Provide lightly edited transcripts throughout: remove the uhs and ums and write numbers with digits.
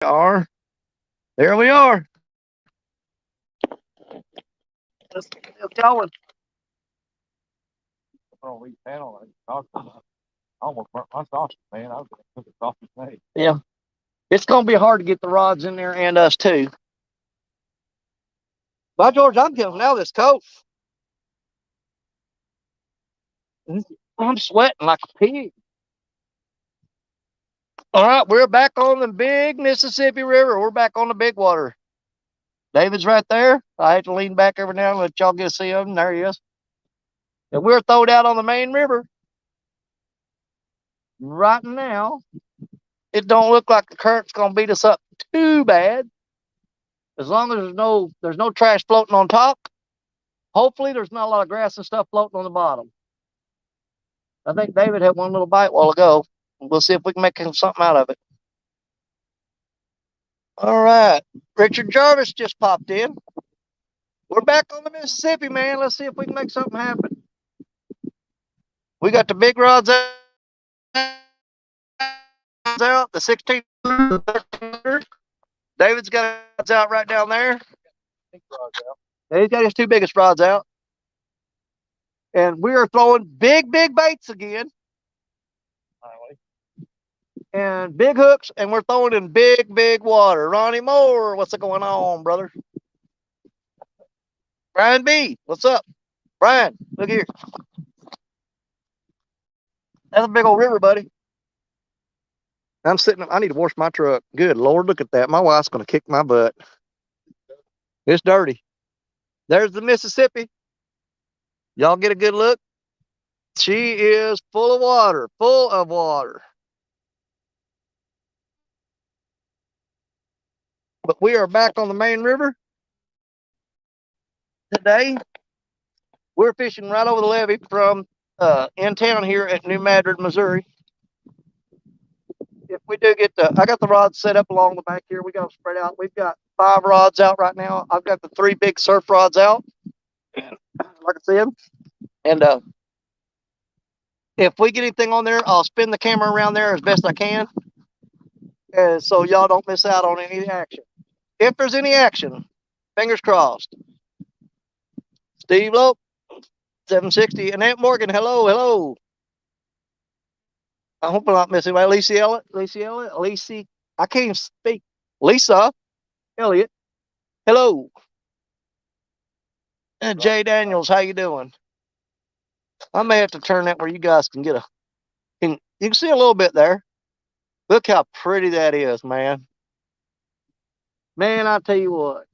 are. There we are. Let's get going. Oh, we panel and talk about. I almost burnt my sausage, man. I was going to cook a sausage made. Yeah. It's going to be hard to get the rods in there and us too. By George, I'm getting out of this coat. I'm sweating like a pig. All right, we're back on the big Mississippi River. We're back on the big water. David's right there. I have to lean back every now and let y'all get to see him. There he is. And we're throwed out on the main river. Right now, it don't look like the current's gonna beat us up too bad. As long as there's no trash floating on top. Hopefully there's not a lot of grass and stuff floating on the bottom. I think David had one little bite a while ago. We'll see if we can make something out of it. All right. Richard Jarvis just popped in. We're back on the Mississippi, man. Let's see if we can make something happen. We got the big rods out, the 16, the 13. David's got rods out right down there. Yeah, he's got his two biggest rods out. And we are throwing big baits again. And big hooks, and we're throwing in big water. Ronnie Moore, what's going on, brother? Brian B, what's up? Brian, look here. That's a big old river, buddy. I need to wash my truck. Good Lord, look at that. My wife's going to kick my butt. It's dirty. There's the Mississippi. Y'all get a good look. She is full of water, But we are back on the main river today. We're fishing right over the levee from in town here at New Madrid, Missouri. If we do I got the rods set up along the back here. We got them spread out. We've got 5 rods out right now. I've got the 3 big surf rods out, like I said. And if we get anything on there, I'll spin the camera around there as best I can, and so y'all don't miss out on any action. If there's any action, fingers crossed. Steve Lope, 760, and Aunt Morgan, hello. I hope I'm not missing anybody. Lacey, I can't even speak. Lisa Elliott, hello. And Jay Daniels, how you doing? I may have to turn that where you guys can get you can see a little bit there. Look how pretty that is, man. Man, I tell you what,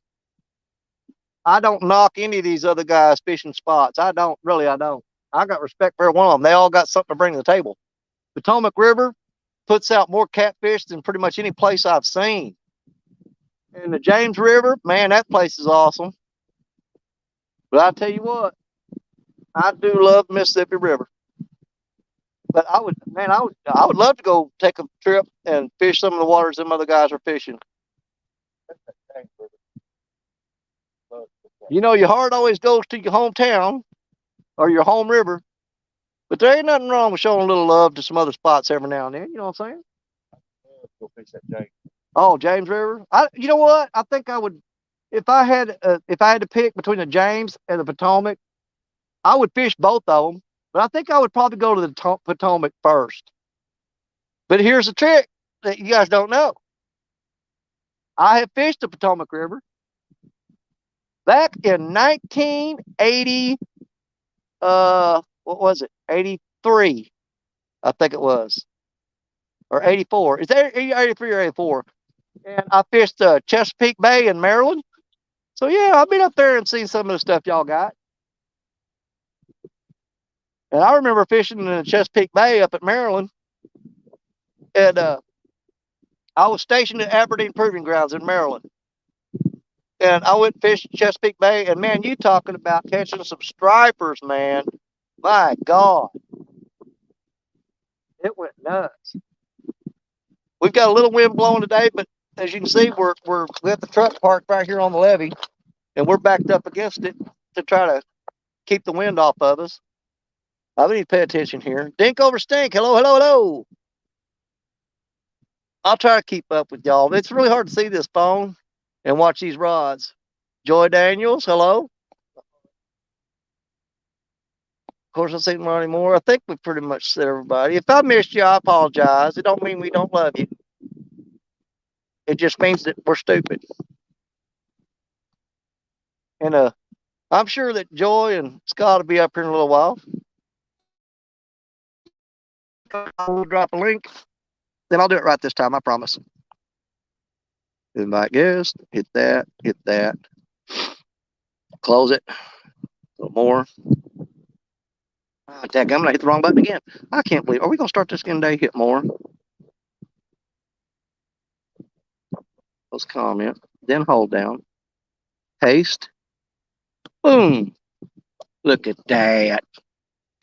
I don't knock any of these other guys' fishing spots. I don't. I got respect for every one of them. They all got something to bring to the table. Potomac River puts out more catfish than pretty much any place I've seen. And the James River, man, that place is awesome. But I tell you what, I do love the Mississippi River. But I would love to go take a trip and fish some of the waters them other guys are fishing. You know, your heart always goes to your hometown or your home river, but there ain't nothing wrong with showing a little love to some other spots every now and then. You know what I'm saying? Go fish that James. Oh, James River. You know what? I think I would, if I had to pick between the James and the Potomac, I would fish both of them. But I think I would probably go to the Potomac first. But here's the trick that you guys don't know. I have fished the Potomac River back in 1980. What was it? 83, I think it was, or 84. Is that 83 or 84? And I fished Chesapeake Bay in Maryland. So yeah, I've been up there and seen some of the stuff y'all got. And I remember fishing in the Chesapeake Bay up at Maryland. And I was stationed at Aberdeen Proving Grounds in Maryland. And I went fishing Chesapeake Bay. And man, you talking about catching some stripers, man. My God. It went nuts. We've got a little wind blowing today, but as you can see, we got the truck parked right here on the levee, and we're backed up against it to try to keep the wind off of us. I need to pay attention here. Dink over stink. Hello. I'll try to keep up with y'all. It's really hard to see this phone and watch these rods. Joy Daniels, hello. Of course, I see more anymore. I think we pretty much said everybody. If I missed you, I apologize. It don't mean we don't love you. It just means that we're stupid. And I'm sure that Joy and Scott will be up here in a little while. I'll drop a link. Then I'll do it right this time, I promise. Invite guest, hit that, close it, a little more. Oh, dang, I'm gonna hit the wrong button again. I can't believe. Are we gonna start this again today? Hit more. Let's comment. Then hold down. Paste. Boom. Look at that.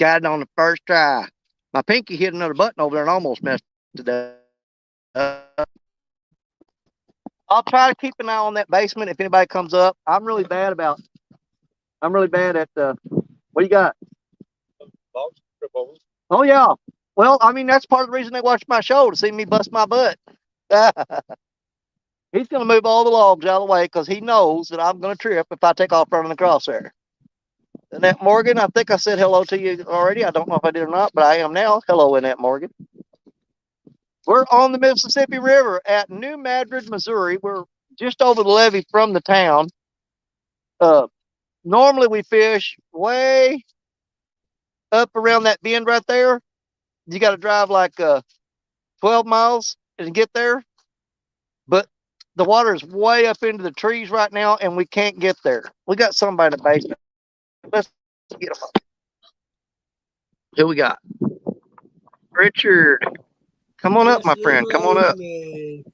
Got it on the first try. My pinky hit another button over there and almost messed it up. I'll try to keep an eye on that basement if anybody comes up. I'm really bad at what you got? Oh yeah. Well, I mean that's part of the reason they watch my show, to see me bust my butt. He's gonna move all the logs out of the way because he knows that I'm gonna trip if I take off running the crosshair. Annette Morgan, I think I said hello to you already. I don't know if I did or not, but I am now. Hello, Annette Morgan. We're on the Mississippi River at New Madrid, Missouri. We're just over the levee from the town. Normally we fish way up around that bend right there. You got to drive like 12 miles to get there. But the water is way up into the trees right now, and we can't get there. We got somebody in the basement. Let's get them up. Who we got? Richard. Come on up, my friend. Come on up. Me.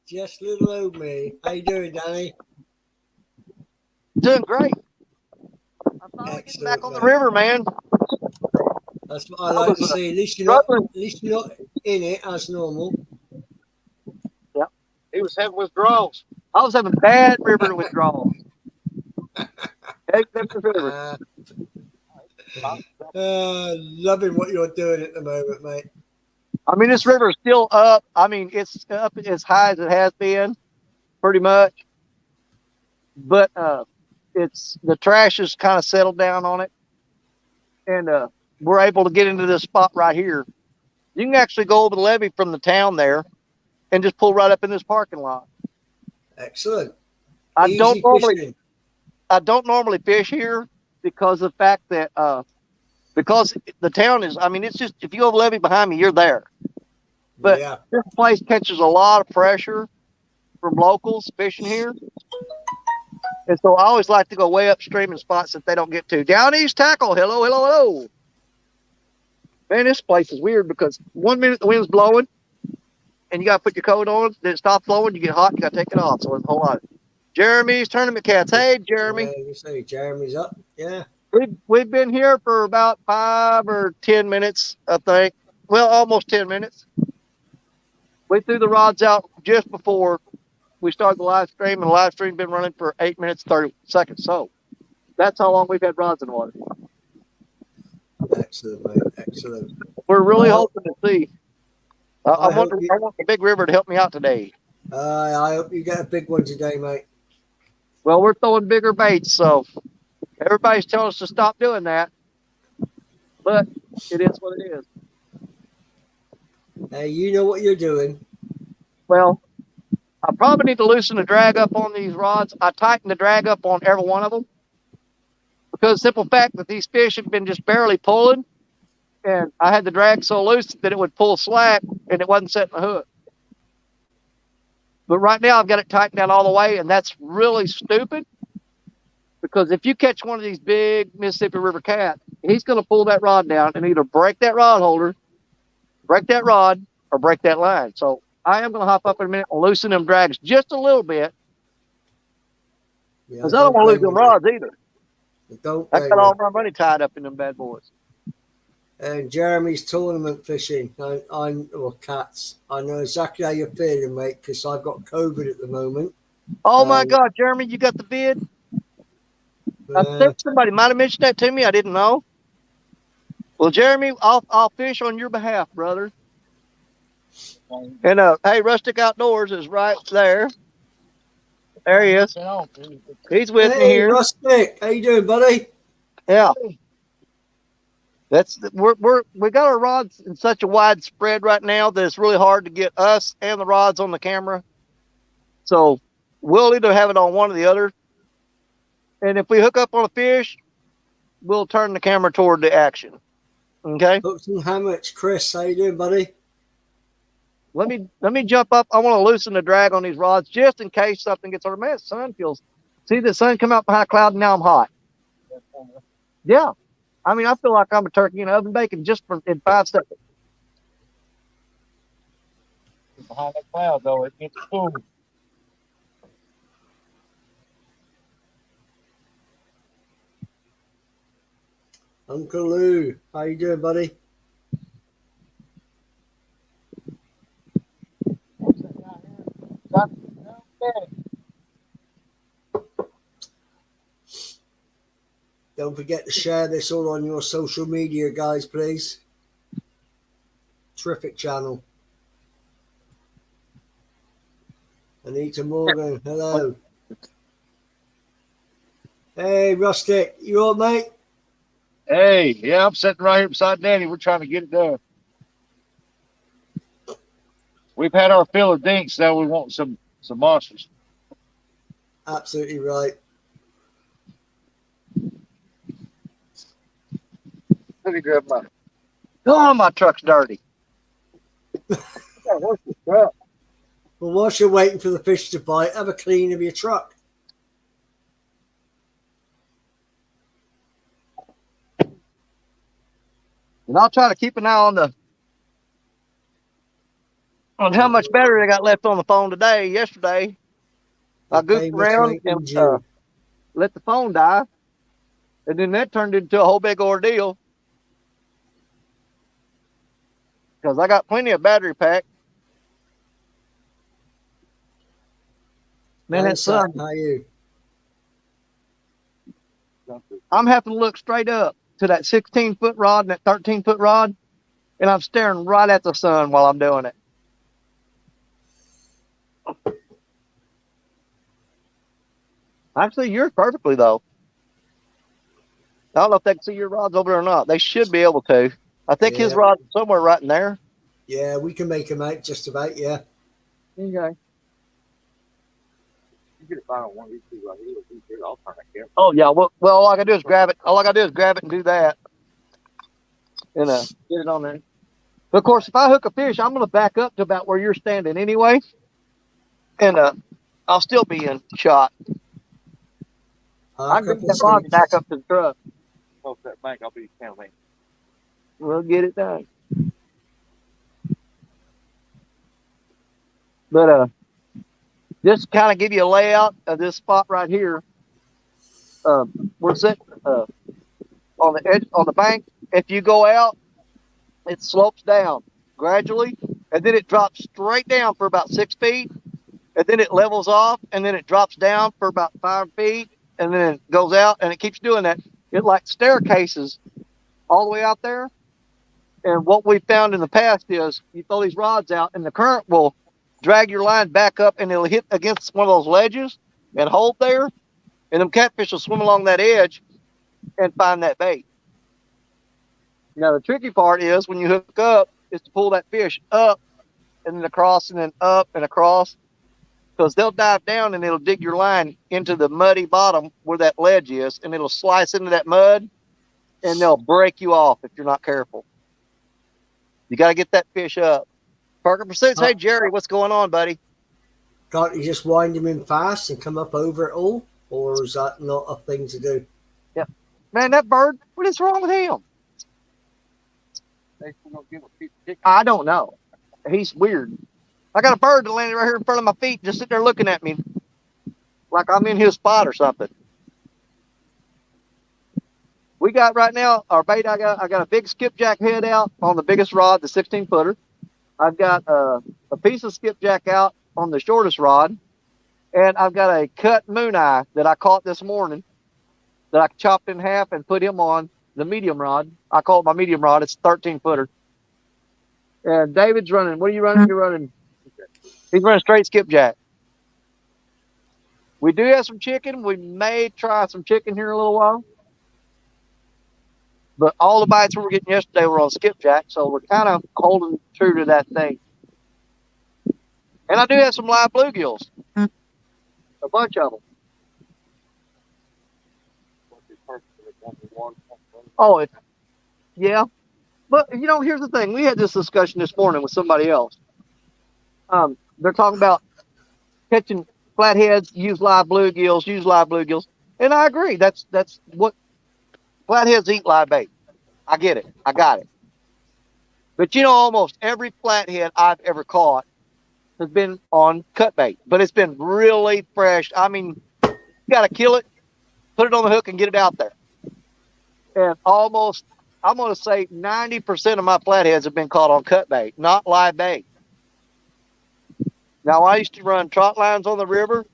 Just little old me. How you doing, Danny? Doing great. I'm finally getting back on the river, man. That's what I like to see. At least you're not in it as normal. Yeah. He was having withdrawals. I was having bad river withdrawals. Loving what you're doing at the moment, mate. I mean, this river is still up. I mean, it's up as high as it has been, pretty much. But it's the trash has kind of settled down on it, and we're able to get into this spot right here. You can actually go over the levee from the town there, and just pull right up in this parking lot. Excellent. I don't normally fish here because of the fact that because the town is. I mean, it's just if you go over the levee behind me, you're there. But yeah, this place catches a lot of pressure from locals fishing here. And so I always like to go way upstream in spots that they don't get to. Down East Tackle. Hello, hello, hello. Man, this place is weird because 1 minute the wind's blowing and you got to put your coat on. Then it stops blowing. You get hot. You got to take it off. So it's a whole lot. Jeremy's Tournament Cats. Hey, Jeremy. Yeah, you say Jeremy's up. Yeah. We've been here for about 5 or 10 minutes, I think. Well, almost 10 minutes. We threw the rods out just before we started the live stream, and the live stream's been running for 8 minutes, 30 seconds. So that's how long we've had rods in the water. Excellent, mate. Excellent. We're really hoping to see. I want the big river to help me out today. I hope you get a big one today, mate. Well, we're throwing bigger baits, so everybody's telling us to stop doing that. But it is what it is. Hey, you know what you're doing. Well, I probably need to loosen the drag up on these rods. I tightened the drag up on every one of them because the simple fact that these fish have been just barely pulling, and I had the drag so loose that it would pull slack and it wasn't setting the hook. But right now I've got it tightened down all the way, and that's really stupid because if you catch one of these big Mississippi River cats, he's going to pull that rod down and either break that rod holder, break that rod, or break that line. So I am going to hop up in a minute and loosen them drags just a little bit because I don't want to lose them rods either. I got all my money tied up in them bad boys. And Jeremy's tournament fishing on cats. I know exactly how you're feeling, mate, because I've got COVID at the moment. Oh my God, Jeremy, you got the vid? I think somebody might have mentioned that to me. I didn't know. Well, Jeremy, I'll fish on your behalf, brother. And hey, Rustic Outdoors is right there. There he is. He's with me Hey, here. Rustic, how you doing, buddy? Yeah. We got our rods in such a wide spread right now that it's really hard to get us and the rods on the camera. So we'll either have it on one or the other. And if we hook up on a fish, we'll turn the camera toward the action. Okay. Hooks and hammocks, Chris, how you doing, buddy? Let me jump up. I want to loosen the drag on these rods just in case something gets over. Man, sun feels. See the sun come out behind a cloud and now I'm hot. Yeah. I mean, I feel like I'm a turkey in an oven bacon just in 5 seconds. Behind that cloud, though, it gets cool. Uncle Lou, how you doing, buddy? Don't forget to share this all on your social media, guys, please. Terrific channel. Anita Morgan, hello. Hey, Rustic, you all right, mate? Hey, yeah, I'm sitting right here beside Danny. We're trying to get it done. We've had our fill of dinks. Now we want some monsters. Absolutely right. Let me grab my. Oh, my truck's dirty. Well, whilst you're waiting for the fish to bite, have a clean of your truck. And I'll try to keep an eye on how much battery I got left on the phone today. Yesterday, I goofed around and let the phone die, and then that turned into a whole big ordeal because I got plenty of battery pack. Man, that sun. How are you? I'm having to look straight up to that 16-foot rod and that 13-foot rod, and I'm staring right at the sun while I'm doing it. Actually, yours perfectly, though. I don't know if they can see your rods over there or not. They should be able to. I think his rod's somewhere right in there. Yeah, we can make them out just about, yeah. Okay. You get it fine on one of these two right here. I'll turn that camera. Oh, yeah. Well, all I got to do is grab it. All I got to do is grab it and do that. And get it on there. But, of course, if I hook a fish, I'm going to back up to about where you're standing anyway. And I'll still be in shot. I can bring that rod back up to the truck. Close that bank. I'll be cameraman. We'll get it done. But just to kind of give you a layout of this spot right here. We're sitting on the edge, on the bank. If you go out, it slopes down gradually, and then it drops straight down for about 6 feet, and then it levels off, and then it drops down for about 5 feet, and then it goes out, and it keeps doing that. It like staircases all the way out there. And what we found in the past is you throw these rods out, and the current will drag your line back up, and it'll hit against one of those ledges and hold there, and them catfish will swim along that edge and find that bait. Now, the tricky part is when you hook up is to pull that fish up and then across and then up and across, because they'll dive down and it'll dig your line into the muddy bottom where that ledge is, and it'll slice into that mud, and they'll break you off if you're not careful. You got to get that fish up. Parker Pursuits, hey, Jerry, what's going on, buddy? Can't you just wind him in fast and come up over it all? Or is that not a thing to do? Yeah. Man, that bird, what is wrong with him? I don't know. He's weird. I got a bird that landed right here in front of my feet, just sitting there looking at me like I'm in his spot or something. We got right now our bait. I got a big skipjack head out on the biggest rod, the 16-footer. I've got a piece of skipjack out on the shortest rod, and I've got a cut moon eye that I caught this morning that I chopped in half and put him on the medium rod. I call it my medium rod. It's a 13-footer. And David's running. What are you running? You're running. He's running straight skipjack. We do have some chicken. We may try some chicken here in a little while. But all the bites we were getting yesterday were on skipjack, so we're kind of holding true to that thing. And I do have some live bluegills, a bunch of them. Oh, yeah. But here's the thing. We had this discussion this morning with somebody else. They're talking about catching flatheads, use live bluegills, and I agree. That's what flatheads eat, live bait. I get it. I got it. But almost every flathead I've ever caught has been on cut bait, but it's been really fresh. I mean, you got to kill it, put it on the hook, and get it out there. And almost, I'm going to say 90% of my flatheads have been caught on cut bait, not live bait. Now, I used to run trot lines on the river,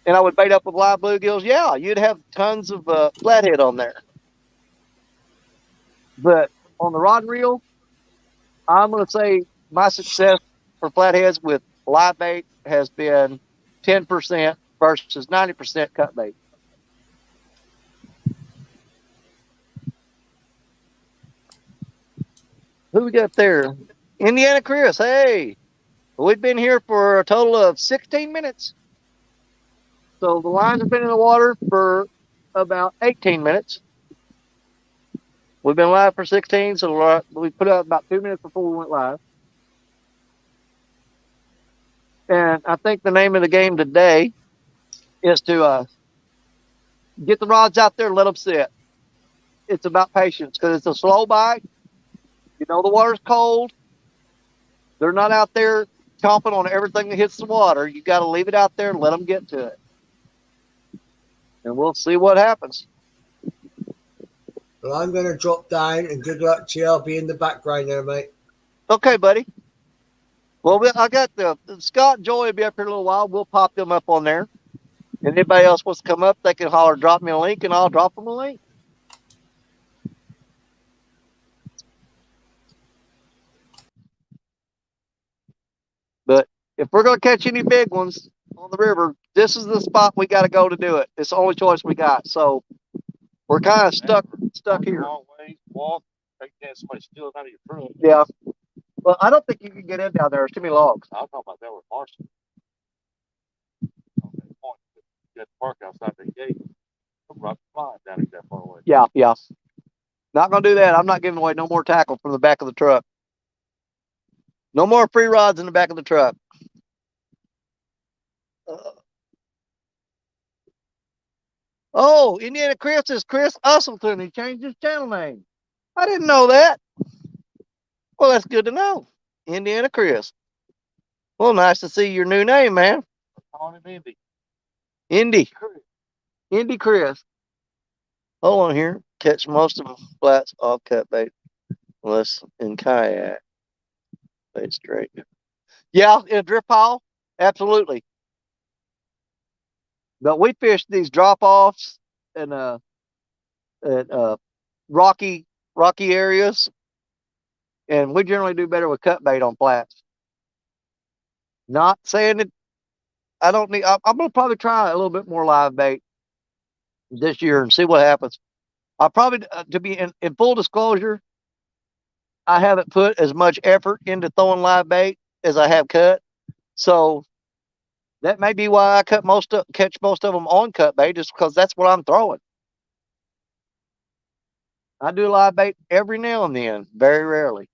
and I would bait up with live bluegills. Yeah, you'd have tons of flathead on there. But on the rod and reel, I'm going to say my success for flatheads with live bait has been 10% versus 90% cut bait. Who we got there? Indiana Chris. Hey, we've been here for a total of 16 minutes. So the lines have been in the water for about 18 minutes. We've been live for 16, so we put out about 2 minutes before we went live. And I think the name of the game today is to get the rods out there and let them sit. It's about patience because it's a slow bite. The water's cold. They're not out there chomping on everything that hits the water. You got to leave it out there and let them get to it. And we'll see what happens. Well, I'm going to drop down, and good luck to you. I'll be in the background there, mate. Okay, buddy. Well, I got the Scott and Joy will be up here in a little while. We'll pop them up on there. And anybody else wants to come up, they can holler, drop me a link, and I'll drop them a link. But if we're going to catch any big ones on the river, this is the spot we got to go to do it. It's the only choice we got. So we're kind of stuck here. Always walk, take that somebody steal it out of your truck. Yeah. Well, I don't think you can get in down there. There's too many logs. I'll talk about that with Marcy. Okay, point. You got to park outside the gate. Come right flying down that far away. Yeah. Not going to do that. I'm not giving away no more tackle from the back of the truck. No more free rods in the back of the truck. Oh, Indiana Chris is Chris Usselton. He changed his channel name. I didn't know that. Well, that's good to know. Indiana Chris. Well, nice to see your new name, man. Calling him Indy. Indy Chris. Hold on here. Catch most of the flats off cut bait. Unless in kayak. Bait straight. Yeah, in a drift pile? Absolutely. But we fish these drop-offs and rocky areas, and we generally do better with cut bait on flats. Not saying that I don't need. I'm gonna probably try a little bit more live bait this year and see what happens. I probably, to be in full disclosure, I haven't put as much effort into throwing live bait as I have cut, so that may be why I catch most of them on cut bait, just because that's what I'm throwing. I do live bait every now and then, very rarely.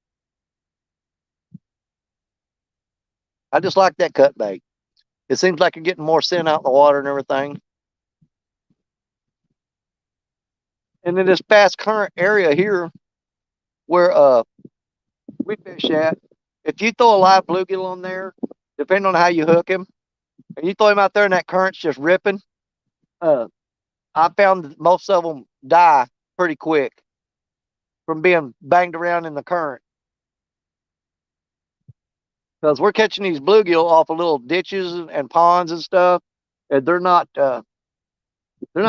I just like that cut bait. It seems like you're getting more scent out in the water and everything. And in this fast current area here where we fish at, if you throw a live bluegill on there, depending on how you hook him, and you throw him out there and that current's just ripping, I found that most of them die pretty quick from being banged around in the current. Because we're catching these bluegill off of little ditches and ponds and stuff, and they're not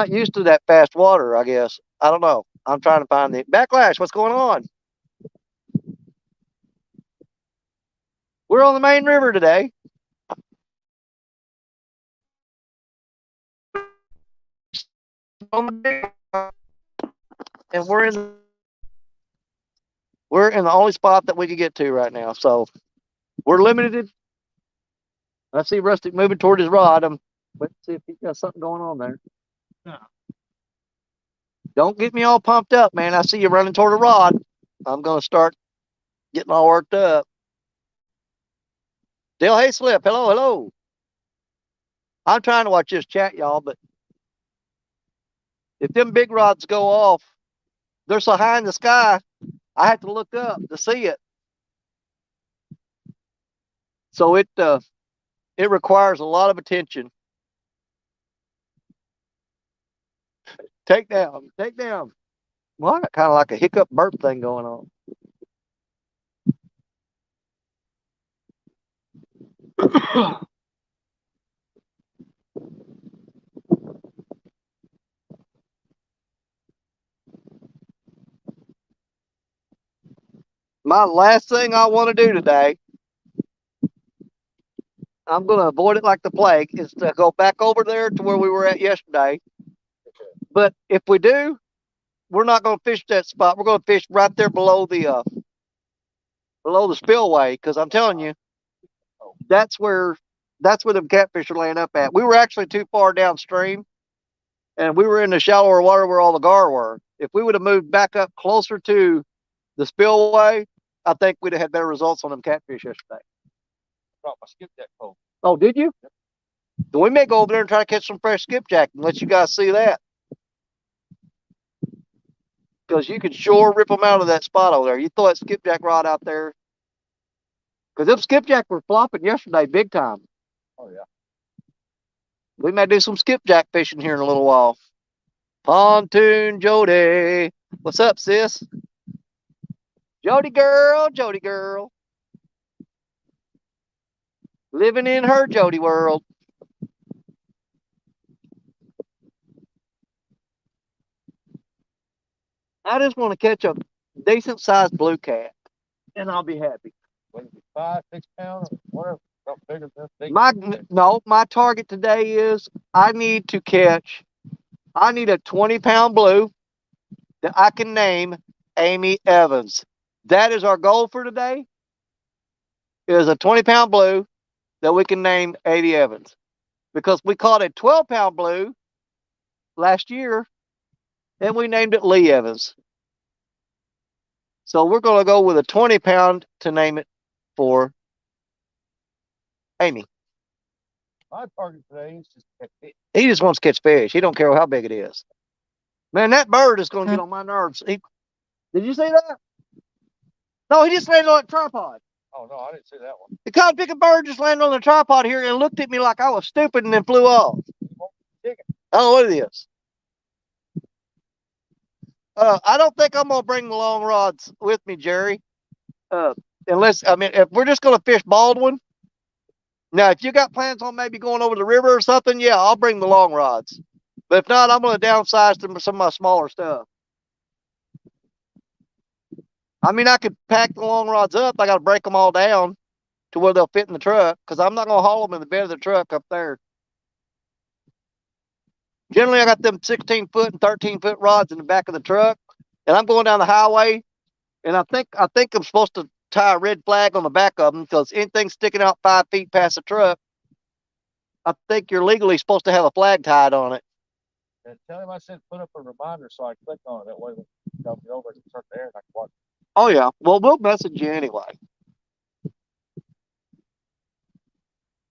used to that fast water, I guess. I don't know. I'm trying to find the backlash. What's going on? We're on the main river today. And we're in the only spot that we can get to right now. So we're limited. I see Rustic moving toward his rod. Let's see if he's got something going on there. No. Don't get me all pumped up, man. I see you running toward a rod. I'm going to start getting all worked up. Dale Hayslip, hello, hello. I'm trying to watch this chat, y'all, but if them big rods go off, they're so high in the sky, I have to look up to see it. So it requires a lot of attention. Take down, take down. Well, I got kind of like a hiccup burp thing going on. My last thing I want to do today, I'm going to avoid it like the plague, is to go back over there to where we were at yesterday. But if we do, we're not going to fish that spot. We're going to fish right there below the spillway, because I'm telling you, that's where them catfish are laying up at. We were actually too far downstream, and we were in the shallower water where all the gar were. If we would have moved back up closer to the spillway, I think we'd have had better results on them catfish yesterday. Brought my skipjack pole. Oh, did you? Then we may go over there and try to catch some fresh skipjack and let you guys see that. Because you could sure rip them out of that spot over there. You throw that skipjack rod out there. Because them skipjack were flopping yesterday big time. Oh, yeah. We may do some skipjack fishing here in a little while. Pontoon Jody. What's up, sis? Jody girl, Jody girl. Living in her Jody world. I just want to catch a decent sized blue cat, and I'll be happy. Whether it be 5, 6 pounds, or whatever, bigger than big. My target today is I need a 20-pound blue that I can name Amy Evans. That is our goal for today. Is a 20-pound blue that we can name Amy Evans, because we caught a 12-pound blue last year, and we named it Lee Evans. So we're going to go with a 20-pound to name it for Amy. My target today is just catch fish. He just wants to catch fish. He don't care how big it is. Man, that bird is going to get on my nerves. Did you see that? No, he just landed on a tripod. Oh, no, I didn't see that one. The cod picking bird just landed on the tripod here and looked at me like I was stupid and then flew off. I don't know what it is. I don't think I'm going to bring the long rods with me, Jerry. If we're just going to fish Baldwin. Now, if you got plans on maybe going over the river or something, yeah, I'll bring the long rods. But if not, I'm going to downsize to some of my smaller stuff. I mean, I could pack the long rods up. I got to break them all down to where they'll fit in the truck, because I'm not going to haul them in the bed of the truck up there. Generally, I got them 16-foot and 13-foot rods in the back of the truck, and I'm going down the highway, and I think I'm supposed to tie a red flag on the back of them, because anything sticking out 5 feet past the truck, I think you're legally supposed to have a flag tied on it. And tell him I said put up a reminder so I click on it. That way when I'll get over and start there and I can watch. Oh, yeah. Well, we'll message you anyway.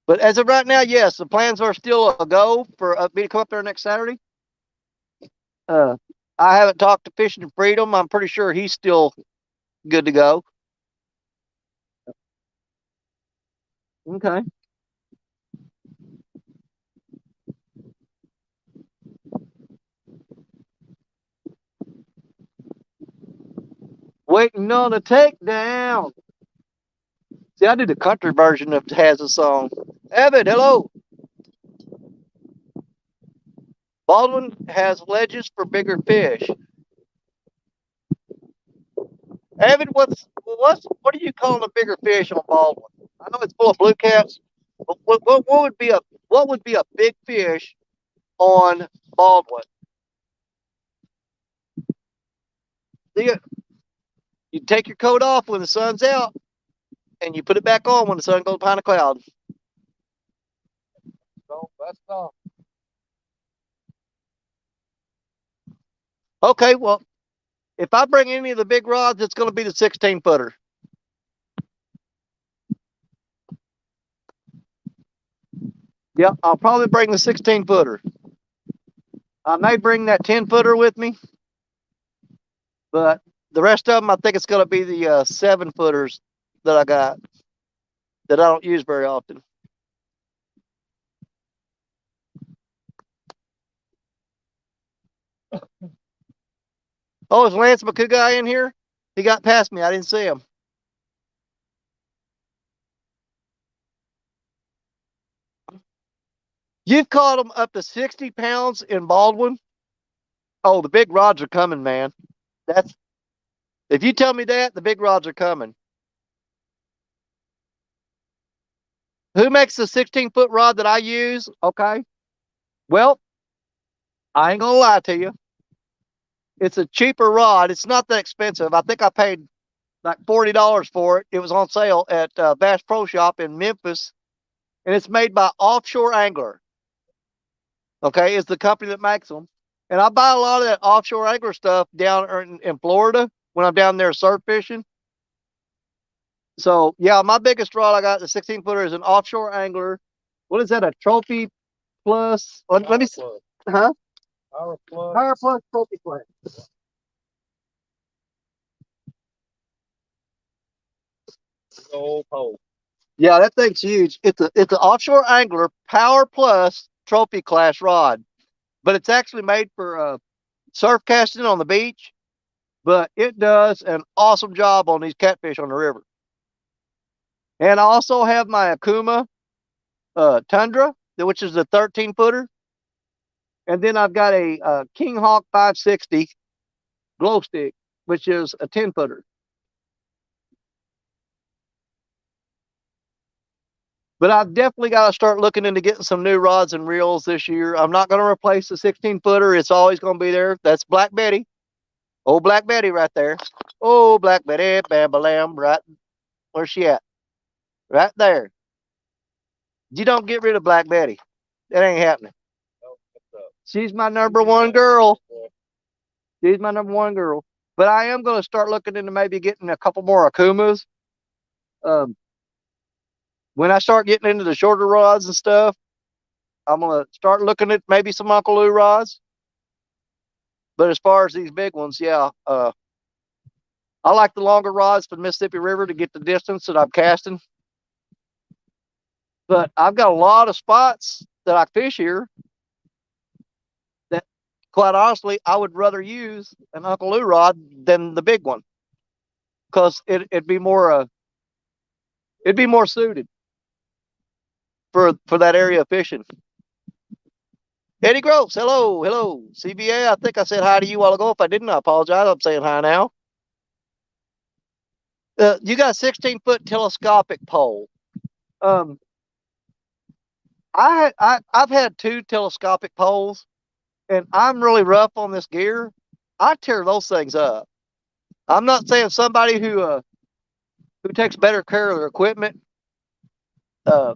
But as of right now, yes, the plans are still a go for me to come up there next Saturday. I haven't talked to Fishing Freedom. I'm pretty sure he's still good to go. Okay. Waiting on a takedown. See, I did the country version of Has a Song. Evan, hello. Baldwin has ledges for bigger fish. Evan, what are you calling a bigger fish on Baldwin? I know it's full of blue caps. But what would be a big fish on Baldwin? You, you take your coat off when the sun's out, and you put it back on when the sun goes behind a cloud. So that's all. Okay, well, if I bring any of the big rods, it's going to be the 16 footer. Yeah, I'll probably bring the 16 footer. I may bring that 10 footer with me, but the rest of them, I think it's going to be the 7 footers that I got that I don't use very often. Oh, is Lance McCoo in here? He got past me. I didn't see him. You've caught them up to 60 pounds in Baldwin. Oh, the big rods are coming, man. That's if you tell me that, the big rods are coming. Who makes the 16-foot rod that I use? Okay. Well, I ain't gonna lie to you. It's a cheaper rod. It's not that expensive. I think I paid like $40 for it. It was on sale at Bass Pro Shop in Memphis, and it's made by Offshore Angler. Okay, it's the company that makes them. And I buy a lot of that offshore angler stuff down in Florida when I'm down there surf fishing. So yeah, my biggest rod I got, the 16 footer, is an Offshore Angler. What is that? A Trophy Plus? Let me see. Huh? Power Plus. Power Plus Trophy Plus. Old pole. Yeah, that thing's huge. It's an Offshore Angler Power Plus Trophy Class rod, but it's actually made for surf casting on the beach. But it does an awesome job on these catfish on the river. And I also have my Akuma Tundra, which is a 13 footer. And then I've got a King Hawk 560 glow stick, which is a 10 footer. But I've definitely got to start looking into getting some new rods and reels this year. I'm not going to replace the 16 footer. It's always going to be there. That's Black Betty. Old Black Betty right there. Oh, Black Betty, bam, bam, right. Where's she at? Right there. You don't get rid of Black Betty. That ain't happening. She's my number one girl. She's my number one girl. But I am going to start looking into maybe getting a couple more Akumas. Um, when I start getting into the shorter rods and stuff, I'm going to start looking at maybe some Uncle Lou rods. But as far as these big ones, yeah, I like the longer rods for the Mississippi River to get the distance that I'm casting. But I've got a lot of spots that I fish here that, quite honestly, I would rather use an Uncle Lou rod than the big one because it'd be more suited for that area of fishing. Eddie Gross, hello, hello. CBA, I think I said hi to you a while ago. If I didn't, I apologize. I'm saying hi now. You got a 16-foot telescopic pole. I've had 2 telescopic poles, and I'm really rough on this gear. I tear those things up. I'm not saying somebody who takes better care of their equipment uh,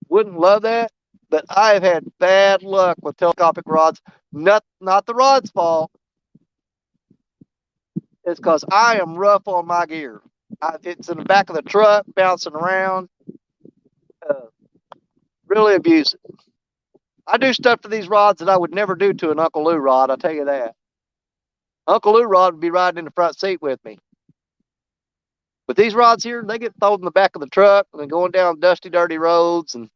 wouldn't love that, but I've had bad luck with telescopic rods. Not the rod's fault. It's because I am rough on my gear. It's in the back of the truck, bouncing around. Uh, really abusive. I do stuff to these rods that I would never do to an Uncle Lou rod, I'll tell you that. Uncle Lou rod would be riding in the front seat with me. But these rods here, they get thrown in the back of the truck and then going down dusty, dirty roads and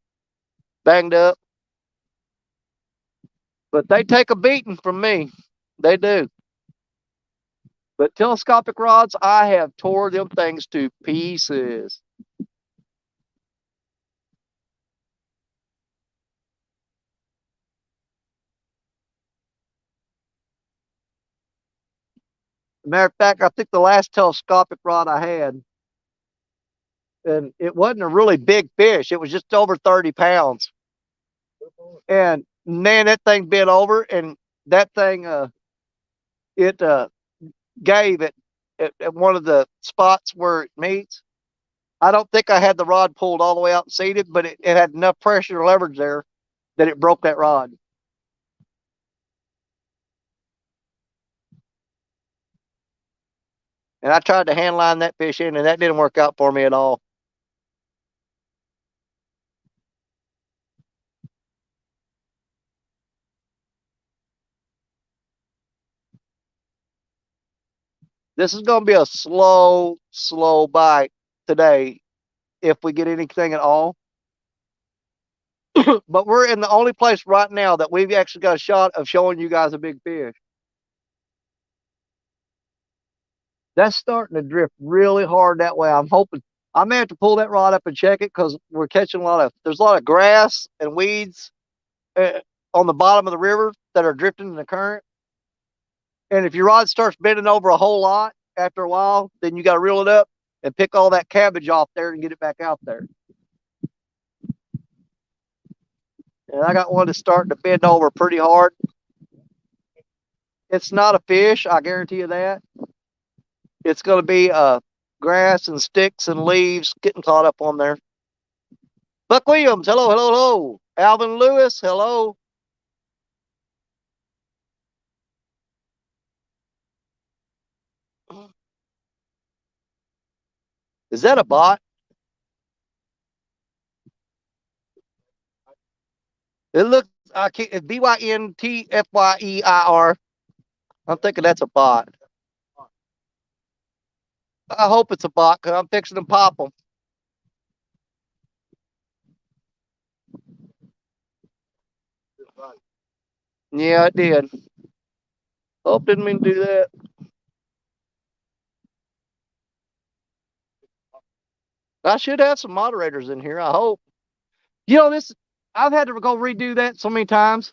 banged up. But they take a beating from me. They do. But telescopic rods, I have tore them things to pieces. Matter of fact, I think the last telescopic rod I had, and it wasn't a really big fish. It was just over 30 pounds. And man, that thing bit over, and that thing, it gave it at one of the spots where it meets. I don't think I had the rod pulled all the way out and seated, but it had enough pressure and leverage there that it broke that rod. And I tried to hand line that fish in, and that didn't work out for me at all. This is going to be a slow bite today if we get anything at all. But we're in the only place right now that we've actually got a shot of showing you guys a big fish. That's starting to drift really hard that way. I'm hoping I may have to pull that rod up and check it because we're catching there's a lot of grass and weeds on the bottom of the river that are drifting in the current. And if your rod starts bending over a whole lot after a while, then you got to reel it up and pick all that cabbage off there and get it back out there. And I got one that's starting to bend over pretty hard. It's not a fish, I guarantee you that. It's going to be grass and sticks and leaves getting caught up on there. Buck Williams, hello, hello, hello. Alvin Lewis, hello. Is that a bot? It looks, I can't, it's BYNTFYEIR. I'm thinking that's a bot. I hope it's a bot because I'm fixing to pop them. Yeah, it did. Hope didn't mean to do that. I should have some moderators in here, I hope. You know, I've had to go redo that so many times.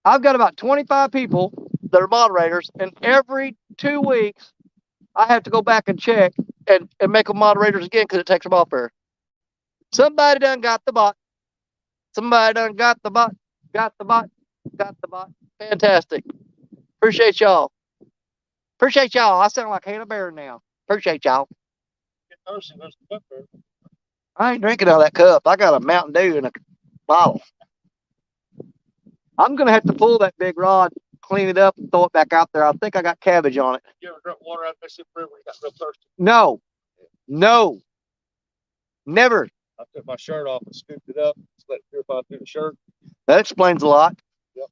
I've got about 25 people that are moderators, and every 2 weeks, I have to go back and check and make them moderators again because it takes them off there. Somebody done got the bot. Somebody done got the bot. Got the bot. Got the bot. Fantastic. Appreciate y'all. Appreciate y'all. I sound like Hannah Bear now. Appreciate y'all. I ain't drinking out of that cup. I got a Mountain Dew in a bottle. I'm going to have to pull that big rod, clean it up, and throw it back out there. I think I got cabbage on it. You ever drunk water out of Mississippi River when you got real thirsty? No. No. Never. I took my shirt off and scooped it up, just let it purify through the shirt. That explains a lot. Yep.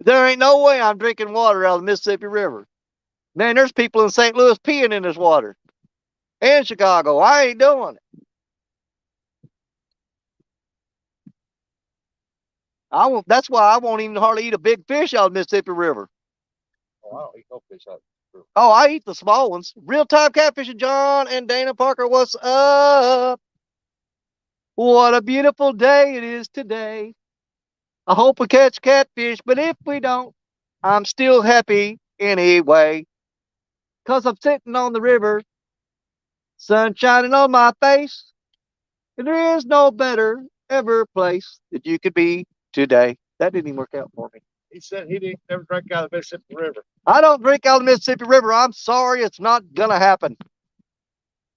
There ain't no way I'm drinking water out of the Mississippi River. Man, there's people in St. Louis peeing in this water. And Chicago. I ain't doing it. That's why I won't even hardly eat a big fish out of the Mississippi River. Oh, I don't eat no fish out of the river. Oh, I eat the small ones. Real time catfishing, John and Dana Parker. What's up? What a beautiful day it is today. I hope we catch catfish, but if we don't, I'm still happy anyway. Because I'm sitting on the river, sun shining on my face, and there is no better ever place that you could be today. That didn't even work out for me. He said he didn't never drink out of the Mississippi River. I don't drink out of the Mississippi River. I'm sorry, it's not going to happen.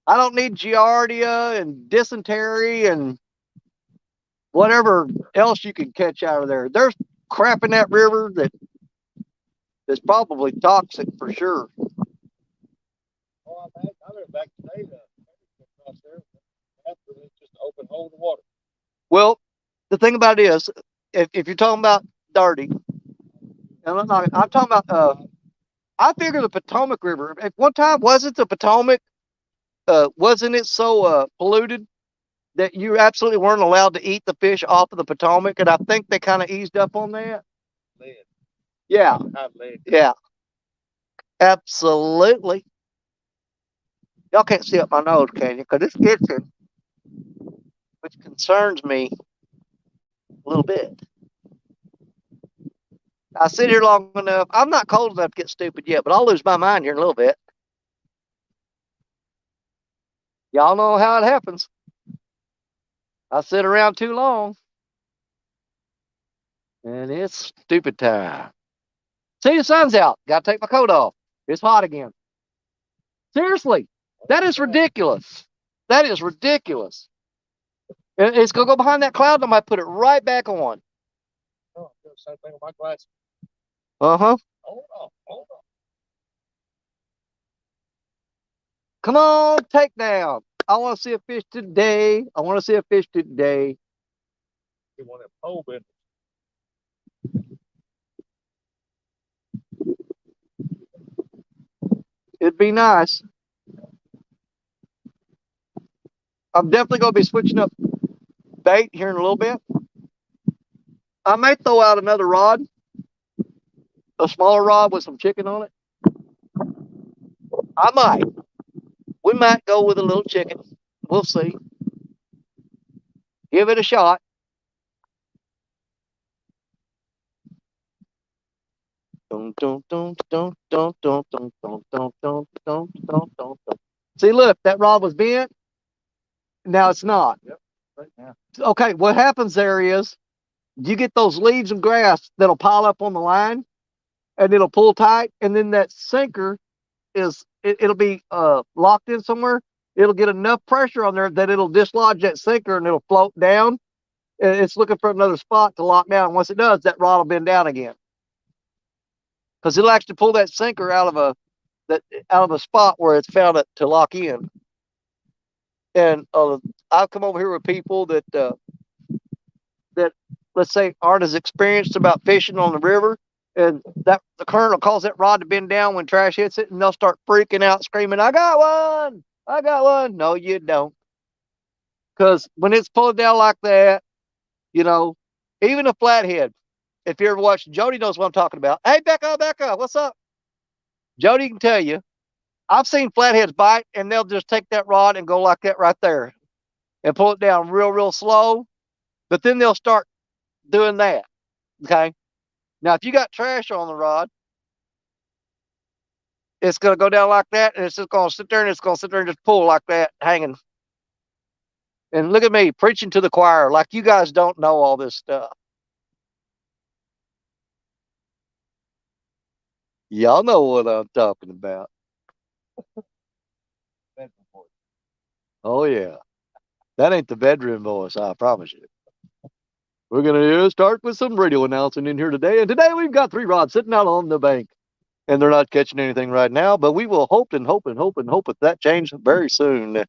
I don't need giardia and dysentery and whatever else you can catch out of there. There's crap in that river that's probably toxic for sure. Oh, I went back today across there. After it's just an open hole in the water. Well, the thing about it is, if you're talking about dirty, and I'm talking about, I figure the Potomac River, at one time, wasn't the Potomac, wasn't it so polluted that you absolutely weren't allowed to eat the fish off of the Potomac? And I think they kind of eased up on that. Lead. Yeah. Hot lead. Yeah. Absolutely. Y'all can't see up my nose, can you? Because it's itching, which concerns me a little bit. I sit here long enough. I'm not cold enough to get stupid yet, but I'll lose my mind here in a little bit. Y'all know how it happens. I sit around too long, and it's stupid time. See, the sun's out. Got to take my coat off. It's hot again. Seriously, that is ridiculous. That is ridiculous. It's going to go behind that cloud, and I might put it right back on. Oh, I'm doing the same thing with my glasses. Uh-huh. Hold on, hold on. Come on, take down. I want to see a fish today. I want to see a fish today. You want that pole bend. It'd be nice. I'm definitely going to be switching up bait here in a little bit. I may throw out another rod, a smaller rod with some chicken on it. I might. We might go with a little chicken. We'll see. Give it a shot. See, look, that rod was bent. Now it's not. Yep, right now. Okay, what happens there is you get those leaves and grass that'll pile up on the line and it'll pull tight, and then that sinker it'll be locked in somewhere. It'll get enough pressure on there that it'll dislodge that sinker and it'll float down. And it's looking for another spot to lock down. Once it does, that rod will bend down again. Because it'll actually pull that sinker out of a spot where it's found it to lock in. And I've come over here with people that let's say aren't as experienced about fishing on the river, and that the current will cause that rod to bend down when trash hits it, and they'll start freaking out, screaming, "I got one! I got one!" No, you don't. Because when it's pulled down like that, you know, even a flathead. If you ever watched, Jody knows what I'm talking about. Hey, Becca, what's up? Jody can tell you. I've seen flatheads bite, and they'll just take that rod and go like that right there, and pull it down real, real slow. But then they'll start doing that. Okay. Now, if you got trash on the rod, it's going to go down like that, and it's just going to sit there, and it's going to sit there and just pull like that, hanging. And look at me preaching to the choir like you guys don't know all this stuff. Y'all know what I'm talking about. Oh, yeah. That ain't the bedroom voice, I promise you. We're going to start with some radio announcing in here today. And today we've got 3 rods sitting out on the bank. And they're not catching anything right now, but we will hope and hope and hope and hope that changes very soon.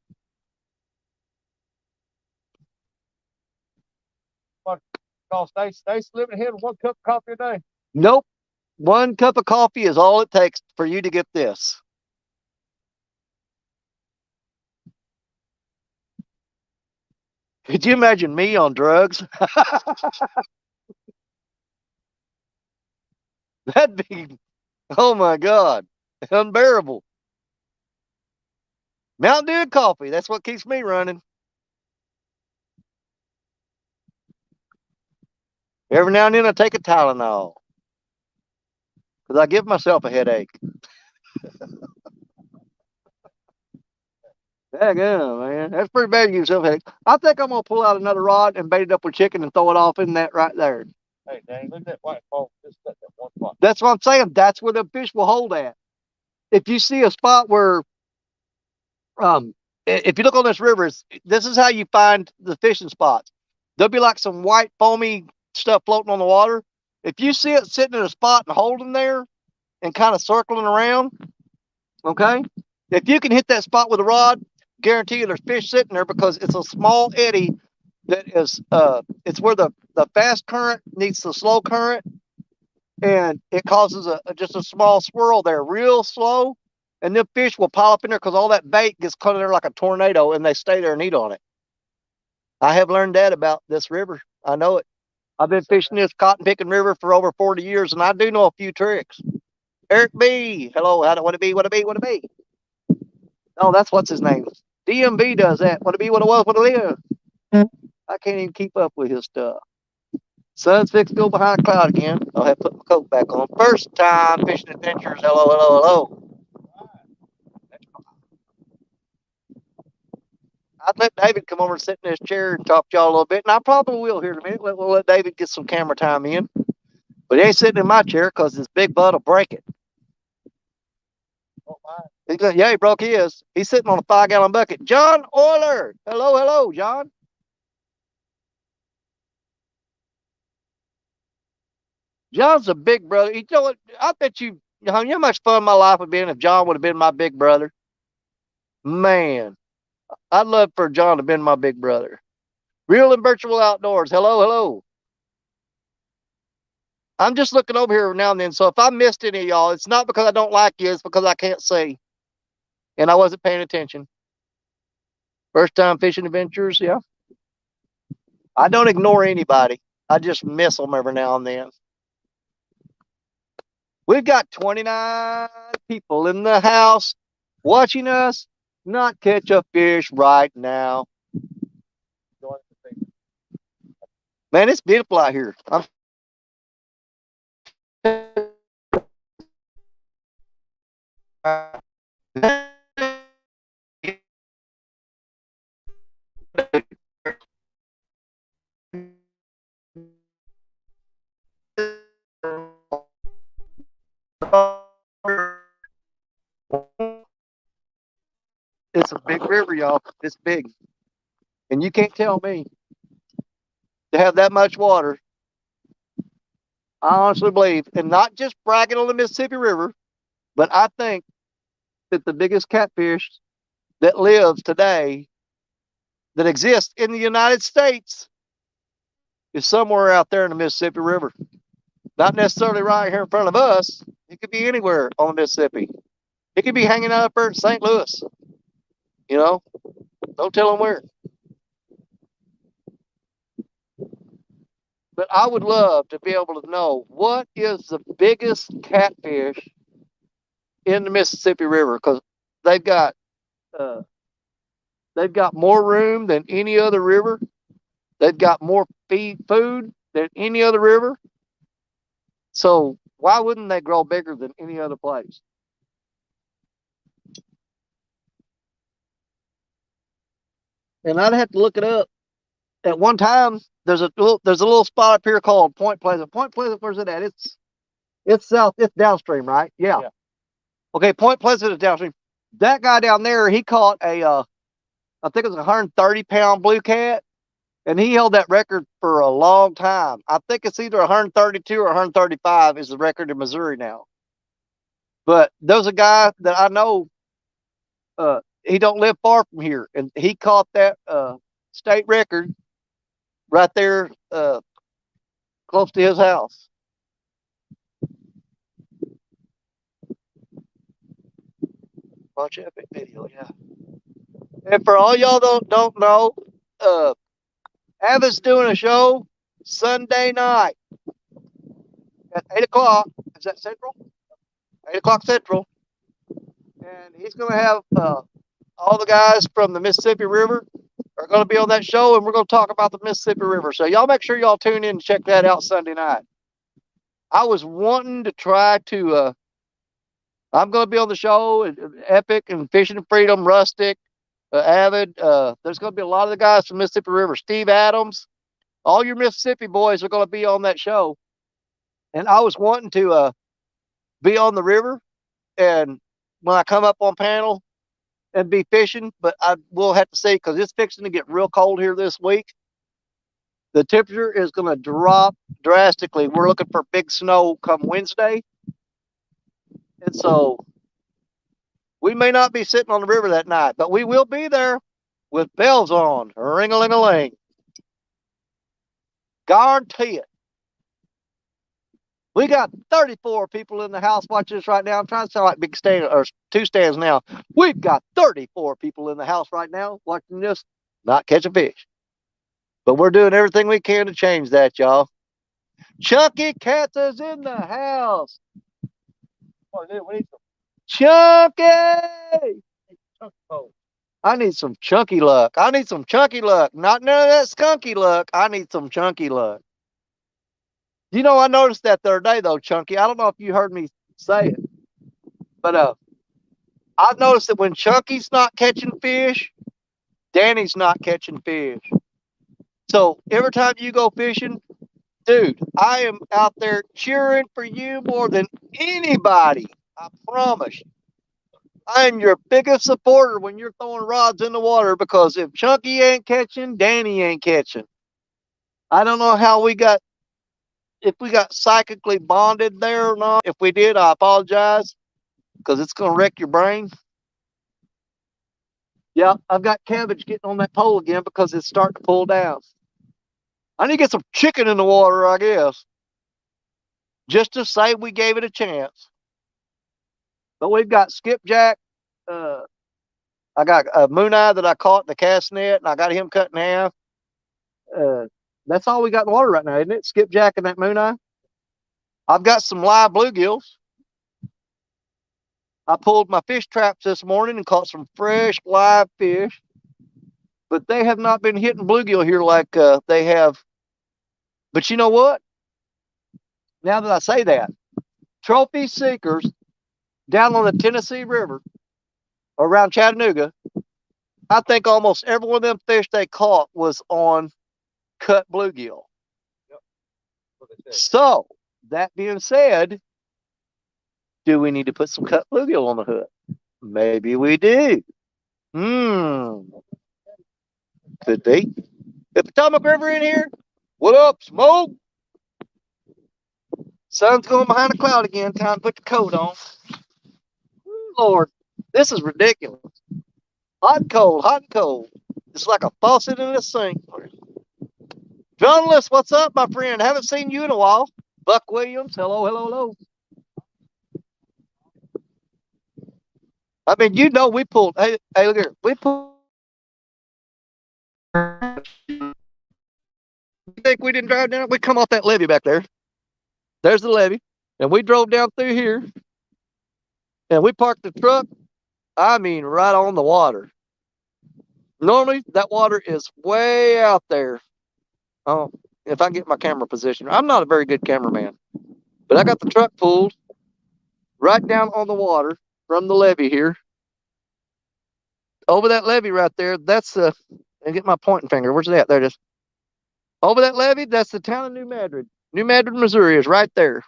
Call Stacy living ahead with 1 cup of coffee a day. Nope. 1 cup of coffee is all it takes for you to get this. Could you imagine me on drugs? That'd be, oh my God, unbearable. Mountain Dew coffee, that's what keeps me running. Every now and then I take a Tylenol because I give myself a headache. Daggone, man. That's pretty bad to give yourself a headache. I think I'm going to pull out another rod and bait it up with chicken and throw it off in that right there. Hey, dang, look at that white foam. Just that one spot. That's what I'm saying. That's where the fish will hold at. If you see a spot where, if you look on this river, this is how you find the fishing spots. There'll be like some white foamy stuff floating on the water. If you see it sitting in a spot and holding there and kind of circling around, okay, if you can hit that spot with a rod, guarantee you there's fish sitting there because it's a small eddy that is, it's where the fast current meets the slow current, and it causes just a small swirl there, real slow, and then fish will pile up in there because all that bait gets caught in there like a tornado, and they stay there and eat on it. I have learned that about this river. I know it. I've been fishing this cotton picking river for over 40 years, and I do know a few tricks. Eric B. Hello, what it be? Oh, that's what's his name. DMB does that. What it be, what it was, what it is. I can't even keep up with his stuff. Sun's fixed to go behind a cloud again. I'll have to put my coat back on. First time fishing adventures. Hello. I'd let David come over and sit in his chair and talk to y'all a little bit, and I probably will here in a minute. We'll let David get some camera time in. But he ain't sitting in my chair because his big butt will break it. Oh, my. Yeah, he broke his. He's sitting on a 5-gallon bucket. John Euler. Hello, hello, John. John's a big brother. You know what? I bet you know how much fun my life would have been if John would have been my big brother. Man, I'd love for John to have been my big brother. Real and virtual outdoors. Hello, hello. I'm just looking over here now and then. So if I missed any of y'all, it's not because I don't like you. It's because I can't see. And I wasn't paying attention. First time fishing adventures. Yeah. I don't ignore anybody. I just miss them every now and then. We've got 29 people in the house watching us not catch a fish right now. Man, it's beautiful out here. It's a big river, y'all. It's big. And you can't tell me to have that much water. I honestly believe, and not just bragging on the Mississippi River, but I think that the biggest catfish that lives today, that exists in the United States, is somewhere out there in the Mississippi River. Not necessarily right here in front of us. It could be anywhere on the Mississippi. It could be hanging out up there in St. Louis. You know, don't tell them where. But I would love to be able to know what is the biggest catfish in the Mississippi River, because they've got more room than any other river. They've got more food than any other river. So why wouldn't they grow bigger than any other place? And I'd have to look it up. At one time, there's a little spot up here called Point Pleasant. Point Pleasant, where's it at? It's south. It's downstream, right? Yeah. Okay, Point Pleasant is downstream. That guy down there, he caught I think it was a 130-pound blue cat, and he held that record for a long time. I think it's either 132 or 135 is the record in Missouri now. But there's a guy that I know. He don't live far from here, and he caught that state record right there close to his house. Watch epic video, yeah. And for all y'all don't know, Ava's doing a show Sunday night at 8 o'clock. Is that Central? 8 o'clock Central. And he's going to have all the guys from the Mississippi River are going to be on that show, and we're going to talk about the Mississippi River. So y'all make sure y'all tune in and check that out Sunday night. I was wanting to try to, I'm going to be on the show, Epic and Fishing and Freedom, Rustic, Avid. There's going to be a lot of the guys from Mississippi River. Steve Adams, all your Mississippi boys are going to be on that show. And I was wanting to be on the river, and when I come up on panel and be fishing, but I will have to see, because it's fixing to get real cold here this week. The temperature is going to drop drastically. We're looking for big snow come Wednesday. And so we may not be sitting on the river that night, but we will be there with bells on. Ring-a-ling-a-ling. Guarantee it. We got 34 people in the house watching this right now. I'm trying to sound like big stand or two stands now. We've got 34 people in the house right now watching this, not catching fish. But we're doing everything we can to change that, y'all. Chunky Cats is in the house. Oh, dude, we need some Chunky! chunky poles. I need some chunky luck. I need some chunky luck. Not none of that skunky luck. I need some chunky luck. You know, I noticed that the other day, though, Chunky. I don't know if you heard me say it, but I noticed that when Chunky's not catching fish, Danny's not catching fish. So every time you go fishing, dude, I am out there cheering for you more than anybody. I promise you. I am your biggest supporter when you're throwing rods in the water, because if Chunky ain't catching, Danny ain't catching. I don't know how if we got psychically bonded there or not. If we did, I apologize, because it's going to wreck your brain. Yeah, I've got cabbage getting on that pole again because it's starting to pull down. I need to get some chicken in the water, I guess, just to say we gave it a chance. But we've got skipjack. I got a moon eye that I caught in the cast net, and I got him cut in half. That's all we got in the water right now, isn't it? Skipjack and that moon eye. I've got some live bluegills. I pulled my fish traps this morning and caught some fresh live fish, but they have not been hitting bluegill here like they have. But you know what? Now that I say that, trophy seekers down on the Tennessee River around Chattanooga, I think almost every one of them fish they caught was on cut bluegill. So, that being said, do we need to put some cut bluegill on the hook? Maybe we do. Could be. If Potomac River in here, what up, Smoke? Sun's going behind a cloud again. Time to put the coat on. Lord, this is ridiculous. Hot and cold, hot and cold. It's like a faucet in a sink. Journalist, what's up, my friend? Haven't seen you in a while. Buck Williams, hello, hello, hello. I mean, you know, we pulled. Hey, look here. We pulled. You think we didn't drive down? We come off that levee back there. There's the levee. And we drove down through here. And we parked the truck, I mean, right on the water. Normally, that water is way out there. Oh, if I get my camera position. I'm not a very good cameraman. But I got the truck pulled right down on the water from the levee here. Over that levee right there, that's the, and get my pointing finger. Where's it at? There it is. Over that levee, that's the town of New Madrid. New Madrid, Missouri is right there.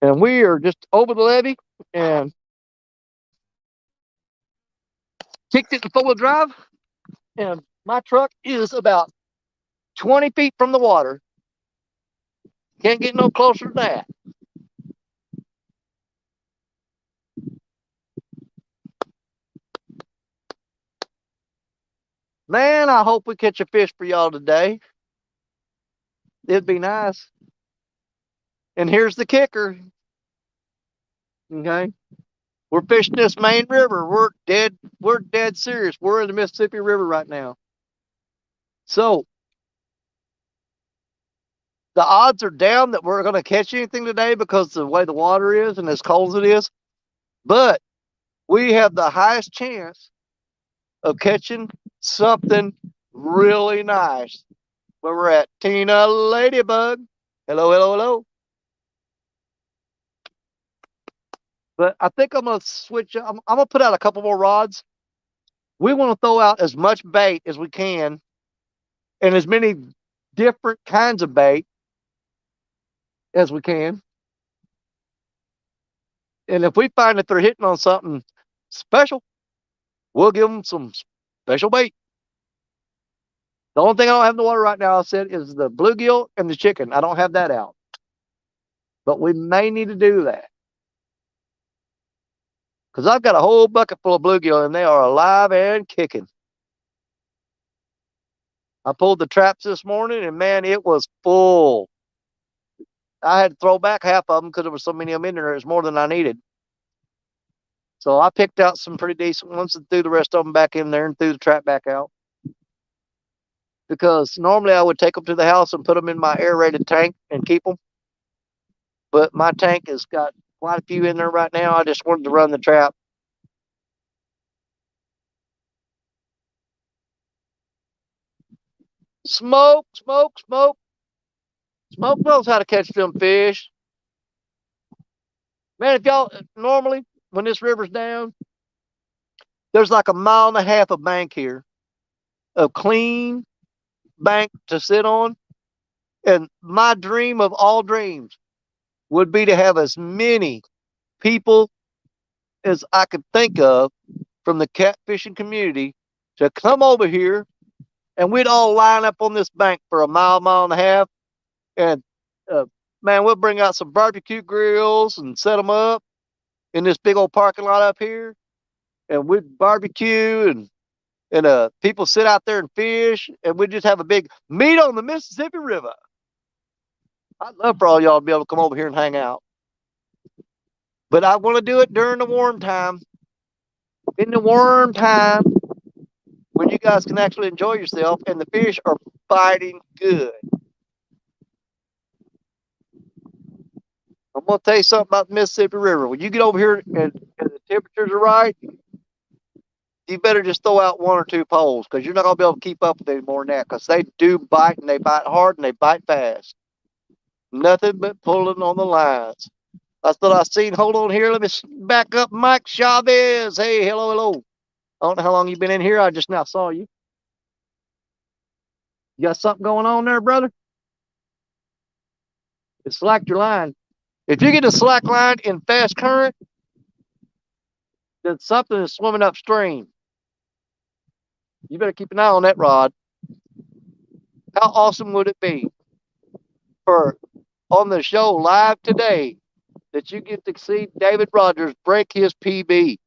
And we are just over the levee and kicked it in four-wheel drive. And my truck is about 20 feet from the water. Can't get no closer than that. Man, I hope we catch a fish for y'all today. It'd be nice. And here's the kicker. Okay. We're fishing this main river. We're dead serious. We're in the Mississippi River right now. So the odds are down that we're going to catch anything today because of the way the water is and as cold as it is. But we have the highest chance of catching something really nice. Where we're at. Tina Ladybug. Hello, hello, hello. But I think I'm going to switch. I'm going to put out a couple more rods. We want to throw out as much bait as we can and as many different kinds of bait as we can. And if we find that they're hitting on something special, we'll give them some special bait. The only thing I don't have in the water right now, I said, is the bluegill and the chicken. I don't have that out. But we may need to do that. Because I've got a whole bucket full of bluegill, and they are alive and kicking. I pulled the traps this morning, and man, it was full. I had to throw back half of them because there were so many of them in there. It was more than I needed. So I picked out some pretty decent ones and threw the rest of them back in there and threw the trap back out. Because normally I would take them to the house and put them in my aerated tank and keep them. But my tank has got quite a few in there right now. I just wanted to run the trap. Smoke, smoke, smoke. Smoke knows how to catch them fish. Man, if y'all, normally, when this river's down, There's like a mile and a half of bank here, of clean bank to sit on. And my dream of all dreams would be to have as many people as I could think of from the catfishing community to come over here, and we'd all line up on this bank for a mile, mile and a half. And uh, man, we'll bring out some barbecue grills and set them up in this big old parking lot up here. And we'd barbecue, and people sit out there and fish, and we just have a big meet on the Mississippi River. I'd love for all y'all to be able to come over here and hang out. But I want to do it during the warm time. In the warm time, when you guys can actually enjoy yourself and the fish are biting good. I'm going to tell you something about the Mississippi River. When you get over here and the temperatures are right, you better just throw out one or two poles, because you're not going to be able to keep up with any more than that, because they do bite, and they bite hard, and they bite fast. Nothing but pulling on the lines. That's what I seen. Hold on here. Let me back up. Mike Chavez. Hey, hello, hello. I don't know how long you've been in here. I just now saw you. You got something going on there, brother? It's slacked your line. If you get a slack line in fast current, then something is swimming upstream. You better keep an eye on that rod. How awesome would it be for on the show live today that you get to see David Rogers break his PB?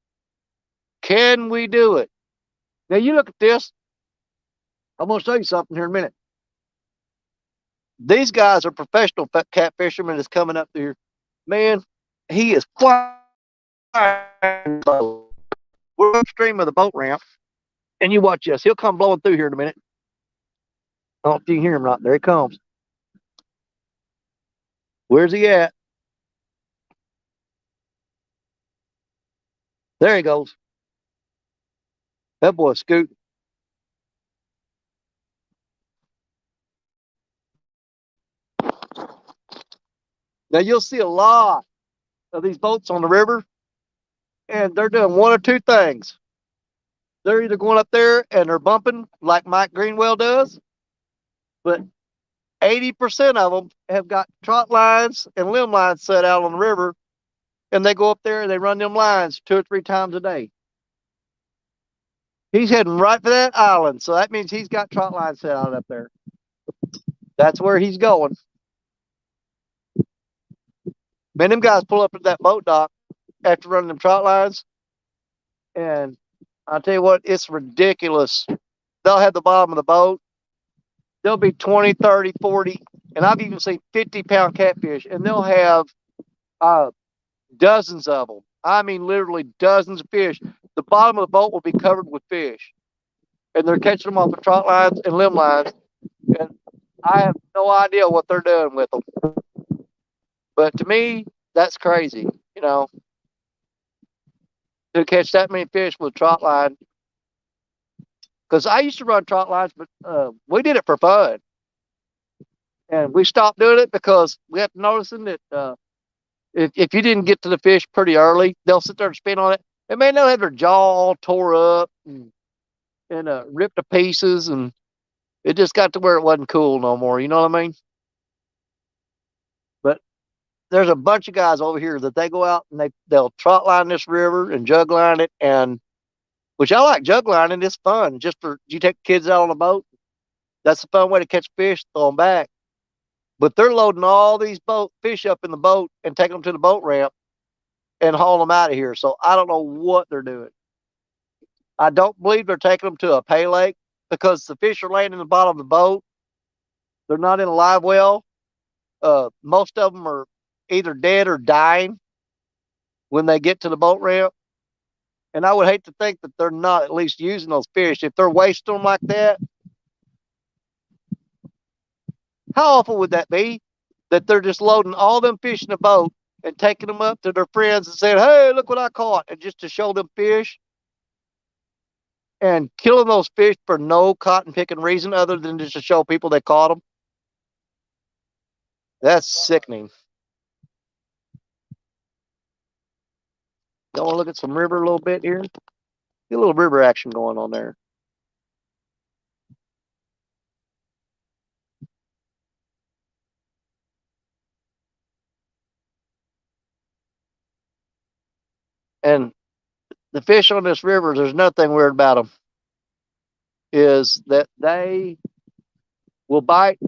Can we do it? Now you look at this. I'm going to show you something here in a minute. These guys are professional cat fishermen that's coming up here. Man, he is flying. We're upstream of the boat ramp, and you watch this. He'll come blowing through here in a minute. I don't know if you can hear him right. There he comes. Where's he at? There he goes. That boy's scooting. Now you'll see a lot of these boats on the river, and they're doing one or two things. They're either going up there and they're bumping like Mike Greenwell does, but 80% of them have got trot lines and limb lines set out on the river, and they go up there and they run them lines 2 or 3 times a day. He's heading right for that island, so that means he's got trot lines set out up there. That's where he's going. Man, them guys pull up at that boat dock after running them trot lines, and I'll tell you what, it's ridiculous. They'll have the bottom of the boat. They'll be 20, 30, 40, and I've even seen 50-pound catfish, and they'll have dozens of them. I mean, literally dozens of fish. The bottom of the boat will be covered with fish, and they're catching them off the trot lines and limb lines, and I have no idea what they're doing with them. But to me, that's crazy, you know, to catch that many fish with a trot line. Because I used to run trot lines, but we did it for fun. And we stopped doing it because we had to noticing that if you didn't get to the fish pretty early, they'll sit there and spin on it. And man, they'll have their jaw all tore up and ripped to pieces. And it just got to where it wasn't cool no more. You know what I mean? But there's a bunch of guys over here that they go out and they'll trot line this river and jug line it, and which I like jug lining. It's fun. Just for you take the kids out on a boat. That's a fun way to catch fish, throw them back. But they're loading all these fish up in the boat and taking them to the boat ramp and hauling them out of here. So I don't know what they're doing. I don't believe they're taking them to a pay lake, because the fish are laying in the bottom of the boat. They're not in a live well. Most of them are either dead or dying when they get to the boat ramp. And I would hate to think that they're not at least using those fish. If they're wasting them like that, how awful would that be? That they're just loading all them fish in the boat and taking them up to their friends and saying, hey, look what I caught. And just to show them fish, and killing those fish for no cotton picking reason other than just to show people they caught them. That's sickening. Y'all want to look at some river a little bit here? Get a little river action going on there. And the fish on this river, there's nothing weird about them. Is that they will bite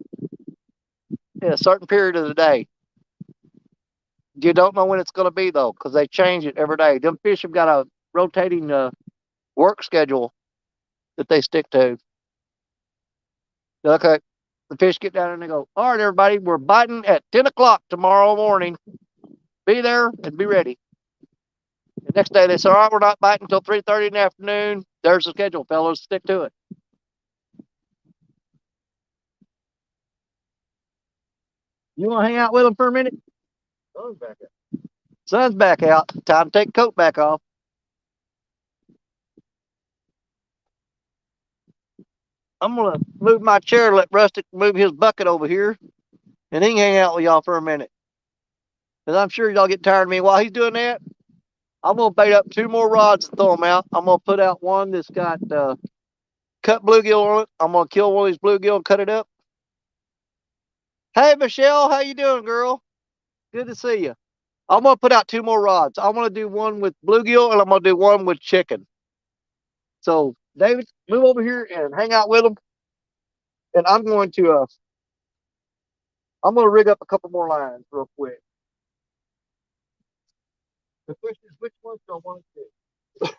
in a certain period of the day. You don't know when it's going to be though, because they change it every day. Them fish have got a rotating work schedule that they stick to. Okay, the fish get down and they go, all right, everybody, we're biting at 10 o'clock tomorrow morning. Be there and be ready. The next day they say, all right, we're not biting until 3:30 in the afternoon. There's the schedule, fellas. Stick to it. You want to hang out with them for a minute? Sun's back out. Sun's back out. Time to take the coat back off. I'm going to move my chair, let Rustic move his bucket over here, and he can hang out with y'all for a minute. Because I'm sure y'all get tired of me. While he's doing that, I'm going to bait up 2 more rods and throw them out. I'm going to put out one that's got cut bluegill on it. I'm going to kill one of these bluegill and cut it up. Hey, Michelle, how you doing, girl? Good to see you. I'm going to put out 2 more rods. I'm going to do one with bluegill, and I'm going to do one with chicken. So, David, move over here and hang out with them. And I'm going to rig up a couple more lines real quick. The question is, which ones do I want to do?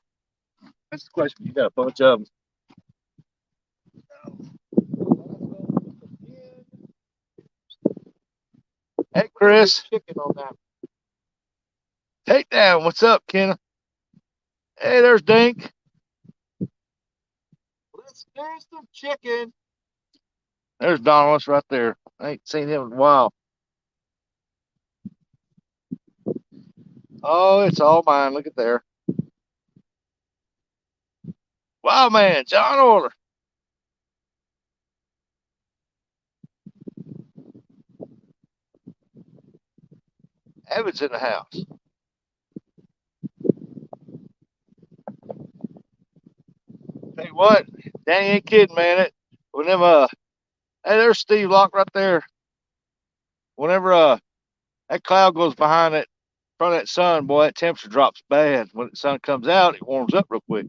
That's the question. You got a bunch of them. Hey, Chris. Chicken on that. Hey, down. What's up, Kenna? Hey, there's Dink. Let's do some chicken. There's Donald's right there. I ain't seen him in a while. Oh, it's all mine. Look at there. Wow, man. John Order. Evan's in the house. Tell you what, Danny ain't kidding, man. When them hey, there's Steve Locke right there. Whenever that cloud goes behind it, in front of that sun, boy, that temperature drops bad. When the sun comes out, it warms up real quick.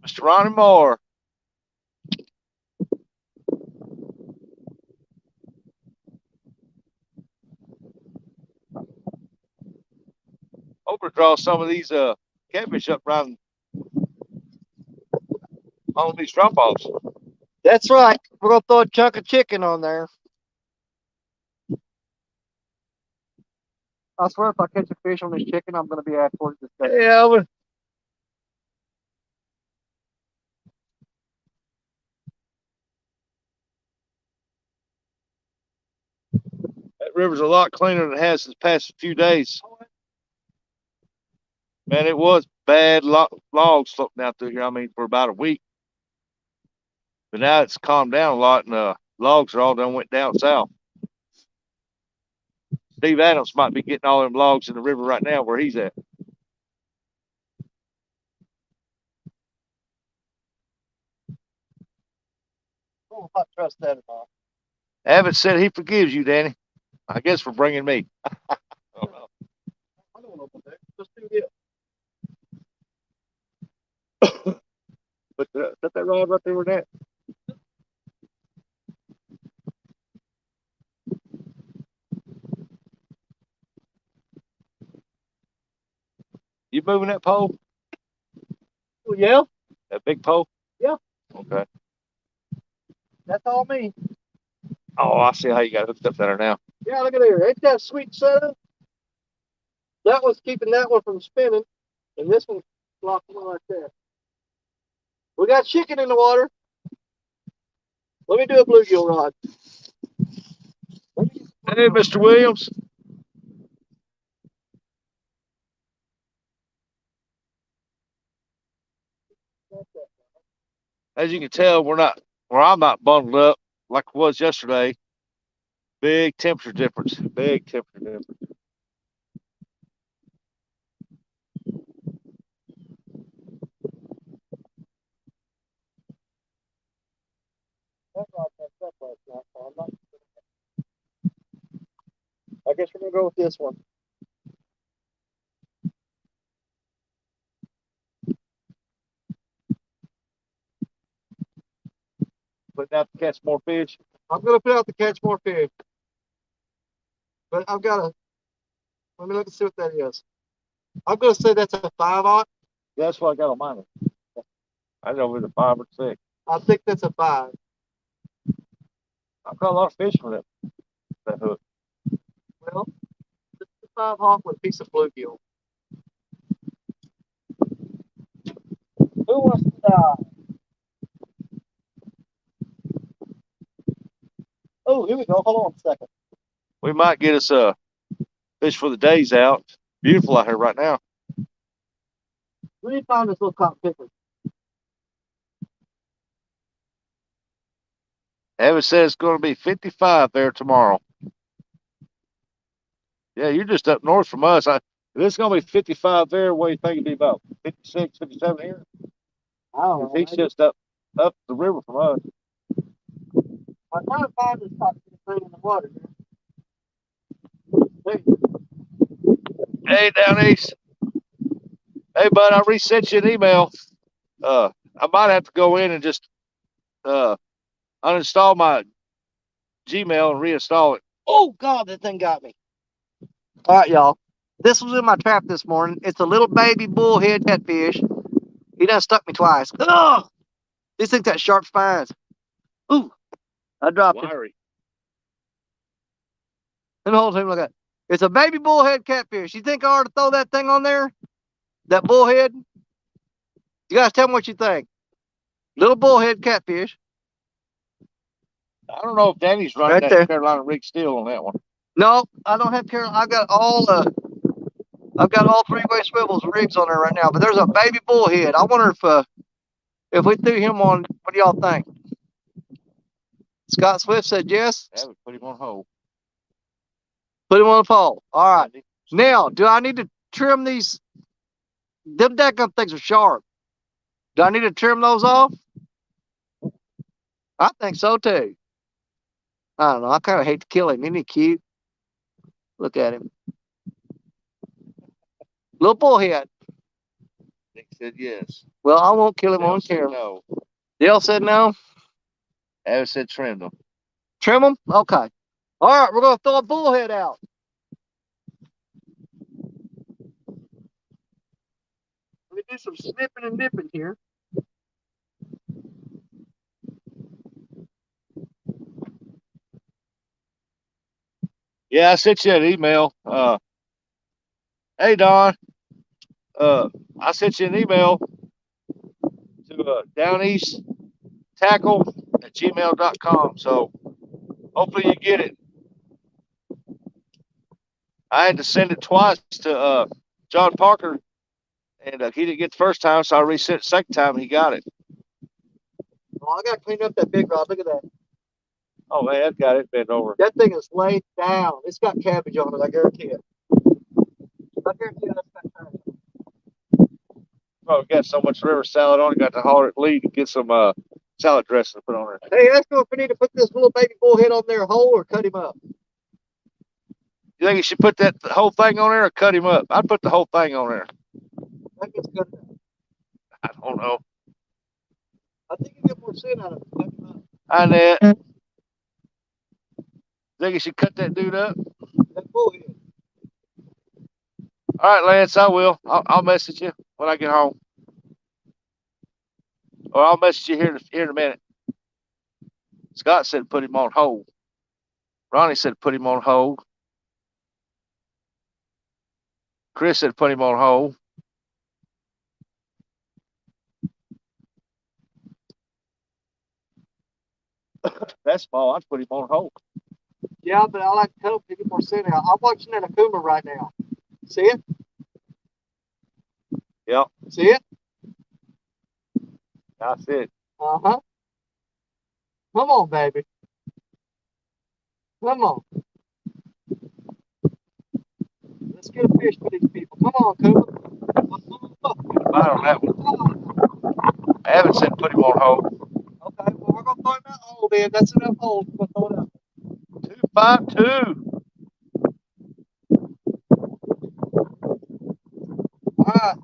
Mr. Ronnie Moore. Hope to draw some of these catfish up around on these drop offs. That's right. We're going to throw a chunk of chicken on there. I swear if I catch a fish on this chicken, I'm going to be at for it this day. Hey, Alvin. That river's a lot cleaner than it has this past few days. Man, it was bad logs floating out through here. I mean, for about a week. But now it's calmed down a lot, and logs are all done went down south. Steve Adams might be getting all them logs in the river right now where he's at. Oh, I trust that at all. Abbott said he forgives you, Danny. I guess for bringing me. I don't know about that. Let's do this. Put that rod right there with that. You moving that pole? Oh, yeah, That big pole? Yeah. Okay. that's all me. Oh, I see how you got it hooked up there now. Yeah, look at there. Ain't that sweet setup? That one's keeping that one from spinning, and this one's locking on like that. We got chicken in the water. Let me do a bluegill rod. Hey, Mr. Williams. As you can tell, I'm not bundled up like it was yesterday. Big temperature difference. Big temperature difference. That rod messed up last night, so I'm not. I guess we're gonna go with this one. Putting out to catch more fish. I'm gonna put out to catch more fish, but I've got to. Let me look and see what that is. I'm gonna say that's a 5/0. Yeah, that's what I got on mine. I know with a 5 or 6. I think that's a 5. I caught a lot of fish with that hook. Well, this is a 5/0 with a piece of bluegill. Who wants to die? Oh, here we go. Hold on a second. We might get us a fish for the days out. Beautiful out here right now. Let me find this little cotton picker. Evan said it's going to be 55 there tomorrow. Yeah, you're just up north from us. If it's going to be 55 there, what do you think it'd be about 56, 57 here? I don't know. He's just up the river from us. I'm trying to find this cotton picker in the water. Hey. Hey, down east. Hey, bud, I resent you an email. I might have to go in and just uninstall my Gmail and reinstall it. Oh, God, that thing got me. All right, y'all. This was in my trap this morning. It's a little baby bullhead catfish. He done stuck me twice. Ugh! These things got sharp spines. Ooh, I dropped it. Wiry. Let me hold him like that. It's a baby bullhead catfish. You think I ought to throw that thing on there? That bullhead? You guys tell me what you think. Little bullhead catfish. I don't know if Danny's running Right that there. Carolina rig steel on that one. No, I don't have Carol. I've got all 3-way swivels rigs on there right now. But there's a baby bullhead. I wonder if we threw him on, what do y'all think? Scott Swift said yes. Yeah, we put him on hold. Put him on the pole. All right. Now, do I need to trim these? Them deck-up things are sharp. Do I need to trim those off? I think so too. I don't know. I kind of hate to kill him. Isn't he cute? Look at him. Little bullhead. Nick said yes. Well, I won't kill him Dale on said camera. no. Dale said no. Evan said trim them. Trim them? Okay. All right, we're going to throw a bullhead out. Let me do some snipping and nipping here. Yeah, I sent you an email. Hey, Don. I sent you an email to downeasttackle@gmail.com. So hopefully you get it. I had to send it twice to John Parker, and he didn't get the first time, so I resent it the second time, and he got it. Oh, I got to clean up that big rod. Look at that. Oh, man, I've got it bent over. That thing is laid down. It's got cabbage on it, I guarantee it. I guarantee you that's got cabbage. Oh, got so much river salad on it, got to haul it lead to get some salad dressing to put on there. Hey, ask him if we need to put this little baby bullhead on there whole or cut him up. You think you should put that whole thing on there or cut him up? I'd put the whole thing on there. That gets good enough. I don't know. I think you get more sin out of it. Cut him up. I net. Think you should cut that dude up? That bullhead. All right, Lance, I will. I'll message you when I get home. Or I'll message you here in a minute. Scott said put him on hold. Ronnie said put him on hold. Chris said put him on hold. That's small. I'd put him on hold. Yeah, but I like to tell him to get more sin out. I'm watching that Akuma right now. See it? Yep, See it? that's it. Uh-huh. Come on, baby. Come on. Let's get a fish for these people. Come on, Cooper. Bite on that one. I haven't said put him on hold. Okay, well, we're going to throw him out. hold in. That's enough hold. We'll throw it up. 252. All right.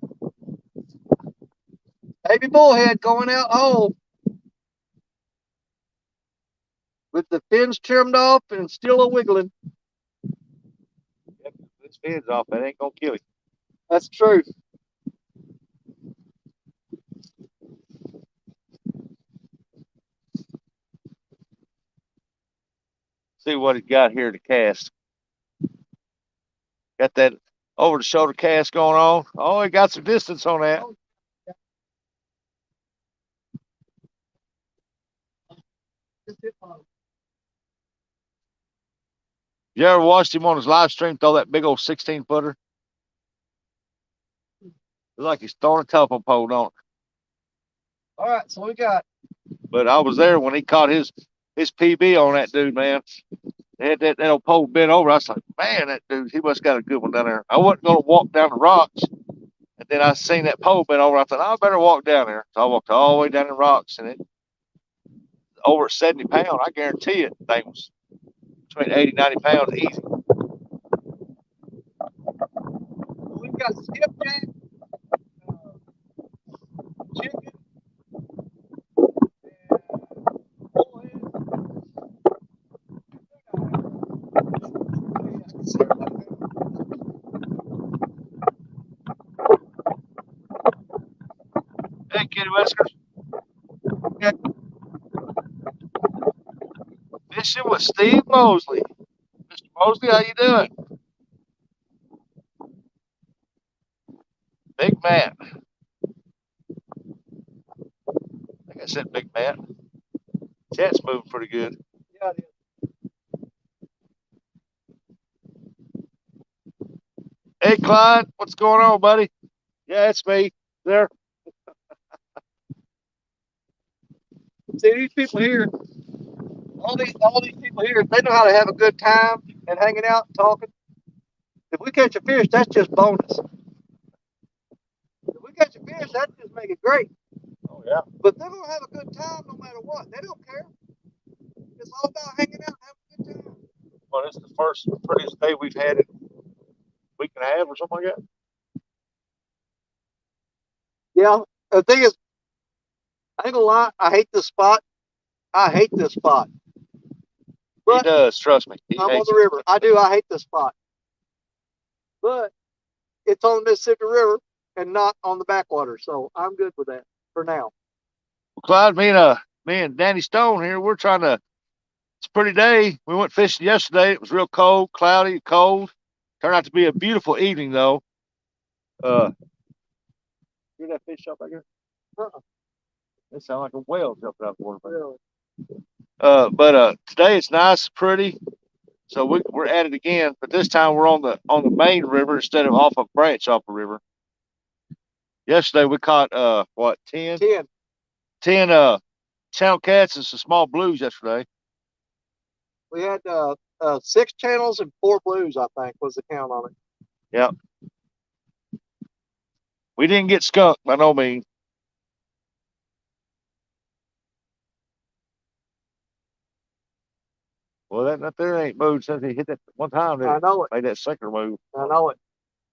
Baby bullhead going out whole. With the fins trimmed off and still a wiggling. This fin's off. That ain't gonna kill you. That's true. See what it got here to cast. Got that over the shoulder cast going on. Oh, it got some distance on that. You ever watched him on his live stream throw that big old 16-footer? It's like he's throwing a telephone pole, don't it? All right, so we got. But I was there when he caught his PB on that dude, man. They had that old pole bent over. I was like, man, that dude, he must got a good one down there. I wasn't going to walk down the rocks. And then I seen that pole bent over. I thought, I better walk down there. So I walked all the way down the rocks, and it over 70 pounds. I guarantee it. The thing was between 80, 90 pounds easy. We've got skipjack, chicken, and bullhead. Hey, Kitty Whiskers. Fishing with Steve Mosley. Mr. Mosley, how you doing? Big man. I think I said big man. Chat's moving pretty good. Yeah, it is. Hey, Clyde, what's going on, buddy? Yeah, it's me. There. See, these people here, all these people here, they know how to have a good time and hanging out and talking. If we catch a fish, that's just bonus. If we catch a fish, that just make it great. Oh, yeah. But they're gonna have a good time no matter what. They don't care. It's all about hanging out and having a good time. Well, it's the first prettiest day we've had in a week and a half or something like that. Yeah. The thing is, I ain't gonna lie, I hate this spot. I hate this spot. He But does, trust me. He I'm on hates the it. river. I do. I hate this spot. But it's on the Mississippi River and not on the backwater, so I'm good with that for now. Clyde, me and Danny Stone here, we're trying to. It's a pretty day. We went fishing yesterday. It was real cold, cloudy, cold. Turned out to be a beautiful evening, though. Hear that fish up back here? Uh-uh. It sounds like a whale jumping out the water. Really. But today it's nice, pretty. So we're at it again, but this time we're on the main river instead of off a branch off a river. Yesterday we caught 10 channel cats and some small blues yesterday. We had 6 channels and 4 blues, I think, was the count on it. Yep. We didn't get skunked by no means. Well, that there ain't moved since he hit that one time. I know it. Made that sinker move. I know it.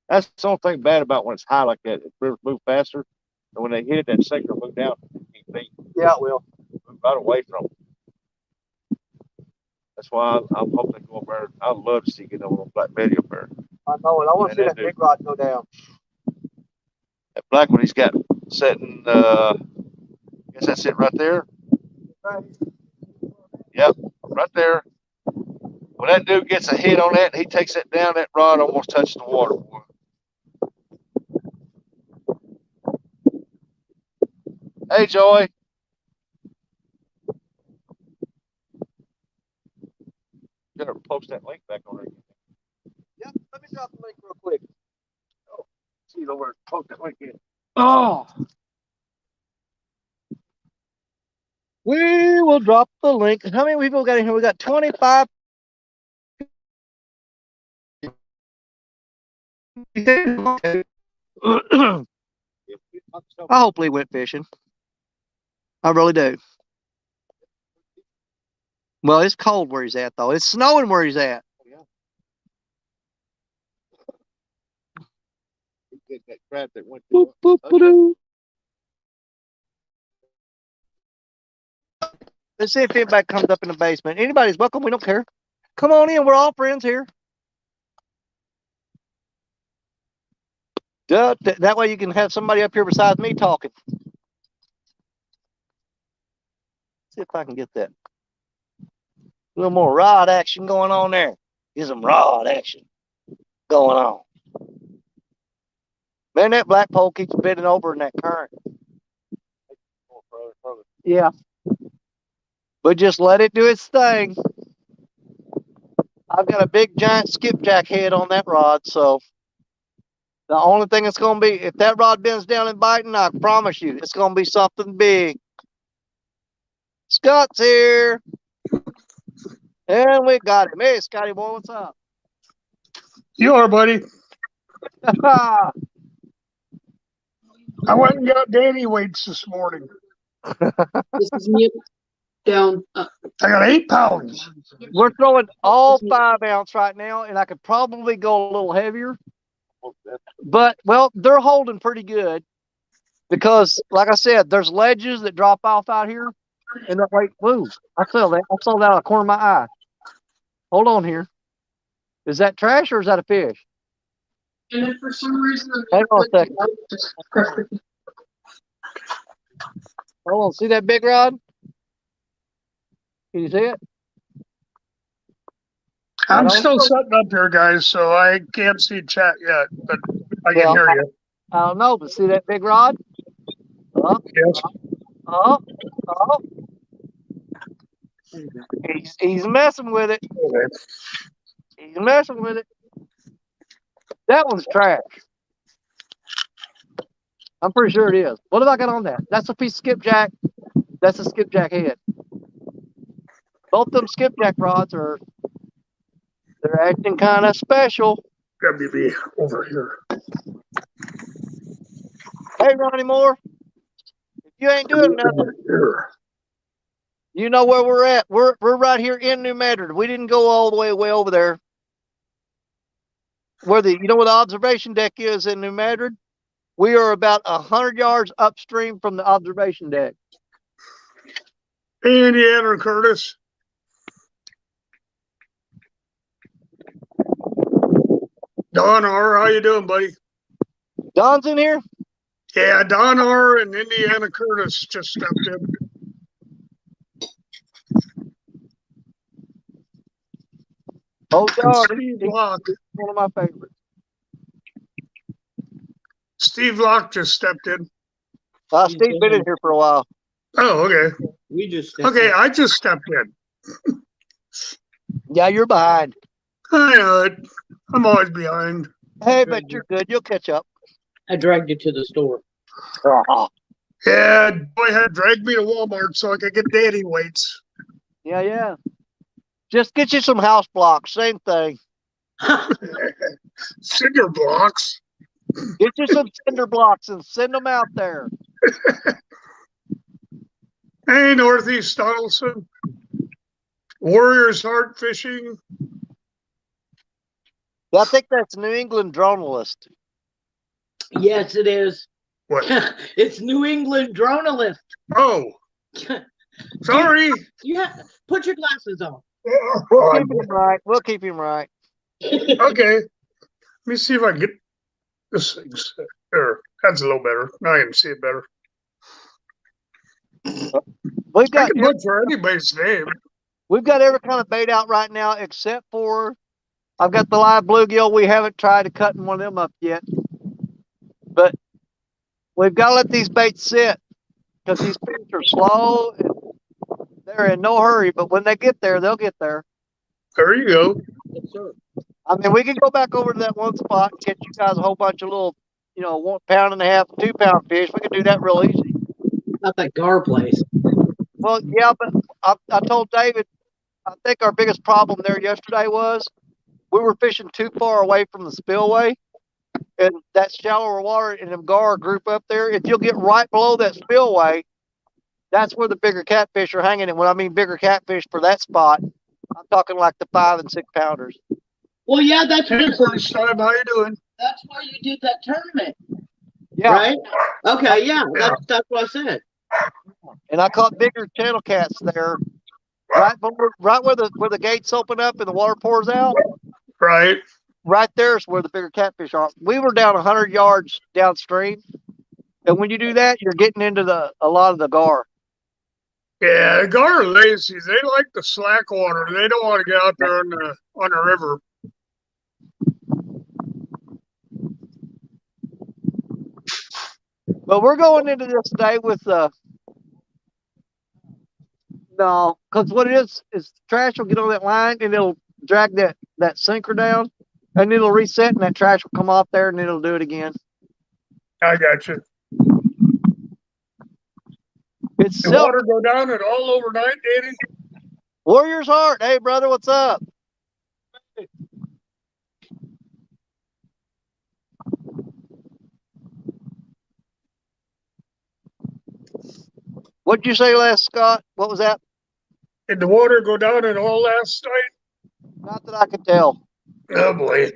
That's the only thing bad about when it's high like that. It rivers move faster. And when they hit it, that sinker move down 15 feet. Yeah, it will. Move right away from them. That's why I'm hoping they go up there. I'd love to see get over on Black Betty up there. I know it. I want to see that big rod go down. That black one he's got sitting, I guess that's it right there. Right. Yep, right there. When that dude gets a hit on that, he takes it down, that rod almost touches the water. Hey, Joy. Better post that link back on there. Yep. Let me drop the link real quick. Oh, see over. Post that link in. Oh. We will drop the link. How many people got in here? We got 25. I hope Lee went fishing. I really do. Well, it's cold where he's at, though. It's snowing where he's at. Get that crap that went Boop, boop, ba-doo. Let's see if anybody comes up in the basement. Anybody's welcome. We don't care. Come on in. We're all friends here. Duh, that way you can have somebody up here besides me talking. See if I can get that. A little more rod action going on there. Get some rod action going on. Man, that black pole keeps bending over in that current. Yeah. But just let it do its thing. I've got a big giant skipjack head on that rod, so the only thing it's going to be, if that rod bends down and biting, I promise you, it's going to be something big. Scott's here. And we got him. Hey, Scotty boy, what's up? You are, buddy. I went and got Danny weights this morning. This is mute down. I got 8 pounds. We're throwing all 5 ounce right now, and I could probably go a little heavier. But, well, they're holding pretty good because, like I said, there's ledges that drop off out here. And that, wait, whoa, I saw that. I saw that out of the corner of my eye. Hold on here. Is that trash or is that a fish? And if for some reason, Hang on a second. just press the Hold on. See that big rod? Can you see it? I'm Hello? still setting up here, guys, so I can't see chat yet, but I can Well, hear you. I don't know, but see that big rod? Up, Yes. up, up. He's messing with it. Okay. He's messing with it. That one's trash. I'm pretty sure it is. What have I got on that? That's a piece of skipjack. That's a skipjack head. Both them skipjack rods they're acting kind of special. WB over here. Hey, Ronnie Moore, if you ain't doing nothing, Here. you know where we're at. We're right here in New Madrid. We didn't go all the way over there. Where the observation deck is in New Madrid? We are about 100 yards upstream from the observation deck. Hey, Indiana Curtis. Don R, how you doing, buddy? Don's in here? Yeah, Don R and Indiana Curtis just stepped in. Oh, Don, Steve he's Locke. one of my favorites. Steve Locke just stepped in. Steve's been in here for a while. Oh, okay. We just Okay, I just stepped in. Yeah, you're behind. I know it. I'm always behind. Hey, but you're good. You'll catch up. I dragged you to the store. Oh, Yeah, boy had dragged me to Walmart so I could get Danny weights. yeah. Just get you some house blocks. Same thing. Cinder blocks. Get you some cinder blocks and send them out there. Hey, Northeast Donaldson. Warriors Heart Fishing. I think that's New England Dronalist. Yes, it is. What? It's New England Dronalist. Oh, sorry. Yeah, put your glasses on. We'll keep him right. We'll keep him right. Okay. Let me see if I can get this thing set. There. That's a little better. Now I can see it better. We've I got can look for anybody's name. every kind of bait out right now except for I've got the live bluegill. We haven't tried to cutting one of them up yet. But we've got to let these baits sit because these fish are slow and they're in no hurry. But when they get there, they'll get there. There you go. Yes, sir. I mean, we can go back over to that one spot and get you guys a whole bunch of little, 1.5 pound, 2 pound fish. We can do that real easy. Not that Gar place. Well, yeah, but I told David, I think our biggest problem there yesterday was we were fishing too far away from the spillway. And that shallower water in them gar group up there, if you'll get right below that spillway, That's where the bigger catfish are hanging. And when I mean bigger catfish for that spot, I'm talking like the 5 and 6 pounders. Well, yeah, that's Hey, first time, how you doing? that's why you did that tournament, Yeah. right? Okay, yeah, Yeah. that's what I said. And I caught bigger channel cats there, right where the gates open up and the water pours out. Right. Right there is where the bigger catfish are. We were down 100 yards downstream, and when you do that, you're getting into a lot of the gar. Yeah, the gar are lazy. They like the slack water. They don't want to get out there on the river. But we're going into this today with no, because what it is trash will get on that line and it'll drag that sinker down, and it'll reset, and that trash will come off there, and it'll do it again. I got you. It's The water go down at all overnight, Danny? Warrior's Heart. Hey, brother, what's up? What'd you say last, Scott? What was that? Did the water go down at all last night? Not that I could tell. Oh boy.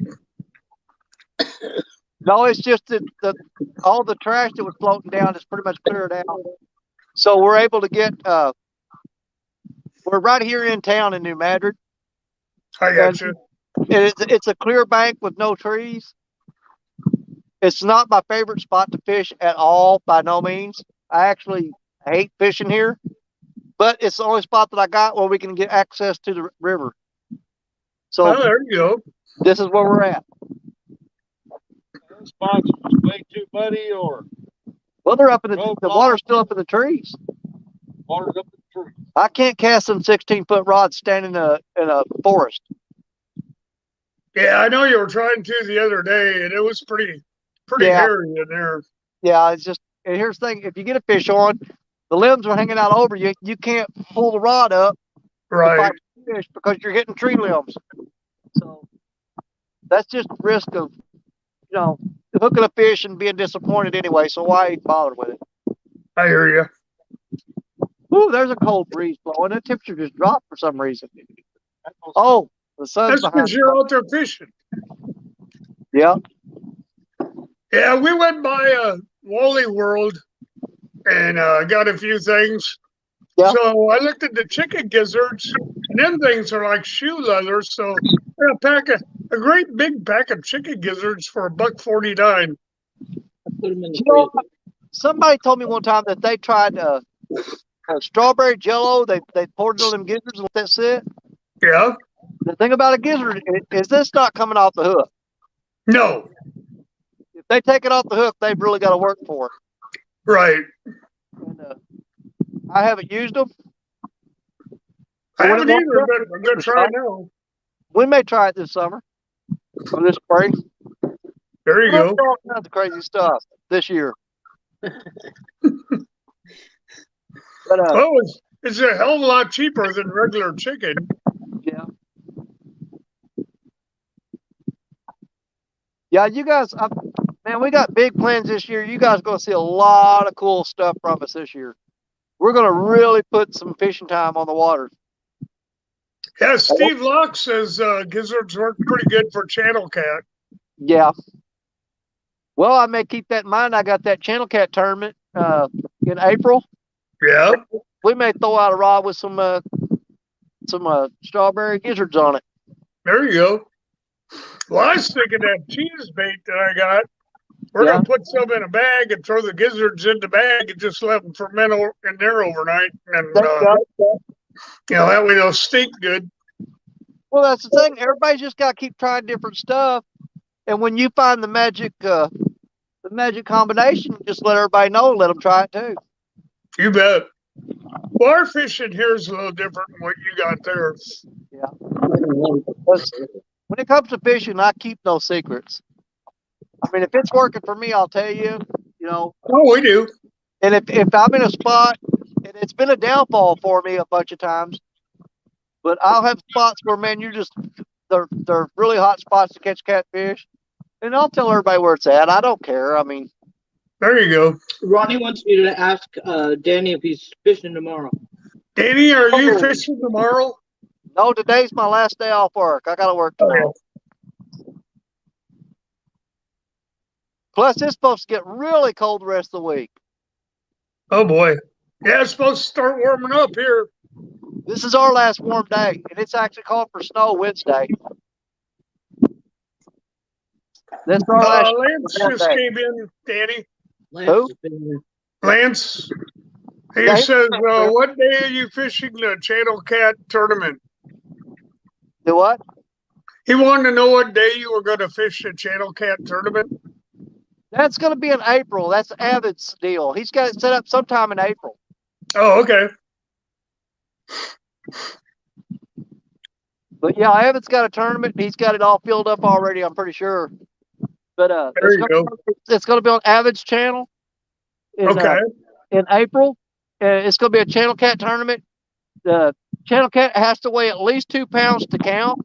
No, it's just that all the trash that was floating down is pretty much cleared out. So we're able to get. We're right here in town in New Madrid. I got you. It's a clear bank with no trees. It's not my favorite spot to fish at all, by no means. I actually hate fishing here, but it's the only spot that I got where we can get access to the river. So Oh, there you go. this is where we're at. Those spots are just way too muddy or Well, they're up in No the water's still up in the trees. water's up in the tree. I can't cast some 16-foot rods standing in a forest. Yeah, I know you were trying to the other day, and it was pretty Yeah. hairy in there. Yeah, it's just, and here's the thing: if you get a fish on, the limbs are hanging out over you. You can't pull the rod up to Right. fight the fish because you're hitting tree limbs. So that's just the risk of, hooking a fish and being disappointed anyway. So why even bother with it? I hear you. Ooh, there's a cold breeze blowing. The temperature just dropped for some reason. Oh, the sun's That's behind. because you're out there fishing. Yeah. Yeah, we went by Wally World and got a few things. Yeah. So I looked at the chicken gizzards, and them things are like shoe leather. So I pack a great big pack of chicken gizzards for $1.49. I put them in the You know, freezer. somebody told me one time that they tried strawberry jello. They poured it on them gizzards and let that sit. Yeah. The thing about a gizzard is this not coming off the hook. No. If they take it off the hook, they've really got to work for it. Right. And, I haven't used them. I When haven't it either, won't but I'm going to try now. We may try it this summer or this spring. There you We'll go. do all kinds of crazy stuff this year. But Oh, it's a hell of a lot cheaper than regular chicken. yeah, yeah, you guys, man, we got big plans this year. You guys are going to see a lot of cool stuff from us this year. We're going to really put some fishing time on the water. Yeah, Steve Locke says gizzards work pretty good for channel cat. Yeah. Well, I may keep that in mind. I got that channel cat tournament in April. Yeah. We may throw out a rod with some strawberry gizzards on it. There you go. Well, I was thinking that cheese bait that I got, we're Yeah. going to put some in a bag and throw the gizzards in the bag and just let them ferment in there overnight. And, that way they'll stink good. Well, that's the thing. Everybody's just got to keep trying different stuff. And when you find the magic combination, just let everybody know. Let them try it too. You bet. Well, our fishing here is a little different than what you got there. When it comes to fishing, I keep no secrets. I mean, if it's working for me, I'll tell you. Oh, we do. And if I'm in a spot, and it's been a downfall for me a bunch of times, but I'll have spots where, man, they're really hot spots to catch catfish, and I'll tell everybody where it's at. I don't care. I mean, There you go. Ronnie wants me to ask Danny if he's fishing tomorrow. Danny, are you Oh. fishing tomorrow? No, today's my last day off work. I got to work Oh, tomorrow. Plus, it's supposed to get really cold the rest of the week. Oh boy. Yeah, it's supposed to start warming up here. This is our last warm day, and it's actually called for snow Wednesday. This is our last Lance warm just day. came in, Danny. Lance Who? has been here. Lance. He Yeah, says, what day are you fishing the Channel Cat tournament? Do what? He wanted to know what day you were going to fish the Channel Cat tournament. That's going to be in April. That's Avid's deal. He's got it set up sometime in April. Oh, okay. But yeah, Avid's got a tournament. He's got it all filled up already, I'm pretty sure. But There you go. it's going to be on Avid's channel Okay. in April. It's going to be a Channel Cat tournament. The Channel Cat has to weigh at least 2 pounds to count.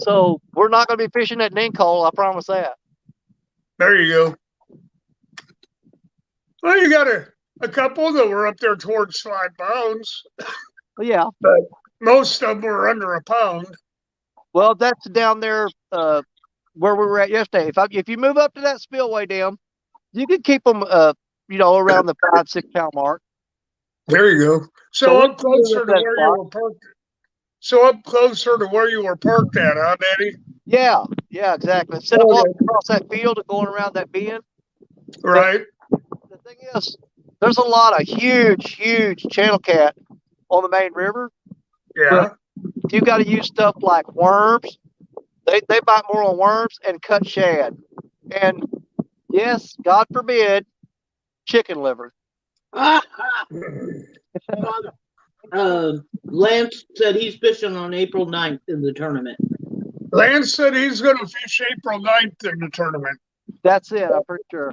So we're not going to be fishing at Nincole, I promise that. There you go. Well, you got a couple that were up there towards 5 pounds. But yeah. But most of them were under a pound. Well, that's down there where we were at yesterday. If you move up to that spillway dam, you can keep them, around the 5-6 pound mark. There you go. So So up closer to that where spot. you were parked. So up closer to where you were parked at, huh, Daddy? Yeah, exactly. Instead of Okay. walking across that field and going around that bend, Right. the thing is, there's a lot of huge channel cat on the main river. Yeah. You got to use stuff like worms. They bite more on worms and cut shad. And yes, God forbid, chicken liver. Lance said he's fishing on April 9th in the tournament. Lance said he's going to fish April 9th in the tournament. That's it, I'm pretty sure.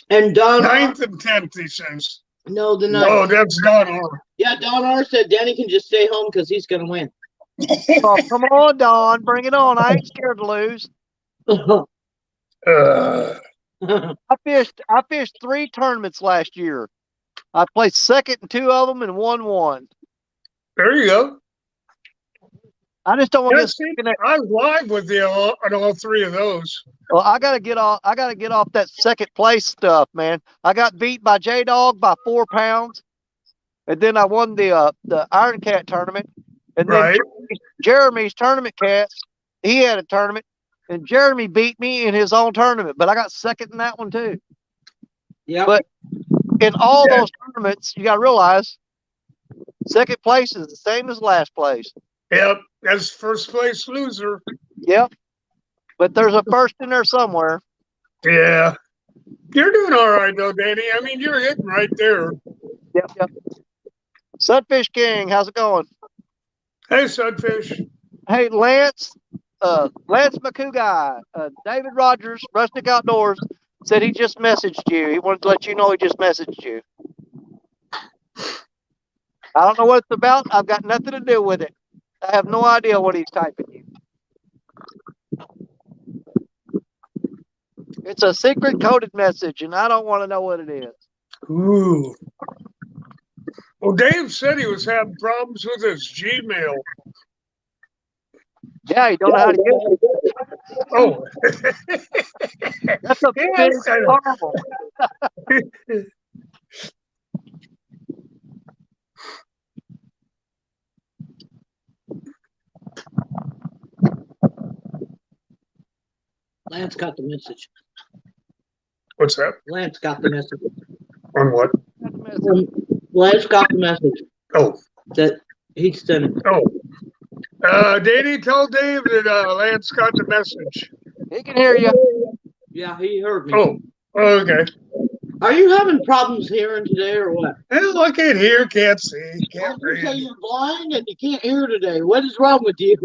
And Don 9th and 10th, he says. No, the 9th. No, that's Don R. Yeah, Don R said Danny can just stay home because he's going to win. Oh, come on, Don, bring it on. I ain't scared to lose. I fished 3 tournaments last year. I placed second in 2 of them and won 1. There you go. I just don't want Yeah, to see, get. I was live with you on all 3 of those. Well, I gotta get off that second place stuff, man. I got beat by J Dog by 4 pounds, and then I won the Iron Cat tournament, and then Right. Jeremy's tournament cats. He had a tournament, and Jeremy beat me in his own tournament, but I got second in that one too. Yeah. But in all Yeah. those tournaments, you got to realize second place is the same as last place. Yep, that's first place loser. Yep. But there's a first in there somewhere. Yeah. You're doing all right, though, Danny. I mean, you're hitting right there. Yep. Sunfish King, how's it going? Hey, Sunfish. Hey, Lance McCouguy, David Rogers, Rustic Outdoors, said he just messaged you. He wanted to let you know he just messaged you. I don't know what it's about. I've got nothing to do with it. I have no idea what he's typing you. It's a secret coded message, and I don't want to know what it is. Ooh. Well, Dave said he was having problems with his Gmail. Yeah, you don't know how to use it. Oh. That's a Yeah, big I know. marvel. Lance got the message. What's that? Lance got the message. On what? Lance got the message Oh. that he sent it. Oh. Danny, tell Dave that Lance got the message. He can hear you. Yeah, he heard me. Oh, okay. Are you having problems hearing today or what? Well, I can't hear, can't see, can't You say read. you're blind and you can't hear today. What is wrong with you?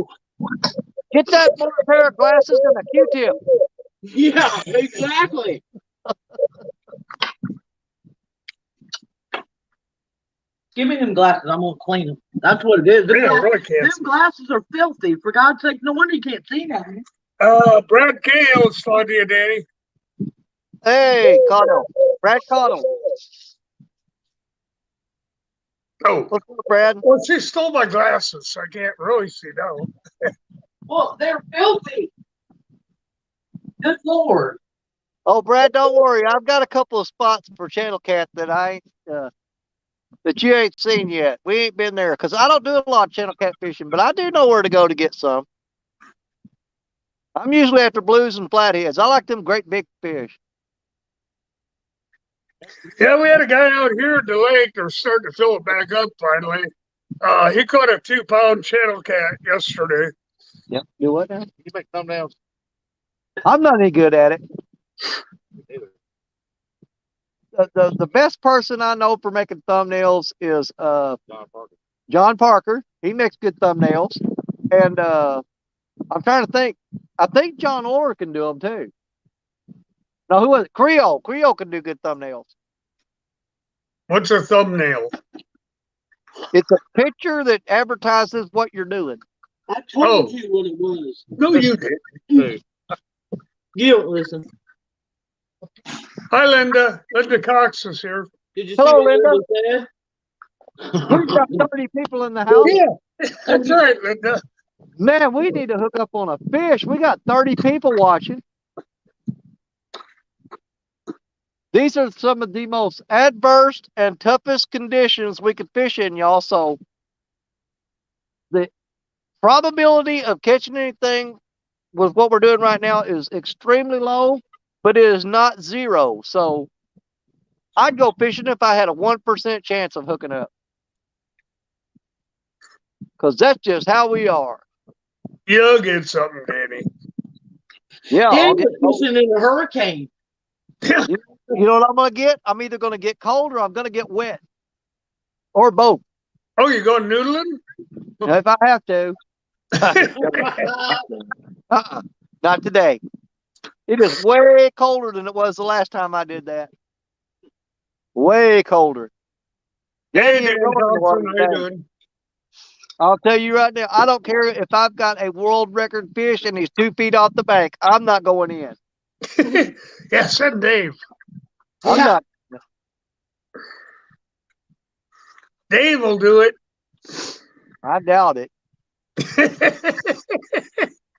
Get that one pair of glasses and a Q-tip. Yeah, exactly. Give me them glasses. I'm gonna clean them. That's what it is. Them, Yeah, I really can't them see. glasses are filthy. For God's sake, no wonder you can't see nothing. Brad Gale is talking to you, Danny. Hey, caught him. Brad caught him. Oh, What's up, Brad? well, she stole my glasses, so I can't really see now. Well, they're filthy. Good Lord. Oh, Brad, don't worry. I've got a couple of spots for channel cat that I ain't, that you ain't seen yet. We ain't been there because I don't do a lot of channel cat fishing, but I do know where to go to get some. I'm usually after blues and flatheads. I like them great big fish. Yeah, we had a guy out here at the lake. They're starting to fill it back up finally. He caught a 2-pound channel cat yesterday. Yep. Do what now? You make thumbnails. I'm not any good at it. The best person I know for making thumbnails is John Parker. John Parker. He makes good thumbnails. And I'm trying to think. I think John Orr can do them too. No, who was it? Creole. Creole can do good thumbnails. What's a thumbnail? It's a picture that advertises what you're doing. I told Oh. you what it was. No, you did. Hey, You don't listen. Hi, Linda. Linda Cox is here. Did you Hello, see what Linda. Linda We've got 30 people in the house. Yeah, that's right, Linda. Man, we need to hook up on a fish. We got 30 people watching. These are some of the most adverse and toughest conditions we could fish in, y'all. So the probability of catching anything with what we're doing right now is extremely low, but it is not zero. So I'd go fishing if I had a 1% chance of hooking up. Because that's just how we are. You'll get something, Danny. Yeah, I'll Danny get was fishing in a hurricane. You know what I'm going to get? I'm either going to get cold or I'm going to get wet. Or both. Oh, you're going noodling? If I have to. Not today. It is way colder than it was the last time I did that. Way colder. Hey, Danny Dan ain't going in the water Thompson, how you today. doing? I'll tell you right now, I don't care if I've got a world record fish and he's 2 feet off the bank. I'm not going in. Yeah, send Dave. I'm not. Dave will do it. I doubt it.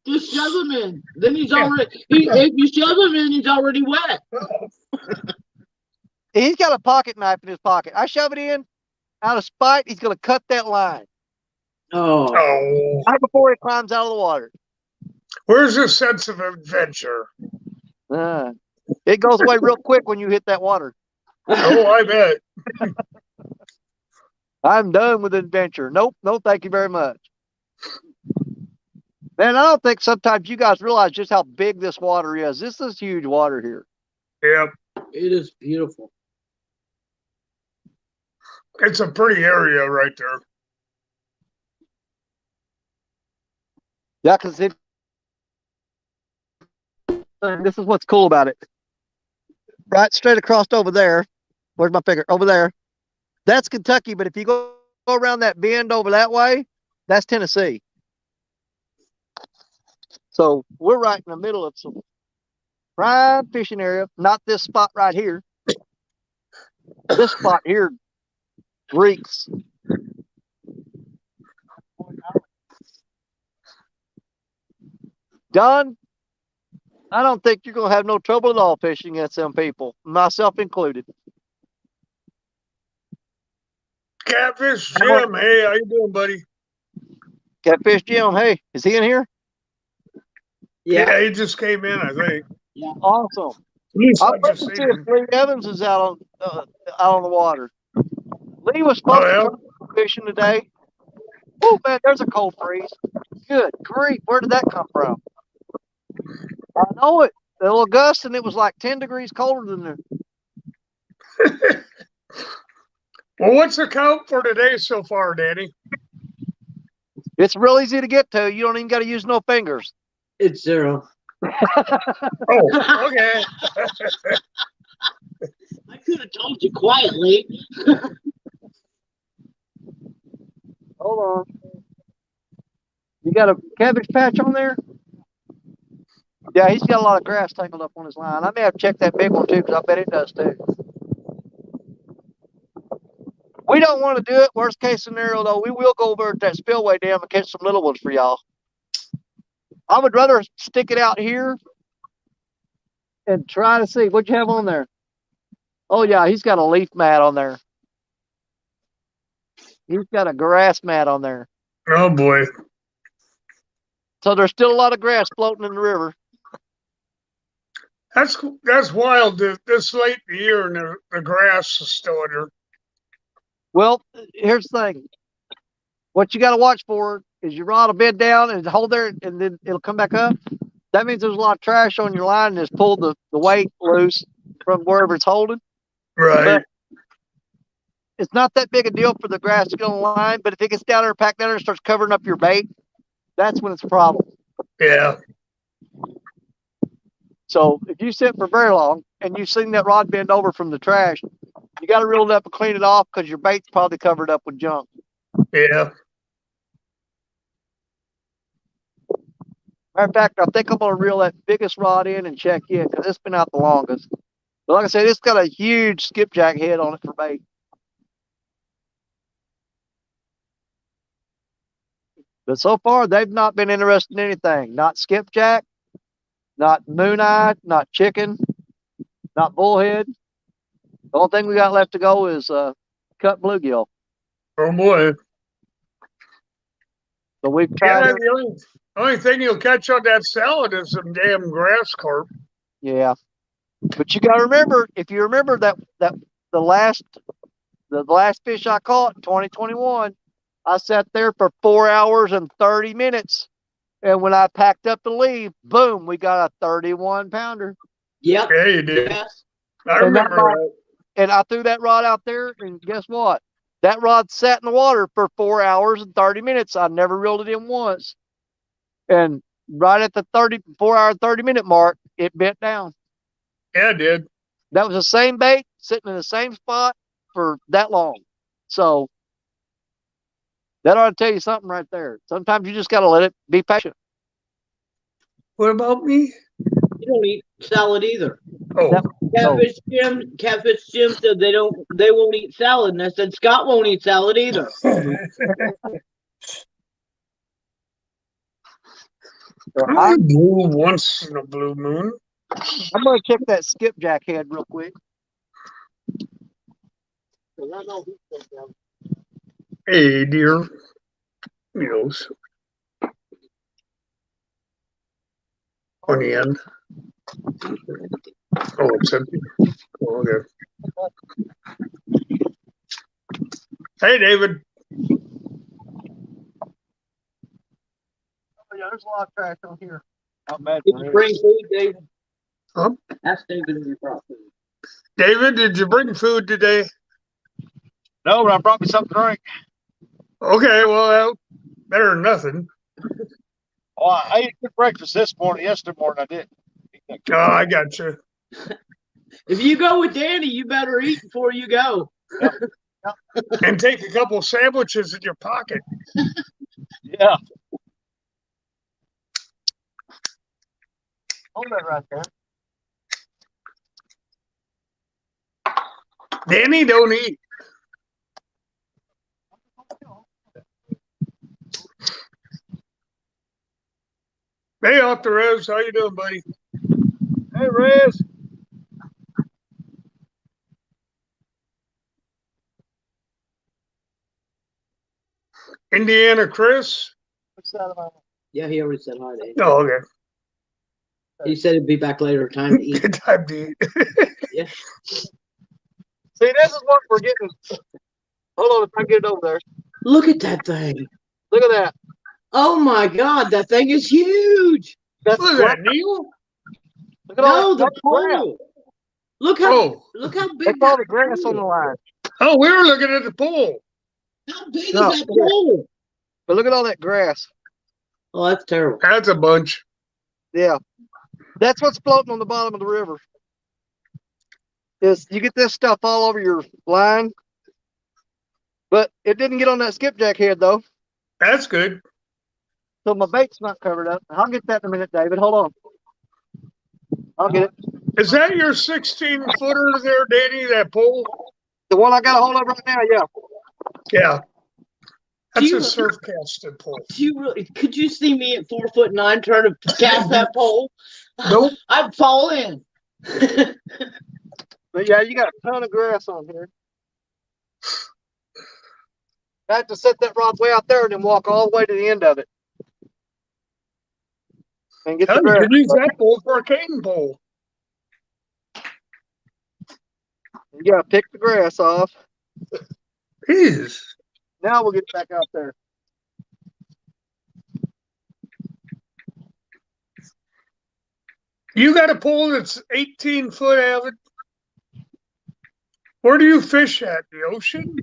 Just shove him in. Then he's already. If you shove him in, he's already wet. He's got a pocket knife in his pocket. I shove it in. Out of spite, he's going to cut that line Oh. Oh, right before he climbs out of the water. where's the sense of adventure? It goes away real quick when you hit that water. Oh, I bet. I'm done with adventure. Nope, no, thank you very much. Man, I don't think sometimes you guys realize just how big this water is. This is huge water here. Yep. It is beautiful. It's a pretty area right there. Yeah, because this is what's cool about it. Right straight across over there. Where's my finger? Over there. That's Kentucky, but if you go around that bend over that way, that's Tennessee. So we're right in the middle of some prime fishing area. Not this spot right here. This spot here reeks. Don, I don't think you're going to have no trouble at all fishing against them people, myself included. Catfish Jim, hey, how you doing, buddy? Catfish Jim, hey, is he in here? Yeah, he just came in, I think. Awesome. Yes, I'm I going just to see seen if him. Lee Evans is out on the water. Lee was supposed Oh, yeah? to come fishing today. Oh man, there's a cold freeze. Good grief, where did that come from? I know it. Little Augustine, it was like 10 degrees colder than there. Well, what's the count for today so far, Danny? It's real easy to get to. You don't even got to use no fingers. It's 0. Oh, okay. I could have told you quietly. Hold on. You got a cabbage patch on there? Yeah, he's got a lot of grass tangled up on his line. I may have to check that big one too, because I bet it does too. We don't want to do it. Worst case scenario, though, we will go over at that spillway dam and catch some little ones for y'all. I would rather stick it out here and try to see what you have on there. Oh yeah, he's got a leaf mat on there. He's got a grass mat on there. Oh boy. So there's still a lot of grass floating in the river. That's wild. This late in the year and the grass is still in there. Well, here's the thing. What you got to watch for is your rod will bend down and hold there, and then it'll come back up. That means there's a lot of trash on your line and it's pulled the weight loose from wherever it's holding. Right. But it's not that big a deal for the grass to get on the line, but if it gets down there, packed down there, and starts covering up your bait, that's when it's a problem. Yeah. So if you sit for very long and you've seen that rod bend over from the trash, you got to reel it up and clean it off because your bait's probably covered up with junk. Yeah. Matter of fact, I think I'm going to reel that biggest rod in and check in because it's been out the longest. But like I said, it's got a huge skipjack head on it for bait. But so far, they've not been interested in anything. Not skipjack, not mooneye, not chicken, not bullhead. The only thing we got left to go is cut bluegill. Oh boy. So we've tried. Yeah, the only thing you'll catch on that salad is some damn grass carp. Yeah, but you got to remember, if you remember that the last fish I caught in 2021, I sat there for 4 hours and 30 minutes, and when I packed up to leave, boom, we got a 31 pounder. Yep. Yeah, you did. Yes. I remember that. And I threw that rod out there, and guess what? That rod sat in the water for 4 hours and 30 minutes. I never reeled it in once. And right at the 4 hour, 30-minute mark, it bent down. Yeah, it did. That was the same bait sitting in the same spot for that long. So that ought to tell you something right there. Sometimes you just got to let it be patient. What about me? You don't eat salad either. Oh, Yep. Catfish Jim said they won't eat salad, and I said Scott won't eat salad either. I do once in a blue moon. I'm going to check that skipjack head real quick. I know he's down. Hey, dear. Meals. On the end. Oh, it's empty. Oh, okay. Hey, David. Oh, yeah, there's a lot of trash on here. Not bad Did for you him. bring food, David? Huh? That's David in your property. David, did you bring food today? No, but I brought me something to drink. Okay, well, better than nothing. Oh, I ate good breakfast this morning. Yesterday morning, I did. Oh, I got you. If you go with Danny, you better eat before you go. And take a couple sandwiches in your pocket. Yeah. Hold that right there. Danny don't eat. Hey, off the Rose. How you doing, buddy? Hey, Rez. Indiana Chris? What's that about? Yeah, he already said hi, Danny. Oh, okay. He said he'd be back later. Time to eat. Good time to eat. Yeah. See, this is what we're getting. Hold on, if I get it over there. Look at that thing. Look at that. Oh my God, that thing is huge. That's Look at that, Neil. Look at all No, that the grass. pole. Look how Oh, big That's all that the grass pole on the is. line. oh, we were looking at the pool. How big No, is that pole? But look at all that grass. Oh, that's terrible. That's a bunch. Yeah. That's what's floating on the bottom of the river. Is you get this stuff all over your line. But it didn't get on that skipjack head though. That's good. So my bait's not covered up. I'll get that in a minute, David. Hold on. I'll get it. Is that your 16-footer there, Danny? That pole? The one I got a hold of right now, yeah. Yeah. That's You- a surf casted pole. Could you see me at 4'9" trying to cast that pole? Nope. I'd fall in. But yeah, you got a ton of grass on here. I have to set that rod way out there and then walk all the way to the end of it. And get the Hell, you grass. could use that pole for a cane pole. You gotta pick the grass off. Jeez. Now we'll get back out there. You got a pole that's 18 foot, Avid? Where do you fish at? The ocean?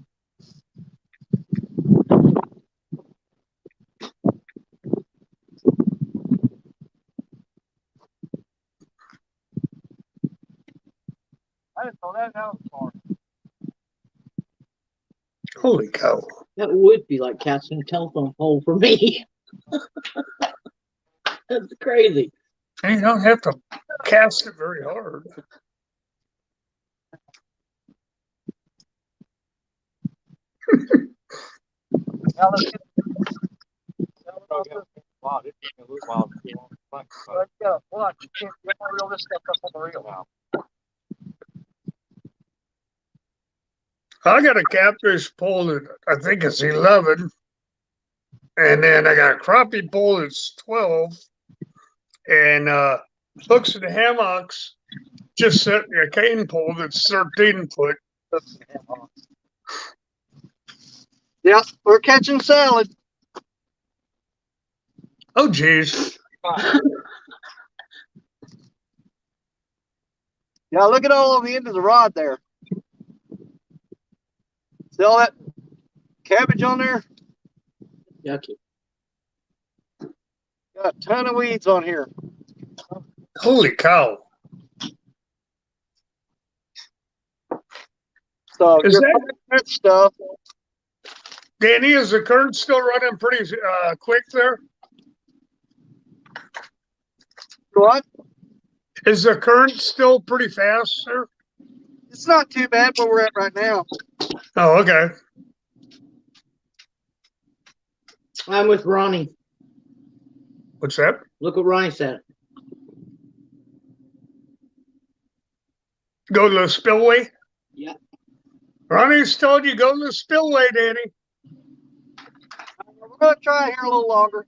I didn't know that was far. Holy cow. That would be like casting a telephone pole for me. That's crazy. And you don't have to cast it very hard. Now let's get Wow, this is a little wild. let's go. Watch, you can't reel this stuff up on the reel now. I got a catfish pole that I think is 11. And then I got a crappie pole that's 12. And hooks and hammocks just set me a cane pole that's 13 foot. Yeah, we're catching salad. Oh, geez. Yeah, look at all of the end of the rod there. See all that cabbage on there? Yucky. Got a ton of weeds on here. Holy cow. So Is that stuff. Danny, is the current still running pretty quick there? What? Is the current still pretty fast, sir? It's not too bad where we're at right now. Oh, okay. I'm with Ronnie. What's that? Look what Ronnie said. Go to the spillway? Yeah. Ronnie's told you go to the spillway, Danny. We're going to try here a little longer.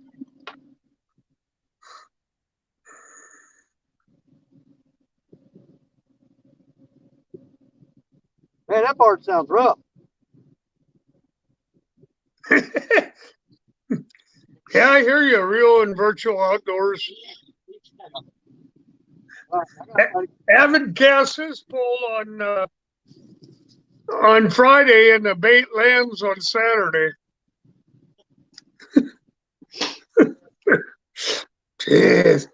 Man, that part sounds rough. Yeah, I hear you. Real and virtual outdoors. Avid cast his pole on Friday, and the bait lands on Saturday. Jeez.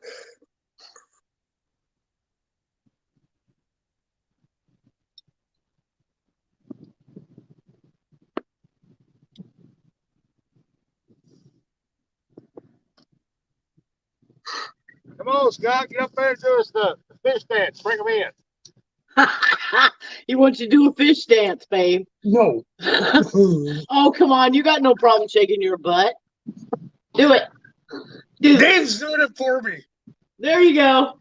Come on, Scott, get up there and do us the fish dance. Bring them in. He wants you to do a fish dance, babe. No. Oh, come on. You got no problem shaking your butt. Do it. Do it. Dave's doing it for me. There you go.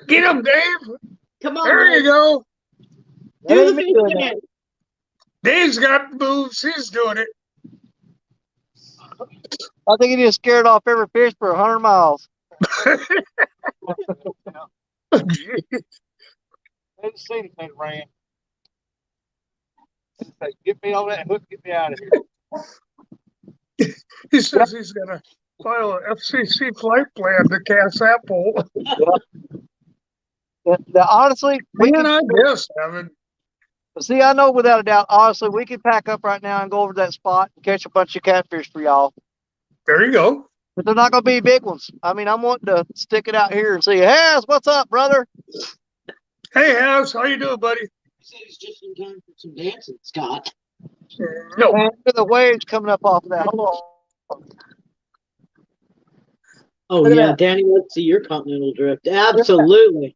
Get him, Dave. Come on. There you babe. go. Do the Hey, fish doing dance. Dave's got moves. He's doing it. I think he just scared off every fish for 100 miles. They didn't see anything ran. They just say, get me on that hook, get me out of here. He says he's going to file an FCC flight plan to cast that pole. Honestly, we Man, can, I guess, Evan. see, I know without a doubt, honestly, we can pack up right now and go over to that spot and catch a bunch of catfish for y'all. There you go. But they're not going to be big ones. I mean, I'm wanting to stick it out here and see, Haz, what's up, brother? Hey, Haz, how you doing, buddy? He said he's just in time for some dancing, Scott. No. Look at the waves coming up off of that. Hold on. Oh, Look at yeah. that. Danny, let's see your continental drift. Absolutely.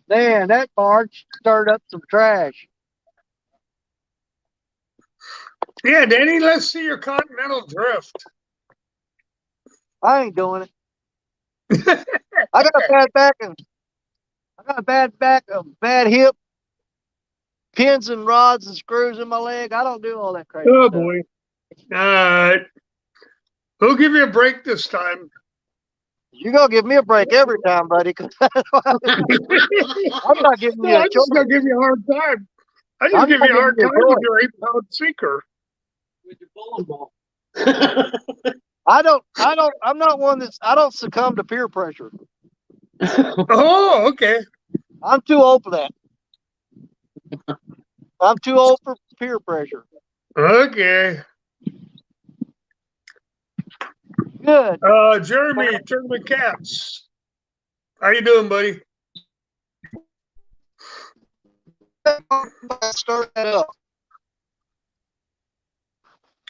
Man, that barge stirred up some trash. Yeah, Danny, let's see your continental drift. I ain't doing it. I got a bad back and I got a bad back, a bad hip, pins and rods and screws in my leg. I don't do all that crazy Oh, stuff. boy. All right. We'll give you a break this time. You're gonna give me a break every time, buddy. 'Cause I'm not giving you No, a I'm just choice. going to give you a hard time. I just I'm give not you a hard giving time you a with your 8-pound sinker. With your bowling ball. I'm not one I don't succumb to peer pressure. Oh, okay. I'm too old for that. I'm too old for peer pressure. Okay. Good. Jeremy, Tournament Cats. How you doing, buddy? Start that up.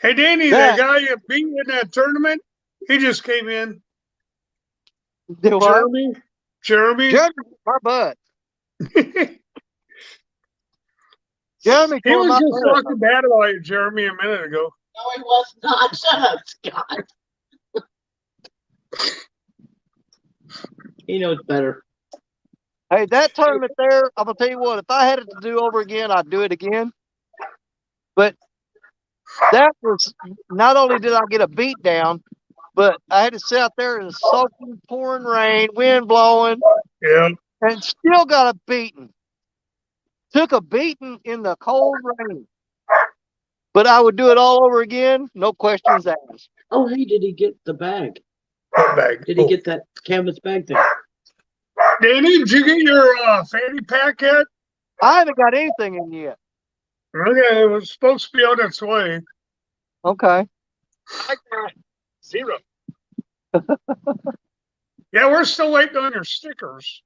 Hey, Danny, That- the guy you beat in that tournament, he just came in. Do what? Jeremy. Jeremy, my butt. Jeremy He tore was my just butt up. talking bad about you, Jeremy, a minute ago. No, he was not. Shut up, Scott. He knows better. Hey, that tournament there, I'm gonna tell you what, if I had it to do over again, I'd do it again. But that was not only did I get a beat down, but I had to sit out there in the soaking, pouring rain, wind blowing, Yeah. and still got a beating. Took a beating in the cold rain. But I would do it all over again, no questions asked. Oh, hey, did he get the bag? What bag? Did he get that canvas bag there? Danny, did you get your fanny pack yet? I haven't got anything in yet. Okay, it was supposed to be on its way. Okay. I got 0. Yeah, we're still waiting on your stickers.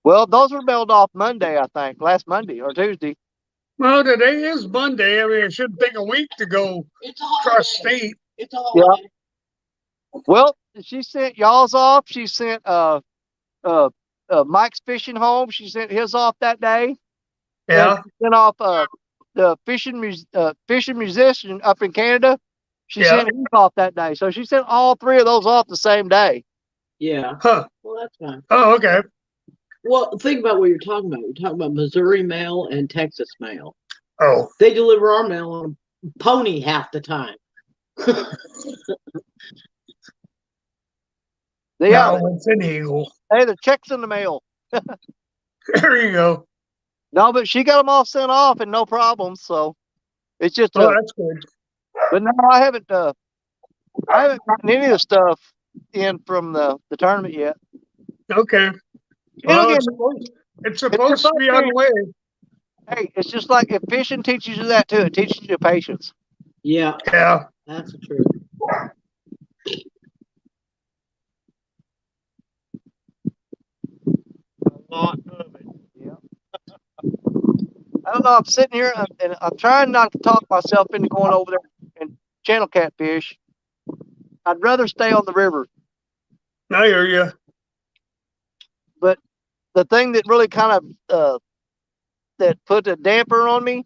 Well, those were mailed off Monday, I think, last Monday or Tuesday. Well, today is Monday. I mean, it shouldn't take a week to go It's a holiday. across state. It's a holiday. Well, she sent y'all's off. She sent Mike's fishing home. She sent his off that day. Yeah. And she sent off the fishing musician up in Canada. She Yeah. sent his off that day. So she sent all three of those off the same day. Yeah. Huh. Well, that's fine. Oh, okay. Well, think about what you're talking about. You're talking about Missouri mail and Texas mail. Oh. They deliver our mail on a pony half the time. Yeah, No, it's an eagle. hey, the check's in the mail. There you go. No, but she got them all sent off and no problems. So it's just Oh, that's good. but no, I haven't gotten any of the stuff in from the tournament yet. Okay. It'll Well, get, it's supposed to be on the way. hey, it's just like if fishing teaches you that too, it teaches you patience. Yeah, Yeah. that's true. A lot of it. Yeah. I don't know. I'm sitting here and I'm trying not to talk myself into going over there and channel catfish. I'd rather stay on the river. I hear you. But the thing that really kind of that put a damper on me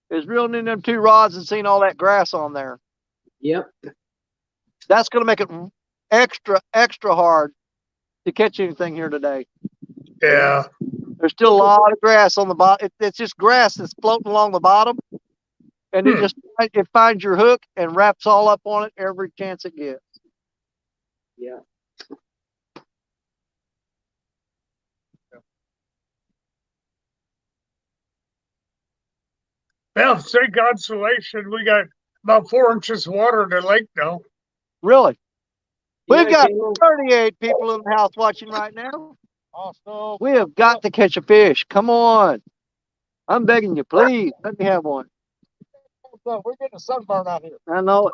is reeling in them 2 rods and seeing all that grass on there. Yep. That's going to make it extra hard to catch anything here today. Yeah. There's still a lot of grass on the bottom. It's just grass that's floating along the bottom, and it finds your hook and wraps all up on it every chance it gets. Yeah. Well, say consolation. We got about 4 inches of water in the lake now. Really, we've Yeah, got Gail. 38 people in the house watching right now. Also, We have got to catch a fish. Come on, I'm begging you, please let me have one. we're getting a sunburn out here. I know it.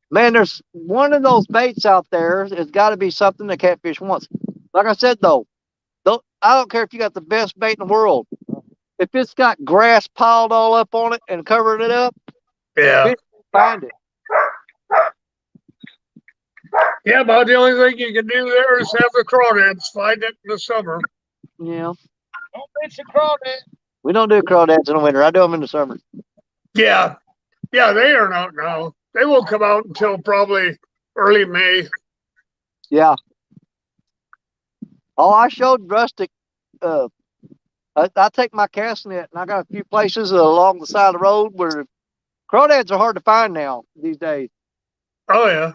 Man, there's one of those baits out there. It's got to be something the catfish wants. Like I said, though, I don't care if you got the best bait in the world. If it's got grass piled all up on it and covering it up, Yeah. fish will find it. Yeah, about the only thing you can do there is have the crawdads find it in the summer. Yeah. Don't mention crawdad. We don't do crawdads in the winter. I do them in the summer. Yeah. Yeah, they are out now. They won't come out until probably early May. Yeah. Oh, I showed Rustic. I take my cast net, and I got a few places along the side of the road where crawdads are hard to find now these days. Oh, yeah.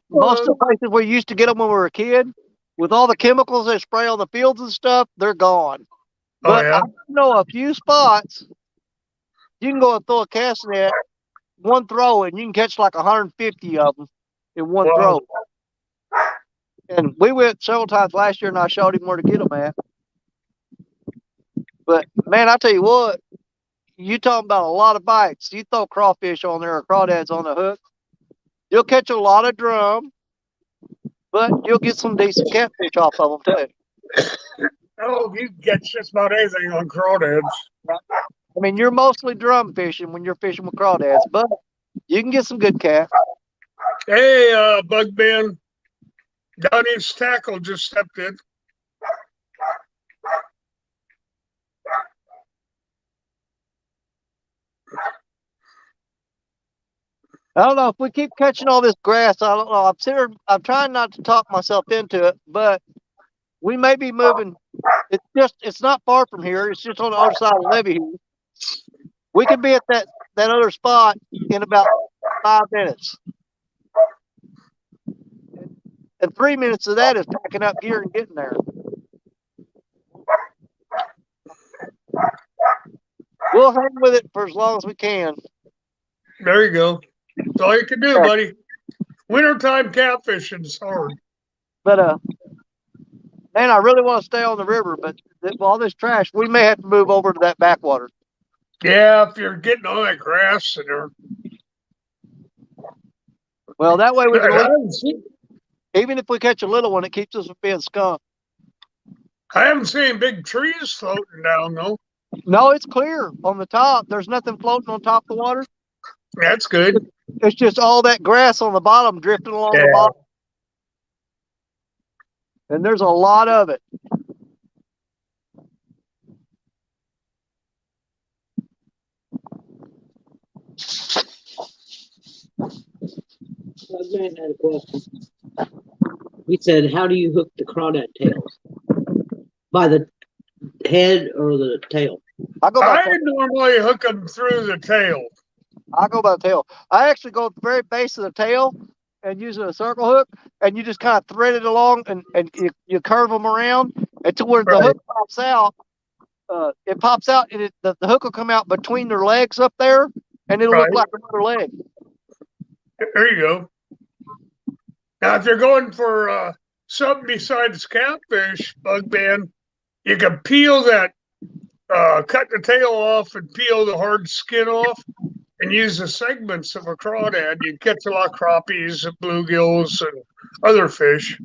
Most of the places we used to get them when we were a kid, with all the chemicals they spray on the fields and stuff, they're gone. Oh, But yeah. I know a few spots you can go and throw a cast net, one throw, and you can catch like 150 of them in one Wow. throw. And we went several times last year, and I showed him where to get them at. But man, I tell you what, you talking about a lot of bites. You throw crawfish on there or crawdads on the hook, you'll catch a lot of drum, but you'll get some decent catfish off of them too. Oh, you can catch just about anything on crawdads. I mean, you're mostly drum fishing when you're fishing with crawdads, but you can get some good cat. Hey, Bug Ben. Donnie's tackle just stepped in. I don't know if we keep catching all this grass. I don't know. I'm trying not to talk myself into it, but we may be moving. It's not far from here. It's just on the other side of the levee here. We could be at that other spot in about 5 minutes. And 3 minutes of that is packing up gear and getting there. We'll hang with it for as long as we can. There you go. That's all you can do, buddy. Wintertime catfishing's hard. But man, I really want to stay on the river, but with all this trash, we may have to move over to that backwater. Yeah, if you're getting all that grass in there. Well, that way we can I even if we catch a little one, it keeps us from being skunked. haven't seen big trees floating down though. No, it's clear on the top. There's nothing floating on top of the water. That's good. It's just all that grass on the bottom drifting along the Yeah. bottom. And there's a lot of it. Bugman had a question. He said, "How do you hook the crawdad tails? By the head or the tail?" I go by I normally hook them through the tail. the tail. I actually go at the very base of the tail and use a circle hook, and you just kind of thread it along, and you curve them around until where the hook pops out. It pops out, and the hook will come out between their legs up there, and it'll look like another leg. There you go. Now, if you're going for something besides catfish, Bug Ben, you can peel that, cut the tail off and peel the hard skin off and use the segments of a crawdad. You catch a lot of crappies and bluegills and other fish.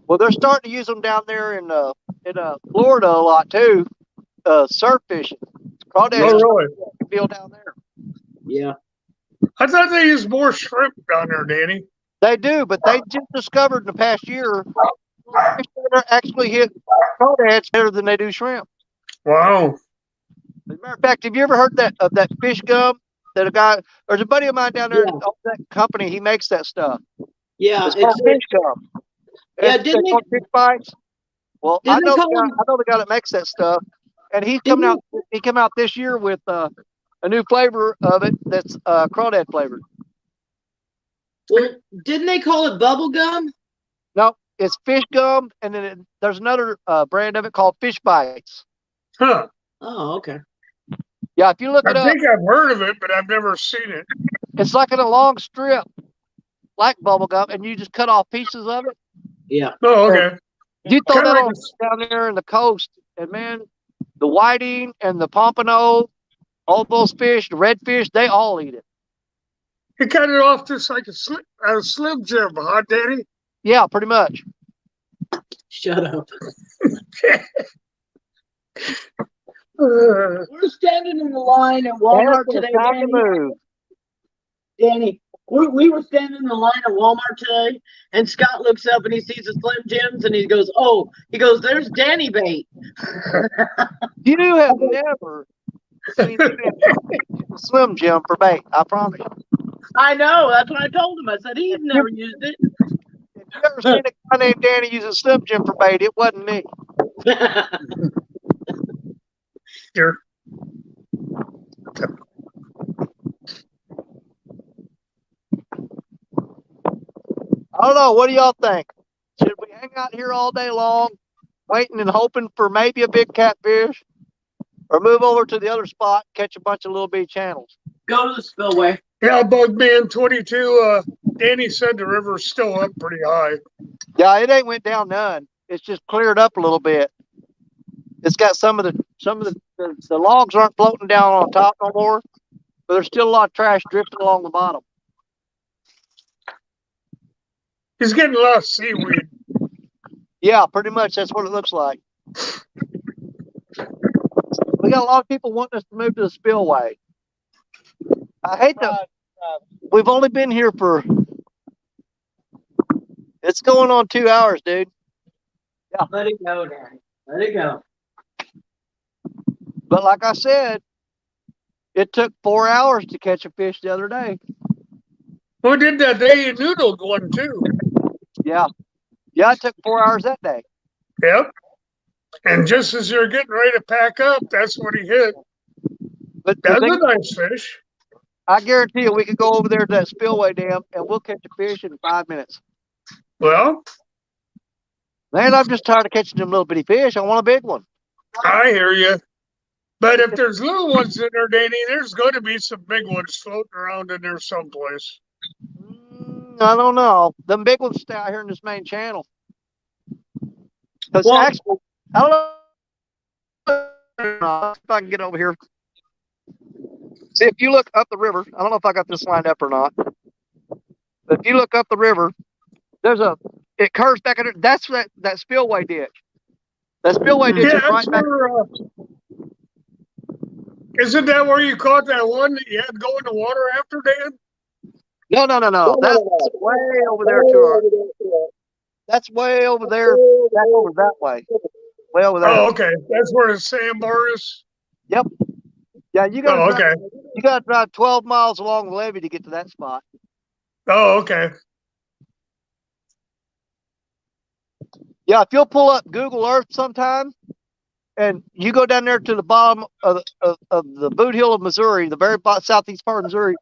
Well, they're starting to use them down there in Florida a lot too. Surf fishing. Crawdads Oh, really? feel down there. Yeah. I thought they used more shrimp down there, Danny. They do, but they just discovered in the past year they actually hit crawdads better than they do shrimp. Wow. As a matter of fact, have you ever heard of that fish gum that a guy? There's a buddy of mine down there. Yeah. That company, he makes that stuff. Yeah. It's called fish gum. Yeah, didn't they call fish bites? Well, I Didn't they know call the guy that makes that stuff, and he's coming out. He came out this year with a new flavor of it that's crawdad flavored. Well, didn't they call it bubble gum? No, it's fish gum, and then there's another brand of it called Fish Bites. Huh. Oh, okay. Yeah, if you look it I up, think I've heard of it, but I've never seen it. it's like in a long strip, like bubble gum, and you just cut off pieces of it. Yeah. Oh, okay. You throw Kinda that like on down there in the coast, and man, the whiting and the pompano, all those fish, the redfish, they all eat it. You cut it off just like a Slim Jim, huh, Danny? Yeah, pretty much. Shut up. Uh, We're standing in the line at Walmart That's today, time to move. Danny. We were standing in the line at Walmart today, and Scott looks up and he sees the Slim Jims, and he goes, "Oh," he goes, "There's Danny bait." You have never seen a Slim Jim for bait. I promise you. I know. That's what I told him. I said he's never used it. If you ever seen a guy named Danny using Slim Jim for bait, it wasn't me. Sure. I don't know. What do y'all think? Should we hang out here all day long, waiting and hoping for maybe a big catfish, or move over to the other spot, catch a bunch of little bitty channels? Go to the spillway. Yeah, Bugman 22. Danny said the river's still up pretty high. Yeah, it ain't went down none. It's just cleared up a little bit. It's got some of the logs aren't floating down on top no more, but there's still a lot of trash drifting along the bottom. He's getting a lot of seaweed. Yeah, pretty much that's what it looks like. We got a lot of people wanting us to move to the spillway. I hate that we've only been here for, it's going on 2 hours, dude. Yeah. Let it go, Danny. Let it go. But like I said, it took 4 hours to catch a fish the other day. Who did that day in Noodle one too? Yeah. Yeah, it took 4 hours that day. Yep. And just as you're getting ready to pack up, that's what he hit. But That's a nice fish. I guarantee you we could go over there to that spillway dam and we'll catch a fish in 5 minutes. Well, Man, I'm just tired of catching them little bitty fish. I want a big one. I hear you. But if there's little ones in there, Danny, there's going to be some big ones floating around in there someplace. I don't know. Them big ones stay out here in this main channel. Because Well- actually, I don't know if I can get over here. See, if you look up the river, I don't know if I got this lined up or not. But if you look up the river, it curves back under. That's that spillway ditch. That spillway ditch Yeah, is right that's back. where, isn't that where you caught that one that you had to go in the water after, Dan? No. That's way over there to our. That's way over there. Back over that way. Way over there. Oh, okay. That's where the sandbar is. Yeah, you got. Oh, okay. You got to drive 12 miles along the levee to get to that spot. Oh, okay. Yeah, if you'll pull up Google Earth sometime, and you go down there to the bottom of the boot hill of Missouri, the very southeast part of Missouri,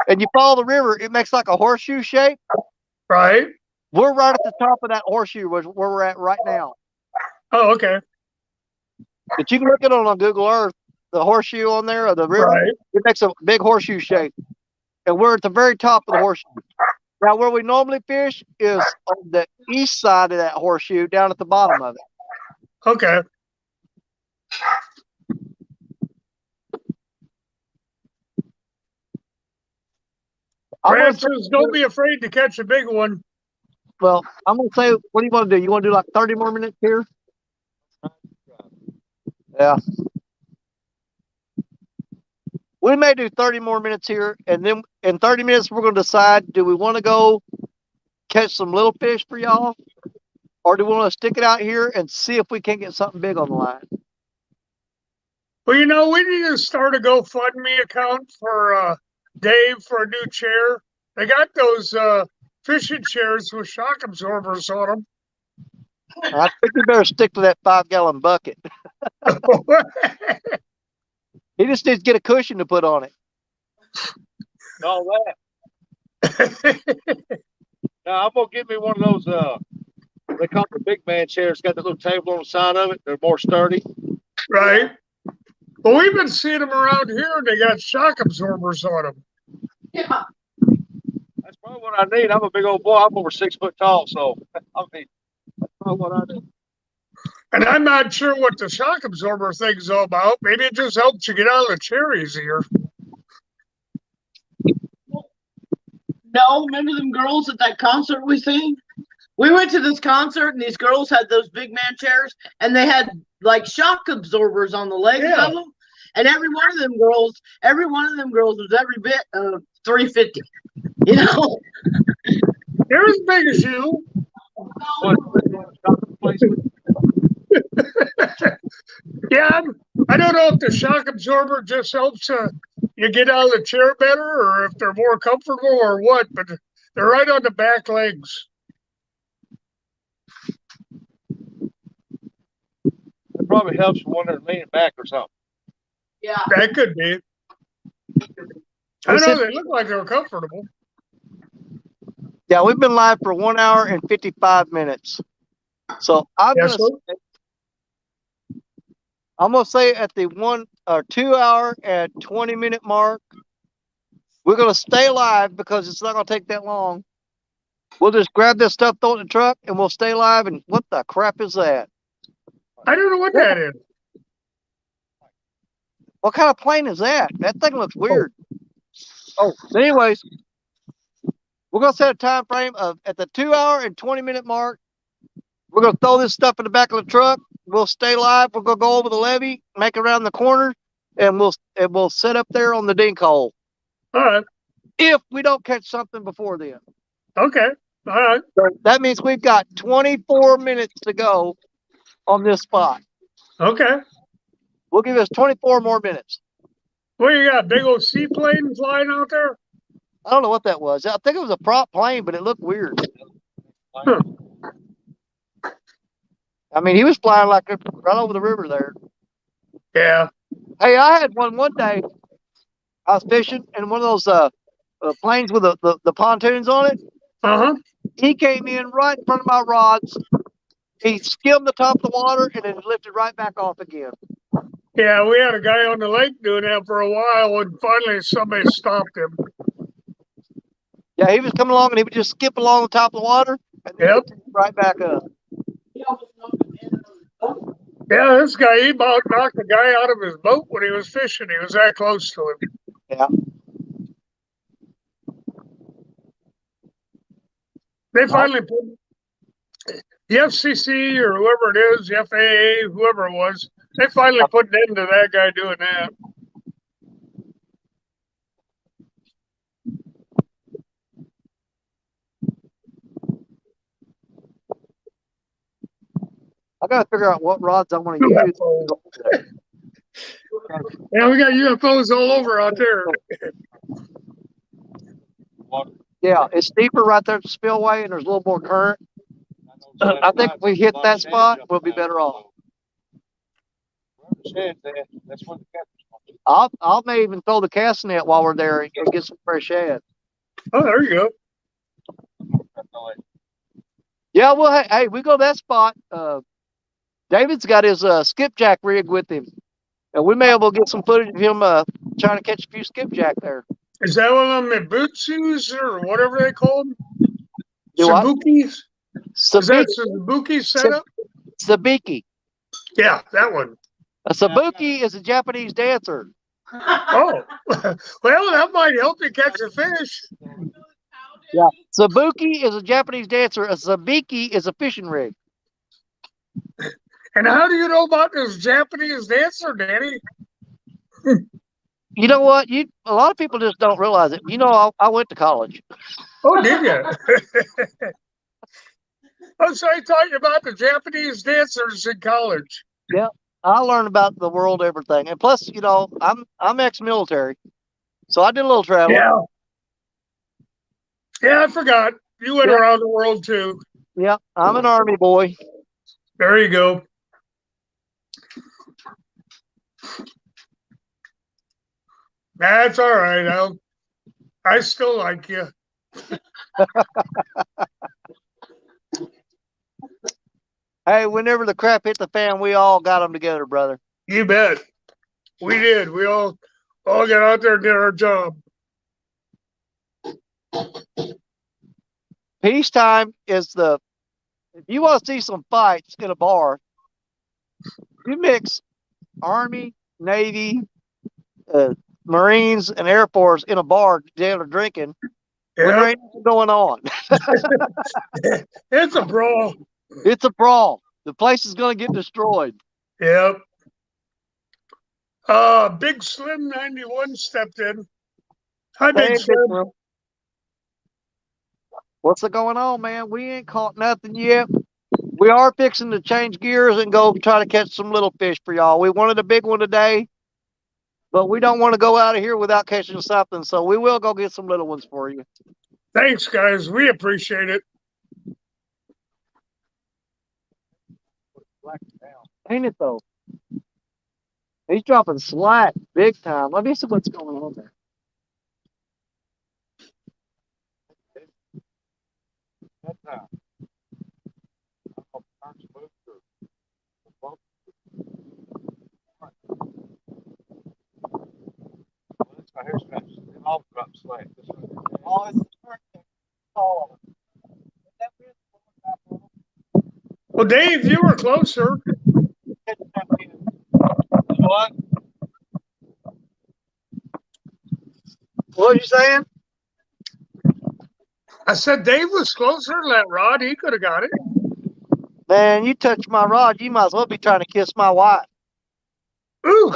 and you follow the river, it makes like a horseshoe shape. Right. We're right at the top of that horseshoe where we're at right now. Oh, okay. But you can look at it on Google Earth, the horseshoe on there of the river. Right. It makes a big horseshoe shape. And we're at the very top of the horseshoe. Now, where we normally fish is on the east side of that horseshoe, down at the bottom of it. Okay. Francis, don't be afraid to catch a big one. Well, I'm going to say, what do you want to do? You want to do like 30 more minutes here? Yeah. We may do 30 more minutes here, and then in 30 minutes, we're going to decide, do we want to go catch some little fish for y'all? Or do we want to stick it out here and see if we can get something big on the line? Well, you know, we need to start a GoFundMe account for Dave for a new chair. They got those fishing chairs with shock absorbers on them. I think we better stick to that 5-gallon bucket. He just needs to get a cushion to put on it. All that. Now I'm gonna get me one of those. They call it the big man chair. It's got the little table on the side of it. They're more sturdy. Right. Well, we've been seeing them around here, and they got shock absorbers on them. Yeah. That's probably what I need. I'm a big old boy. I'm over 6 foot tall, so I mean, that's probably what I need. And I'm not sure what the shock absorber thing's all about. Maybe it just helps you get out of the chair easier. No, remember them girls at that concert we seen? We went to this concert and these girls had those big man chairs and they had like shock absorbers on the legs Yeah. of them. And every one of them girls was every bit of 350. You know. They're as big as you. Yeah, I don't know if the shock absorber just helps you get out of the chair better, or if they're more comfortable, or what. But they're right on the back legs. It probably helps when they're leaning back or something. Yeah. That could be. I Listen- know they look like they're comfortable. Yeah, we've been live for 1 hour and 55 minutes. So Yes, sir. I'm gonna say at the 1 or 2 hour and 20-minute mark, we're gonna stay live because it's not gonna take that long. We'll just grab this stuff, throw it in the truck, and we'll stay live. And what the crap is that? I don't know what that is. What kind of plane is that? That thing looks weird. Oh, anyways, we're gonna set a time frame of at the 2 hour and 20-minute mark. We're gonna throw this stuff in the back of the truck. We'll stay live. We're gonna go over the levee, make it around the corner, and we'll set up there on the dink hole. All right. If we don't catch something before then, Okay. All right. so that means we've got 24 minutes to go on this spot. Okay. We'll give us 24 more minutes. What you got? Big old seaplane flying out there? I don't know what that was. I think it was a prop plane, but it looked weird. Huh. I mean, he was flying like right over the river there. Yeah. Hey, I had one day. I was fishing, and one of those planes with the pontoons on it. Uh-huh. He came in right in front of my rods. He skimmed the top of the water and then lifted right back off again. Yeah, we had a guy on the lake doing that for a while, and finally somebody stopped him. Yeah, he was coming along and he would just skip along the top of the water and then Yep. right back up. Yeah, this guy, he about knocked the guy out of his boat when he was fishing. He was that close to him. Yeah. They finally put the FCC or whoever it is, the FAA, whoever it was, they finally put an end to that guy doing that. I got to figure out what rods I want to use. Yeah, we got UFOs all over out there. Yeah, it's deeper right there at the spillway and there's a little more current. I think if we hit that spot, we'll be better off. That's what the captain's I'll may even throw the cast net while we're there and get some fresh shad. Oh, there you go. Yeah, well, hey, we go to that spot. David's got his skipjack rig with him, and we may be able to get some footage of him trying to catch a few skipjack there. Is that one of them Ibutsus or whatever they call them? Do what? Sabukis? Is that Sabiki. Sabuki setup? Sabiki. Yeah, that one. A sabuki is a Japanese dancer. Oh, well, that might help you catch a fish. Yeah. Sabuki is a Japanese dancer. A sabiki is a fishing rig. And how do you know about this Japanese dancer, Danny? You know what? A lot of people just don't realize it. You know, I went to college. Oh, did you? Oh, so I taught you about the Japanese dancers in college. Yeah, I learned about the world, everything, and plus, you know, I'm ex-military, so I did a little travel. Yeah. Yeah, I forgot. You went Yeah. around the world too. Yeah, I'm an Army boy. There you go. That's all right. I still like you. Hey, whenever the crap hit the fan, we all got them together, brother. You bet. We did. We all got out there and did our job. Peacetime is if you want to see some fights in a bar, you mix Army, Navy, Marines, and Air Force in a bar together drinking. When there Yeah, ain't nothing going on. it's a brawl. It's a brawl. The place is going to get destroyed. Yep. Big Slim 91 stepped in. Hi, Hey, Big big Fred. bro. What's going on, man? We ain't caught nothing yet. We are fixing to change gears and go try to catch some little fish for y'all. We wanted a big one today, but we don't want to go out of here without catching something. So we will go get some little ones for you. Thanks, guys. We appreciate it. Ain't it though? He's dropping slack big time. Let me see what's going on there. Oh, it's oh. Well, Dave, you were closer. What? What are you saying? I said Dave was closer to that rod. He could have got it. Man, you touch my rod, you might as well be trying to kiss my wife. Ooh,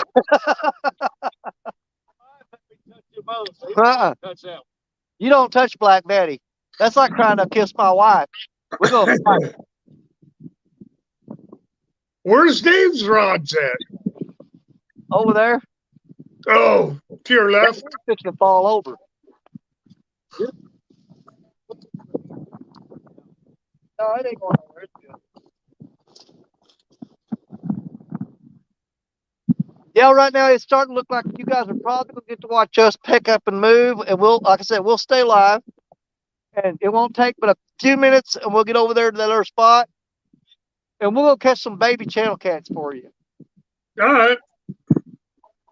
Uh-uh. Touch that. You don't touch Black Betty. That's like trying to kiss my wife. We're gonna fight. where's Dave's rods at? Over there. Oh, to your left. It's to fall over. No, it ain't going nowhere. It's good. Yeah, right now it's starting to look like you guys are probably gonna get to watch us pick up and move, and we'll, like I said, we'll stay live, and it won't take but a few minutes, and we'll get over there to that other spot, and we'll go catch some baby channel cats for you. All right.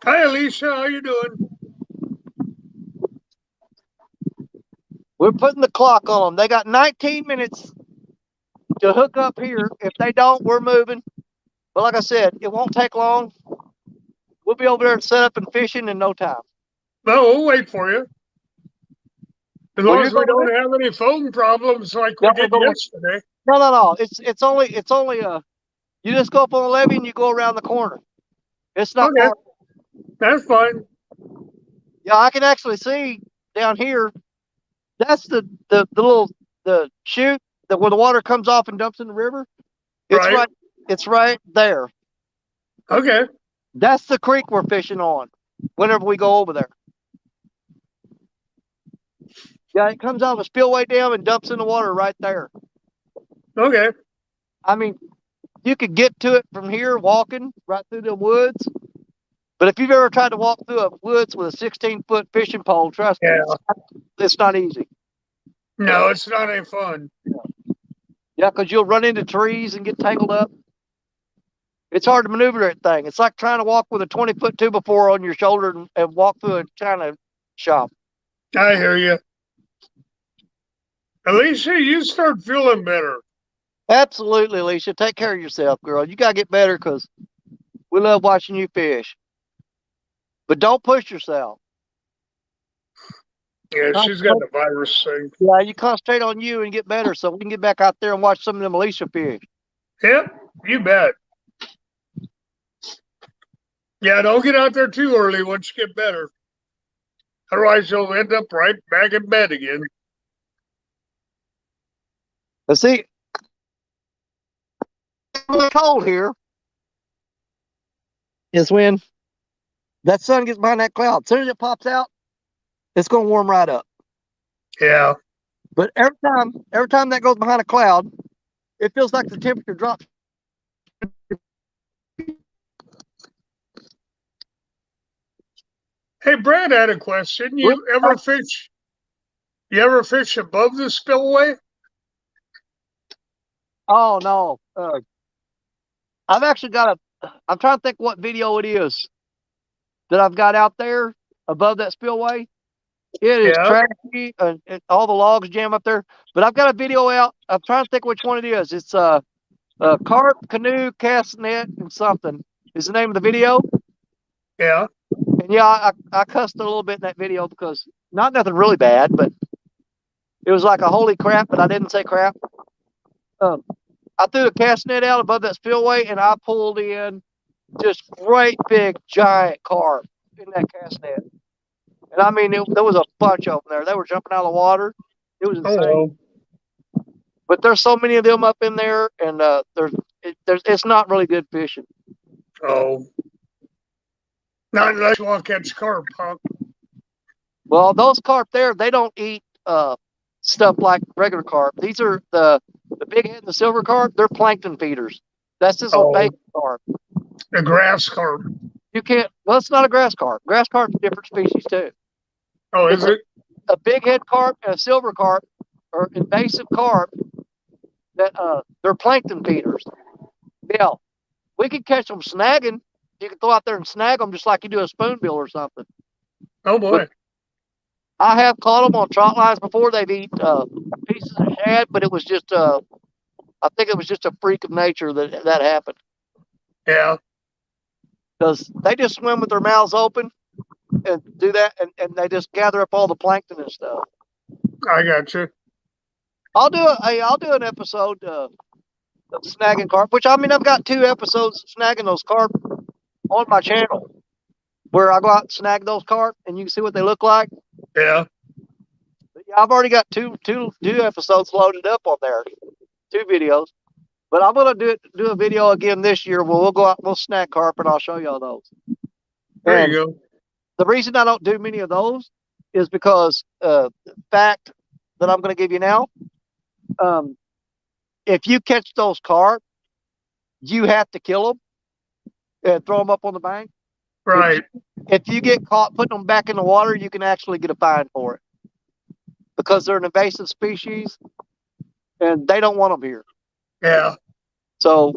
Hi, Alicia. How you doing? We're putting the clock on them. They got 19 minutes to hook up here. If they don't, we're moving. But like I said, it won't take long. We'll be over there and set up and fishing in no time. No, we'll wait for you. As Well, long you're as we going don't have any phone problems like we Yeah, we're did going. yesterday. No. It's only you just go up on the levee and you go around the corner. It's not Okay, far. that's fine. Yeah, I can actually see down here. That's the little the chute that where the water comes off and dumps in the river. It's Right. right. It's right there. Okay. That's the creek we're fishing on. Whenever we go over there. Yeah, it comes out of a spillway dam and dumps in the water right there. Okay. I mean, you could get to it from here walking right through the woods. But if you've ever tried to walk through a woods with a 16-foot fishing pole, trust me, Yeah. it's not easy. No, it's not any fun. Yeah, because you'll run into trees and get tangled up. It's hard to maneuver that thing. It's like trying to walk with a 20-foot 2x4 on your shoulder and walk through a China shop. I hear you. Alicia, you start feeling better. Absolutely, Alicia. Take care of yourself, girl. You got to get better because we love watching you fish. But don't push yourself. Yeah, she's got the virus thing. Yeah, you concentrate on you and get better so we can get back out there and watch some of them Alicia fish. Yep, you bet. Yeah, don't get out there too early once you get better. Otherwise, you'll end up right back in bed again. But see, it's really cold here is when that sun gets behind that cloud. As soon as it pops out, it's going to warm right up. Yeah. But every time that goes behind a cloud, it feels like the temperature drops. Hey, Brad had a question. You ever fish above the spillway? Oh no. I've actually got I'm trying to think what video it is that I've got out there above that spillway. It is Yeah. trashy and all the logs jam up there. But I've got a video out. I'm trying to think which one it is. It's carp, canoe, cast net, and something is the name of the video. Yeah. And yeah, I cussed a little bit in that video because not nothing really bad, but it was like a holy crap, but I didn't say crap. I threw the cast net out above that spillway and I pulled in just great big giant carp in that cast net. And I mean, there was a bunch of them there. They were jumping out of the water. It was Oh, insane. well. But there's so many of them up in there, and it's not really good fishing. Oh. Not unless you want to catch carp, huh? Well, those carp there, they don't eat stuff like regular carp. These are the big head and the silver carp. They're plankton feeders. That's just Oh. a basic carp. The grass carp. You can't. Well, it's not a grass carp. Grass carp's a different species too. Oh, is it? A big head carp and a silver carp are invasive carp that they're plankton feeders. Yeah, we could catch them snagging. You can throw out there and snag them just like you do a spoonbill or something. Oh, boy. I have caught them on trot lines before. They've eat pieces of shad, but it was just I think it was just a freak of nature that happened Yeah. because they just swim with their mouths open and do that, and they just gather up all the plankton and stuff. I got you. I'll do an episode of snagging carp, which I mean I've got 2 episodes of snagging those carp on my channel where I go out and snag those carp and you can see what they look like. Yeah. But yeah, I've already got two episodes loaded up on there, 2 videos. But I'm gonna do a video again this year where we'll go out, we'll snag carp, and I'll show y'all those. There And you go. the reason I don't do many of those is because the fact that I'm going to give you now, if you catch those carp, you have to kill them and throw them up on the bank. Right. If you get caught putting them back in the water, you can actually get a fine for it because they're an invasive species and they don't want them here. Yeah. So,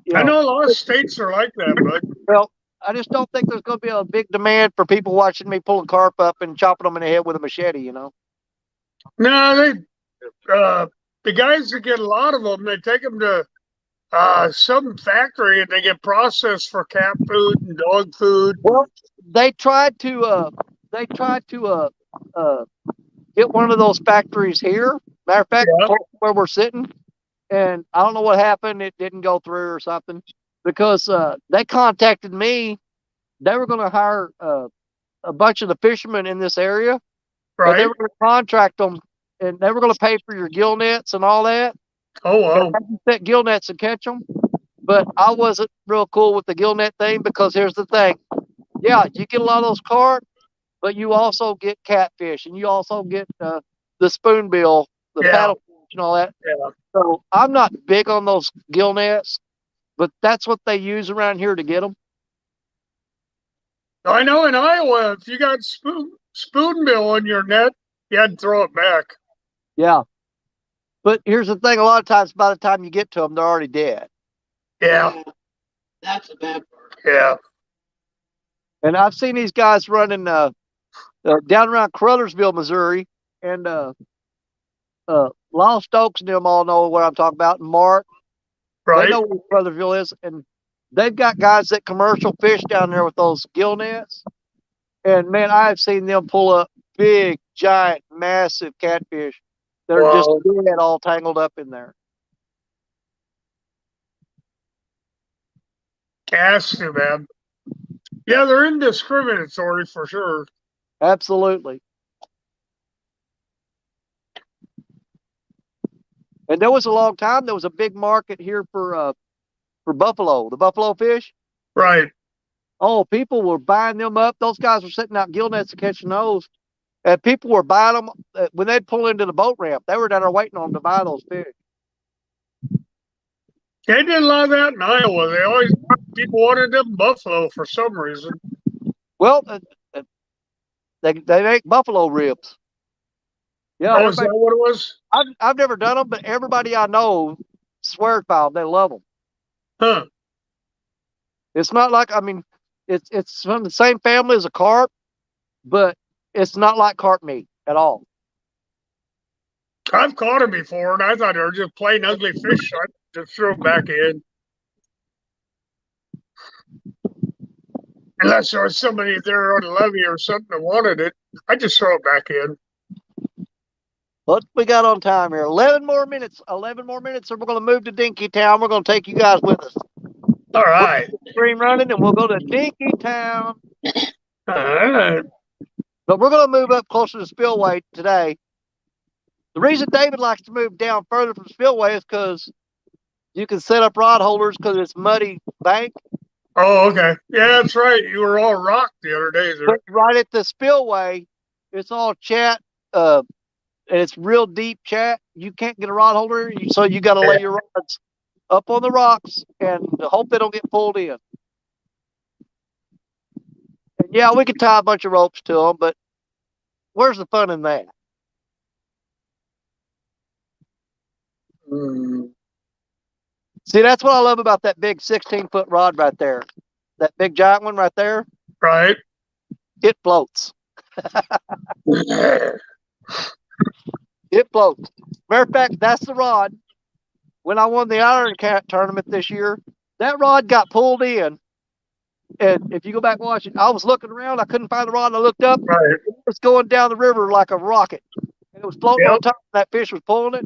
you I know, know a lot of states are like that, bud. well, I just don't think there's going to be a big demand for people watching me pulling carp up and chopping them in the head with a machete, you know? No, the guys that get a lot of them, they take them to some factory and they get processed for cat food and dog food. Well, they tried to get one of those factories here. Matter of fact, Yeah. where we're sitting, and I don't know what happened. It didn't go through or something because they contacted me. They were going to hire a bunch of the fishermen in this area, and they Right. were going to contract them, and they were going to pay for your gill nets and all that. Oh, wow. And I could set gill nets and catch them, but I wasn't real cool with the gill net thing because here's the thing. Yeah, you get a lot of those carp, but you also get catfish and you also get the spoonbill, the Yeah. paddlefish and all that. Yeah. So I'm not big on those gill nets, but that's what they use around here to get them. I know in Iowa, if you got spoonbill on your net, you had to throw it back. Yeah. But here's the thing. A lot of times by the time you get to them, they're already dead. Yeah. That's a bad part. Yeah. And I've seen these guys running down around Crothersville, Missouri, and Lyle Stokes and them all know what I'm talking about. And Mark, Right. they know where Crothersville is, and they've got guys that commercial fish down there with those gill nets. And man, I've seen them pull up big, giant, massive catfish that are just Wow. dead, all tangled up in there. That's too bad. Yeah, they're indiscriminatory for sure. Absolutely. And there was a long time, there was a big market here for buffalo, the buffalo fish. Right. Oh, people were buying them up. Those guys were setting out gill nets and catching those. And people were buying them when they'd pull into the boat ramp. They were down there waiting on them to buy those fish. They did a lot of that in Iowa. People wanted them buffalo for some reason. Well, they make buffalo ribs. Yeah, Oh, is that what it was? I've never done them, but everybody I know swears by them. They love them. Huh. It's not like, I mean, it's from the same family as a carp, but it's not like carp meat at all. I've caught them before, and I thought they were just plain ugly fish. So I just threw them back in. Unless there was somebody there on the levee or something that wanted it, I just throw it back in. What we got on time here? 11 more minutes. 11 more minutes, and we're going to move to Dinkytown. We're going to take you guys with us. All right. Stream running, and we'll go to Dinkytown. All right. But we're going to move up closer to Spillway today. The reason David likes to move down further from Spillway is because you can set up rod holders because it's muddy bank. Oh, okay. Yeah, that's right. You were all rocked the other day. But right at the Spillway, it's all chat. And it's real deep chat. You can't get a rod holder, so you got to lay your rods up on the rocks and hope they don't get pulled in. And yeah, we could tie a bunch of ropes to them, but where's the fun in that? See, that's what I love about that big 16-foot rod right there. That big giant one right there. Right. It floats. It floats. Matter of fact, that's the rod. When I won the Iron Cat tournament this year, that rod got pulled in. And if you go back and watch it, I was looking around. I couldn't find the rod. And I looked up. Right. It was going down the river like a rocket. And it was floating on top. That fish was pulling it.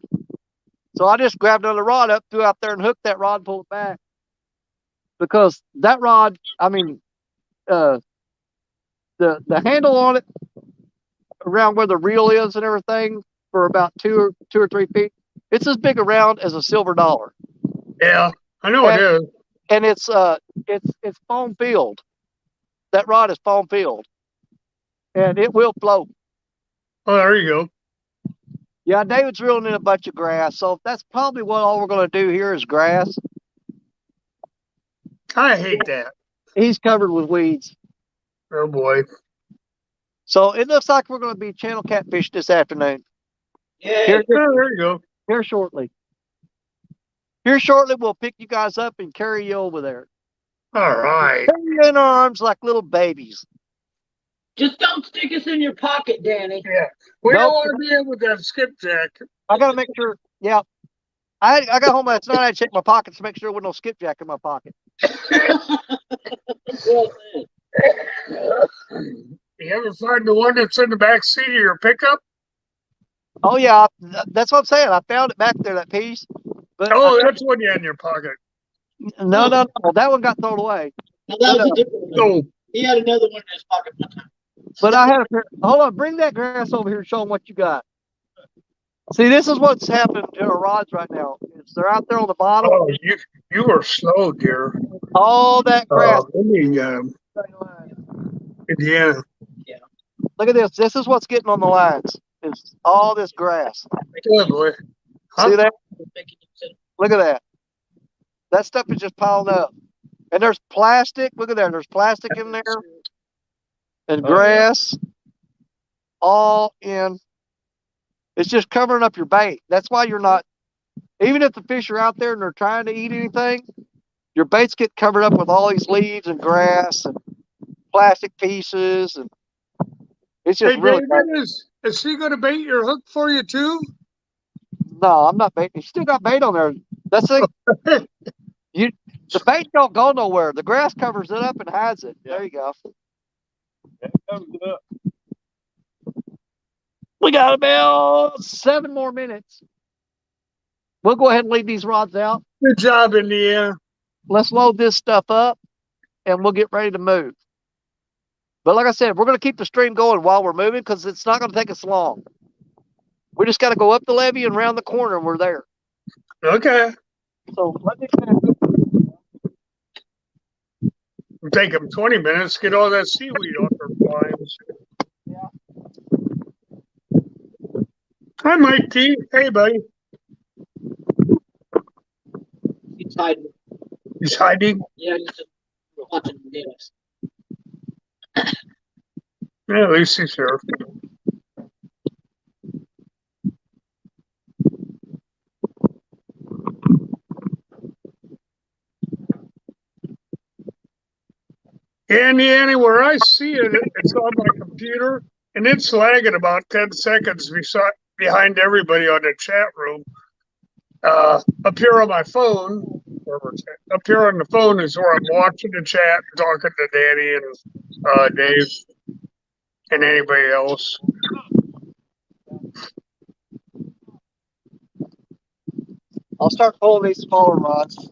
So I just grabbed another rod up, threw out there, and hooked that rod and pulled it back. Because that rod, I mean, the handle on it, around where the reel is and everything, for about 2 or 3 feet, it's as big around as a silver dollar. Yeah, I know it is. And it's foam filled. That rod is foam filled, and it will float. Oh, there you go. Yeah, David's reeling in a bunch of grass, so that's probably what all we're going to do here is grass. I hate that. He's covered with weeds. Oh boy. So it looks like we're going to be channel catfish this afternoon. Yeah. Here, There you go. here shortly. Here shortly, we'll pick you guys up and carry you over there. All right. Carry you in our arms like little babies. Just don't stick us in your pocket, Danny. Yeah. We Nope. don't want to be able with that skipjack. I got to make sure. Yeah. I got home last night. I checked my pockets to make sure there was no skipjack in my pocket. Well said. You ever find the one that's in the back seat of your pickup? Oh, yeah. That's what I'm saying. I found it back there, that piece. But Oh, that's one you had in your pocket. no. That one got thrown away. Now, that was a different one. No. He had another one in his pocket one time. But I had a pair. Hold on. Bring that grass over here and show them what you got. See, this is what's happening to our rods right now. Is they're out there on the bottom. Oh, you were slow, dear. All that grass. Indiana. Look at this. This is what's getting on the lines. It's all this grass. Good boy. Huh? See that? Look at that. That stuff is just piling up. And there's plastic. Look at there. There's plastic in there. And grass. All in. It's just covering up your bait. That's why you're not, even if the fish are out there and they're trying to eat anything, your baits get covered up with all these leaves and grass and plastic pieces. And it's just Hey, really David, is he going to bait your hook for you too? No, I'm not baiting. You still got bait on there. That's it. The bait don't go nowhere. The grass covers it up and hides it. There you go. That covers it up. We got about 7 more minutes. We'll go ahead and leave these rods out. Good job, Indiana. Let's load this stuff up and we'll get ready to move. But like I said, we're going to keep the stream going while we're moving because it's not going to take us long. We just got to go up the levee and round the corner and we're there. Okay. So let me It'll take them 20 minutes to get all that seaweed off their blinds. Hi, Mike T. Hey, buddy. He's hiding. He's hiding. Yeah, he's just watching the games. Yeah, at least he's here. Andy, where I see it, it's on my computer, and it's lagging about 10 seconds behind everybody on the chat room. Up here on my phone, up here on the phone is where I'm watching the chat, talking to Danny and Dave and anybody else. I'll start pulling these smaller rods.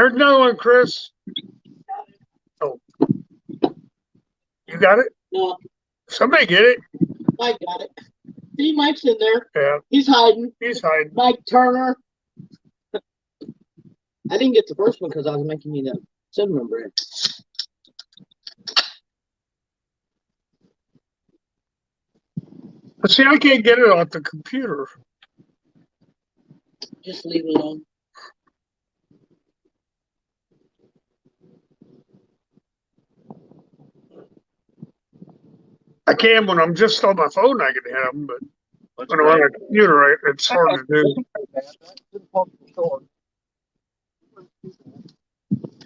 There's another one, Chris. Oh, you got it? No, Somebody get it? Mike got it. See, Mike's in there. Yeah, He's hiding. he's hiding. Mike Turner. I didn't get the first one because I was making you the cinnamon bread. But see, I can't get it off the computer. Just leave it alone. I can when I'm just on my phone. I can have them, but What's when I'm on right? a computer, it's hard to do.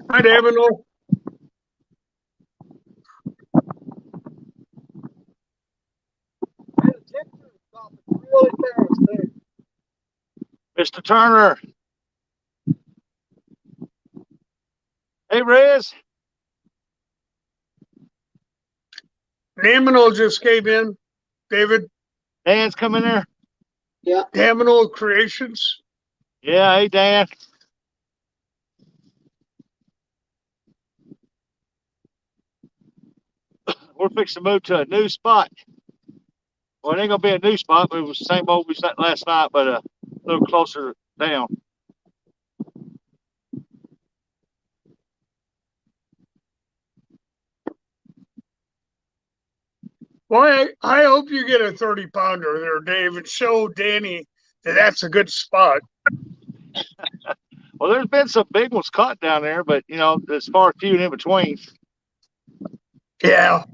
Hi, David. Mr. Turner. Hey, Riz. Naminal just came in. David, Dan's coming there. Yeah. Naminal Creations. Yeah, hey, Dan. We're fixing to move to a new spot. Well, it ain't gonna be a new spot, but it was the same old we sat last night, but a little closer down. Well, I hope you get a 30-pounder there, Dave, and show Danny that that's a good spot. Well, there's been some big ones caught down there, but you know, there's far few and in between. Yeah.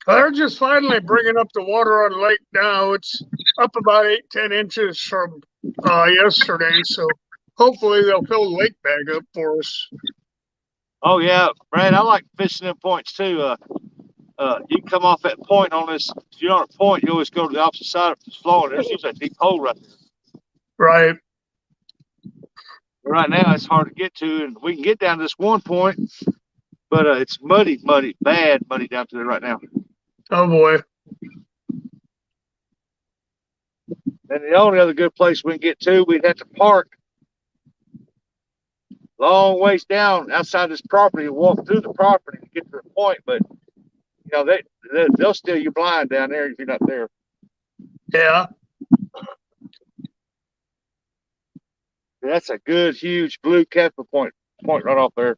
They're just finally bringing up the water on the lake now. It's up about 8-10 inches from yesterday, so hopefully they'll fill the lake back up for us. Oh yeah, Brad, I like fishing in points too. You can come off that point on this. If you're on a point, you always go to the opposite side of the flow, and there's usually a deep hole right there. Right. Right now, it's hard to get to, and we can get down to this one point, but it's muddy, bad muddy down to there right now. Oh boy. And the only other good place we can get to, we'd have to park long ways down outside this property and walk through the property to get to the point. But you know they'll steal you blind down there if you're not there. Yeah. That's a good, huge blue catfish point right off there.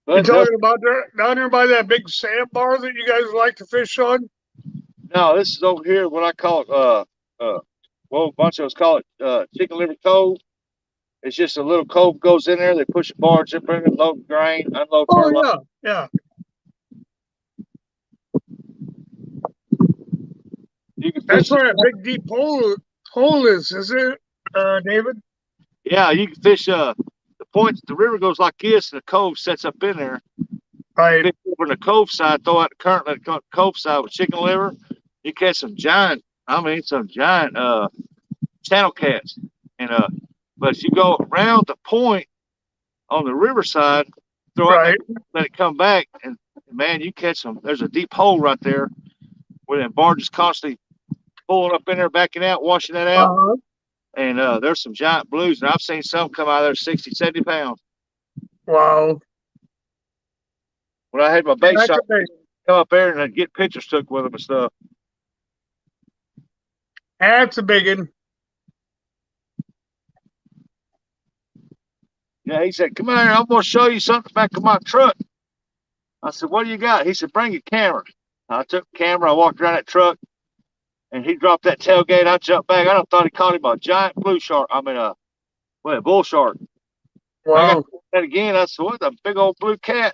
You're But talking about down there by that big sandbar that you guys like to fish on? no, this is over here. What I call it, well, a bunch of us call it Chicken Liver Cove. It's just a little cove goes in there. They push a barge in, bring it, load grain, unload Oh fertilizer. yeah. You can That's fish. where that big deep hole is it, David? Yeah, you can fish. The point, the river goes like this, and the cove sets up in there. Right. Fish over in the cove side, throw out the current, let the cove side with chicken liver. You catch some giant channel cats, and but you go around the point on the riverside, throw out, Right. let it come back, and man, you catch them. There's a deep hole right there where that barge is constantly pulling up in there, backing out, washing that out. Uh-huh. And there's some giant blues, and I've seen some come out of there 60, 70 pounds. Wow. When I had my bait That's shop amazing. come up there and I'd get pictures took with them and stuff. That's a big one. Yeah, he said, "Come here, I'm going to show you something back of my truck." I said, "What do you got?" He said, "Bring your camera." I took the camera, I walked around that truck, and he dropped that tailgate. I jumped back. I don't thought he caught him a giant blue shark. I mean, a bull shark. I Wow. got that again. I said, "What a big old blue cat."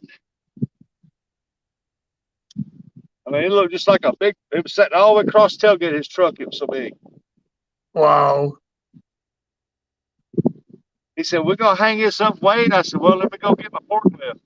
I mean, it looked just like a big, it was sitting all the way across the tailgate of his truck. It was so big. Wow. He said, "We're going to hang this up, Wade." I said, "Well, let me go get my forklift."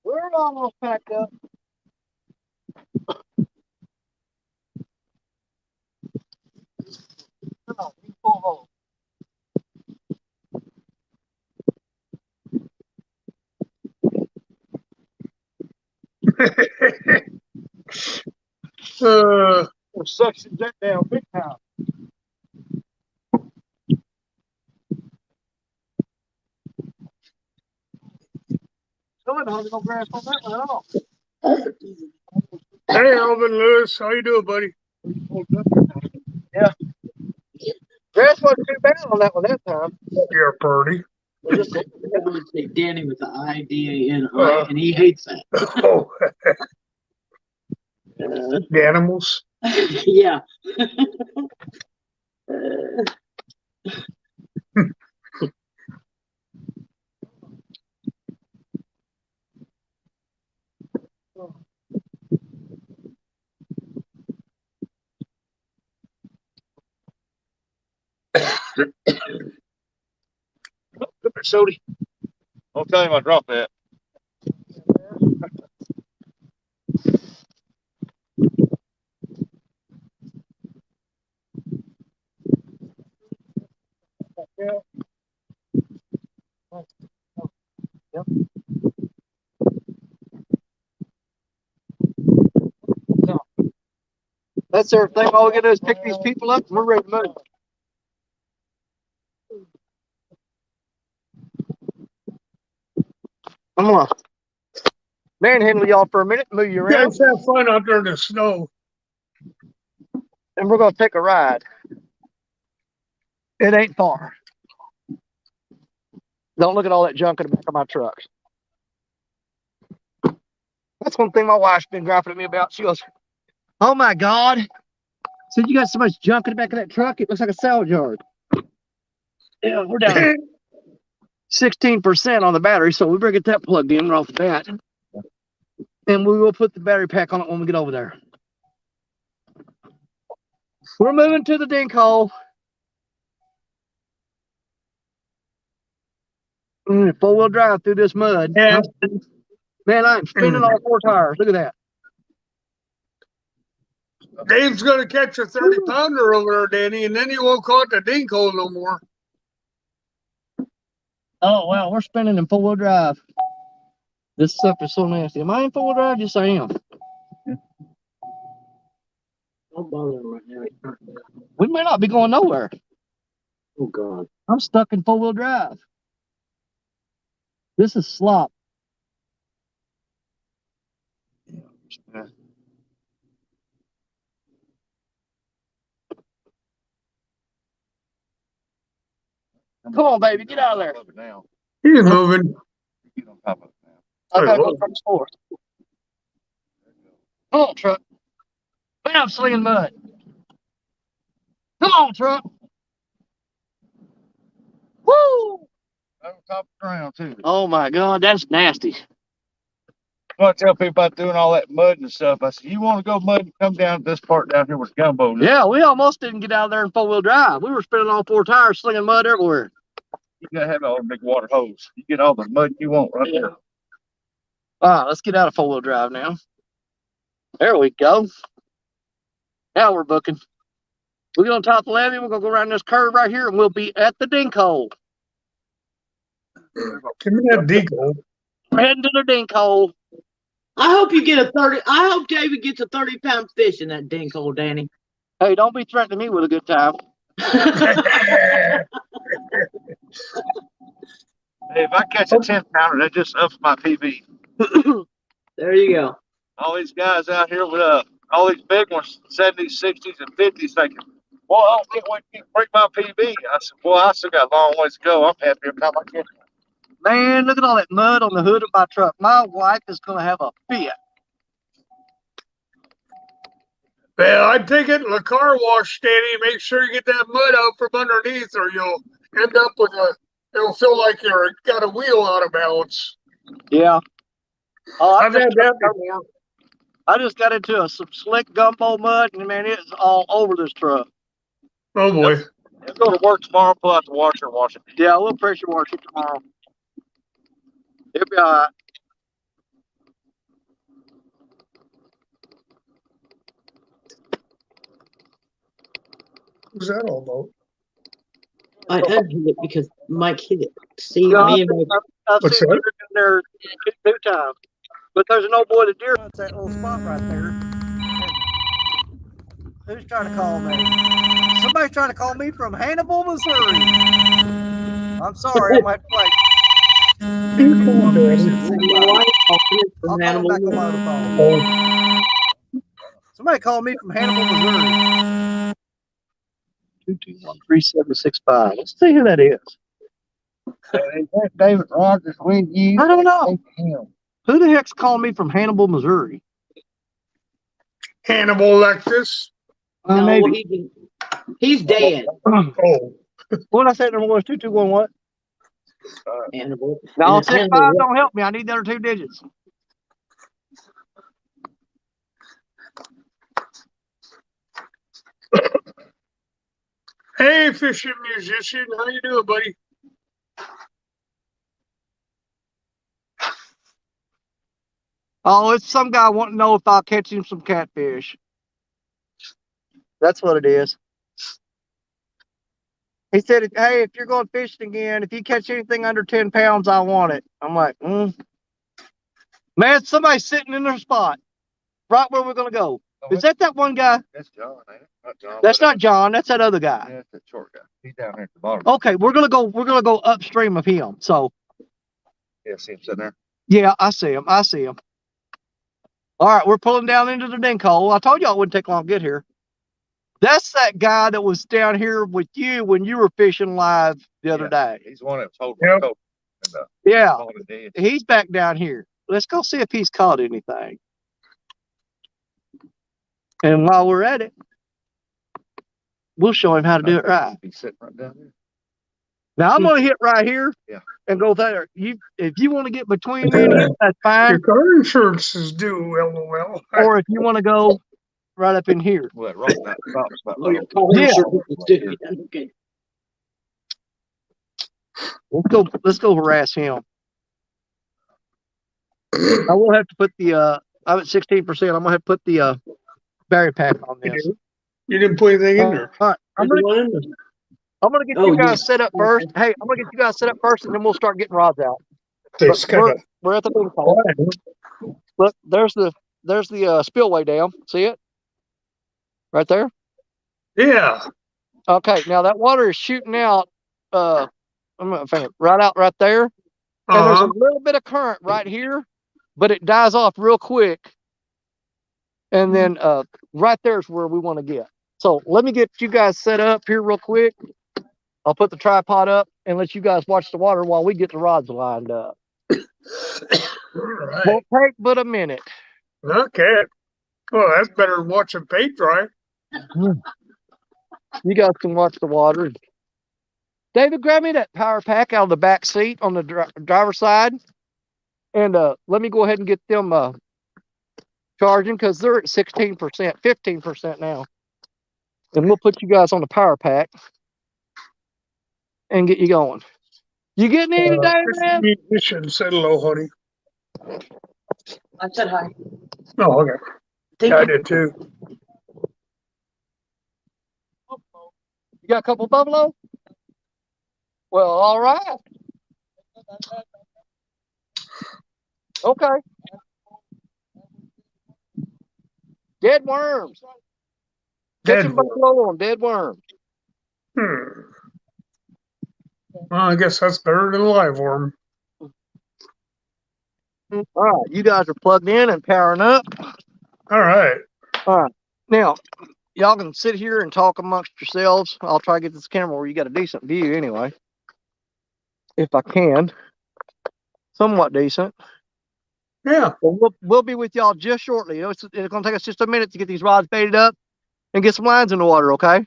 We're almost packed up. on. You pull home. It suctions that down big time. Some of them don't grasp on that one at all. Hey, Alvin Lewis, how you doing, buddy? Yeah. Grass wasn't too bad on that one that time. You're pretty. I would say Danny with the IDANI, and he hates that. Oh, the animals. Yeah. Come here, Sody. Don't tell him I dropped that. That's everything. All we gotta do is pick these people up and we're ready to move. I'm gonna manhandle y'all for a minute, move you You around, guys have fun out there in the snow. and we're gonna take a ride. It ain't far. Don't look at all that junk in the back of my truck. That's one thing my wife's been griping at me about. She goes, "Oh my God, said you got so much junk in the back of that truck, it looks like a salvage yard." Yeah, we're down 16% on the battery, so we better get that plugged in right off the bat. And we will put the battery pack on it when we get over there. We're moving to the dink hole. Four-wheel drive through this mud. Yeah. Man, I'm spinning all four tires. Look at that. Dave's gonna catch a 30-pounder over there, Danny, and then you won't call it the dink hole no more. Oh, wow, we're spinning in four-wheel drive. This stuff is so nasty. Am I in four-wheel drive? Yes, I am. Don't bother him right now. We may not be going nowhere. Oh, God. I'm stuck in four-wheel drive. This is slop. Come on, baby, get out of there. Now. He's moving. Get on top of it now. I gotta go from the store. Come on, truck. Man, I'm slinging mud. Come on, truck. Woo! Right on top of the ground, too. Oh my God, that's nasty. I want to tell people about doing all that mud and stuff. I said, you want to go mud and come down to this part down here with gumbo. Yeah, we almost didn't get out of there in four-wheel drive. We were spinning all four tires, slinging mud everywhere. You got to have all the big water hose. You get all the mud you want right there. All right, let's get out of four-wheel drive now. There we go. Now we're booking. We get on top of the levee. We're going to go around this curve right here, and we'll be at the dink hole. Give me that dink hole. We're heading to the dink hole. I hope you get a 30. I hope David gets a 30-pound fish in that dink hole, Danny. Hey, don't be threatening me with a good time. Hey, if I catch a 10-pounder, that just ups my PB. There you go. All these guys out here with all these big ones, 70s, 60s, and 50s, thinking, well, I don't get what you break my PB. I said, well, I still got a long ways to go. I'm happy every time I catch one. Man, look at all that mud on the hood of my truck. My wife is going to have a fit. Well, I'd take it in the car wash, Danny. Make sure you get that mud out from underneath, or you'll end up with it'll feel like you're got a wheel out of balance. Yeah. Oh, I've had that before. I just got into some slick gumbo mud, and man, it's all over this truck. Oh boy. I'll go to work tomorrow, pull out the washer and wash it. Yeah, we'll pressure wash it tomorrow. It'll be all right. What's that all about? I unhit it because Mike hit it. See, Yeah, me and Mike. I've What's seen that? deer in there two times. But there's an old boy that deer hunts that little spot right there. Who's trying to call me? Somebody's trying to call me from Hannibal, Missouri. I'm sorry, I'm gonna have to play. Come on, Daddy. From I'll call him back on Hannibal. my other phone. Oh, Somebody called me from Hannibal, Missouri. 221-3765. Let's see who that is. Is that David Rogers with you? I don't know. Take him. Who the heck's calling me from Hannibal, Missouri? Hannibal Lectus. No, Maybe. he's dead. Oh, What I said number was 221 what? Hannibal. No, And 65 Hannibal- don't help me. I need the other two digits. hey, fishing musician, how you doing, buddy? Oh, it's some guy wanting to know if I'll catch him some catfish. That's what it is. He said, hey, if you're going fishing again, if you catch anything under 10 pounds, I want it. I'm like, Man, somebody's sitting in their spot right where we're going to go. Is that one guy? That's John, ain't it? Not John. That's not John. That's that other guy. Yeah, that's that short guy. He's down there at the bottom. Okay, we're gonna go upstream of him. So Yeah, see him sitting there. yeah, I see him. All right, we're pulling down into the dink hole. I told y'all it wouldn't take long to get here. That's that guy that was down here with you when you were fishing live the other day. He's the one that was holding Yep. my coat. And, Yeah, calling it dead. he's back down here. Let's go see if he's caught anything. And while we're at it, we'll show him how to do it right. He's sitting right down there. Now I'm gonna hit right here. Yeah. And go there. If you want to get between me and him, that's fine. Your car insurance is due, LOL. Or if you want to go right up in here. Well, that rock not about Oh, your low. car Yeah. insurance is due. Okay. Let's go harass him. I will have to put the I'm at 16%. I'm gonna have to put the berry pack on this. You didn't put anything in there. All right. I'm gonna get Oh, you guys yeah. set up first. Hey, I'm gonna get you guys set up first and then we'll start getting rods out. It's But kind of we're at the big hole. Look, there's the spillway dam. See it? Right there? yeah. Okay, now that water is shooting out I'm gonna finger right out right there. And there's a little bit of current right here, but it dies off real quick. And then right there is where we want to get. So let me get you guys set up here real quick. I'll put the tripod up and let you guys watch the water while we get the rods lined up. Right. Won't take but a minute. Okay. Well, that's better than watching paint dry. You guys can watch the water. David, grab me that power pack out of the back seat on the driver's side. And let me go ahead and get them charging because they're at 16%, 15% now. And we'll put you guys on the power pack and get you going. You getting any today, man? Musician said hello, honey. I said hi. Oh, okay. Thank Yeah, I you. did too. You got a couple buffalo? Well, all right. Okay. Dead worms. Get some buffalo on dead worms. Well, I guess that's better than live worm. All right, you guys are plugged in and powering up. All right. All right. Now, y'all can sit here and talk amongst yourselves. I'll try to get this camera where you got a decent view anyway. If I can. Somewhat decent. Yeah. Well, we'll be with y'all just shortly. It's going to take us just a minute to get these rods baited up and get some lines in the water, okay?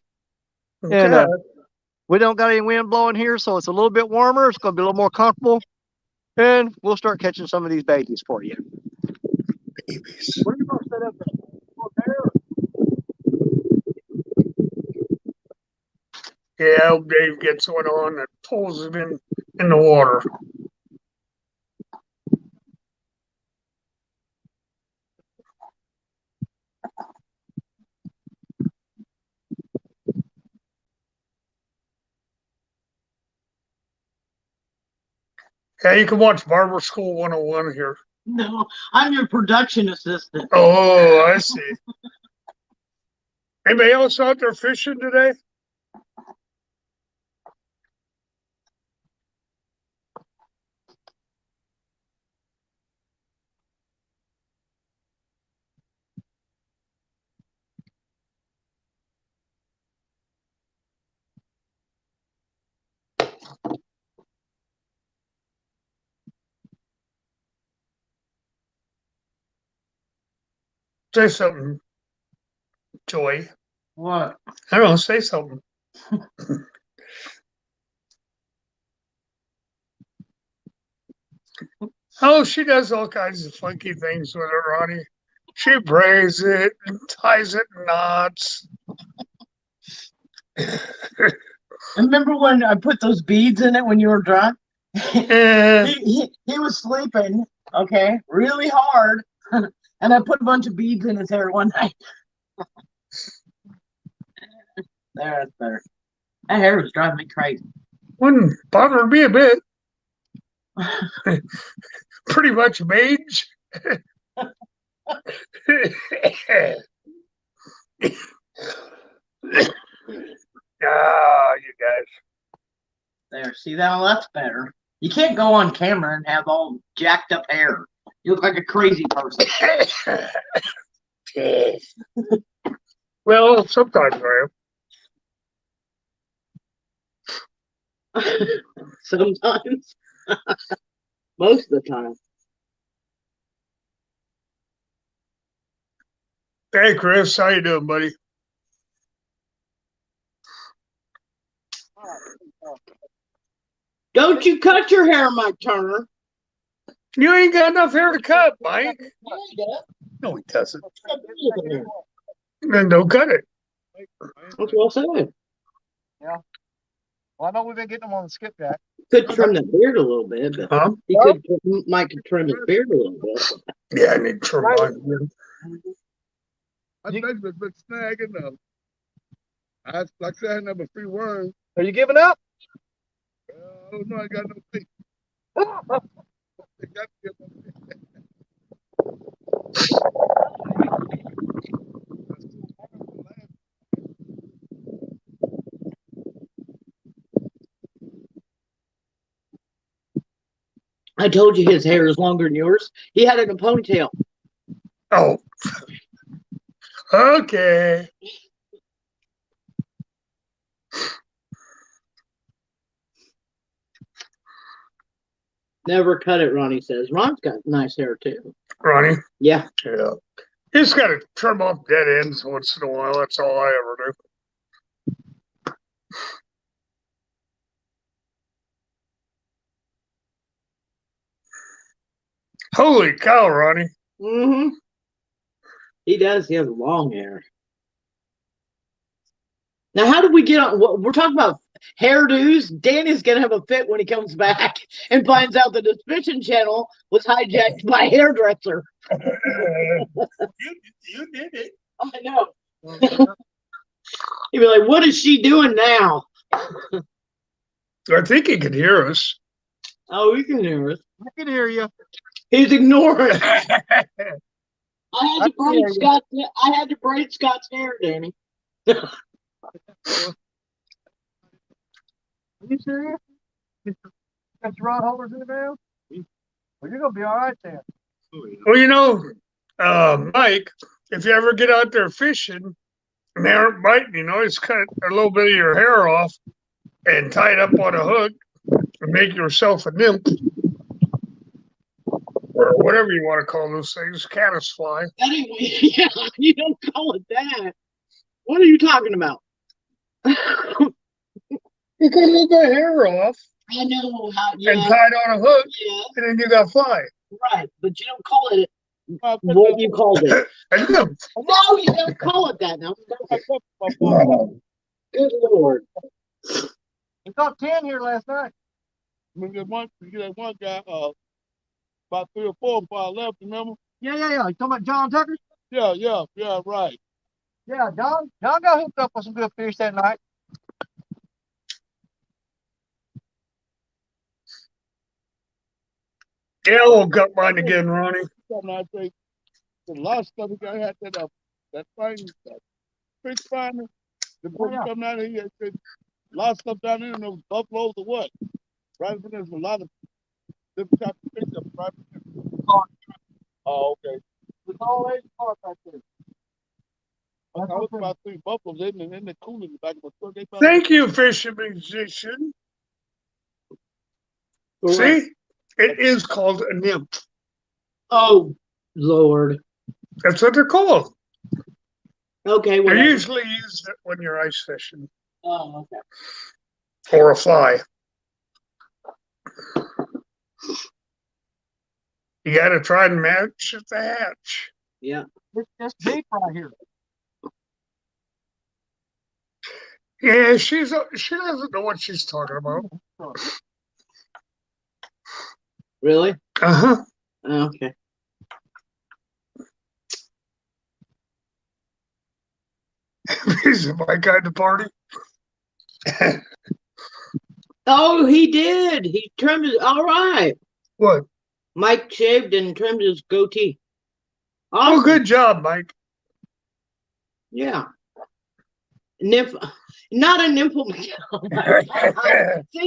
Okay. And we don't got any wind blowing here, so it's a little bit warmer. It's going to be a little more comfortable. And we'll start catching some of these babies for you. Babies. Where are you going to set up there? Yeah, I hope Dave gets one on that pulls it in the water. Yeah, you can watch Barber School 101 here. No, I'm your production assistant. Oh, I see. Anybody else out there fishing today? Say something, Joy. What? I don't know, say something. Oh, she does all kinds of funky things with it, Ronnie. She braids it and ties it in knots. Remember when I put those beads in it when you were drunk? Eh, He was sleeping, okay, really hard, and I put a bunch of beads in his hair one night. There, that's better. That hair was driving me crazy. wouldn't bother me a bit. Pretty much mage. Ah, you There, see that? That's better. You can't go on camera and have all jacked up hair. You look like a crazy person. guys. Well, sometimes I am. Sometimes. Most of the time. Hey, Chris, how you doing, buddy? Don't you cut your hair, Mike Turner. You ain't got enough hair to cut, Mike. No, he doesn't. Then don't cut it. That's what I said. Well, I know we've been getting them on the skipjack. Could trim the beard a little bit, but Huh? Mike could trim his beard a little bit. Yeah, I need to trim mine. I think it's been snagging them. Like I said, I never free worm. Are you giving up? Oh no, I got no faith. I got to give them. I told you his hair is longer than yours. He had it in a ponytail. Oh. Okay. Never cut it, Ronnie says. Ron's got nice hair too. Ronnie? Yeah. Yeah. You just got to trim off dead ends once in a while. That's all I ever do. Holy cow, Ronnie. Mm-hmm. He does. He has long hair. Now, how did we get on? We're talking about hairdos. Danny's going to have a fit when he comes back and finds out that the Fishing Channel was hijacked by a hairdresser. You did it. I know. He'd be like, what is she doing now? I think he could hear us. Oh, we can hear us. I can hear you. He's ignoring. Yeah, I had to braid Scott's hair, Danny. Are you serious? Got your rod holders in the ground? Well, you're gonna be all right then. well, you know, Mike, if you ever get out there fishing and they aren't biting, you know, just cut a little bit of your hair off and tie it up on a hook and make yourself a nymph. Or whatever you want to call those things, caddisfly. Anyway, yeah, you don't call it that. What are you talking about? You cut a little bit of hair off I know how. and Yeah, tie it on a hook, yeah, and then you got fly. right. But you don't call it what you called it. A nymph. No, you don't call it that. Now, good Lord. We caught 10 here last night. We get that one guy about 3 or 4 before I left, remember? Yeah. You talking about John Tucker? Yeah, right. Yeah, John got hooked up with some good fish that night. Yeah, I woke up mine again, Ronnie. Something I think the last stuff I had that thing, that fish finder, the boy come down here and said, a lot of stuff down there, and those buffaloes or what? Right when there's a lot of different types of fish up right there. Oh, okay. There's always cars back there. I was about 3 buffaloes in the cooler in the back of the truck. They found Thank you, fishing musician. For what? See, it is called a nymph. Oh, Lord. That's what they're called. Okay, They're whatever. usually used when you're ice fishing Oh, okay. or a fly. You got to try and match at the hatch. Yeah. It's deep right here. Yeah, she doesn't know what she's talking about. Really? Uh-huh. Okay. Is it my kind of party? Oh, he did. He trimmed his. All right. What? Mike shaved and trimmed his goatee. Oh, Awesome. good job, Mike. Yeah. Nymph, not a nymphal. See,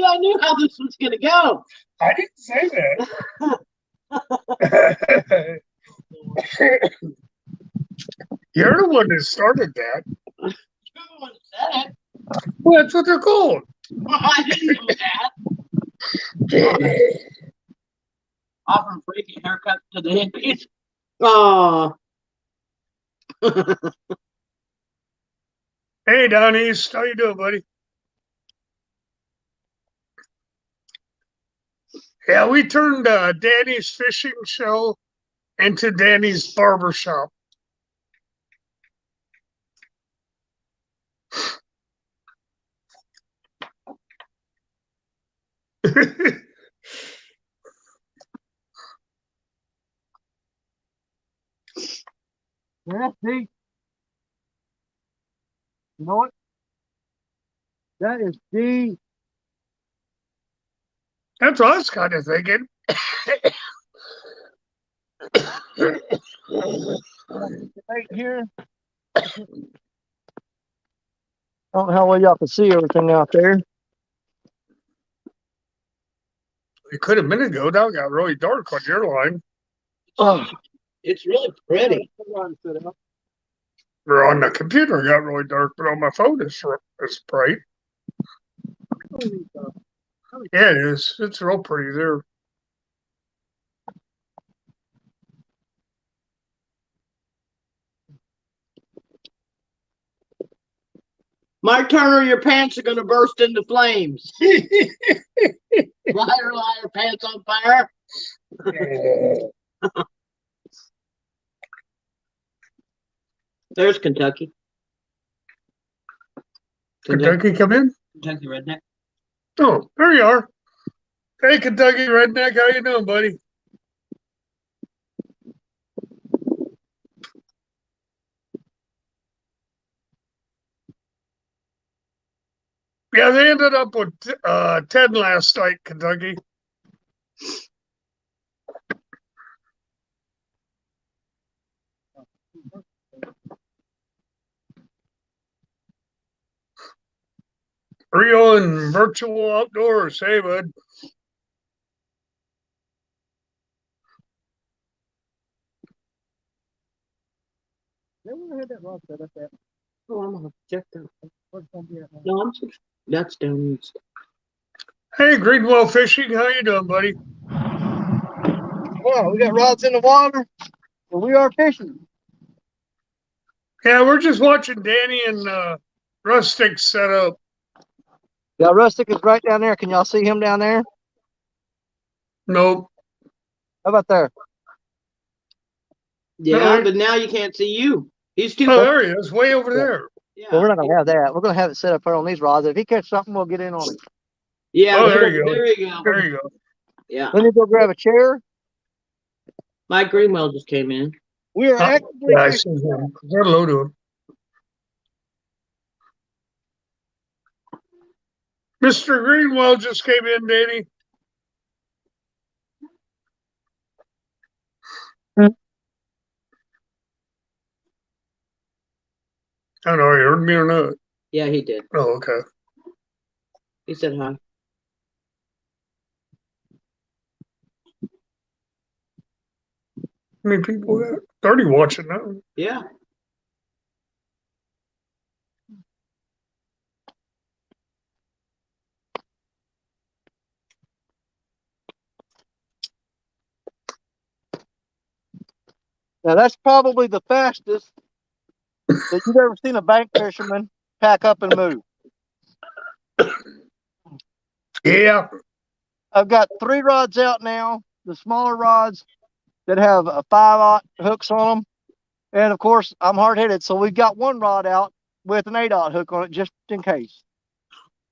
I knew how this was going to go. I didn't say that. You're the one that started that. You're the one that said it. Well, that's what they're called. I didn't know that. Offering freaky haircut to the hippies. Oh. Hey, Down East, how you doing, buddy? Yeah, we turned Danny's fishing show into Danny's barber shop. That's deep. You know what? That is deep. That's what I was kind of thinking. Right here. I don't know how well y'all can see everything out there. It could have been ago. Now it got really dark on your line. Oh, It's really pretty. Or on the computer, it got really dark, but on my phone, it's bright. Yeah, it is. It's real pretty there. Mike Turner, your pants are going to burst into flames. Liar, liar, pants on fire. There's Kentucky. Kentucky come in? Kentucky redneck. Oh, there you are. Hey, Kentucky redneck, how you doing, buddy? Yeah, they ended up with 10 last night, Kentucky. Real and virtual outdoors. Hey, bud. never had that rock set up there. Oh, I'm going to check that. Where's it gonna be at now? No, that's down east. Hey, Greenwell Fishing, how you doing, buddy? Well, we got rods in the water, and we are fishing. Yeah, we're just watching Danny and Rustic set up. Yeah, Rustic is right down there. Can y'all see him down there? Nope. How about there? Yeah, Alright. but now you can't see you. He's too. Oh, there he is, way over there. Yeah. Well, we're not gonna have that. We're gonna have it set up there on these rods. If he catches something, we'll get in on it. Yeah. Oh, there you go. There you go. There you go. Yeah. Let me go grab a chair. Mike Greenwell just came in. We are actively Yeah, I fishing. see him. Say hello to him. Mr. Greenwell just came in, Danny. I don't know, you heard me or not? Yeah, he did. Oh, okay. He said hi. How many people got? 30 watching now. Yeah. Now that's probably the fastest that you've ever seen a bank fisherman pack up and move. Yeah. I've got 3 rods out now, the smaller rods that have 5/0 hooks on them. And of course, I'm hard headed, so we've got 1 rod out with an 8/0 hook on it just in case.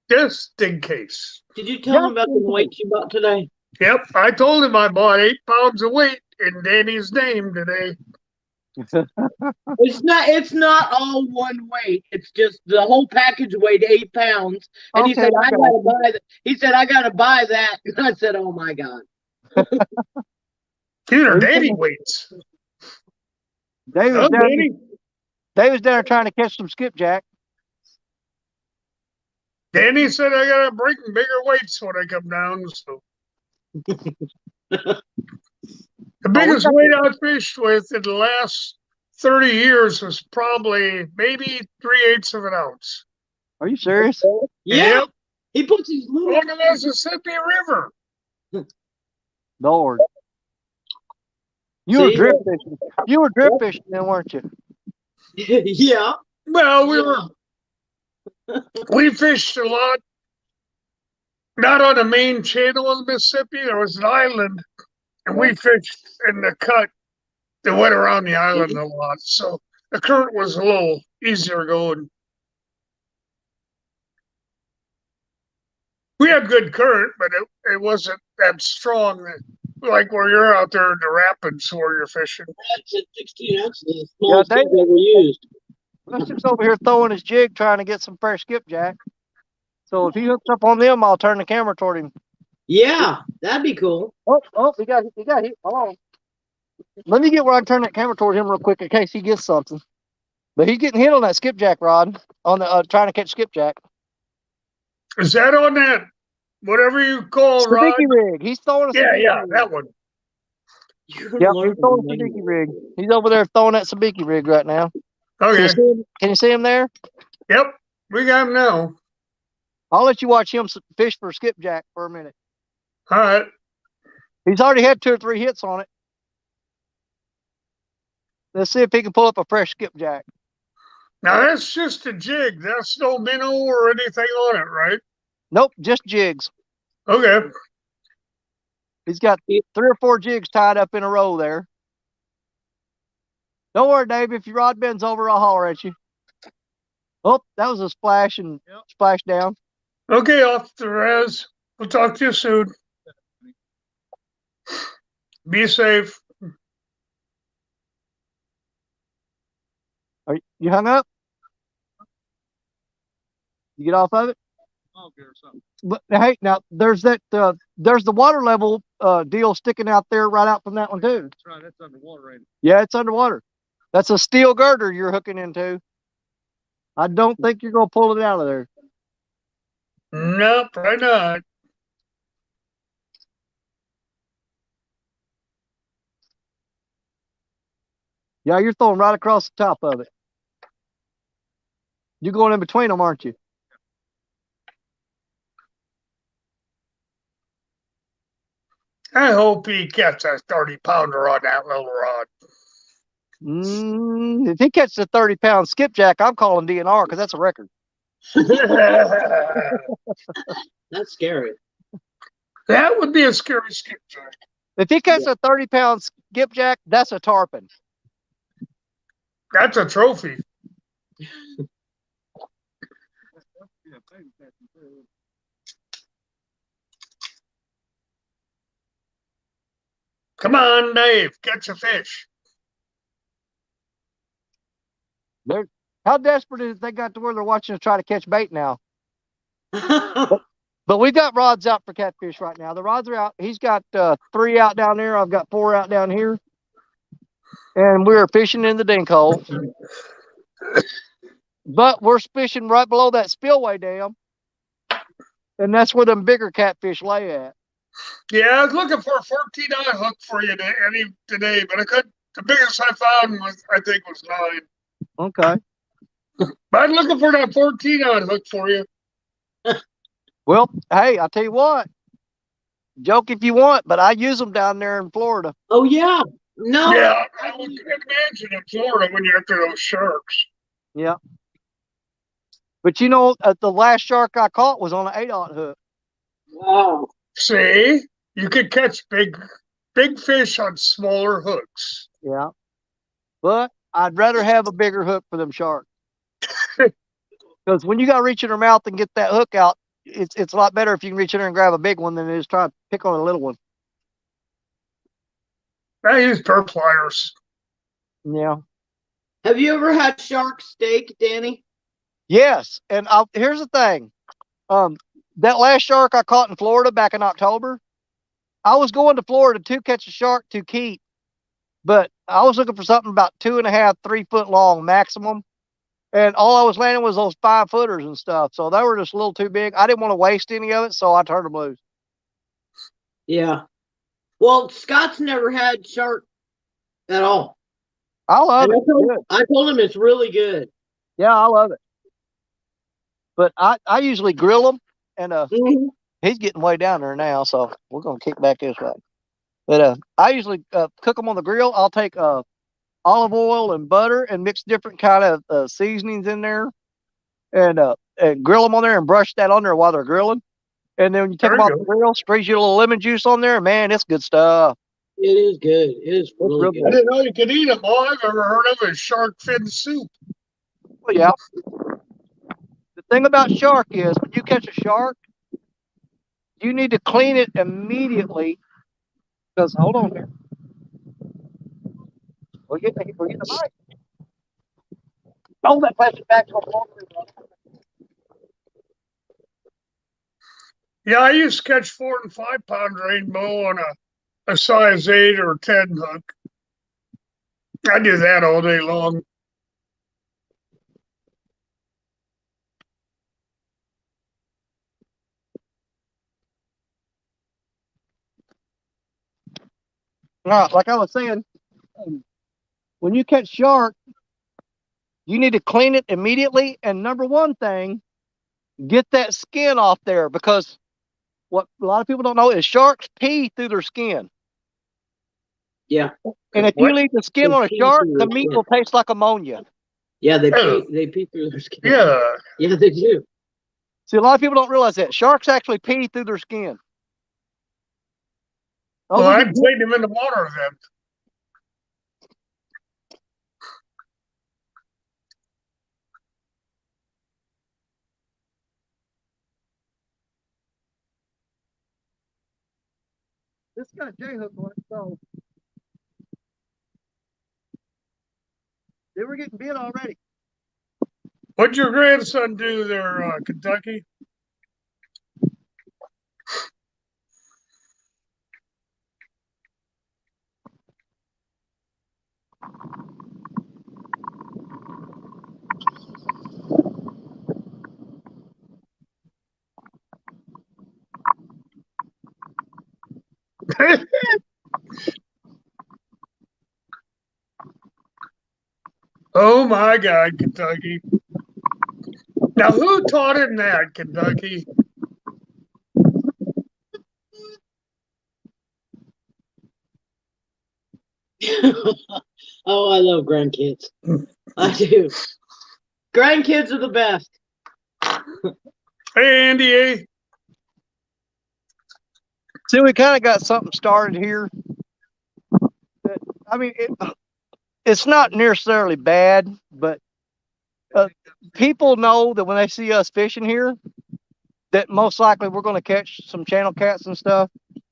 Just in case. Did you tell him Just about the in case. weight you bought today? Yep. I told him I bought 8 pounds of weight in Danny's name today. It's not all one weight. It's just the whole package weighed 8 pounds. And he Okay, said, I I got gotta you. buy that. He said, I gotta buy that. And I said, oh my God. These are Well, Danny weights. David's Oh, down, Danny. David's down there trying to catch some skipjack. Danny said I gotta bring bigger weights when I come down. So the biggest weight I fished with in the last 30 years was probably maybe 3/8 of an ounce. Are you serious? Yeah. Yep. He puts these little. On the Mississippi River. Lord. You were See? drift fishing. You were drift fishing then, weren't you? Yeah. Well, we fished a lot. Not on the main channel of the Mississippi. There was an island, and we fished in the cut that went around the island a lot. So the current was a little easier going. We had good current, but it wasn't that strong, like where you're out there in the rapids where you're fishing. That's at 16 ounces. The smallest Dave- I've ever used. Rusty's over here throwing his jig trying to get some fresh skipjack. So if he hooks up on them, I'll turn the camera toward him. Yeah, that'd be cool. Oh, he got hit. Hold on. Let me get where I can turn that camera toward him real quick in case he gets something. But he's getting hit on that skipjack rod on the trying to catch skipjack. Is that on that whatever you call rod? Sabiki rig. He's throwing a Yeah, sabiki yeah, rig. that one. Yep, he's throwing a sabiki rig. He's over there throwing that sabiki rig right now. Okay. Can you see him there? Yep, we got him now. I'll let you watch him fish for skipjack for a minute. All right. He's already had 2 or 3 hits on it. Let's see if he can pull up a fresh skipjack. Now that's just a jig. That's no minnow or anything on it, right? Nope, just jigs. Okay. He's got 3 or 4 jigs tied up in a row there. Don't worry, Dave. If your rod bends over, I'll holler at you. Oh, that was a splash and splash down. Okay, off the res. We'll talk to you soon. Be safe. Are you hung up? You get off of it? But hey, now there's that there's the water level deal sticking out there right out from that one too. That's right. That's underwater, right? Yeah, it's underwater. That's a steel girder you're hooking into. I don't think you're gonna pull it out of there. Nope, probably not. Yeah, you're throwing right across the top of it. You're going in between them, aren't you? I hope he catches a 30-pounder on that little rod. If he catches a 30-pound skipjack, I'm calling DNR because that's a record. That's scary. That would be a scary skipjack. If he catches a 30-pound skipjack, that's a tarpon. That's a trophy. Come on, Dave, catch a fish. How desperate is they got to where they're watching us try to catch bait now? But we've got rods out for catfish right now. The rods are out. He's got 3 out down there. I've got 4 out down here. And we're fishing in the dink hole. But we're fishing right below that spillway dam, and that's where them bigger catfish lay at. Yeah, I was looking for a 14-ounce hook for you today, but I couldn't. The biggest I found I think, was 9. Okay. But I'm looking for that 14-ounce hook for you. Well, hey, I'll tell you what. Joke if you want, but I use them down there in Florida. Oh yeah. No. Yeah, I would imagine in Florida when you're after those sharks. Yeah. But you know, the last shark I caught was on an 8-aught hook. Wow. See, you could catch big fish on smaller hooks. Yeah. But I'd rather have a bigger hook for them sharks. Because when you got to reach in their mouth and get that hook out, it's a lot better if you can reach in there and grab a big one than it is try to pick on a little one. I use pearl pliers. Yeah. Have you ever had shark steak, Danny? Yes. And here's the thing. That last shark I caught in Florida back in October, I was going to Florida to catch a shark to keep, but I was looking for something about 2.5, 3 foot long maximum. And all I was landing was those 5-footers and stuff. So they were just a little too big. I didn't want to waste any of it, so I turned them loose. Yeah. Well, Scott's never had shark at all. I love And it. I told him it's really good. Yeah, I love it. But I usually grill them, and Mhm. he's getting way down there now, so we're gonna kick back this way. But I usually cook them on the grill. I'll take olive oil and butter and mix different kind of seasonings in there, and grill them on there and brush that on there while they're grilling. And then when you take There them you off the grill, squeeze you a little lemon juice on there. Man, it's good stuff. It is good. It is really real good. I didn't know you could eat them. All I've ever heard of is shark fin soup. Well, yeah. The thing about shark is when you catch a shark, you need to clean it immediately. Because hold on here, we're getting the mic. Hold that plastic back to the laundry. Yeah, I used to catch 4 and 5 pound rainbow on a size 8 or 10 hook. I do that all day long. Like I was saying, when you catch shark, you need to clean it immediately. And number one thing, get that skin off there, because what a lot of people don't know is sharks pee through their skin. Yeah. And if you leave the skin They on a pee shark, through the their meat skin. will taste like ammonia. Yeah, they Oh. pee through their skin. Yeah. Yeah, they do. See, a lot of people don't realize that sharks actually pee through their skin. Well, Those are I'd clean them in the water then. this got a J hook on it, so they were getting bit already. What'd your grandson do there, Kentucky? Oh my God, Kentucky. Now, who taught him that, Kentucky? Oh, I love grandkids. I do. Grandkids are the best. Hey, Andy. See, we kind of got something started here. I mean, it's not necessarily bad, but people know that when they see us fishing here, that most likely we're going to catch some channel cats and stuff.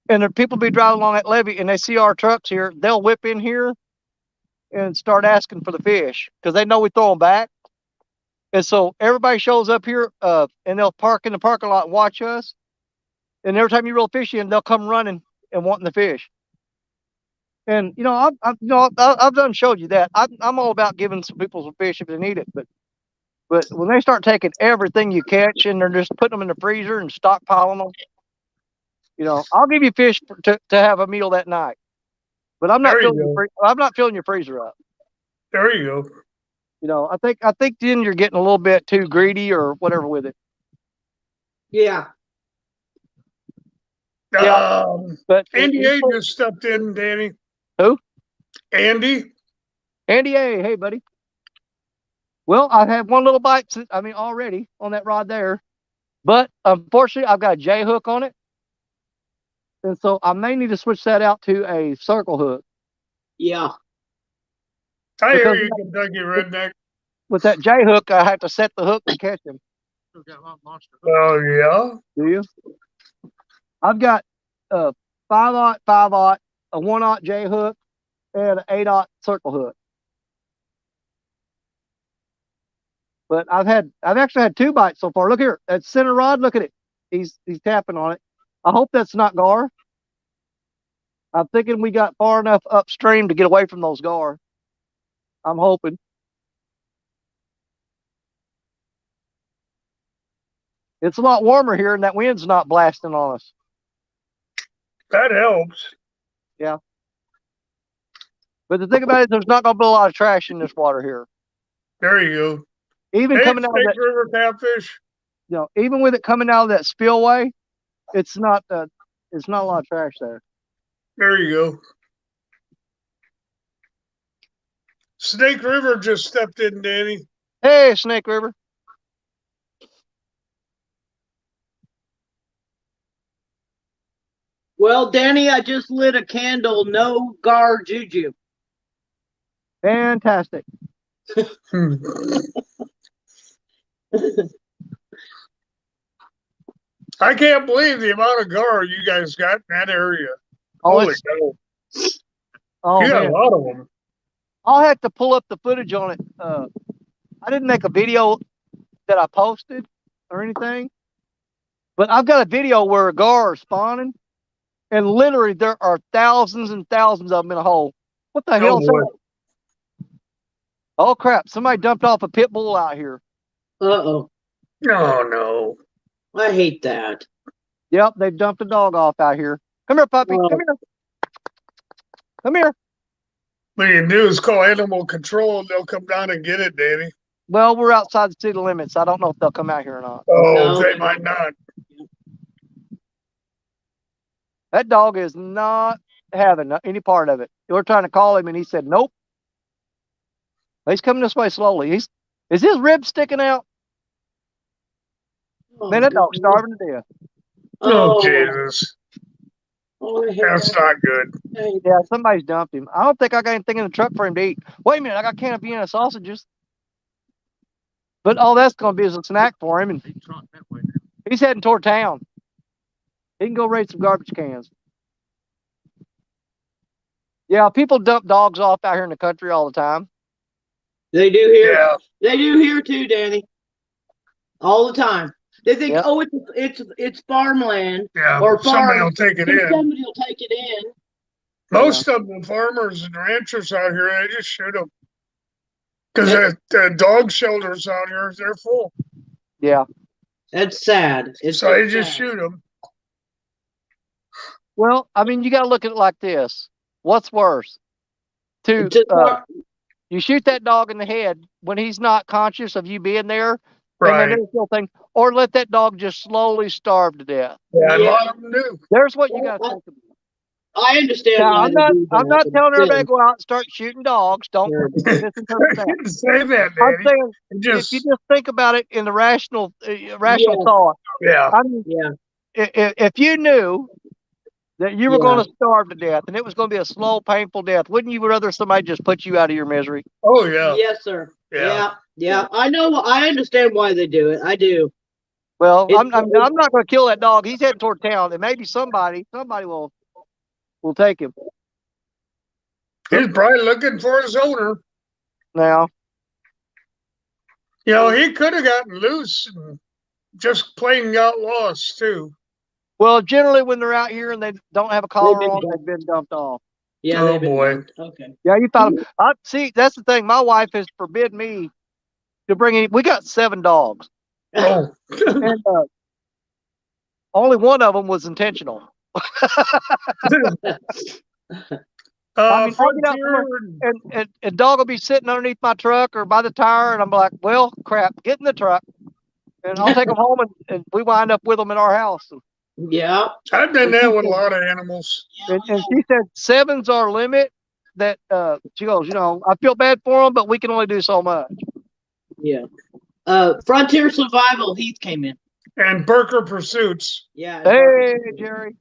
And if people be driving along that levee and they see our trucks here, they'll whip in here and start asking for the fish because they know we throw them back. And so everybody shows up here and they'll park in the parking lot and watch us. And every time you reel fish in, they'll come running and wanting the fish. And you know, I've done showed you that I'm all about giving some people some fish if they need it. But But when they start taking everything you catch and they're just putting them in the freezer and stockpiling them, I'll give you fish to have a meal that night. But I'm not There you filling go. I'm not filling your freezer up. There you go. I think then you're getting a little bit too greedy or whatever with it. Yeah. Yeah. But Andy A just stepped in, Danny. Who? Andy. Andy A, hey buddy. Well, I've had one little bite, already on that rod there, but unfortunately, I've got a J hook on it, and so I may need to switch that out to a circle hook. Yeah. I hear Because- you, Kentucky redneck. With that J hook, I have to set the hook to catch him. Oh yeah. Do you? I've got a 5/0, 5/0, a 1/0 J hook, and an 8/0 circle hook. But I've actually had 2 bites so far. Look here, that center rod. Look at it. He's tapping on it. I hope that's not gar. I'm thinking we got far enough upstream to get away from those gar. I'm hoping. It's a lot warmer here, and that wind's not blasting on us. That helps. But the thing about it, there's not going to be a lot of trash in this water here. There you go. Even Hey, coming out of Snake that, River catfish. even with it coming out of that spillway, it's not a lot of trash there. There you go. Snake River just stepped in, Danny. Hey, Snake River. Well, Danny, I just lit a candle. No gar juju. Fantastic. Hmm. I can't believe the amount of gar you guys got in that area. Oh, Holy it's, cow. oh You got man. a lot of them. I'll have to pull up the footage on it. I didn't make a video that I posted or anything, but I've got a video where gar are spawning, and literally there are thousands and thousands of them in a hole. What the hell is boy. that? Oh crap! Somebody dumped off a pit bull out here. Uh-oh. No, no. I hate that. Yep, they've dumped a dog off out here. Come here, puppy. Oh. Come here. Come here. What you do is call animal control and they'll come down and get it, Danny. Well, we're outside the city limits. I don't know if they'll come out here or not. Oh, No. they might not. That dog is not having any part of it. We're trying to call him, and he said, nope. He's coming this way slowly. Is his ribs sticking out? Oh, Man, that dog's goodness. starving to death. Oh, Jesus. Oh, I hate That's that. not good. I hate Yeah, somebody's dumped him. I don't think I got anything in the truck for him to eat. Wait a minute, I got a can of Vienna sausages. But all that's going to be is a snack for him, and he's heading toward town. He can go raid some garbage cans. Yeah, people dump dogs off out here in the country all the time. They do here. Yeah. They do here too, Danny. All the time. They think, Yep. oh, it's farmland. Yeah. Or Somebody farm. will take it And in. somebody will take it in. Most of the farmers and ranchers out here, they just shoot them. Because the dog shelters out here, they're full. Yeah. That's sad. It's So so they just sad. shoot them. Well, I mean, you got to look at it like this. What's worse? It's just You shoot that dog in the head when he's not conscious of you being there, and Right. then there's no thing, or let that dog just slowly starve to death. Yeah, a Yeah. lot of them do. There's what you Well, got to think about. I understand Now, why I'm they not. do that, I'm not but telling everybody to still. go out and start shooting dogs. Don't Yeah. misinterpret that. Didn't say that, I'm Danny. saying It if you just, just think about it in the rational Yeah. thought. yeah. I mean, Yeah. if you knew that you were Yeah. going to starve to death and it was going to be a slow, painful death, wouldn't you rather somebody just put you out of your misery? Oh, yeah. Yes, sir. Yeah. Yeah. Yeah. I know. I understand why they do it. I do. Well, It's- I'm not going to kill that dog. He's heading toward town, and maybe somebody will take him. He's probably looking for his owner. Now, You know, he could have gotten loose and just plain got lost, too. well, generally when they're out here and they don't have a collar been on, dumped. they've been dumped off. Yeah. Oh, they've been boy. dumped. Okay. Yeah, you found them. See, that's the thing. My wife has forbid me to bring in. We got 7 dogs, Oh, and only one of them was intentional. I mean, I get out Frontier. and dog will be sitting underneath my truck or by the tire, and I'm like, well, crap, get in the truck, and I'll take them home, and we wind up with them in our house. Yeah. I've done that with a lot of animals. And she said 7's our limit. That she goes, I feel bad for them, but we can only do so much. Yeah. Frontier Survival, Heath came in. And Burker Pursuits. Yeah. Hey, Jerry.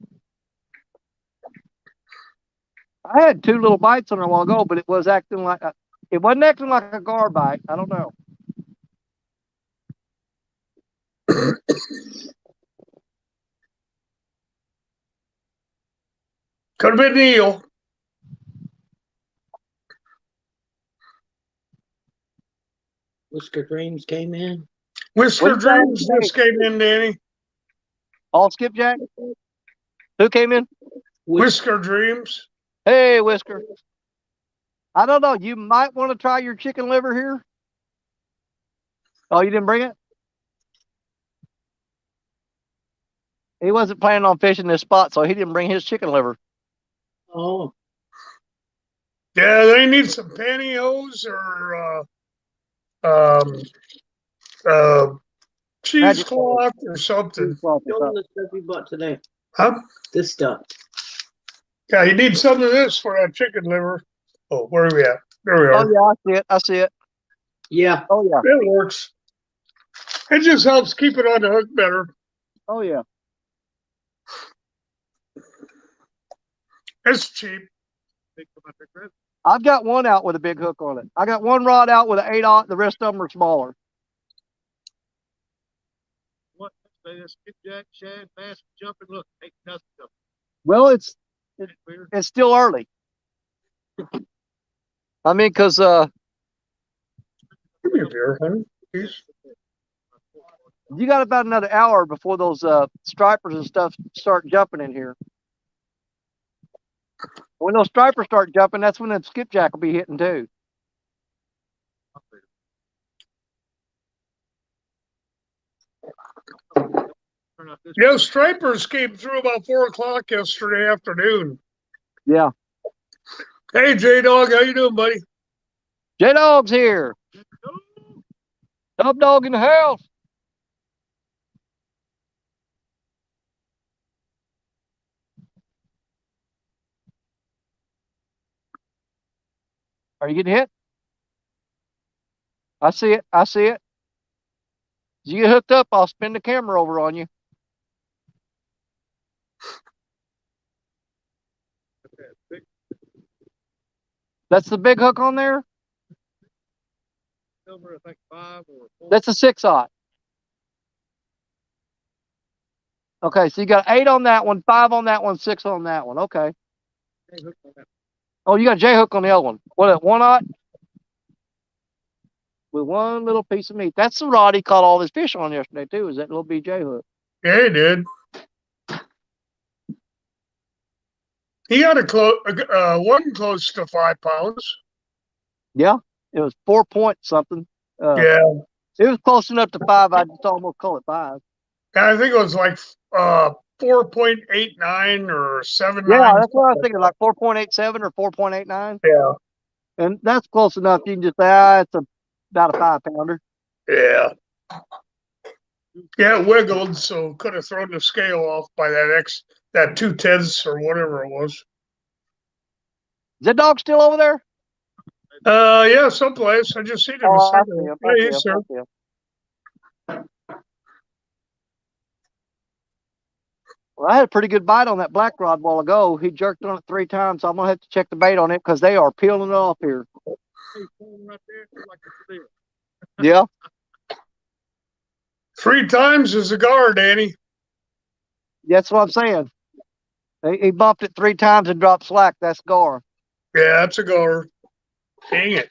I had 2 little bites on her a while ago, but it wasn't acting like a gar bite. I don't know. Could have been Neil. Whisker Dreams came in. Whisker What's that? Dreams just came in, Danny. All skipjack? Who came in? Whisker Dreams. Hey, Whisker. I don't know. You might want to try your chicken liver here. Oh, you didn't bring it? He wasn't planning on fishing this spot, so he didn't bring his chicken liver. Oh. Yeah, they need some pantyhose or cheesecloth or something. Show them the stuff you bought today. Huh? This stuff. Yeah, you need some of this for that chicken liver. Oh, where are we at? There we Oh, are. yeah, I see it. I see it. Yeah. Oh, yeah. It works. It just helps keep it on the hook better. Oh, yeah. It's cheap. I've got one out with a big hook on it. I got one rod out with an 8/0. The rest of them are smaller. What? Say this skipjack, shad, bass, jumping. Look, ain't nothing jumping. Well, it's Weird. still early. I mean, because Give me a beer, honey. Please. you got about another hour before those stripers and stuff start jumping in here. When those stripers start jumping, that's when the skipjack will be hitting too. Yeah, stripers came through about 4 o'clock yesterday afternoon. Yeah. Hey, J Dog, how you doing, buddy? J Dog's here. Top dog in the house. Are you getting hit? I see it. I see it. As you get hooked up, I'll spin the camera over on you. That's the big hook on there? Silver, I think 5 or 4. That's a 6/0. Okay, so you got 8 on that one, 5 on that one, 6 on that one. Okay. Hey, hook on that. Oh, you got a J hook on the other one. What, a 1/0? With one little piece of meat. That's the rod he caught all his fish on yesterday, too, is that little BJ hook. Yeah, he did. He had one close to 5 pounds. Yeah, it was 4 point something. Yeah, It was close enough to 5. I just almost call it 5. I think it was like 4.89 or 7. Yeah, that's what I was thinking, like 4.87 or 4.89. Yeah, And that's close enough. You can just say, it's about a 5-pounder. yeah. Yeah, it wiggled, so could have thrown the scale off by that 2/10 or whatever it was. Is that dog still over there? Yeah, someplace. I just seen him a Oh, I second. see him. Yeah, I see he's him. there. I see him. Well, I had a pretty good bite on that black rod a while ago. He jerked on it 3 times. So I'm gonna have to check the bait on it because they are peeling it off here. Hey, pulling right there, like a deer. Yeah. 3 times is a guard, Danny. That's what I'm saying. He bumped it 3 times and dropped slack. That's gar. Yeah, that's a guard. Dang it.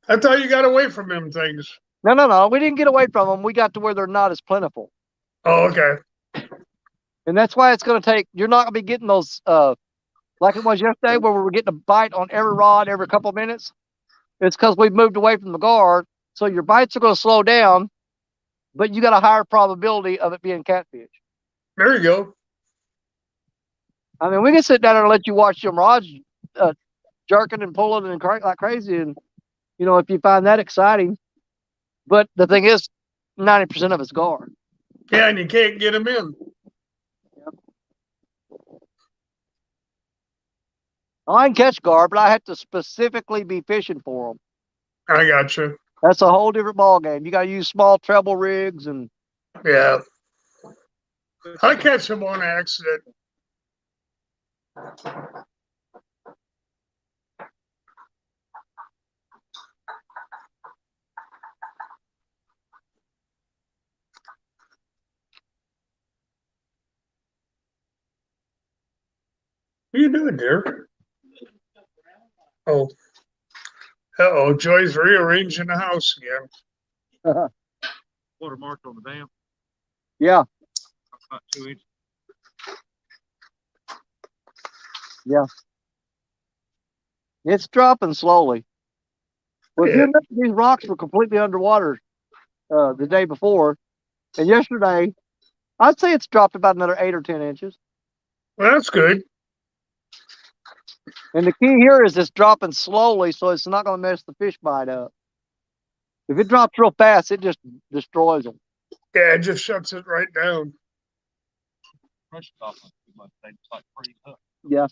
I thought you got away from them things. No. We didn't get away from them. We got to where they're not as plentiful. Oh, okay. And that's why it's going to take, you're not going to be getting those, like it was yesterday where we were getting a bite on every rod every couple of minutes. It's because we've moved away from the guard So your bites are going to slow down, but you got a higher probability of it being catfish. There you go. I mean, we can sit down and let you watch them rods jerking and pulling and like crazy, and if you find that exciting. But the thing is, 90% of it's gar. Yeah, and you can't get them in. I can catch gar, but I have to specifically be fishing for them. I got you. That's a whole different ball game. You got to use small treble rigs and. Yeah. I catch them on accident. What are you doing, dear? Oh. Uh-oh, Joy's rearranging the house again. Watermark on the dam. Yeah. About 2 inches. It's dropping slowly. Well, if you Yeah. remember, these rocks were completely underwater the day before, and yesterday, I'd say it's dropped about another 8 or 10 inches. Well, that's good. And the key here is it's dropping slowly, so it's not going to mess the fish bite up. If it drops real fast, it just destroys them. Yeah, it just shuts it right down. Pressure off them too much. They just like freeze up. Yeah.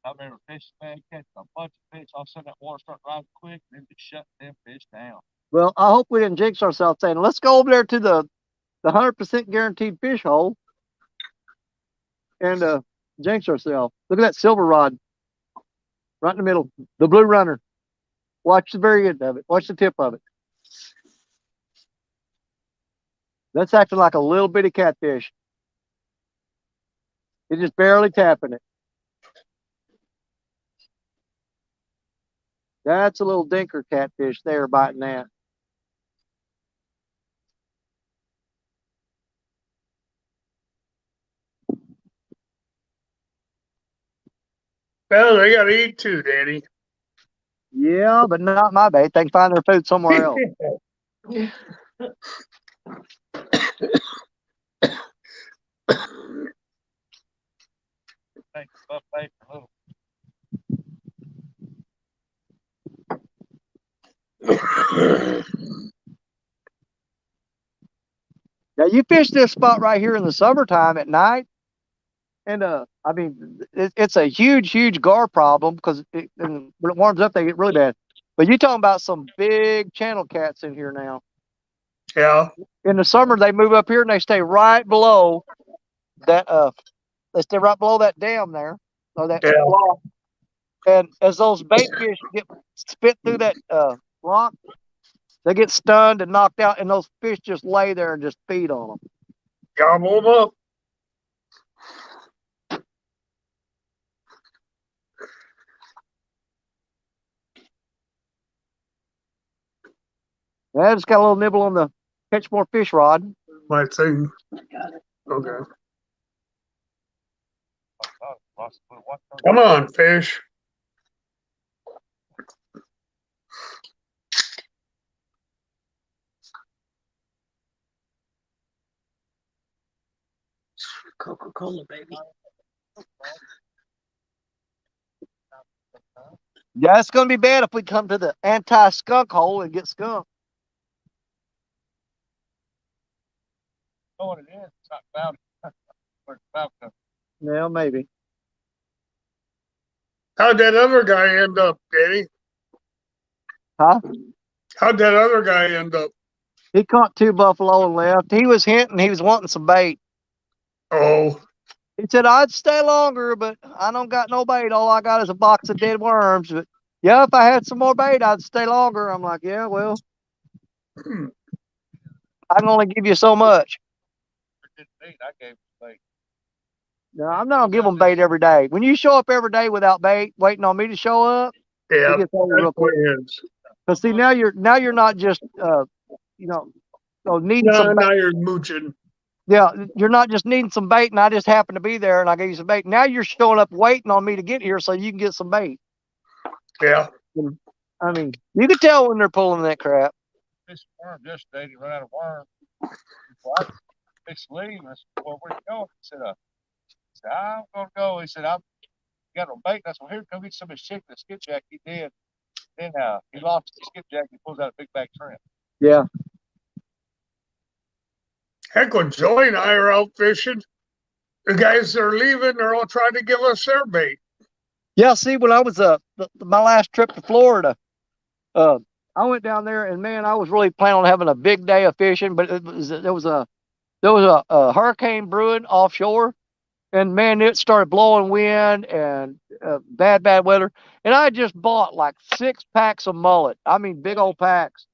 I remember fishing, man, catching a bunch of fish. All of a sudden that water started rising quick, and then just shut them fish down. Well, I hope we didn't jinx ourselves saying, let's go over there to the 100% guaranteed fish hole and jinx ourselves. Look at that silver rod right in the middle, the blue runner. Watch the very end of it. Watch the tip of it. That's acting like a little bitty catfish. It's just barely tapping it. That's a little dinker catfish there biting that. Well, they got to eat too, Daddy. Yeah, but not my bait. They can find their food somewhere else. Thank you, buffet for little. Now you fish this spot right here in the summertime at night, and I mean it's a huge gar problem because when it warms up they get really bad. But you're talking about some big channel cats in here now. Yeah. In the summer they move up here and they stay right below that they stay right below that dam there or that block. And as those bait fish get spit through that block, they get stunned and knocked out, and those fish just lay there and just feed on them. Gobble them up. I just got a little nibble on the catch more fish rod. My thing. Got it. Okay. What? Come on, fish. Coca-Cola, baby. Yeah, it's going to be bad if we come to the anti-skunk hole and get skunked. You know what it is? It's not about it. Where's the about it? Yeah, maybe. How'd that other guy end up, Daddy? Huh? How'd that other guy end up? He caught 2 buffalo and left. He was hinting he was wanting some bait. Oh, He said, I'd stay longer, but I don't got no bait. All I got is a box of dead worms. But yeah, if I had some more bait, I'd stay longer. I'm like, yeah, well, I can only give you so much. I gave him bait. No, I'm not going to give them bait every day. When you show up every day without bait, waiting on me to show up, yeah. it gets old real That's what quick. it is. Because see, now you're not just needing some bait. Now you're mooching. Yeah, you're not just needing some bait, and I just happen to be there, and I gave you some bait. Now you're showing up waiting on me to get here so you can get some bait. Yeah. I mean, you can tell when they're pulling that crap. Fish worm yesterday. He run out of worm. Well, I fixed to leave. I said, well, where you going? He said, I'm going to go. He said, I've got no bait. I said, well, here, come get some of his chicken. The skipjack he did. Then he lost the skipjack. He pulls out a big bag shrimp. Yeah. Heck, when Joey and I are out fishing, the guys that are leaving, they're all trying to give us their bait. Yeah. See, when I was my last trip to Florida, I went down there and man, I was really planning on having a big day of fishing, but there was a hurricane brewing offshore, and man, it started blowing wind and bad weather, and I just bought like 6 packs of mullet. I mean, big old packs.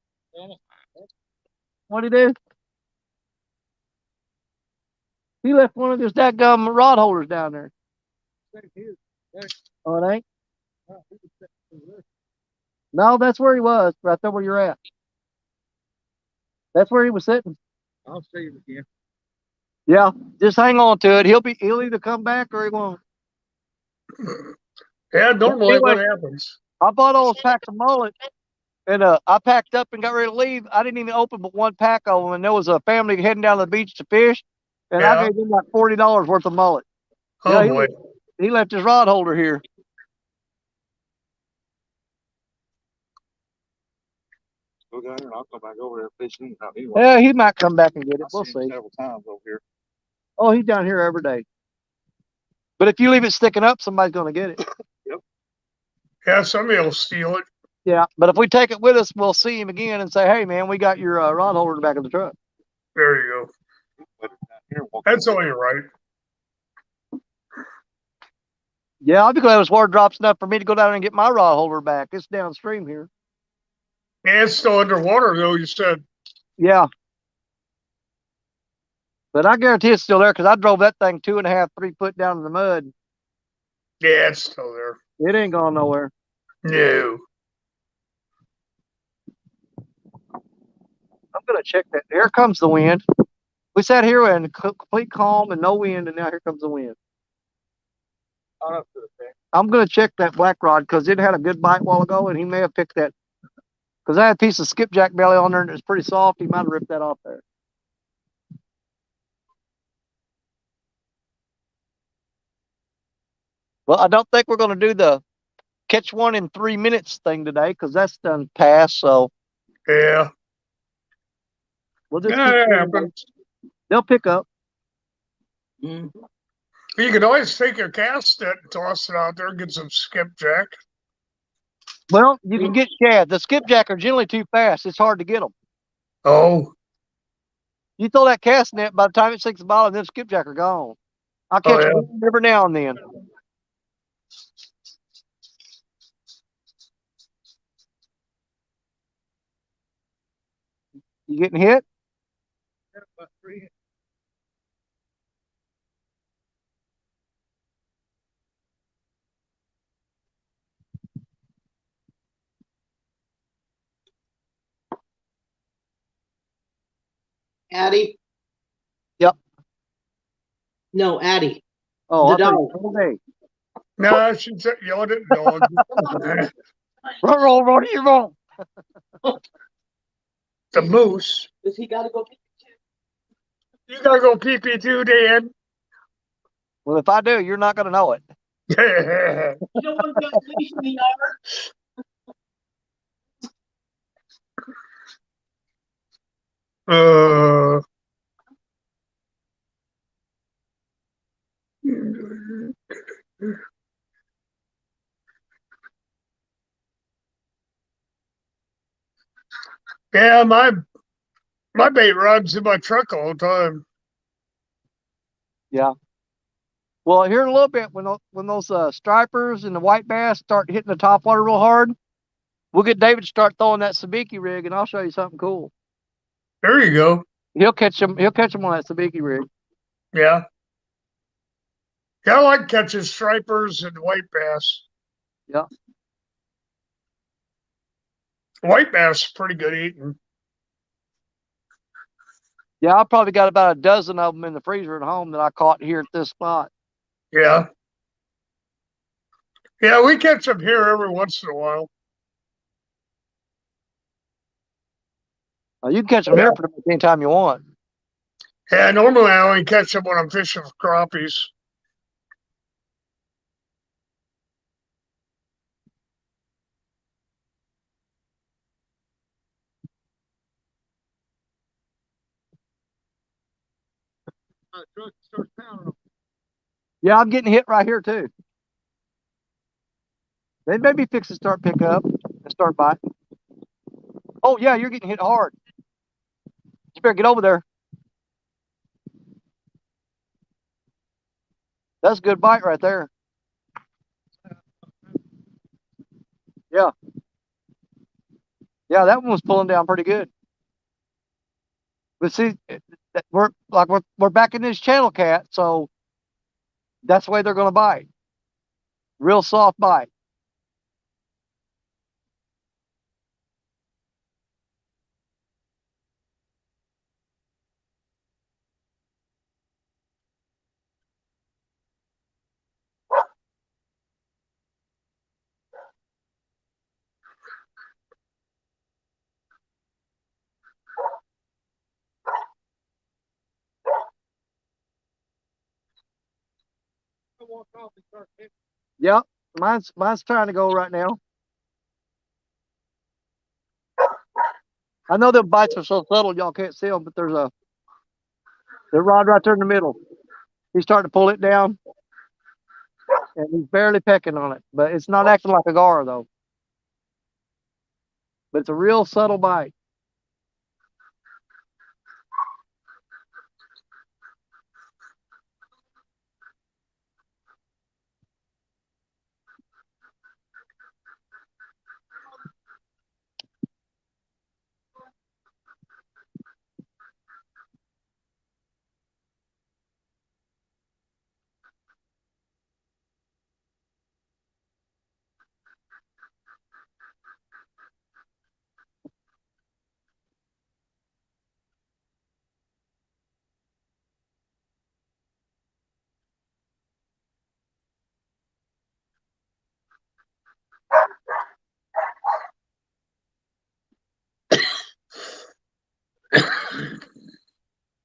What did he do? He left one of his dadgum rod holders down there. Oh, it ain't? No, that's where he was, right there where you're at. That's where he was sitting. I'll see him again. Yeah, just hang on to it. He'll either come back or he won't. Yeah, normally Anyway, what happens. I bought all those packs of mullet, and I packed up and got ready to leave. I didn't even open but 1 pack of them, and there was a family heading down to the beach to fish, and I Yeah. gave them like $40 worth of mullet. Oh Yeah, boy. He left his rod holder here. Go down there and I'll come back over there fishing. Anyway, Yeah, he might come back and get it. I've We'll seen him see. several times over here. Oh, he's down here every day. But if you leave it sticking up, somebody's going to get it. Yeah, somebody will steal it. Yeah, but if we take it with us, we'll see him again and say, "Hey, man, we got your rod holder in the back of the truck." There you go. But down here, That's only right. Yeah, I'll be glad this water drops enough for me to go down and get my rod holder back. It's downstream here. Yeah, it's still underwater though, you said. Yeah. But I guarantee it's still there because I drove that thing 2.5, 3 foot down in the mud. Yeah, it's still there. It ain't going nowhere. No. I'm going to check that. Here comes the wind. We sat here in complete calm and no wind, and now here comes the wind. I'm going to check that black rod because it had a good bite a while ago, and he may have picked that. Because I had a piece of skipjack belly on there, and it's pretty soft. He might have ripped that off there. Well, I don't think we're going to do the catch one in 3 minutes thing today because that's done past. So Yeah. we'll just Yeah, keep it going. happens. They'll pick up. Mm. You can always take your cast net and toss it out there and get some skipjack. Well, you can get shad. The skipjack are generally too fast. It's hard to get them. Oh, You throw that cast net, by the time it sinks the bottom, them skipjack are gone. I'll Oh, catch yeah. one every now and then. You getting hit? Addie? Yep. No, Addie. Oh, The I dog. think okay. no, she's yelling at dog. Roll, what do you want? The moose. Does he got to go? You gotta go pee pee too, Dan. Well, if I do, you're not going to know it. You don't want to go fish in the yard? uh, yeah, my bait rod's in my truck all the time. Yeah. Well, here in a little bit, when those stripers and the white bass start hitting the top water real hard, we'll get David to start throwing that sabiki rig, and I'll show you something cool. There you go. He'll catch them. He'll catch them on that sabiki rig. Yeah. Yeah, I like catching stripers and white bass. Yeah. White bass is pretty good eating. Yeah, I probably got about a dozen of them in the freezer at home that I caught here at this spot. Yeah. Yeah, we catch them here every once in a while. You can catch them here pretty much anytime you want. Yeah, normally I only catch them when I'm fishing for crappies. Yeah, I'm getting hit right here too. They may be fixing to start picking up and start biting. Oh yeah, you're getting hit hard. You better get over there. That's a good bite right there. Yeah. Yeah, that one was pulling down pretty good. But see, we're back in this channel cat, so that's the way they're gonna bite. Real soft bite. Yep, mine's trying to go right now. I know the bites are so subtle y'all can't see them, but there's the rod right there in the middle. He's starting to pull it down, and he's barely pecking on it, but it's not acting like a gar though. But it's a real subtle bite.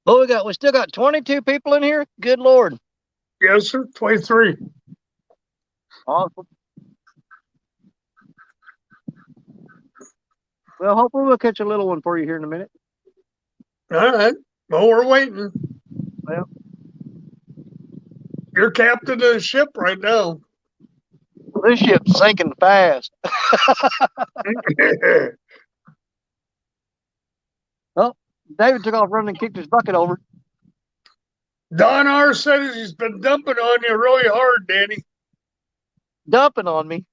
What we still got 22 people in here? Good Lord. Yes, sir. 23. Awesome. Well, hopefully we'll catch a little one for you here in a minute. All right. Well, we're waiting. Well, You're captain of the ship right now. this ship's sinking fast. David took off running and kicked his bucket over. Don R said he's been dumping on you really hard, Danny. Dumping on me.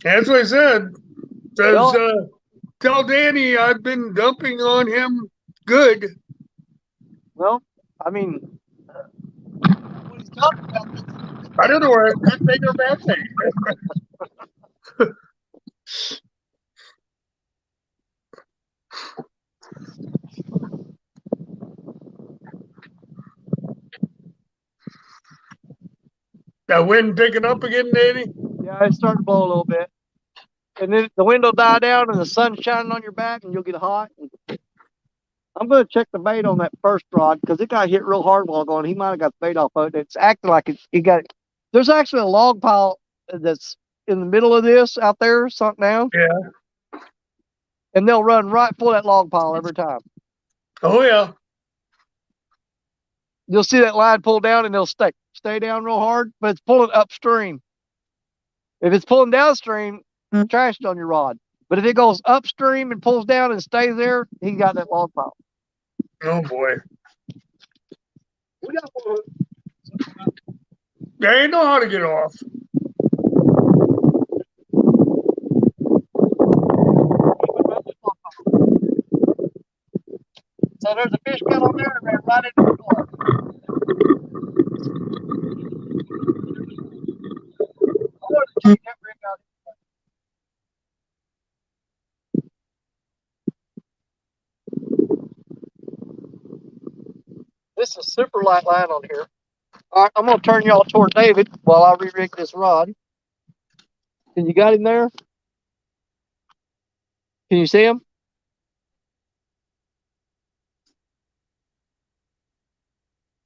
That's what he said. Says, Well, tell Danny I've been dumping on him good. well, I mean, what he's talking about. I don't know where that thing or bad thing. That wind picking up again, Danny? Yeah, it's starting to blow a little bit. And then the wind will die down and the sun's shining on your back and you'll get hot. I'm going to check the bait on that first rod because it got hit real hard while going. He might have got the bait off of it. It's acting like he got it. There's actually a log pile that's in the middle of this out there, sunk down. Yeah. And they'll run right for that log pile every time. Oh, yeah. You'll see that line pull down and they'll stay down real hard, but it's pulling upstream. If it's pulling downstream, trash it on your rod. But if it goes upstream and pulls down and stays there, he got that log pile. Oh, boy. We got one. They know how to get off. So there's a fish cut on there and ran right into the door. I wanted to check that rig out. This is super light line on here. All right, I'm going to turn y'all toward David while I re-rig this rod. Can you got him there? Can you see him?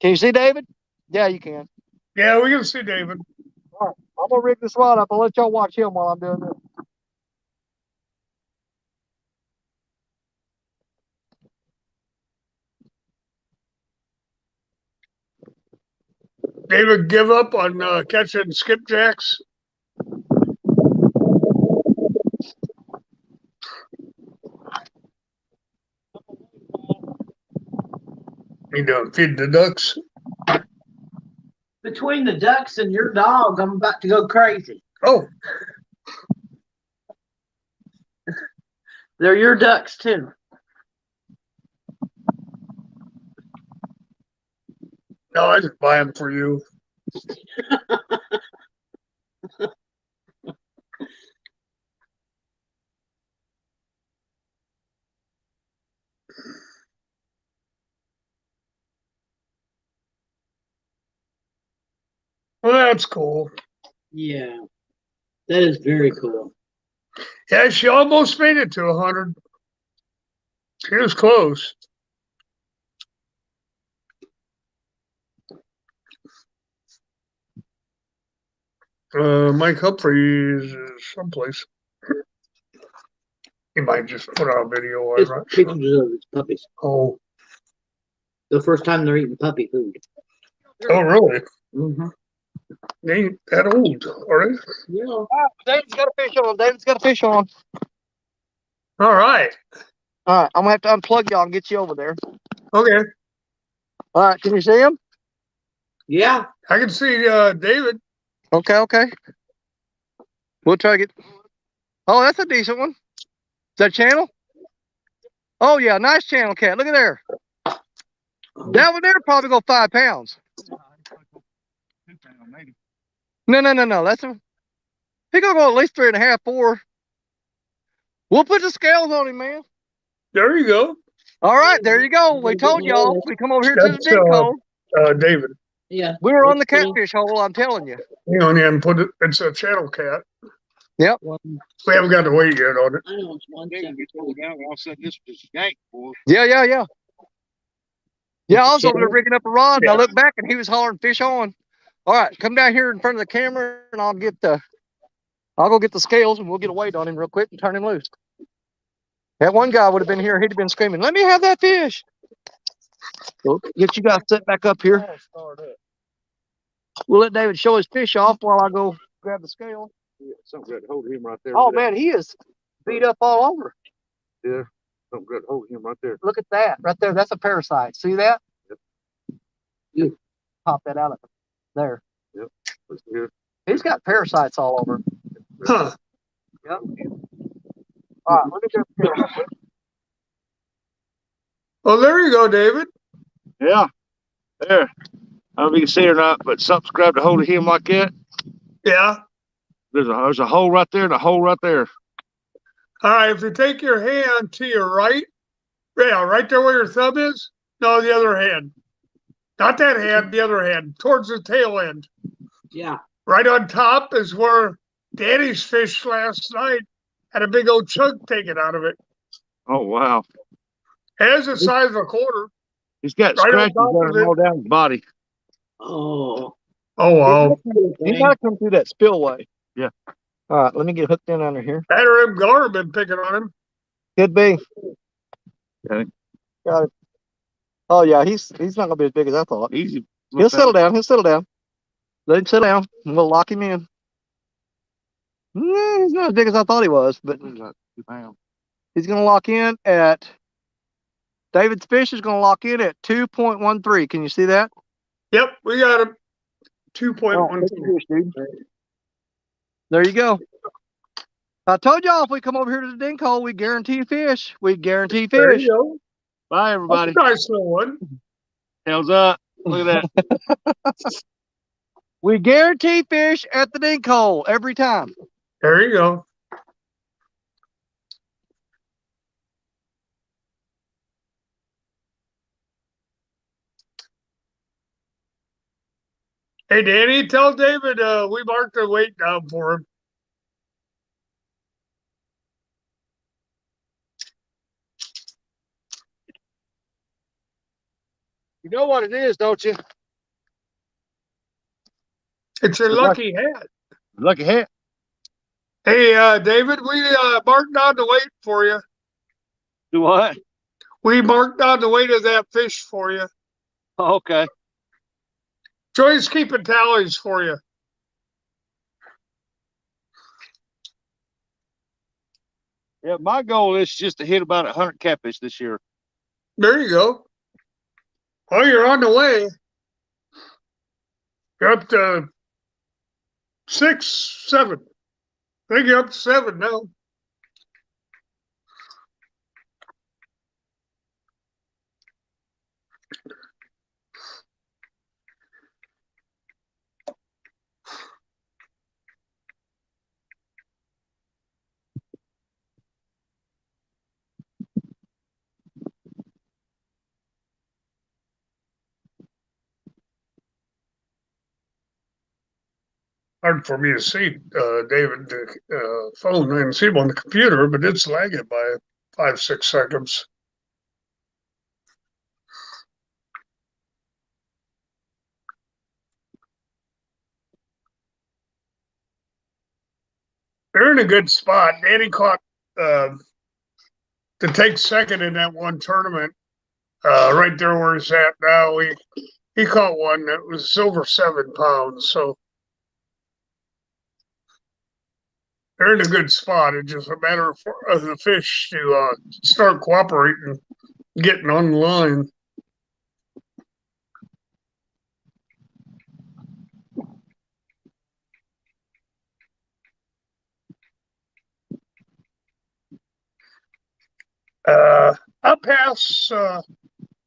Can you see David? Yeah, you can. Yeah, we can see David. All right. I'm gonna rig this rod up. I'll let y'all watch him while I'm doing this. David, give up on catching skipjacks. You know, feed the ducks. Between the ducks and your dog, I'm about to go crazy. Oh, They're your ducks too. no, I just buy them for you. Well, that's cool. Yeah, that is very cool. Yeah, she almost made it to 100. She was close. Mike Humphrey is someplace. He might just put out a video. I'm It's not sure. pictures of its puppies. Oh, The first time they're eating puppy food. oh, really? Mm-hmm. They ain't that old, are they? Yeah. All right, David's got a fish on. David's got a fish on. All right. All right, I'm gonna have to unplug y'all and get you over there. Okay. All right, can you see him? Yeah. I can see David. Okay, okay. We'll try to get. Oh, that's a decent one. Is that channel? Oh yeah, nice channel cat. Look at there. That one there probably go 5 pounds. No. That's a. He gonna go at least 3.5, 4. We'll put the scales on him, man. There you go. All right, there you go. We told y'all. We come over here to the That's Dinko. David. Yeah. We were on the That's cool. catfish hole. I'm telling you. You only haven't put it. It's a channel cat. One, We haven't got the weight yet on it. I know it's 174. Yeah. Yeah, I was over there Channel? rigging up a rod, and Yeah. I looked back, and he was hollering fish on. All right, come down here in front of the camera, and I'll go get the scales, and we'll get a weight on him real quick and turn him loose. That one guy would have been here. He'd have been screaming, "Let me have that fish!" We'll get you guys set back up here. We'll let David show his fish off while I go grab the scale. Something good. Hold him right there. Oh man, he is beat up all over. Yeah. Something good. Hold him right there. Look at that right there. That's a parasite. See that? Yep. You pop that out of there. Let's hear. He's got parasites all over. Huh. Yep. All right, let me go. Well, there you go, David. Yeah. There. I don't know if you can see it or not, but something's grabbed a hold of him like that. Yeah. There's a hole right there and a hole right there. All right. If you take your hand to your right, yeah, right there where your thumb is. No, the other hand. Not that hand, the other hand, towards the tail end. Yeah. Right on top is where Danny's fish last night had a big old chunk taken out of it. Oh wow. Has the size of a quarter. He's got Right on scratches top on of him it. all down his body. Oh. Oh, wow. He might have come through that spillway. Yeah. All right, let me get hooked in under here. That or him Gar been picking on him. Could be. Okay. Got it. Oh yeah, he's not gonna be as big as I thought. Easy. He'll settle down. He'll settle down. Let him settle down, and we'll lock him in. He's not as big as I thought he was, but He's like 2 pounds. he's gonna lock in at. David's fish is gonna lock in at 2.13. Can you see that? Yep, we got him. Oh, 2.1. take your fish, dude. There you go. I told y'all if we come over here to the dink hole, we guarantee fish. We guarantee There fish. you go. Bye That's everybody. a nice little one. Tails up. Look at that. We guarantee fish at the dink hole every time. There you go. Hey, Danny, tell David we marked the weight down for him. You know what it is, don't you? It's your It's like lucky hat. lucky hat. Hey, David, we marked down the weight for you. Do what? We marked down the weight of that fish for you. Oh, okay. Joy's keeping tallies for you. Yeah, my goal is just to hit about 100 catfish this year. There you go. Well, you're on the way. You're up to 6, 7. I think you're up to 7 now. Hard for me to see, David, the phone. I can see him on the computer, but it's lagging by 5, 6 seconds. They're in a good spot. Danny caught to take second in that one tournament, right there where he's at now. He caught one that was over 7 pounds. So they're in a good spot. It's just a matter of the fish to start cooperating, getting on the line. I'll pass,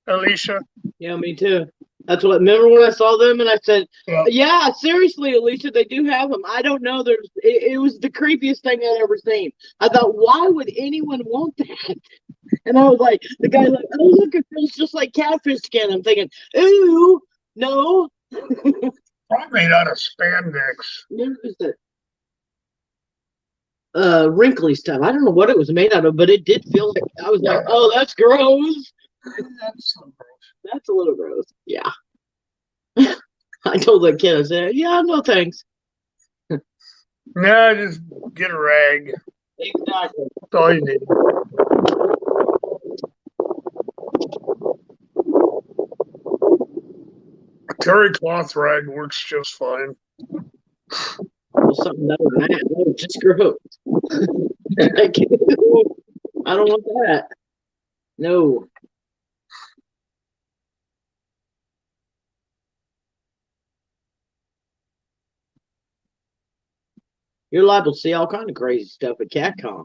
Alicia. Yeah, me too. That's what. Remember when I saw them and I said, Yeah. "Yeah, seriously, Alicia, they do have them." I don't know. It was the creepiest thing I'd ever seen. I thought, why would anyone want that? And I was like, the guy's like, "Oh, look, it feels just like catfish skin." I'm thinking, "Ooh, no." Probably made out of spandex. There was the wrinkly stuff. I don't know what it was made out of, but it did feel like I was like, "Oh, that's gross." That's so gross. That's a little gross. Yeah. I told that kid, I said, "Yeah, no thanks." No, just get a rag. Exactly. That's all you need. A terry cloth rag works just fine. Well, something better than that. No, just gross. I don't want that. No. You're liable to see all kind of crazy stuff at CatCon.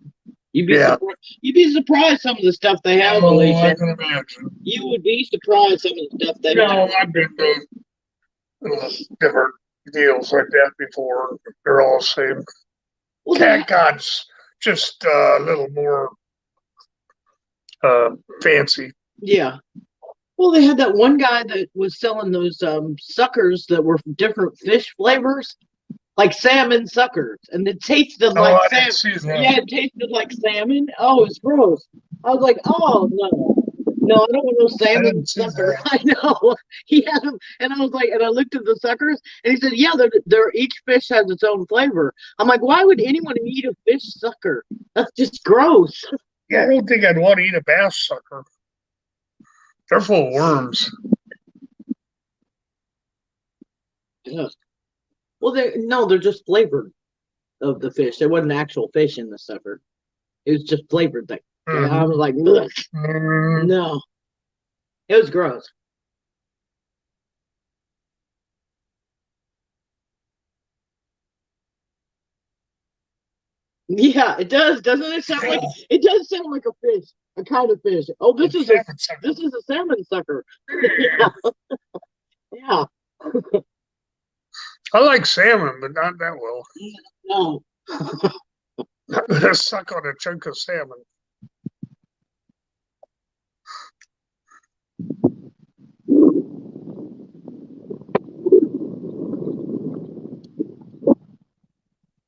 You'd be surprised some of the stuff they have, Oh, I Alicia. can imagine. You would be surprised some of the stuff they No, have. I've been to different deals like that before. They're all the same. Well, they, CatCon's just a little more fancy. yeah. Well, they had that one guy that was selling those suckers that were different fish flavors, like salmon suckers, and it tasted Oh, like I salmon. didn't see that. Yeah, it tasted like salmon. Oh, it's gross. I was like, oh no, I don't want no salmon didn't see sucker. that. I know. He had them, and I was like, and I looked at the suckers, and he said, yeah, they're each fish has its own flavor. I'm like, why would anyone eat a fish sucker? That's just gross. Yeah, I don't think I'd want to eat a bass sucker. They're full of worms. Yeah. Well, they're just flavored of the fish. There wasn't actual fish in the sucker. It was just flavored thing. Mhm. I was like, ugh, Mm, no. It was gross. Yeah, it does, doesn't it? Sound like it does sound like a fish, a kind of fish. Oh, this is a salmon sucker. Yeah. Yeah. I like salmon, but not that well. No. Not gonna suck on a chunk of salmon.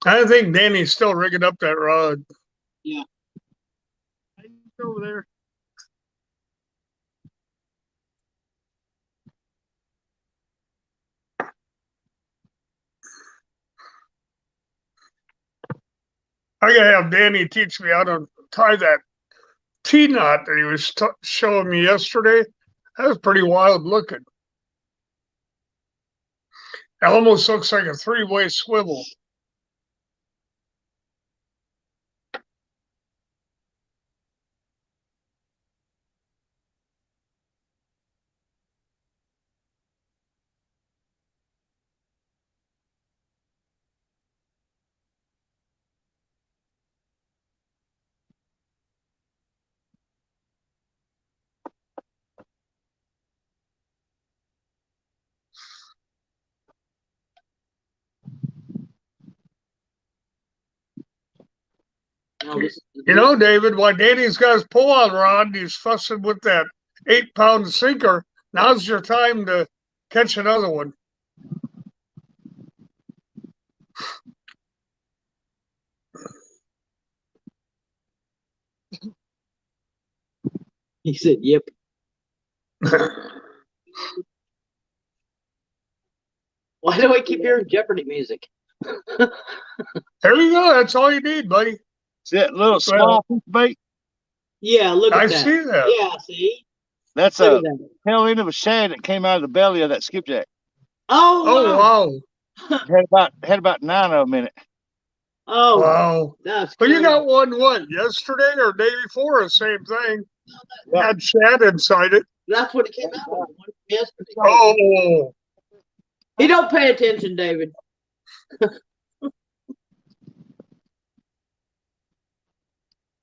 I think Danny's still rigging up that rod. Yeah. Over there. I gotta have Danny teach me how to tie that T knot that he was showing me yesterday. That was pretty wild looking. It almost looks like a 3-way swivel. No, this is You know, David, while Danny's got his pull-out rod and he's fussing with that 8-pound sinker, now's your time to catch another one. he said, "Yep." Why do I keep hearing Jeopardy music? There you go. That's all you need, buddy. See that little small piece of bait? Yeah, look at I that. see that. Yeah, see? That's Look a at that. tail end of a shad that came out of the belly of that skipjack. Oh, Oh, wow. wow. Had about 9 of them in it. Oh, Wow. that's Well, you cool. got one, what, yesterday or day before? The same thing. Yeah. Had shad inside it. That's what it came out of. One from yesterday. Oh, He don't pay attention, David.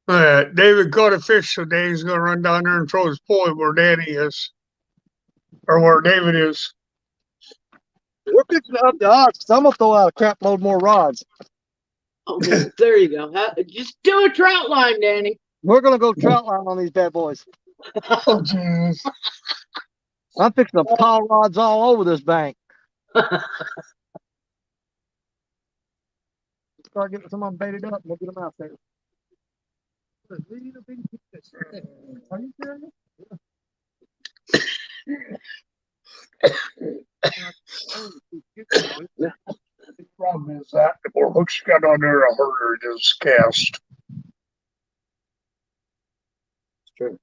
David caught a fish, so Dave's going to run down there and throw his pole where Danny is. Or where David is. We're fixing to up the odds 'cause I'm gonna throw out a crap load more rods. Oh, well, there you go. Just do a trout line, Danny. We're gonna go trout line on these bad boys. Oh, jeez. I'm fixing to pile rods all over this bank. Start getting some of them baited up and we'll get them out there. Are you serious? The problem is that the more hooks you got on there, the harder it is to cast. It's true.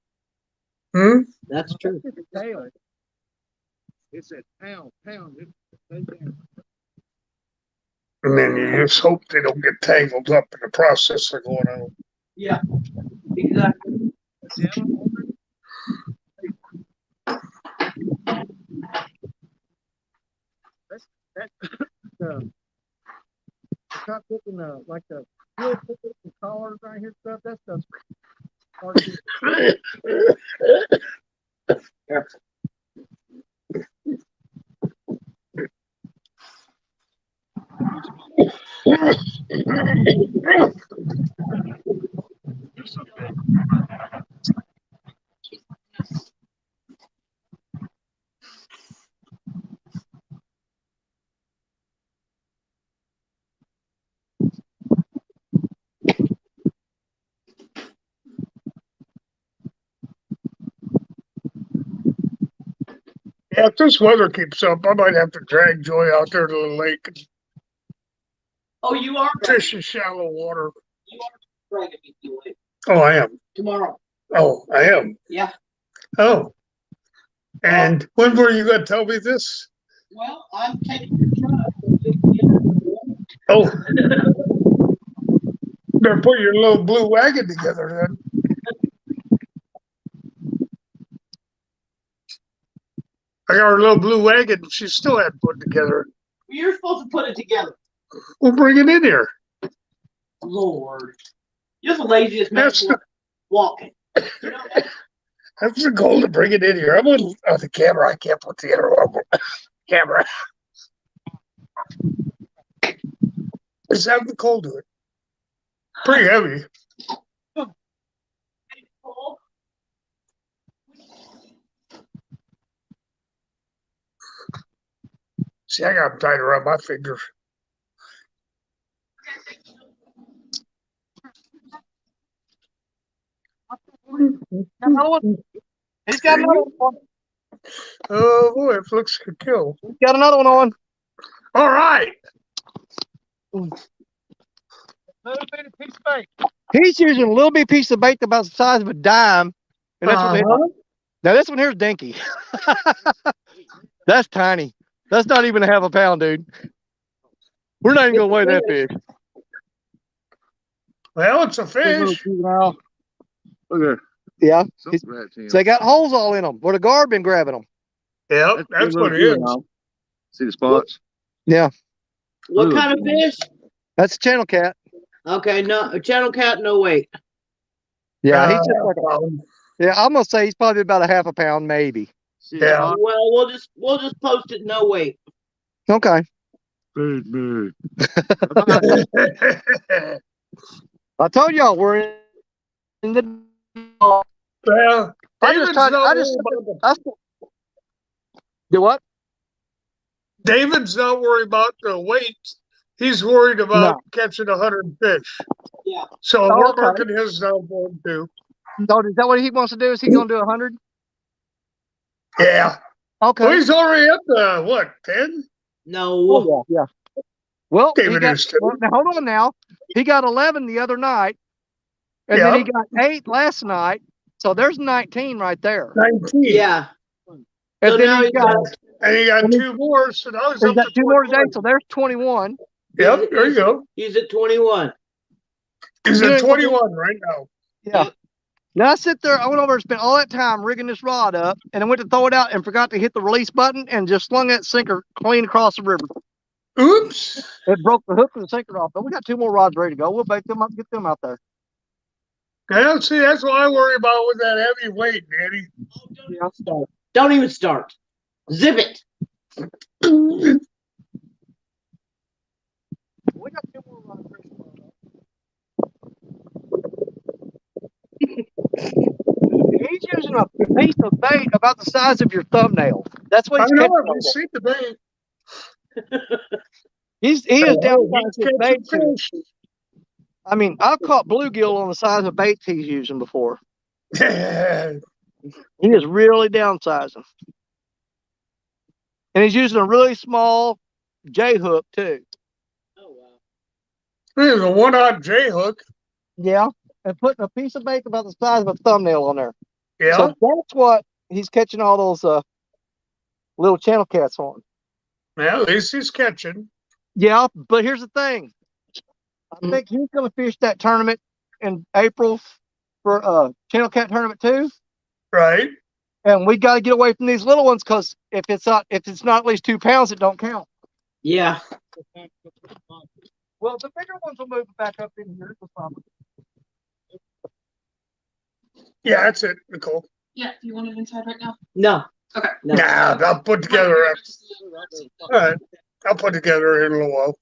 Hmm? That's true. Taylor. It said pound. And then you just hope they don't get tangled up in the process they're going on. Yeah, exactly. Stop putting like the fuel tickets and collars right here stuff. That stuff's hard to Yeah, if this weather keeps up, I might have to drag Joy out there to the lake and Oh, you are fish in shallow water. dragging me to it Oh, I am. tomorrow. Oh, I am. Yeah. Oh. And when were you going to tell me this? Well, I'm taking your truck. Oh. Better put your little blue wagon together then. I got her little blue wagon. She still hadn't put it together. You're supposed to put it together. We'll bring it in here. Lord. You're the laziest man That's the, walking. You know that? that's the goal, to bring it in here. I'm on the camera. I can't put the other camera. Just have the coal do it. Pretty heavy. See, I got them tied around my fingers. He's got another one on. Oh boy, it looks like a kill. He's got another one on. All right. Little bitty piece of bait. He's using a little bitty piece of bait about the size of a dime. And that's what Uh-huh. now this one here's dinky. That's tiny. That's not even a half a pound, dude. We're not even gonna weigh that fish. Well, it's a Big little fish. juvenile. Look there. Yeah. Something grabs him. So they got holes all in them where the guard been grabbing them. Yep, Big that's little what it is. juvenile. See the spots? Yeah. What Ooh. kind of fish? That's a channel cat. Okay, no, a channel cat, no weight. Yeah, he's just like Um, yeah, I'm gonna say he's probably about a half a pound, maybe. See the Yeah. spot? Well, we'll just post it no weight. Okay. Big, big. I told y'all we're in the well, I David's just tried not I just worried about do what? David's not worried about the weight. He's worried about catching 100 fish. Yeah. So Oh, we're okay. marking his down board too. No, is that what he wants to do? Is he gonna do 100? Yeah. Okay. Well, he's already up to what, 10? No. Oh, yeah. Well, he David got, is too. well, now hold on now. He got 11 the other night, and then he got 8 last night. So there's 19 right there. 19. Yeah. And So then now he's he's got, got- And he got 2 more, so now he's he's up got to 2 more today, 21. so there's 21. Yep, there you go. He's at 21. He's You at ain't 21 right now. Yeah. Now I sit there, I went over and spent all that time rigging this rod up, and I went to throw it out and forgot to hit the release button and just slung that sinker clean across the river. Oops. It broke the hook and the sinker off. But we got 2 more rods ready to go. We'll bait them up, get them out there. Yeah, see, that's what I worry about with that heavy weight, Danny. Yeah. Don't even start. Zip it. We got 2 more rods ready to go. He's using a piece of bait about the size of your thumbnail. That's what I he's know catching. it. We see the bait. He is Oh, downsizing he's his catching bait too. fish. I mean, I've caught bluegill on the size of baits he's using before. Yeah. He is really downsizing. And he's using a really small J hook too. Oh wow. There's a one-odd J hook. Yeah. And putting a piece of bait about the size of a thumbnail on there. Yeah. So that's what he's catching all those little channel cats on. Yeah, at least he's catching. Yeah, but here's the thing. I think he's gonna fish that tournament in April for channel cat tournament too. Right. And we got to get away from these little ones because if it's not at least 2 pounds, it don't count. Yeah. Well, the bigger ones will move back up in here. Yeah, that's it, Nicole. Yeah, do you want it inside right now? No. Okay. No. Nah, I'll put together. All right. I'll put together in a little while.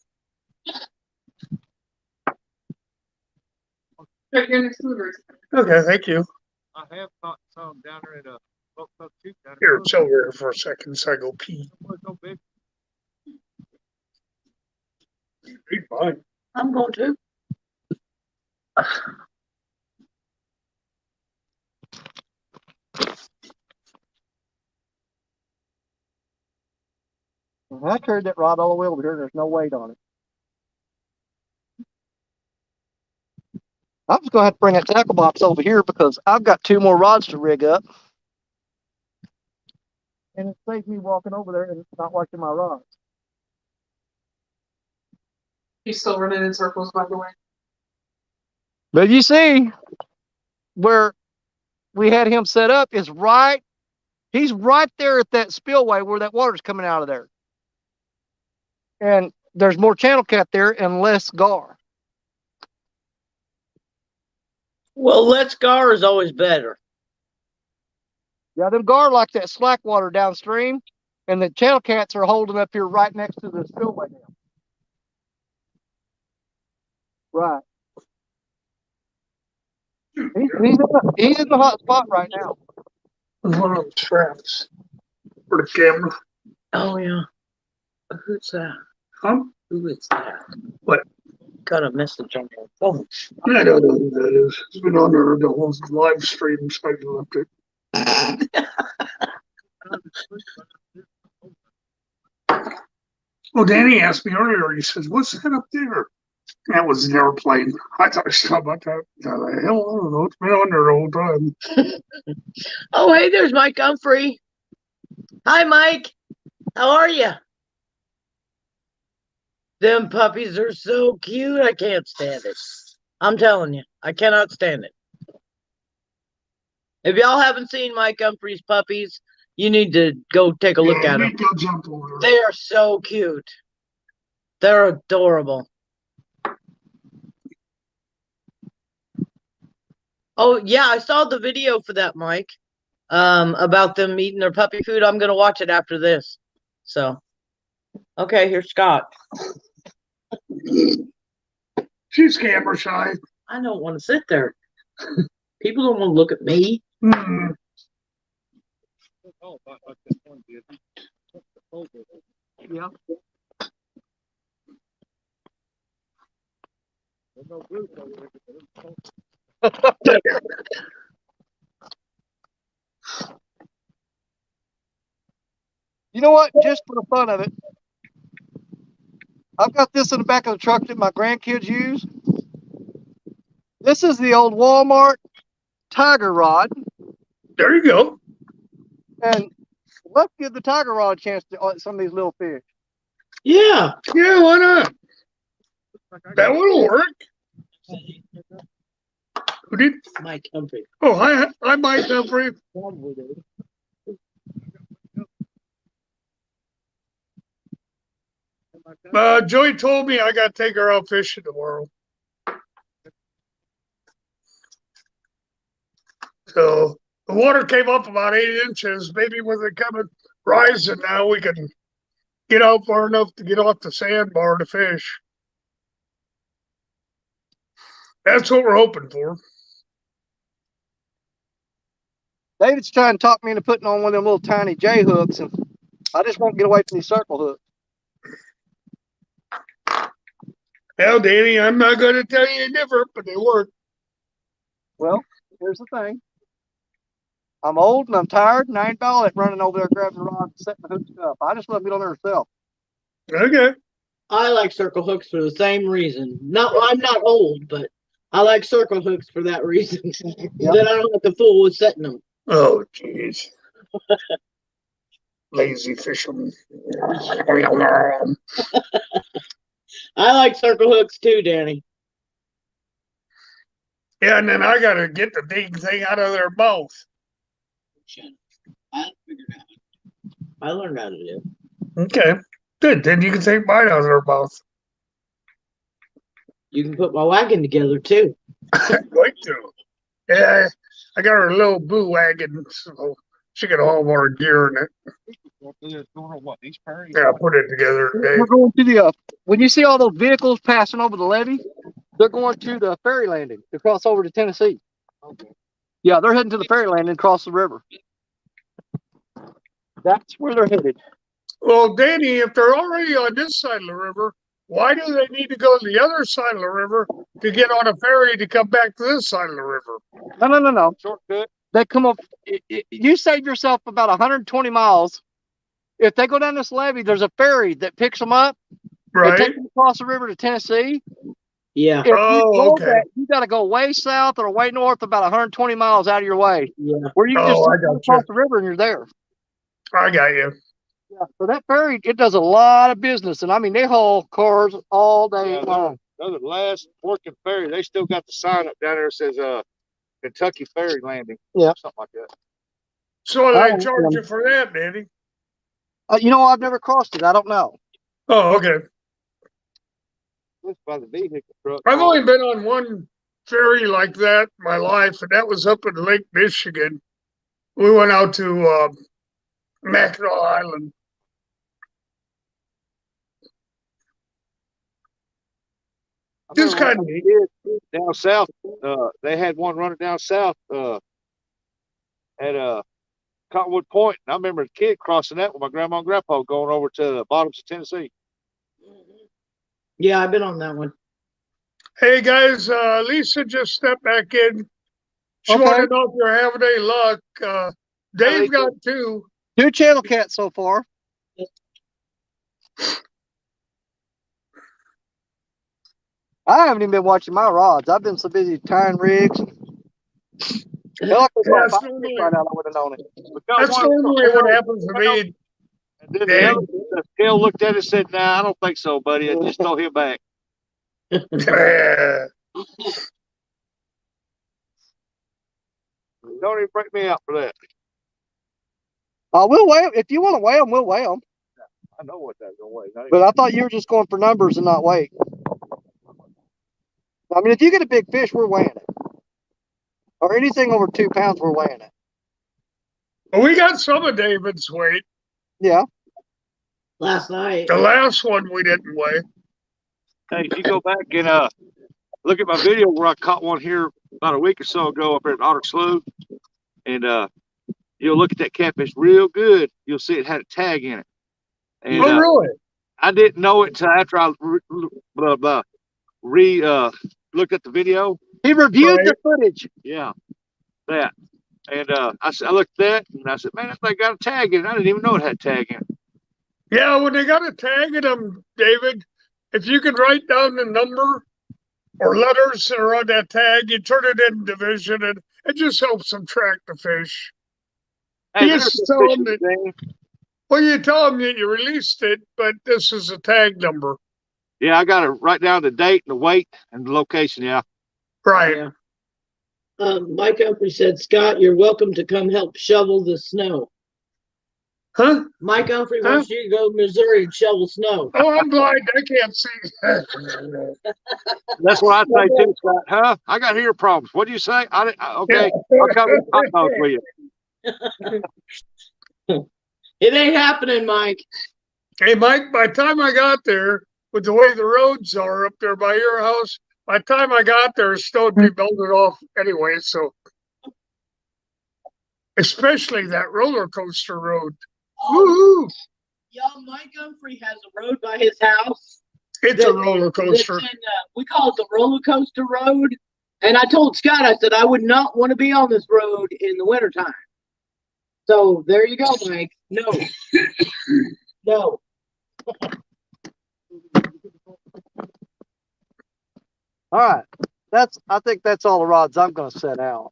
Right here next to the birds. Okay, thank you. I have caught some down there at Oak Club Tooth down Here, it's over here for a second so I go pee. So big. Be fine. I'm going to. I carried that rod all the way over here. There's no weight on it. I'm just gonna have to bring that tackle box over here because I've got 2 more rods to rig up, and it saves me walking over there and not watching my rods. He's still running in circles, by the way. But you see, where we had him set up is right. He's right there at that spillway where that water's coming out of there, and there's more channel cat there and less gar. Well, let's gar is always better. Yeah, them gar like that slack water downstream, and the channel cats are holding up here right next to the spillway now. Right. He's in the hot spot right now. There's one of the traps for the camera. Oh yeah. Who's that? Huh? Who is that? What? Got a message on my phone. I don't know who that is. It's been on there the whole live stream since I left it. Well, Danny asked me earlier, he says, what's that up there? That was an airplane. I thought I saw about that. Hell, I don't know. It's been on there the whole time. Oh, hey, there's Mike Humphrey. Hi, Mike. How are you? Them puppies are so cute. I can't stand it. I'm telling you, I cannot stand it. If y'all haven't seen Mike Humphrey's puppies, you need to go take a look Yeah, at you them. go jump over. They are so cute. They're adorable. Oh, yeah, I saw the video for that, Mike, about them eating their puppy food. I'm going to watch it after this. So, okay, here's Scott. She's camera shy. I don't want to sit there. People don't want to look at me. Hmm. Yeah. You know what? Just for the fun of it, I've got this in the back of the truck that my grandkids use. This is the old Walmart Tiger Rod, There you go. and let's give the Tiger Rod a chance to some of these little fish. Yeah. Yeah, why not? That will work. Who did? Mike Humphrey. Oh, I might have brief. Joey told me I got to take her out fishing tomorrow. So the water came up about 8 inches. Maybe with it coming rising now, we can get out far enough to get off the sandbar to fish. That's what we're hoping for. David's trying to talk me into putting on one of them little tiny J hooks, and I just won't get away from these circle hooks. Hell, Danny, I'm not going to tell you different, but they work. Well, here's the thing. I'm old and I'm tired, and I ain't all that running over there grabbing the rod and setting the hooks up. I just let them get on there myself. Okay. I like circle hooks for the same reason. No, I'm not old, but I like circle hooks for that reason. Yep. Then I don't have to fool with setting them. Oh, jeez. Lazy fisherman. I like circle hooks too, Danny. Yeah, and then I got to get the dang thing out of their mouth. I figured out. I learned how to do. Okay. Good. Then you can take mine out of their mouth. You can put my wagon together too. Like to. Yeah, I got her little boo wagon, so she can haul more gear in it. Yeah, put it together today. We're going to the when you see all those vehicles passing over the levee, they're going to the ferry landing to cross over to Tennessee. Okay. Yeah, they're heading to the ferry landing across the river. That's where they're headed. Well, Danny, if they're already on this side of the river, why do they need to go to the other side of the river to get on a ferry to come back to this side of the river? No. Shortcut. They come up. You save yourself about 120 miles. If they go down this levee, there's a ferry that picks them up. Right. They take them across the river to Tennessee. Yeah. If you go okay. that, you got to go way south or way north, about 120 miles out of your way. Yeah. Where you can just I got cross you. the river and you're there. I got you. Yeah. So that ferry, it does a lot of business, and I mean they haul cars all day long. They're the last working ferry. They still got the sign up down there that says Kentucky Ferry Landing. Yeah. Something like that. So they charge you for that, Danny? You know, I've never crossed it. I don't know. Oh, okay. That's by the vehicle truck. I've only been on one ferry like that in my life, and that was up in Lake Michigan. We went out to Mackinac Island. Just kind of neat. Down south, they had one running down south at Cottonwood Point. And I remember a kid crossing that with my grandma and grandpa going over to the bottoms of Tennessee. Yeah, I've been on that one. Hey guys, Lisa just stepped back in. She Okay. wanted to know if you're having any luck. Dave got two. 2 channel cats so far. I haven't even been watching my rods. I've been so busy tying rigs. Hell, I could Yeah, have that's five normally, right now. I would have known it. We got that's one normally what happens to me. and then Dave. the scale looked at it and said, "Nah, I don't think so, buddy. I just throw him back." Yeah. Don't even break me out for that. We'll weigh 'em. If you want to weigh them, we'll weigh them. I know what that's gonna weigh. But I thought you were just going for numbers and not weight. I mean, if you get a big fish, we're weighing it. Or anything over 2 pounds, we're weighing it. But we got some of David's weight. Yeah. Last night. The last one we didn't weigh. Hey, if you go back and look at my video where I caught one here about a week or so ago up there at Otter Slough, and you'll look at that catfish real good. You'll see it had a tag in it. And Oh, really? I didn't know it until after I looked at the video. He reviewed Right. the footage. Yeah, that. And I looked at that and I said, man, that thing got a tag in it. I didn't even know it had a tag in it. Yeah, when they got a tag in them, David, if you could write down the number or letters that are on that tag, you turn it in division and it just helps them track the fish. Hey, You there's just a tell fishing them that, thing. well, you tell them that you released it, but this is a tag number. Yeah, I got to write down the date and the weight and the location. Yeah. Right. Yeah. Mike Humphrey said, Scott, you're welcome to come help shovel the snow. Huh? Mike Humphrey wants you to go to Missouri and shovel snow. Oh, I'm blind. I can't see. That's what I say too, Scott. Huh? I got ear problems. What do you say? Okay, I'll come eat hot dogs with you. It ain't happening, Mike. Hey, Mike, by the time I got there, with the way the roads are up there by your house, by the time I got there, snow would be melted off anyway. So, especially that roller coaster road. Woo! Y'all, Mike Humphrey has a road by his house. It's a roller That's coaster. in, we call it the roller coaster road. And I told Scott, I said, I would not want to be on this road in the wintertime. So there you go, Mike. No. No. All right. I think that's all the rods I'm going to set out.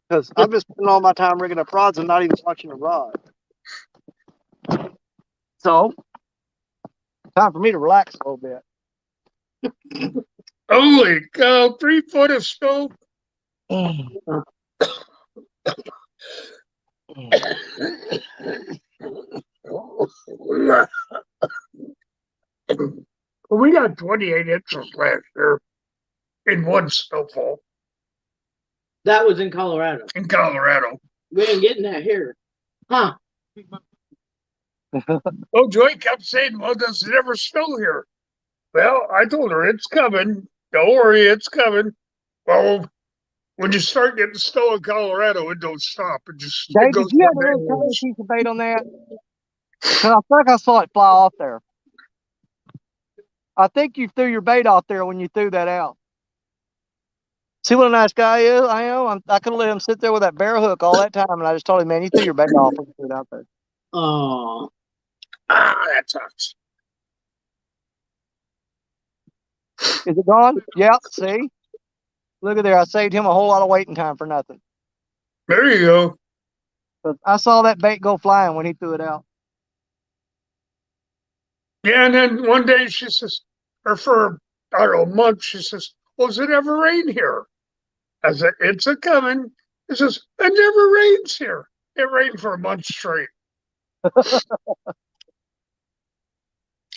Because I've been spending all my time rigging up rods and not even watching a rod. So, time for me to relax a little bit. Holy cow, 3 foot of snow. We got 28 inches last year in one snowfall That was in Colorado. in Colorado. We ain't getting that here. Huh. Oh, Joy kept saying, well, does it ever snow here? Well, I told her, it's coming. Don't worry, it's coming. Well, when you start getting snow in Colorado, it don't stop. It just it Dave, goes did you have a one little day. tiny piece of bait on that? 'Cause I think I saw it fly off there. I think you threw your bait off there when you threw that out. See what a nice guy is? I am. I could have let him sit there with that bear hook all that time, and I just told him, man, you threw your bait off when you threw it out there. Oh. Ah, that sucks. Is it gone? Yep. See? Look at there. I saved him a whole lot of waiting time for nothing. There you go. But I saw that bait go flying when he threw it out. Yeah, and then one day she says, or for, I don't know, a month, she says, well, does it ever rain here? I said, it's a coming. She says, it never rains here. It rained for a month straight.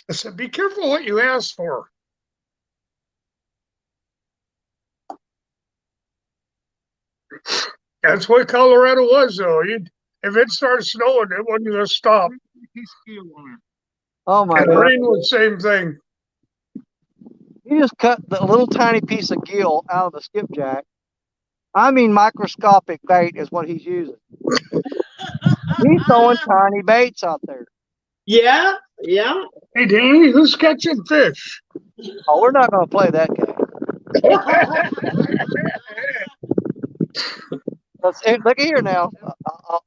I said, be careful what you ask for. That's what Colorado was, though. If it started snowing, it wasn't going to stop. Oh my And God. rain was the same thing. He just cut the little tiny piece of gill out of the skipjack. I mean, microscopic bait is what he's using. He's throwing tiny baits out there. Yeah, yeah. Hey, Danny, who's catching fish? Oh, we're not going to play that game. Look here now.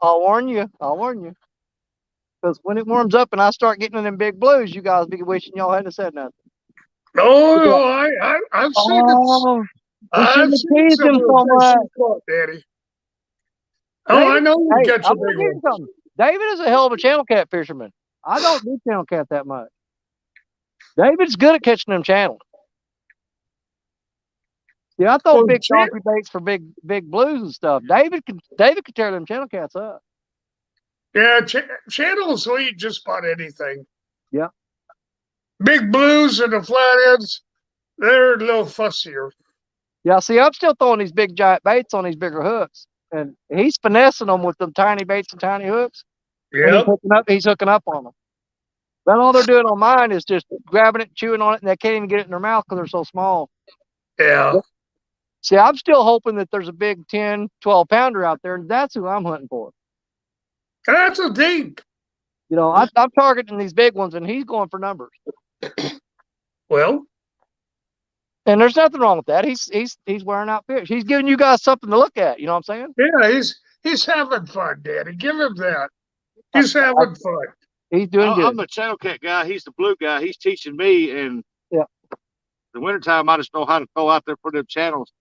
I'll warn you. I'll warn you. Because when it warms up and I start getting in them big blues, you guys be wishing y'all hadn't said nothing. No, I've seen it. Oh, we I've shouldn't have seen teased some him of so the fish much. you caught, Daddy. Oh, I David, know you hey, get your I'm gonna big give you one. something. David is a hell of a channel cat fisherman. I don't do channel cat that much. David's good at catching them channels. Yeah, I throw Well, big Chan- donkey baits for big blues and stuff. David can tear them channel cats up. yeah, channels will eat just about anything. Yeah. Big blues and the flatheads, they're a little fussier. Yeah, see, I'm still throwing these big giant baits on these bigger hooks, and he's finessing them with them tiny baits and tiny hooks. And Yep. he's hooking up on them. But all they're doing on mine is just grabbing it, chewing on it, and they can't even get it in their mouth because they're so small. Yeah. See, I'm still hoping that there's a big 10, 12 pounder out there, and that's who I'm hunting for. That's a thing. You know, I'm targeting these big ones, and he's going for numbers. Well, And there's nothing wrong with that. He's wearing out fish. He's giving you guys something to look at. You know what I'm saying? yeah, he's having fun, Daddy. Give him that. He's having fun. He's doing good. I'm the channel cat guy. He's the blue guy. He's teaching me. And Yeah. the wintertime, I just know how to throw out there for them channels.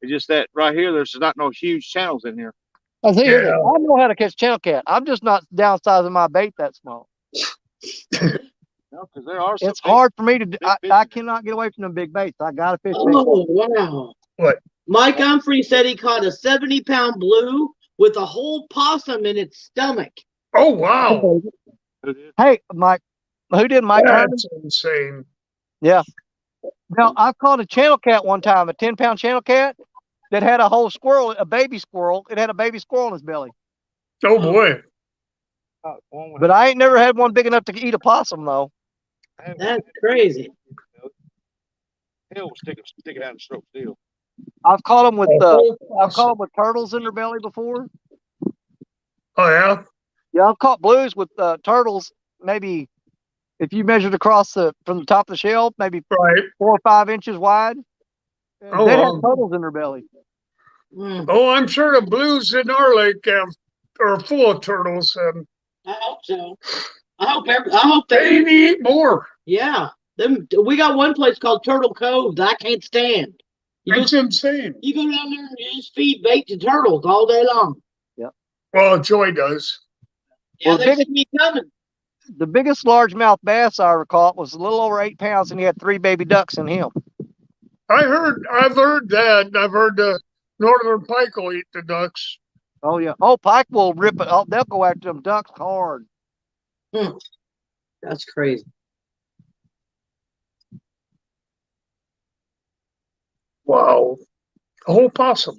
It's just that right here, there's not no huge channels in here. I see. Yeah. I know how to catch channel cat. I'm just not downsizing my bait that small. No, because there are some It's hard for me to. big I fish in cannot get away from them big baits. I got to fish big. Oh, wow. What? Mike Humphrey said he caught a 70-pound blue with a whole possum in its stomach. Oh, wow. Hey, Mike, who did Mike Herman? That's insane. Yeah. Now, I caught a channel cat one time, a 10-pound channel cat that had a whole squirrel, a baby squirrel. It had a baby squirrel in his belly. Oh, boy. But I ain't never had one big enough to eat a possum, though. That's crazy. Hell was sticking out in the stroke steel. I've caught them with Oh, I've caught them with turtles in their belly before. Oh, yeah? Yeah, I've caught blues with turtles. Maybe if you measured across from the top of the shell, maybe Right. 4 or 5 inches wide. Oh, They had wow. turtles in their belly. Mm, Oh, I'm sure the blues in our lake are full of turtles, and I hope so. I hope they they. need to eat more. Yeah. We got one place called Turtle Cove that I can't stand. It's insane. You go down there and you just feed bait to turtles all day long. Well, Joy does. Yeah, Well, they biggest- see me coming. The biggest largemouth bass I ever caught was a little over 8 pounds, and he had 3 baby ducks in him. I've heard that. I've heard the northern pike will eat the ducks. Oh yeah. Oh, pike will rip it. Oh, they'll go after them ducks hard. That's crazy. Wow. A whole possum.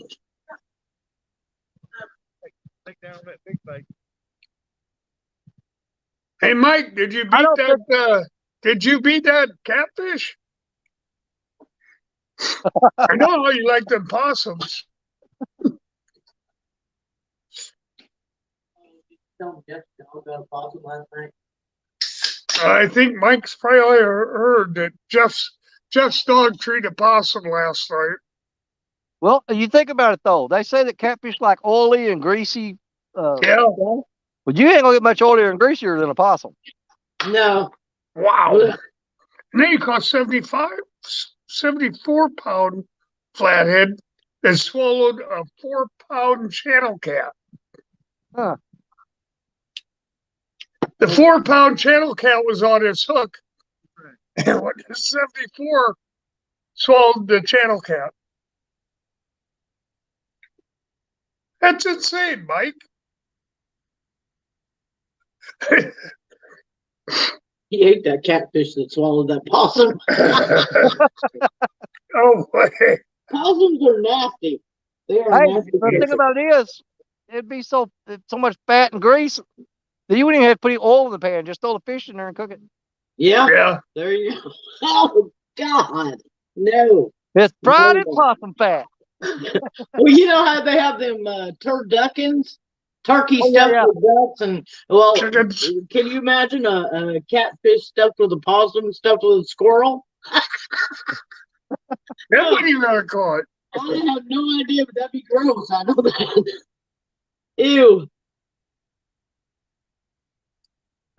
Take down that big bait. Hey, Mike, did you I beat don't that? Did you beat that catfish? I know how you like them possums. Got a possum last night. I think Mike's probably heard that Jeff's dog treated a possum last night. Well, you think about it though. They say that catfish like oily and greasy. Yeah. But you ain't gonna get much oilier and greasier than a possum. No. Wow. And then you caught 74-pound flathead that swallowed a 4-pound channel cat. Huh. The 4-pound channel cat was on its hook. And when the 74 swallowed the channel cat. That's insane, Mike. He ate that catfish that swallowed that possum. Oh, boy. Possums are nasty. They are Hey, nasty. the thing about it is, it'd be so much fat and grease that you wouldn't even have to put any oil in the pan. Just throw the fish in there and cook it. Yeah, Yeah. there you go. Oh, God. No. It's fried in No. possum fat. Well, you know how they have them turduckins? Turkey Oh, yeah, stuffed yeah. with ducks and, well, Chickens. can you imagine a catfish stuffed with a possum stuffed with a squirrel? That wouldn't even have caught. I have no idea, but that'd be gross. I know that. Ew.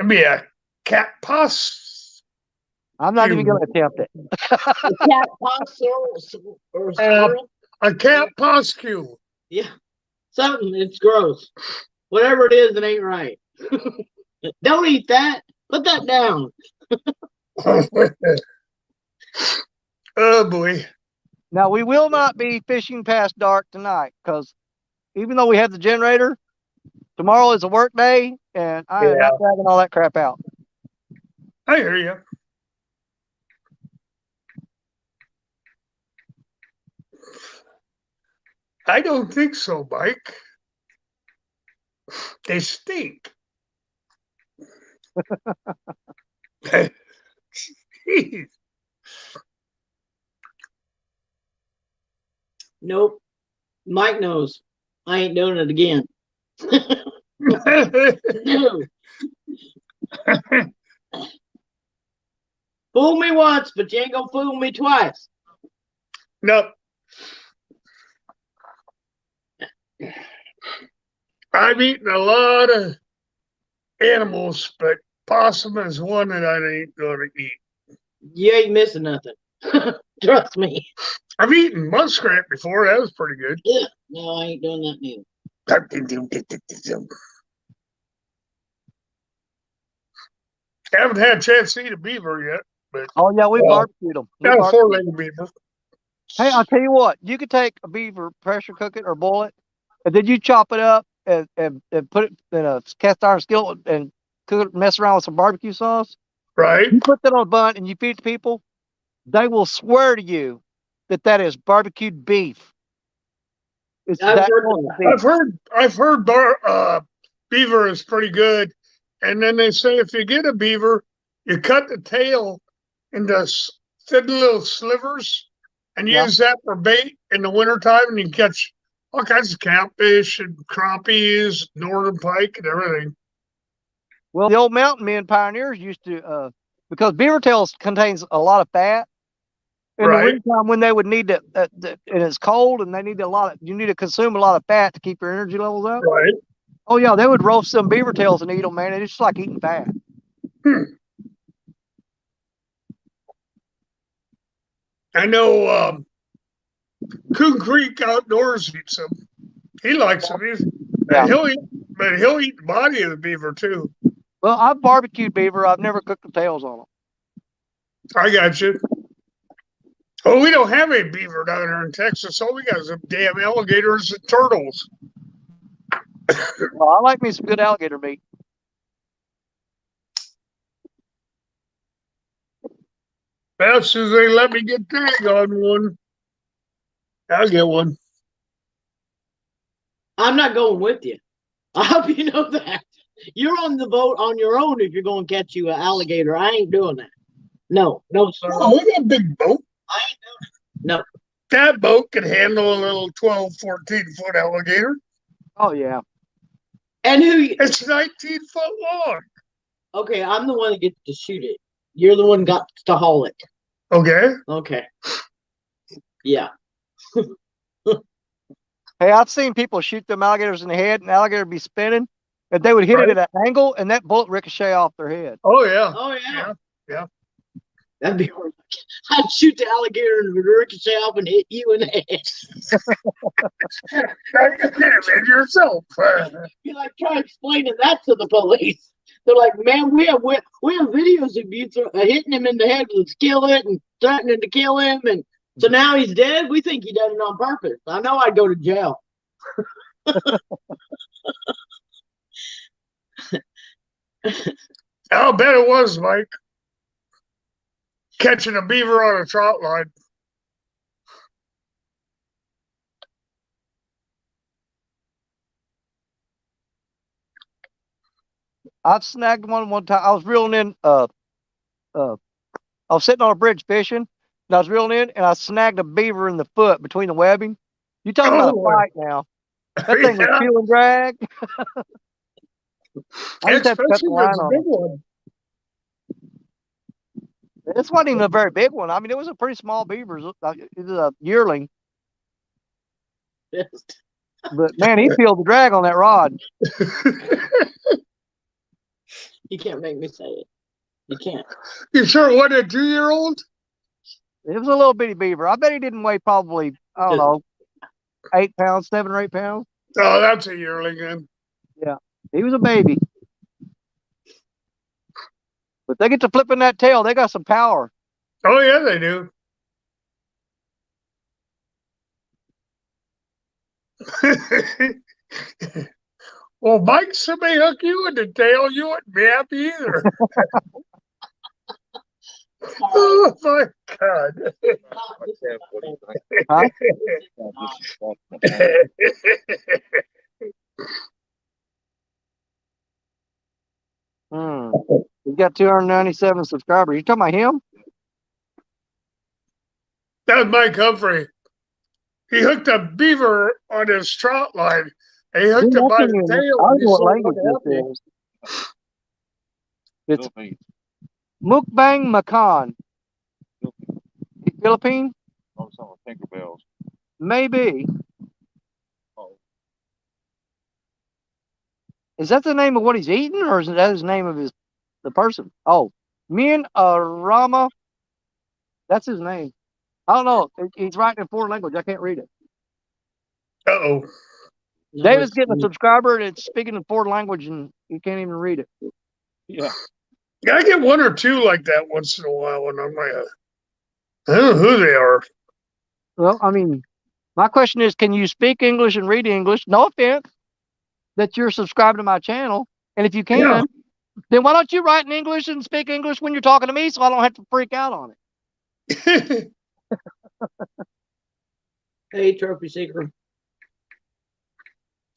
It'd be a cat possum. I'm not even going to attempt it. A cat possum or a squirrel. A cat poscule. Yeah, something. It's gross. Whatever it is, it ain't right. Don't eat that. Put that down. Oh boy. Now, we will not be fishing past dark tonight because even though we have the generator, tomorrow is a work day and I am not dragging all that crap out. I hear you. I don't think so, Mike. They stink. Jeez. Nope. Mike knows. I ain't doing it again. No. Fool me once, but you ain't gonna fool me twice. Nope. I've eaten a lot of animals, but possum is one that I ain't gonna eat. You ain't missing nothing. Trust me. I've eaten muskrat before. That was pretty good. Yeah. No, I ain't doing that neither. Haven't had a chance to eat a beaver yet, but Oh, yeah, we barbecued them. got a four-legged beaver. Hey, I'll tell you what, you could take a beaver, pressure cook it or boil it, and then you chop it up and put it in a cast iron skillet and cook it, mess around with some barbecue sauce. Right? You put that on a bun and you feed it to people, they will swear to you that is barbecued beef. It's I've that heard close that. to beef. I've heard beaver is pretty good, and then they say if you get a beaver, you cut the tail into thin little slivers and Yeah. use that for bait in the wintertime, and you catch all kinds of catfish and crappies, northern pike, and everything. Well, the old mountain men pioneers used to, because beaver tails contains a lot of fat. In the Right. wintertime, when they would need to, and it's cold, and they need you need to consume a lot of fat to keep your energy levels up. Right. Oh yeah, they would roast some beaver tails and eat them, man. It's just like eating fat. I know Coon Creek Outdoors eats them. He likes them. Yeah. He'll eat the body of the beaver too. Well, I've barbecued beaver. I've never cooked the tails on them. I got you. Oh, we don't have any beaver down here in Texas. All we got is some damn alligators and turtles. Well, I like me some good alligator meat. As soon as they let me get tag on one, I'll get one. I'm not going with you. I hope you know that. You're on the boat on your own if you're going to catch you an alligator. I ain't doing that. No, sir. Oh, we got a big boat. I ain't doing it. No. That boat can handle a little 12, 14-foot alligator. Oh yeah. And who? It's 19 foot long. Okay, I'm the one that gets to shoot it. You're the one that got to haul it. Okay. Okay. Yeah. Hey, I've seen people shoot them alligators in the head, and the alligator be spinning, and they would hit it at an angle, and that bullet ricochet off their head. Oh, yeah. Oh yeah. Yeah. That'd be horrible. I'd shoot the alligator and it would ricochet off and hit you in the head. And yourself. You like try explaining that to the police. They're like, man, we have videos of you hitting him in the head with a skillet and threatening to kill him, and so now he's dead. We think he did it on purpose. I know I'd go to jail. I'll bet it was, Mike. Catching a beaver on a trout line. I've snagged one time. I was reeling in. I was sitting on a bridge fishing, and I was reeling in, and I snagged a beaver in the foot between the webbing. You talking about a fight now? That thing was peel and drag. I just had to cut Especially the if line it's a on big it. one. This wasn't even a very big one. I mean, it was a pretty small beaver. It was a yearling, but man, he peeled the drag on that rod. You can't make me say it. You can't. You sure it wasn't a 2-year-old? It was a little bitty beaver. I bet he didn't weigh probably, I don't know, 8 pounds, 7 or 8 pounds. Oh, that's a yearling then. He was a baby. But they get to flipping that tail. They got some power. Oh, yeah, they do. Well, Mike, somebody hook you in the tail, you wouldn't be happy either. Oh, my God. Huh? He's got 297 subscribers. You talking about him? That was Mike Humphrey. He hooked a beaver on his trout line. And he hooked it by the tail. I don't and he know what said, language "Look this at me." is. It's Mukbang Makan. Philippine? Oh, some of Tinkerbells. Maybe. Oh. Is that the name of what he's eating, or is that his name of the person? Oh, Min Rama. That's his name. I don't know. He's writing in foreign language. I can't read it. Uh-oh. No, David's it's- getting a subscriber that's speaking in foreign language, and you can't even read it. Yeah. Yeah, I get one or two like that once in a while, and I'm like, I don't know who they are. Well, I mean, my question is, can you speak English and read English? No offense that you're subscribed to my channel. And if you can, Yeah. then why don't you write in English and speak English when you're talking to me so I don't have to freak out on it? Hey, Trophy Seeker.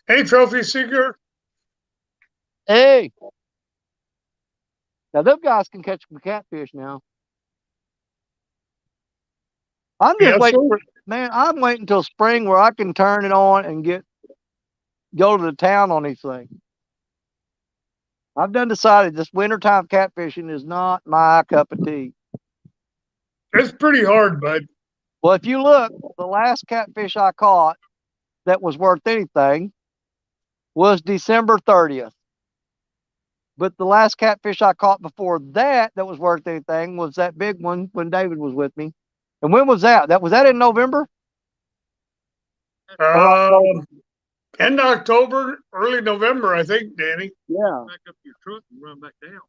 Hey, Trophy Seeker. Hey. Now, them guys can catch some catfish now. I'm just Yes, waiting sir. for, man, I'm waiting until spring where I can turn it on and go to the town on these things. I've done decided this wintertime catfishing is not my cup of tea. It's pretty hard, bud. Well, if you look, the last catfish I caught that was worth anything was December 30th. But the last catfish I caught before that was worth anything was that big one when David was with me. And when was that? Was that in November? End October, early November, I think, Danny. Yeah. Back up your truck and run back down.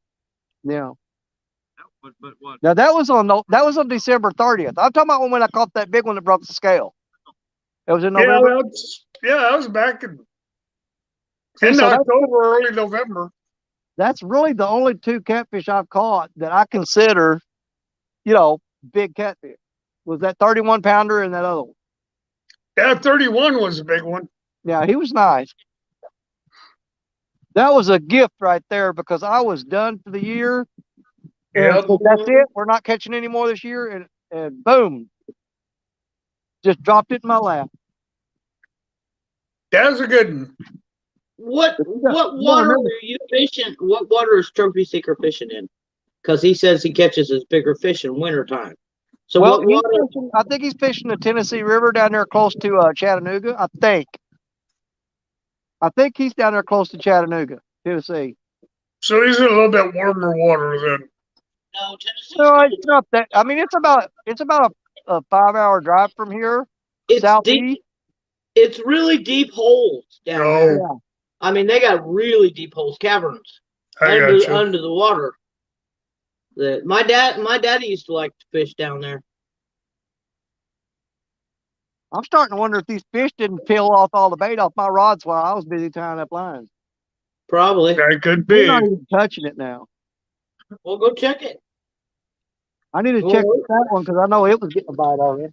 Yeah. But what? Now that was on December 30th. I'm talking about when I caught that big one that broke the scale. It was in November. That was back in See, end so October, early November. that's really the only 2 catfish I've caught that I consider, big catfish. Was that 31 pounder and that other one. Yeah, 31 was a big one. Yeah, he was nice. That was a gift right there because I was done for the year. And Yep. so that's it. We're not catching any more this year. And boom, just dropped it in my lap. That was a good one. What water remember- are you fishing? What water is Trophy Seeker fishing in? Because he says he catches his bigger fish in wintertime. So Well, what water? I think he's fishing the Tennessee River down there close to Chattanooga. I think he's down there close to Chattanooga, Tennessee. So he's in a little bit warmer water then. No, Tennessee. No, it's not that. I mean, it's about a 5-hour drive from here. It's southeast. deep. It's really deep holes down Oh. there. Yeah. I mean, they got really deep holes, caverns I got you. under the water. My daddy used to like to fish down there. I'm starting to wonder if these fish didn't peel off all the bait off my rods while I was busy tying up lines. Probably. That could We're be. not even touching it now. Well, go check it. I need to Well, check that one because I know it was getting a bite already.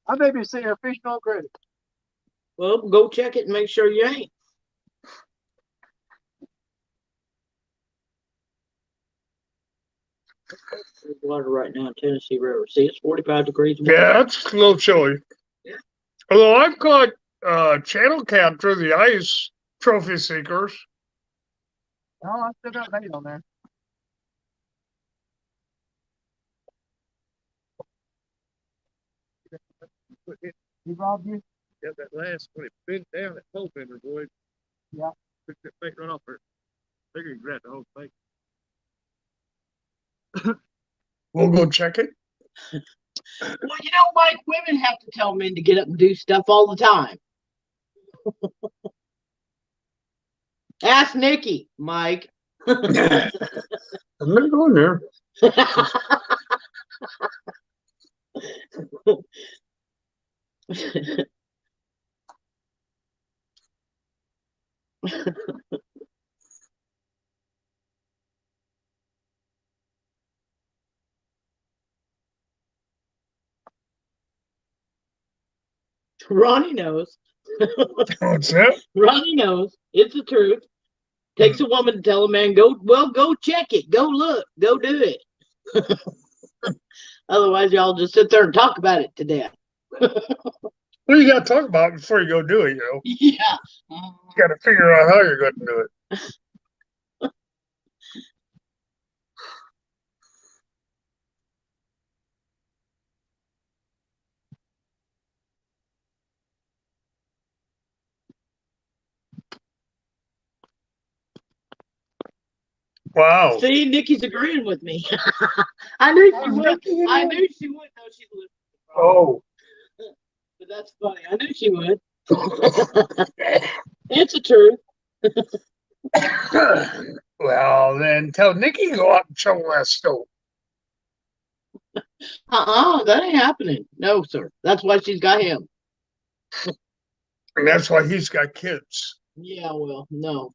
I may be sitting here fishing on credit. Well, go check it and make sure you ain't. There's water right now in Tennessee River. See, it's 45 degrees. Yeah, that's a little chilly. Yeah. Although I've caught channel cat through the ice, Trophy Seekers. Oh, I still got bait on there. He robbed you? Yeah, that last when it bent down, that pole bender, boy. Yeah. Took that bait right off her. Figure you grabbed the whole thing. We'll go check it. Well, you know, Mike, women have to tell men to get up and do stuff all the time. Ask Nikki, Mike. I'm not going there. Ronnie knows. What's that? Ronnie knows. It's the truth. Takes a woman to tell a man, go check it. Go look. Go do it. Otherwise, y'all just sit there and talk about it to death. Well, you got to talk about it before you go do it, you know. Yeah. You got to figure out how you're going to do it. Wow. See, Nikki's agreeing with me. I knew she would. I knew she would. No, she's listening. Oh. But that's funny. I knew she would. It's the truth. Well, then tell Nikki to go out and shovel that stove. That ain't happening. No, sir. That's why she's got him. And that's why he's got kids. Yeah, well, no.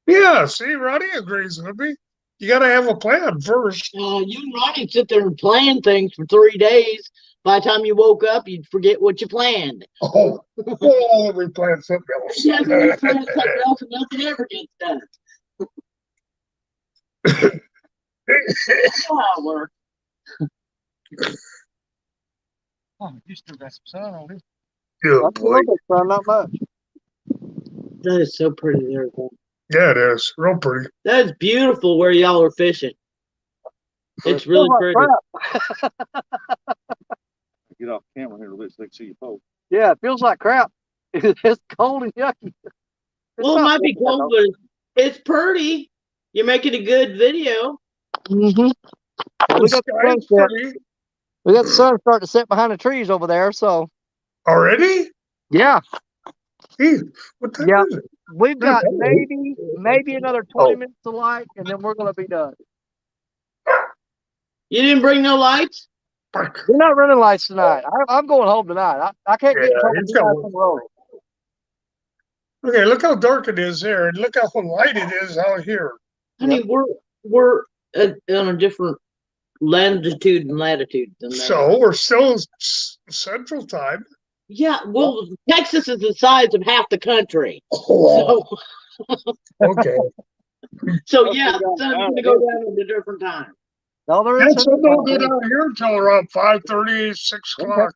Yeah, see, Ronnie agrees with me. You got to have a plan first. You and Ronnie sit there and plan things for 3 days. By the time you woke up, you'd forget what you planned. Oh, well, we planned something else. Yeah, then you plan something else and nothing ever gets done. That's how it works. Oh, you still got some sun on this. Good That's a boy. little bit, son, not much. That is so pretty there. Paul. Yeah, it is. Real pretty. That is beautiful where y'all are fishing. It's really Feels like pretty. crap. Get off camera here a little bit so they can see your boat. Yeah, it feels like crap. It's cold and yucky. It's Well, it not might be bad, though. cold, but it's pretty. You're making a good video. Mhm. The We got the sun sky's set. pretty. We got the sun starting to set behind the trees over there. So Already? yeah, Gee, what time Yeah. is it? we've got Hello. maybe another 20 Oh. minutes of light, and then we're gonna be done. You didn't bring no lights? Fuck. We're not running lights tonight. I'm going home tonight. I can't get in Yeah, trouble it's with you got guys on the road. Okay, look how dark it is there, and look how light it is out here. Honey, we're on a different longitude and latitude than that. So we're still Central Time. Yeah, well, Texas is the size of half the country. Oh, So, okay. so yeah, the sun's gonna go down at a different time. No, there That's is so central. don't get out here until around 5:30, 6 o'clock.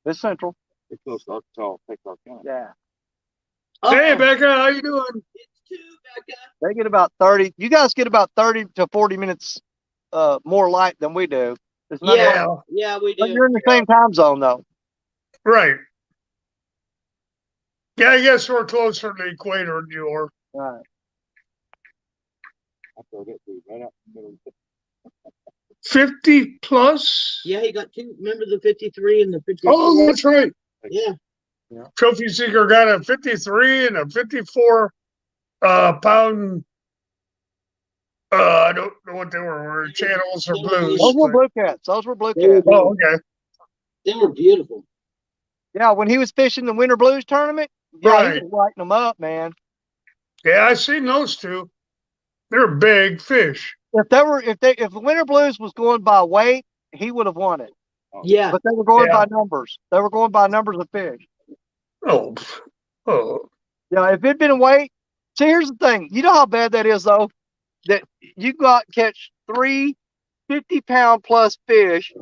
It's central. It's close to Arkansas, Texas County. Yeah, Hey, Oh, Becca, how you doing? it's 2, Becca. they get about 30. You guys get about 30 to 40 minutes more light than we do. It's not Yeah, much, yeah, we but do. you're in the same time zone though. Right. Yeah, I guess we're closer to the equator than you are. Right. I throw that dude right out in the middle. 50 plus? Yeah, he got 2. Remember the 53 and the 54? Oh, that's right. Yeah. Trophy Seeker got a 53 and a 54 pound. I don't know what they were channels or blues. Those were but- blue cats. Those were blue cats. Oh, okay. They were beautiful. Yeah, when he was fishing the Winter Blues tournament, yeah, he Right. was lighting them up, man. Yeah, I seen those two. They're big fish. If the Winter Blues was going by weight, he would have won it. Yeah. But they were going Yeah. by numbers. They were going by numbers of fish. Oh, oh, Yeah, if it'd been a weight, see, here's the thing. You know how bad that is, though? That you go out and catch 3 50-pound plus fish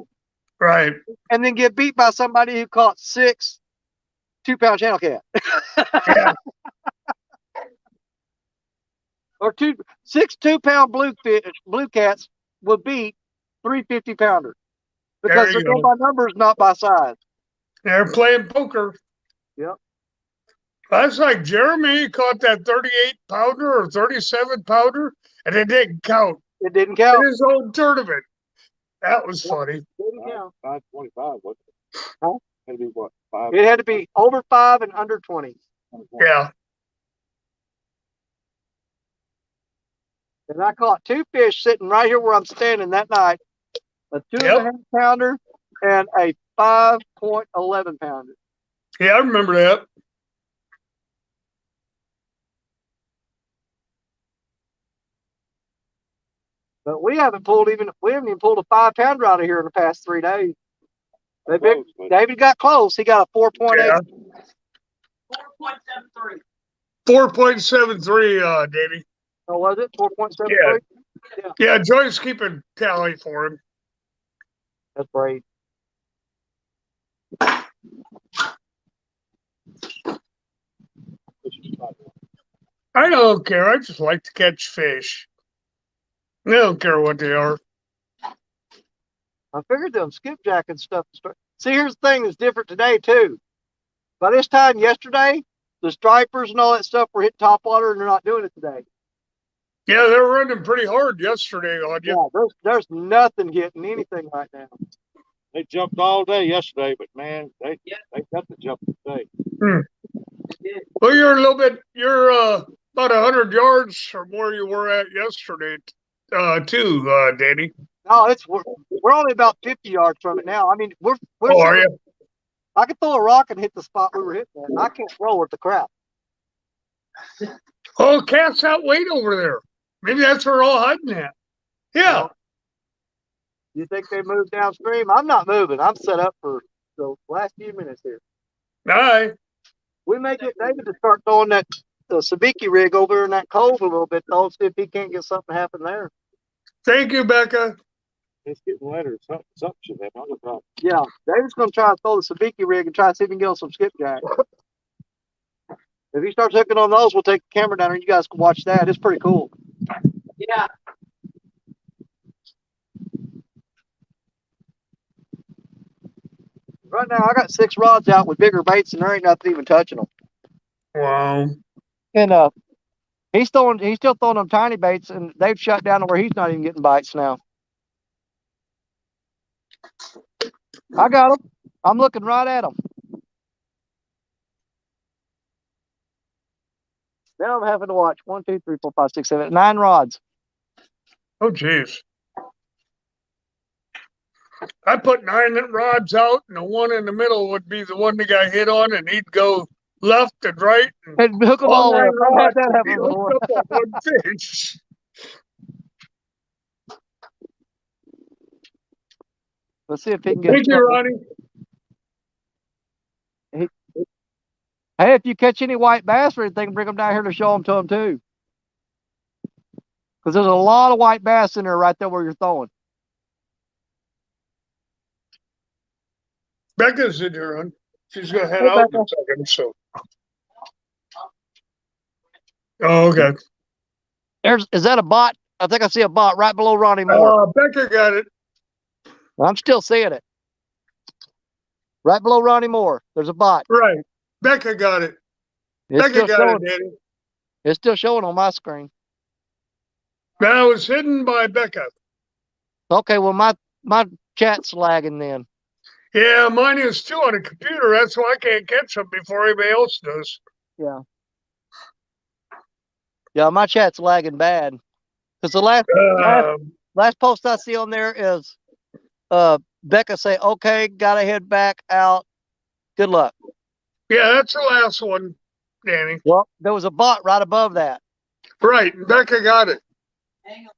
right. and then get beat by somebody who caught 6 2-pound channel cat. Yeah. Or 6 2-pound blue cats would beat 3 50-pounders. Because There they're you going go. by numbers, not by size. They're playing poker. Yep. That's like Jeremy caught that 38 pounder or 37 pounder, and it didn't count It didn't in count. his own tournament. That was funny. Didn't count. 525, wasn't it? Huh? That'd be what? 5. It had to be over 5 and under 20. Yeah. And I caught 2 fish sitting right here where I'm standing that night. A 2.5 pounder and a 5.11 pounder. Yeah, I remember that. But we haven't even pulled a 5 pounder out of here in the past 3 days. David got close. He got a 4.8. Yeah. 4.73. 4.73, Davey. Oh, was it 4.73? Yeah, Joy's keeping tally for him. That's great. I don't care. I just like to catch fish. I don't care what they are. I figured them skipjack and stuff. See, here's the thing that's different today too. By this time yesterday, the stripers and all that stuff were hitting top water, and they're not doing it today. Yeah, they were running pretty hard yesterday on you. Yeah, there's nothing hitting anything right now. They jumped all day yesterday, but man, they got to jump today. Well, you're about 100 yards from where you were at yesterday, too, Danny. No, we're only about 50 yards from it now. I mean, we're Oh, are you? I could throw a rock and hit the spot we were hitting at. And I can't throw with the crap. Oh, cats out wait over there. Maybe that's where they're all hiding at. Yeah. You think they moved downstream? I'm not moving. I'm set up for the last few minutes here. Aye. We may get David to start throwing the sabiki rig over in that cove a little bit, though, see if he can't get something happen there. Thank you, Becca. It's getting wetter. Something should happen. I'll look up. Yeah, David's going to try to throw the sabiki rig and try to see if he can get on some skipjack. If he starts hooking on those, we'll take the camera down there. You guys can watch that. It's pretty cool. Yeah. Right now, I got 6 rods out with bigger baits, and there ain't nothing even touching them. Wow. And he's still throwing them tiny baits, and they've shut down to where he's not even getting bites now. I got them. I'm looking right at them. Now I'm having to watch 1, 2, 3, 4, 5, 6, 7, 8, 9 rods. Oh, geez. I put 9 rods out, and the one in the middle would be the one that got hit on, and he'd go left and right. And hook them all 9 up. I've had rods that would be happen before. hooked up on one fish. Let's see if he can get. Thank you, Ronnie. Hey, if you catch any white bass or anything, bring them down here to show them to them too. Because there's a lot of white bass in there right there where you're throwing. Becca's in here, hon. She's going to head Hey, out in Becca. a second, so. Oh, okay. Is that a bot? I think I see a bot right below Ronnie Moore. Becca got it. I'm still seeing it. Right below Ronnie Moore. There's a bot. Right. Becca got it. It's Becca still got showing. it, Danny. It's still showing on my screen. That was hidden by Becca. Okay, well my chat's lagging then. Yeah, mine is too on a computer. That's why I can't catch them before anybody else does. Yeah. Yeah, my chat's lagging bad. Because the last post I see on there is Becca say, okay, gotta head back out. Good luck. Yeah, that's the last one, Danny. Well, there was a bot right above that. Right, and Becca got it. Hang on.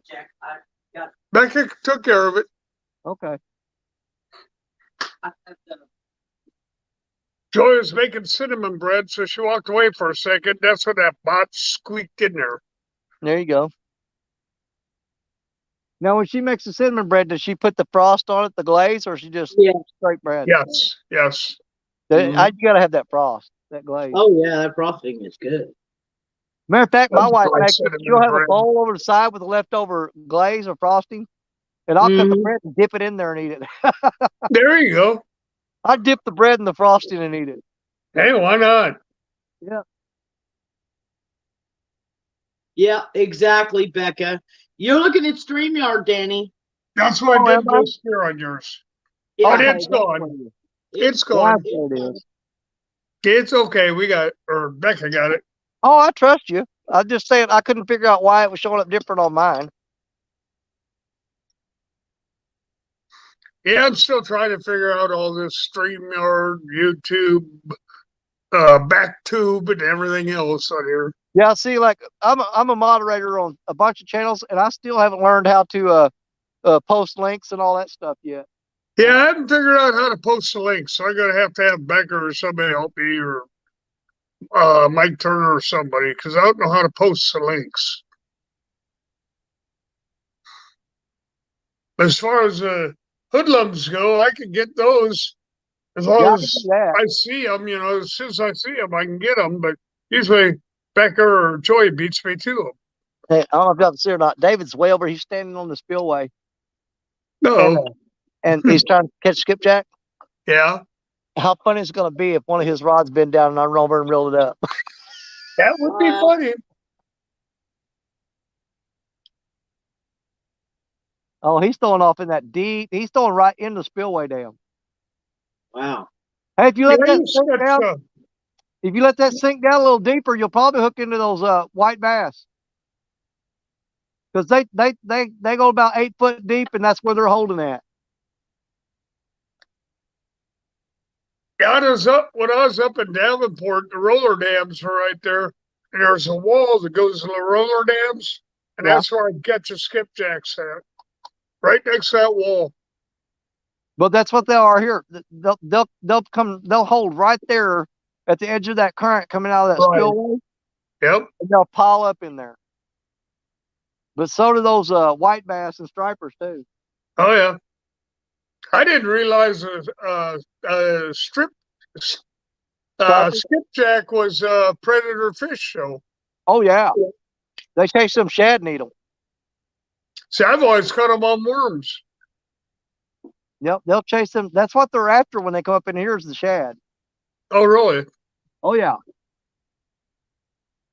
Jack, I got Becca took care of it. Okay. Joy was making cinnamon bread, so she walked away for a second. That's when that bot squeaked in there. There you go. Now, when she makes the cinnamon bread, does she put the frost on it, the glaze, or she just straight bread? Yes, yes. You gotta have that frost, that glaze. Oh yeah, that frosting is good. Matter of fact, my That's wife dry makes it. cinnamon She'll have a bread. bowl over the side with the leftover glaze or frosting, and I'll cut the bread and dip it in there and eat it. There you go. I dip the bread in the frosting and eat it. Hey, why not? Yeah, exactly, Becca. You're looking at StreamYard, Danny. That's why Oh, I am didn't I? go steer on yours. Yeah, Oh, Okay, it's that's what gone. it is. It's That's gone. what it is. It's okay. We got it. Or Becca got it. Oh, I trust you. I'm just saying I couldn't figure out why it was showing up different on mine. Yeah, I'm still trying to figure out all this StreamYard, YouTube, BackTube, and everything else on here. Yeah, see, like I'm a moderator on a bunch of channels, and I still haven't learned how to post links and all that stuff yet. Yeah, I haven't figured out how to post the links, so I'm gonna have to have Becca or somebody help me, or Mike Turner or somebody, because I don't know how to post the links. As far as hoodlums go, I can get those as long Yeah, I can as do that. I see them. You know, as soon as I see them, I can get them. But usually Becca or Joy beats me to them. Hey, I don't know if y'all can see or not. David's way over. He's standing on the spillway, and, No, and he's trying to catch skipjack. yeah, How funny is it going to be if one of his rods been down and I run over and reel it up? that would be funny. Oh, he's throwing off in that deep. He's throwing right in the spillway dam. wow. Hey, if you Yeah, let that you sink said, down, if you let that sink down a little deeper, you'll probably hook into those white bass. Because they go about 8 foot deep, and that's where they're holding at. yeah, when I was up in Davenport, the roller dams were right there, and there's a wall that goes to the roller dams, and Yeah. that's where I catch a skipjacks at, right next to that wall. But that's what they are here. They'll hold right there at the edge of that current coming out of that Right. spillway, Yep. and they'll pile up in there. But so do those white bass and stripers too. Oh yeah. I didn't realize skipjack was a predator fish show. Oh yeah, they chase them shad needle. See, I've always caught them on worms. Yep, they'll chase them. That's what they're after when they come up in here is the shad. Oh really? Oh yeah.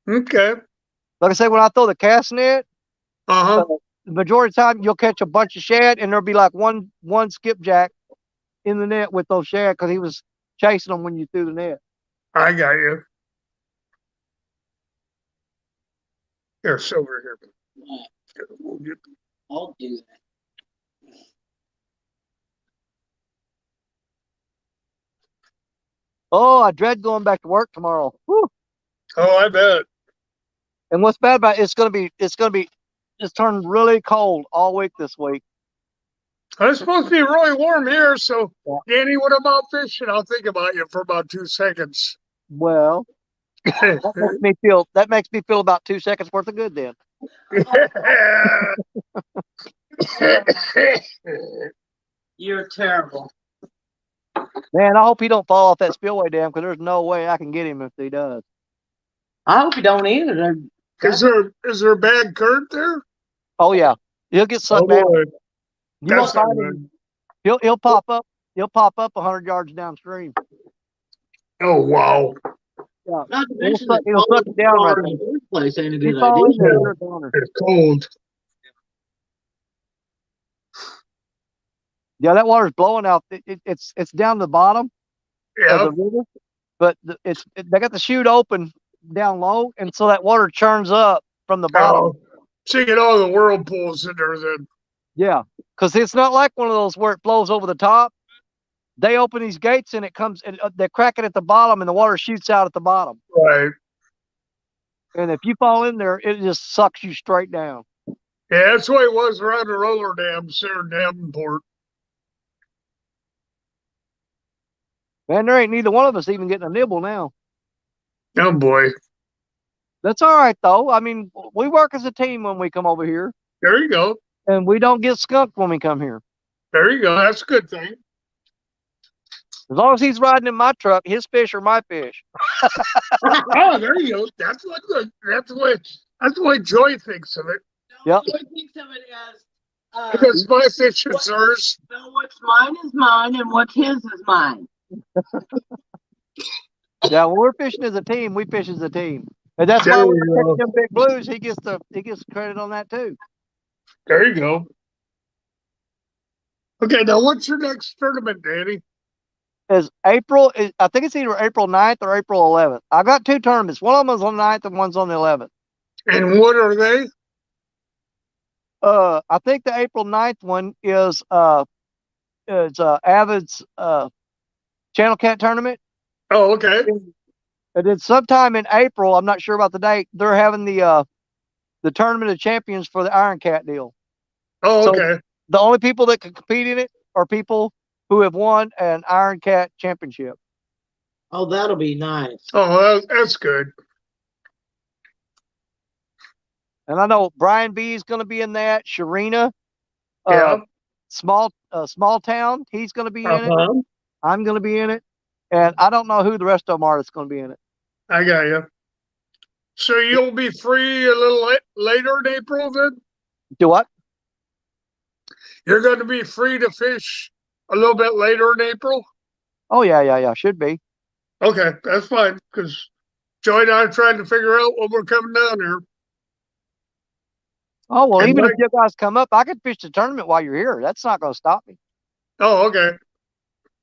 Okay. Like I say, when I throw the cast net, Uh-huh. the majority of the time you'll catch a bunch of shad, and there'll be like one skipjack in the net with those shad because he was chasing them when you threw the net. I got you. Here, Silver here. We'll get I'll do that. Oh, I dread going back to work tomorrow. Whew. Oh, I bet. And what's bad about it, it's turned really cold all week this week. It's supposed to be really warm here, so Yeah. Danny, when I'm out fishing, I'll think about you for about 2 seconds. Well, that makes me feel about 2 seconds worth of good then. You're terrible. Man, I hope he don't fall off that spillway dam because there's no way I can get him if he does. I hope you don't either. Is there a bad current there? Oh yeah, he'll get sucked down. boy. You won't That's not find good. him. He'll pop up. He'll pop up 100 yards downstream. Oh wow. Not to He'll mention suck, that he'll suck it down right in there. the first place ain't a He good fall in idea. there, you're a goner. It's cold. Yeah, that water's blowing out. It's down the bottom Yeah. of the river, but they got the chute open down low, and so that water churns up from the bottom. Oh, so you get all the whirlpools in there then. Yeah, because it's not like one of those where it flows over the top. They open these gates and it comes, and they crack it at the bottom, and the water shoots out at the bottom. Right. And if you fall in there, it just sucks you straight down. Yeah, that's the way it was around the roller dams there in Davenport. Man, there ain't neither one of us even getting a nibble now. Oh boy. That's all right though. I mean, we work as a team when we come over here, There you go. and we don't get skunked when we come here. There you go. That's a good thing. As long as he's riding in my truck, his fish are my fish. Oh, there you go. That's the way Joy thinks of it. Yep. Joy thinks of it as Because my fish is hers. what's mine is mine and what's his is mine. Yeah, when we're fishing as a team, we fish as a team. And that's why There when you I go. catch them big blues, he gets the credit on that too. There you go. Okay, now what's your next tournament, Danny? I think it's either April 9th or April 11th. I got two tournaments. One of them is on the 9th and one's on the 11th. And what are they? I think the April 9th one is Avid's Channel Cat tournament. Oh, okay. And then sometime in April, I'm not sure about the date, they're having the Tournament of Champions for the Iron Cat deal. Oh, So okay. the only people that can compete in it are people who have won an Iron Cat championship. Oh, that'll be nice. Oh, that's good. And I know Brian B is going to be in that. Sharina, Yeah. small town, he's going to be in it. Uh-huh. I'm going to be in it, and I don't know who the rest of them are that's going to be in it. I got you. So you'll be free a little later in April then? Do what? You're going to be free to fish a little bit later in April? Oh yeah, should be. Okay, that's fine, because Joy and I are trying to figure out when we're coming down there. Oh well, And even if Mike- you guys come up, I could fish the tournament while you're here. That's not going to stop me. Oh, okay.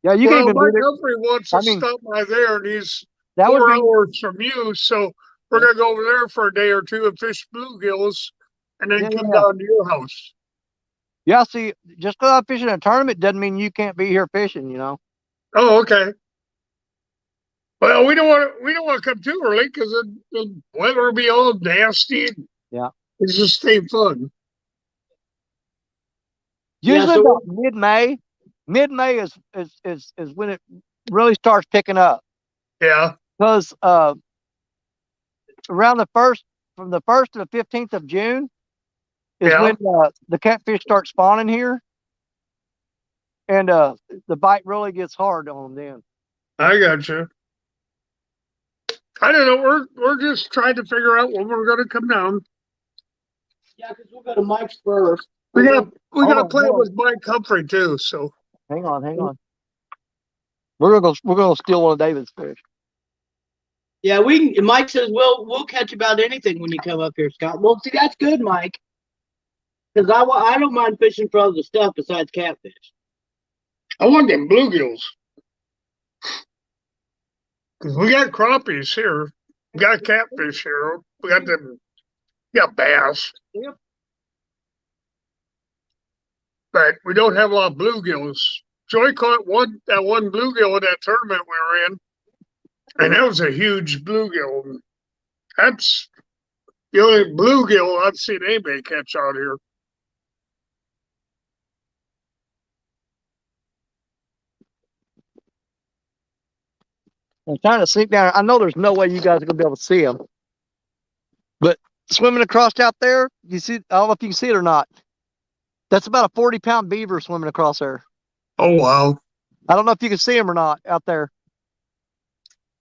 Yeah, you can Well, even Mike do it. Humphrey wants to I mean, stop by there, and he's That would 4 be hours from you, so we're going to go over there for a day or two and fish bluegills, and then Yeah, come yeah. down to your house. yeah. See, just because I'm fishing a tournament doesn't mean you can't be here fishing. You know. Oh, okay. Well, we don't want to come too early because the weather will be all nasty. Yeah. It's just stay fun. Yeah, Usually so- about mid-May. Mid-May is when it really starts picking up. Yeah. Because around from the 1st to the 15th of June is Yeah. when the catfish start spawning here, and the bite really gets hard on them then. I got you. I don't know. We're just trying to figure out when we're going to come down. Yeah, because we'll go to Mike's first. We got Hold to on, play hold on. with Mike Humphrey too. So Hang on. We're gonna steal one of David's fish. Yeah, Mike says we'll catch about anything when you come up here, Scott. Well, see, that's good, Mike. Because I don't mind fishing for other stuff besides catfish. I want them bluegills because we got crappies here. We got catfish here. We got bass. Yep. But we don't have a lot of bluegills. Joy caught that one bluegill in that tournament we were in, and that was a huge bluegill. That's the only bluegill I've seen anybody catch out here. I'm trying to sneak down. I know there's no way you guys are gonna be able to see them, but swimming across out there, you see? I don't know if you can see it or not. That's about a 40-pound beaver swimming across there. Oh wow! I don't know if you can see him or not out there.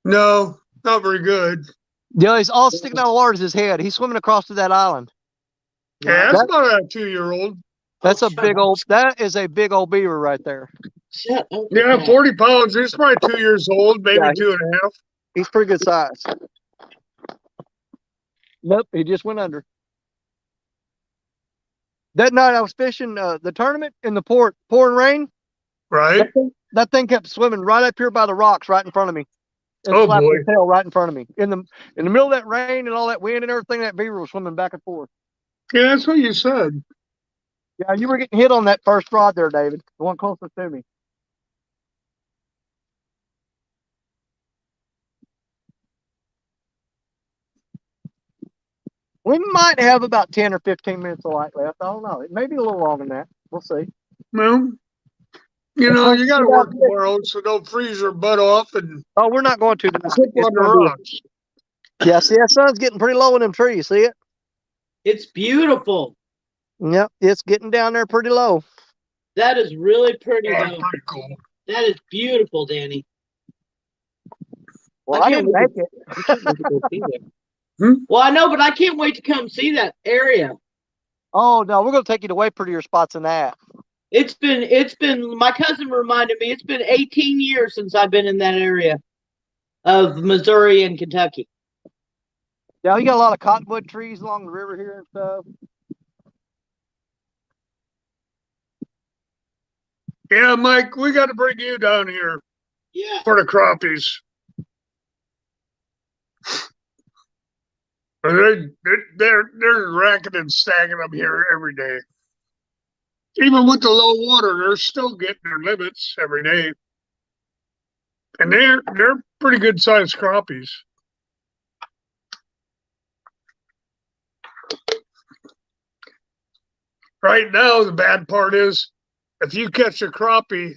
No, not very good. Yeah, he's all sticking out of water is his head. He's swimming across to that island. Yeah, that's That- about a 2-year-old. That's Oh, a big old. That is a big old beaver right there. Shut up. Yeah, 40 pounds. He's probably 2 years old, maybe Yeah, 2.5. He's pretty good size. Nope, he just went under. That night I was fishing the tournament in the pouring rain. Right? That thing kept swimming right up here by the rocks, right in front of me. And Oh, slapped boy. his tail right in front of me. In the middle of that rain and all that wind and everything, that beaver was swimming back and forth. Yeah, that's what you said. Yeah, you were getting hit on that first rod there, David. The one closest to me. We might have about 10 or 15 minutes of light left. I don't know. It may be a little longer than that. We'll see. Well, you know, you got to work tomorrow, so don't freeze your butt off and Oh, we're not going to tonight. sit It's on the gonna be- rocks. Yeah, see, that sun's getting pretty low in them trees. See it? It's beautiful. Yep, it's getting down there pretty low. That is really pretty, Yeah, though. pretty cool. That is beautiful, Danny. Well, I I can't didn't make it. I can't wait to go see that. Hmm? Well, I know, but I can't wait to come see that area. Oh no, we're gonna take you to way prettier spots than that. It's been my cousin reminded me it's been 18 years since I've been in that area. of Missouri and Kentucky. Yeah, you got a lot of cottonwood trees along the river here and stuff. Yeah, Mike, we got to bring you down here Yeah. for the crappies. They're racking and stacking them here every day. Even with the low water, they're still getting their limits every day. And they're pretty good sized crappies. Right now, the bad part is if you catch a crappie,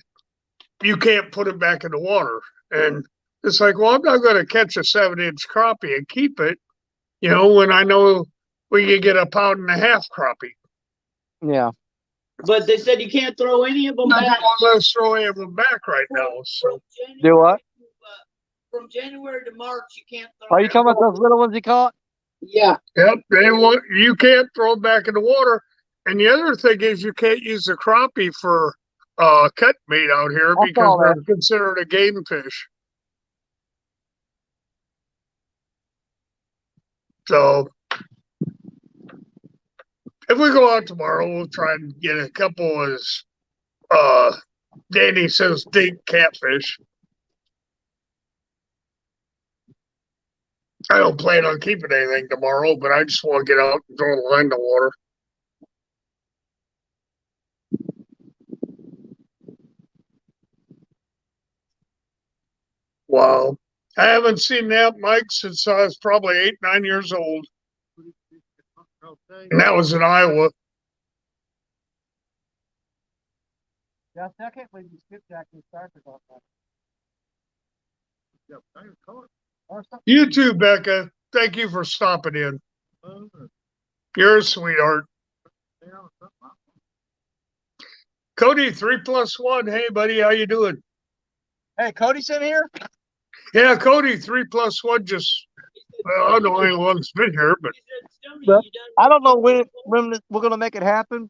you can't put it back in the water. And it's like, well, I'm not going to catch a 7-inch crappie and keep it, when I know we can get a 1.5 pound crappie. Yeah. But they said you can't throw any of them Not back. going to let us throw any of them back right now. So, Do what? From January to March, you can't throw. Are you talking about those little ones he caught? Yeah. yep, you can't throw them back in the water. And the other thing is you can't use the crappie for cut bait out here I because saw they're that. considered a game fish. So if we go out tomorrow, we'll try and get a couple of Danny says dink catfish. I don't plan on keeping anything tomorrow, but I just want to get out and throw the line in the water. Wow. I haven't seen that, Mike, since I was probably 8, 9 years old. And that was in Iowa. Yeah, I can't believe you skipjack and started off that. You too, Becca. Thank you for stopping in. You're a sweetheart. Cody, 3+1. Hey, buddy, how you doing? Hey, Cody's in here? Yeah, Cody, 3+1 just, well, I'm the only one that's been here, but But I don't know when we're going to make it happen,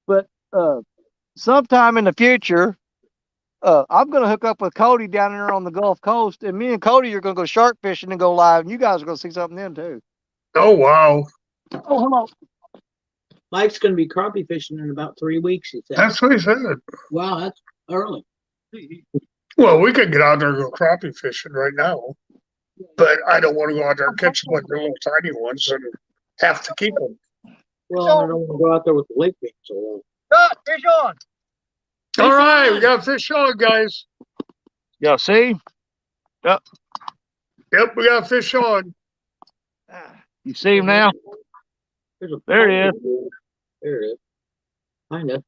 but sometime in the future, I'm going to hook up with Cody down there on the Gulf Coast, and me and Cody are going to go shark fishing and go live, and you guys are going to see something then, too. oh, wow. Oh, hello. Mike's going to be crappie fishing in about 3 weeks, he said. That's what he said. Wow, that's early. Well, we could get out there and go crappie fishing right now, but I don't want to go out there and catch like the little tiny ones and have to keep them. Well, I don't want to go out there with the lake fish so long. Fish on. All right, we got fish on, guys. Yeah, see? Yep, we got fish on. You see him now? There he is. There it is. Kind of.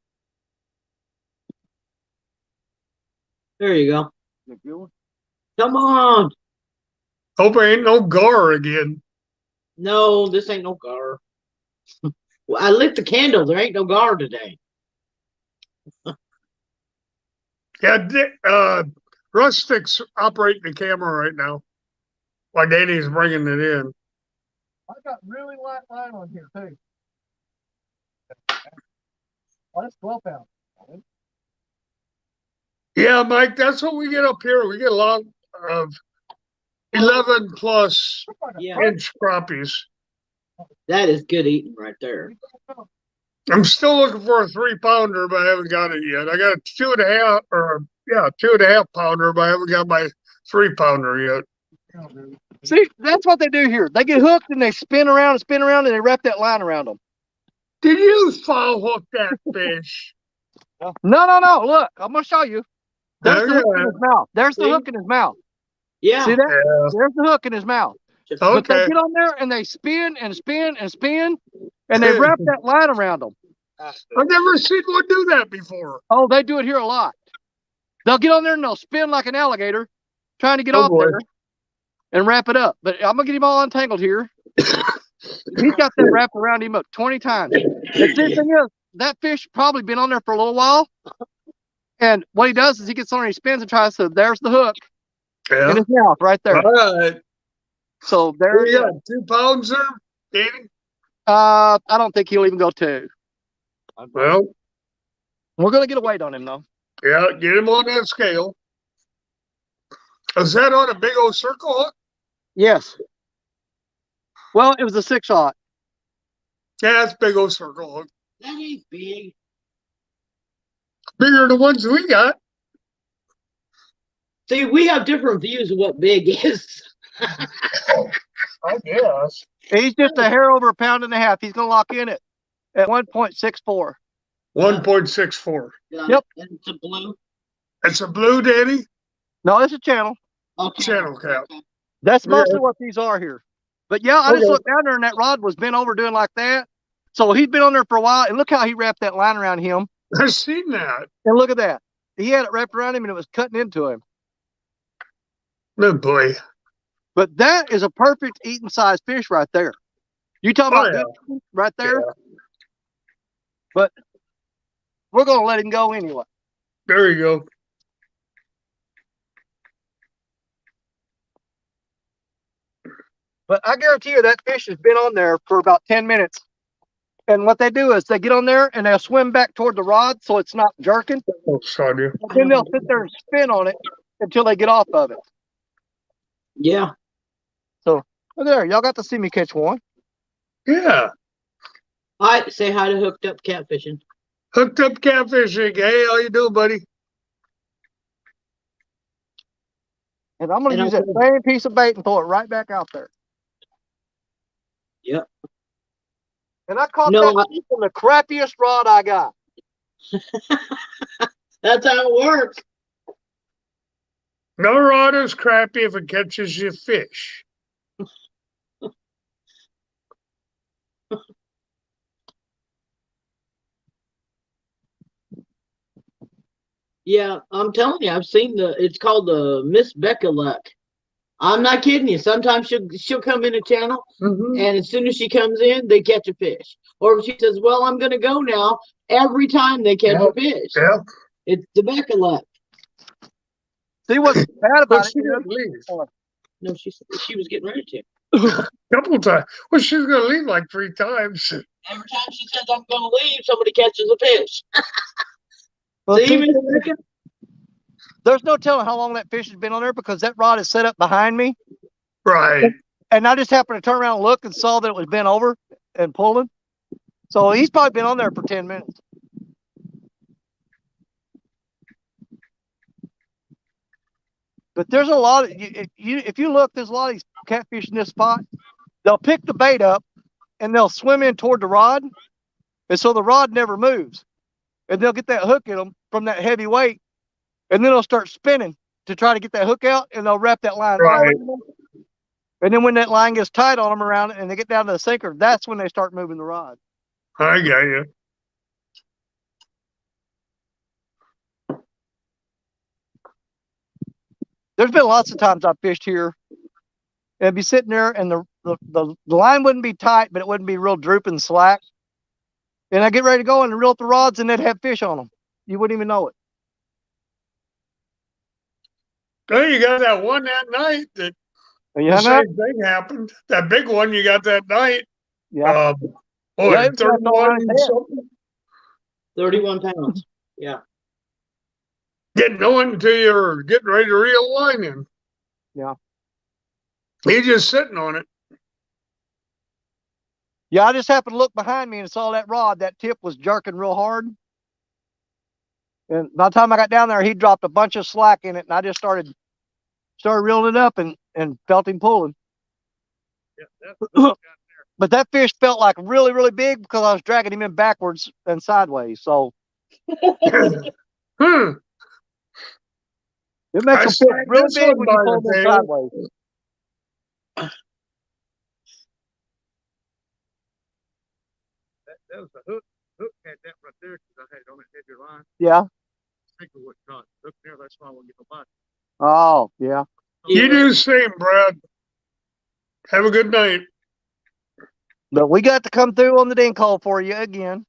There you go. Come on. Hope I ain't no gar again. No, this ain't no gar. Well, I lit the candle. There ain't no gar today. Yeah, Rustic's operating the camera right now while Danny's bringing it in. I got really light line on here, too. Oh, that's 12 pounds. Yeah, Mike, that's what we get up here. We get a lot of 11+ Yeah, inch crappies. that is good eating right there. I'm still looking for a 3-pounder, but I haven't got it yet. I got a 2.5 pounder, but I haven't got my 3-pounder yet. See, that's what they do here. They get hooked and they spin around and they wrap that line around them. Did you foul hook that fish? No. Look, I'm going to show you. There's the hook in Okay. his mouth. There's the See? hook in his mouth. Yeah. See that? Yeah. There's the hook in his mouth. But they Okay. get on there and they spin and spin and spin, and they wrap that line around them. I've never seen one do that before. Oh, they do it here a lot. They'll get on there and they'll spin like an alligator, trying to get Oh, off boy. there and wrap it up. But I'm gonna get him all untangled here. He's got that wrapped around him up 20 times. The thing is, that fish probably been on there for a little while. And what he does is he gets on there, he spins and tries to. There's the hook in Yeah. his mouth right there. All right. So there There it you is. got 2 pounds there, Danny? I don't think he'll even go 2. Well, We're gonna get a weight on him though. yeah, get him on that scale. Is that on a big old circle hook? Yes. Well, it was a 6-aught. Yeah, it's big old circle hook. That ain't big. Bigger than the ones we got. See, we have different views of what big is. I guess. He's just a hair over 1.5 pounds. He's going to lock in it at 1.64. 1.64. Yep. And it's a blue. It's a blue, Danny? No, it's a channel. Okay. Channel cap. Okay. That's Yeah. mostly what these are here. But yeah, I just Okay. looked down there and that rod was bent over doing like that. So he'd been on there for a while. And look how he wrapped that line around him. I've seen that. And look at that. He had it wrapped around him and it was cutting into him. Oh, boy. But that is a perfect eating size fish right there. You talking Oh, about yeah. good right there? But we're going to let him go anyway. There you go. But I guarantee you that fish has been on there for about 10 minutes. And what they do is they get on there and they'll swim back toward the rod so it's not jerking. Oh, sorry. And then they'll sit there and spin on it until they get off of it. Yeah. Look there. Y'all got to see me catch one. Yeah. Hi, say hi to Hooked Up Catfishing. Hooked up catfishing. Hey, how you doing, buddy? And I'm going to And use that same piece of bait and throw it right back out there. Yep. And I caught No, that fish on the crappiest rod I got. That's how it works. No rod is crappy if it catches you fish. Yeah, I'm telling you, I've seen it's called the Miss Becca Luck. I'm not kidding you. Sometimes she'll come in a channel Mm-hmm. and as soon as she comes in, they catch a fish. Or if she says, well, I'm gonna go now, every time they catch a fish. Yeah. It's the Becca Luck. See what's bad But about it? she didn't leave. No, she was getting ready to. Couple times. Well, she's gonna leave like 3 times. Every time she says I'm gonna leave, somebody catches a fish. Well, See, see, Miss Becca? there's no telling how long that fish has been on there because that rod is set up behind me. Right. And I just happened to turn around and look and saw that it was bent over and pulling. So he's probably been on there for 10 minutes. But there's a lot of if you look, there's a lot of these catfish in this spot. They'll pick the bait up and they'll swim in toward the rod, and so the rod never moves. And they'll get that hook in them from that heavy weight, and then they'll start spinning to try to get that hook out, and they'll wrap that line all Right. around them. And then when that line gets tight on them around it and they get down to the sinker, that's when they start moving the rod. I got you. There's been lots of times I've fished here and I'd be sitting there and the line wouldn't be tight, but it wouldn't be real drooping slack. And I get ready to go and reel up the rods and they'd have fish on them. You wouldn't even know it. Oh, you got that one that night that And the you know? same thing happened. That big one you got that night. Yeah. Oh, Yeah, it was like no 31 line head. something. 31 pounds. Yeah. Getting on to you or getting ready to reel a line in. Yeah. He's just sitting on it. Yeah, I just happened to look behind me and saw that rod, that tip was jerking real hard. And by the time I got down there, he dropped a bunch of slack in it, and I just started reeling it up and felt him pulling. Yeah, But that fish felt like really, really big because I was dragging him in backwards and sideways. So Hmm. it makes I him saw feel really this big one when you by pull the them tail. sideways. That was the hook. Hook had that right there because I had it on that heavier line. Yeah. Sinker would not. Hook there, that's why I won't get no bite. Oh, yeah. You do the same, Brad. Have a good night. But we got to come through on the dink hole for you again.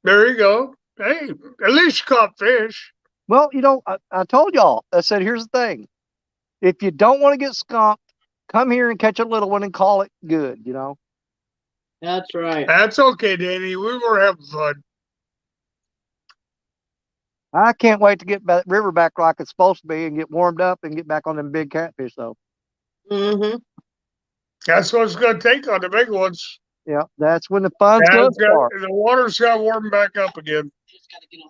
There you go. Hey, at least you caught fish. Well, you know, I told y'all, I said, here's the thing. If you don't want to get skunked, come here and catch a little one and call it good, you know? That's right. That's okay, Danny. We were having fun. I can't wait to get that river back like it's supposed to be and get warmed up and get back on them big catfish though. Mm-hmm. That's what it's going to take on the big ones. Yeah, that's when the fun's Yeah, gonna start. the water's got to warm back up again.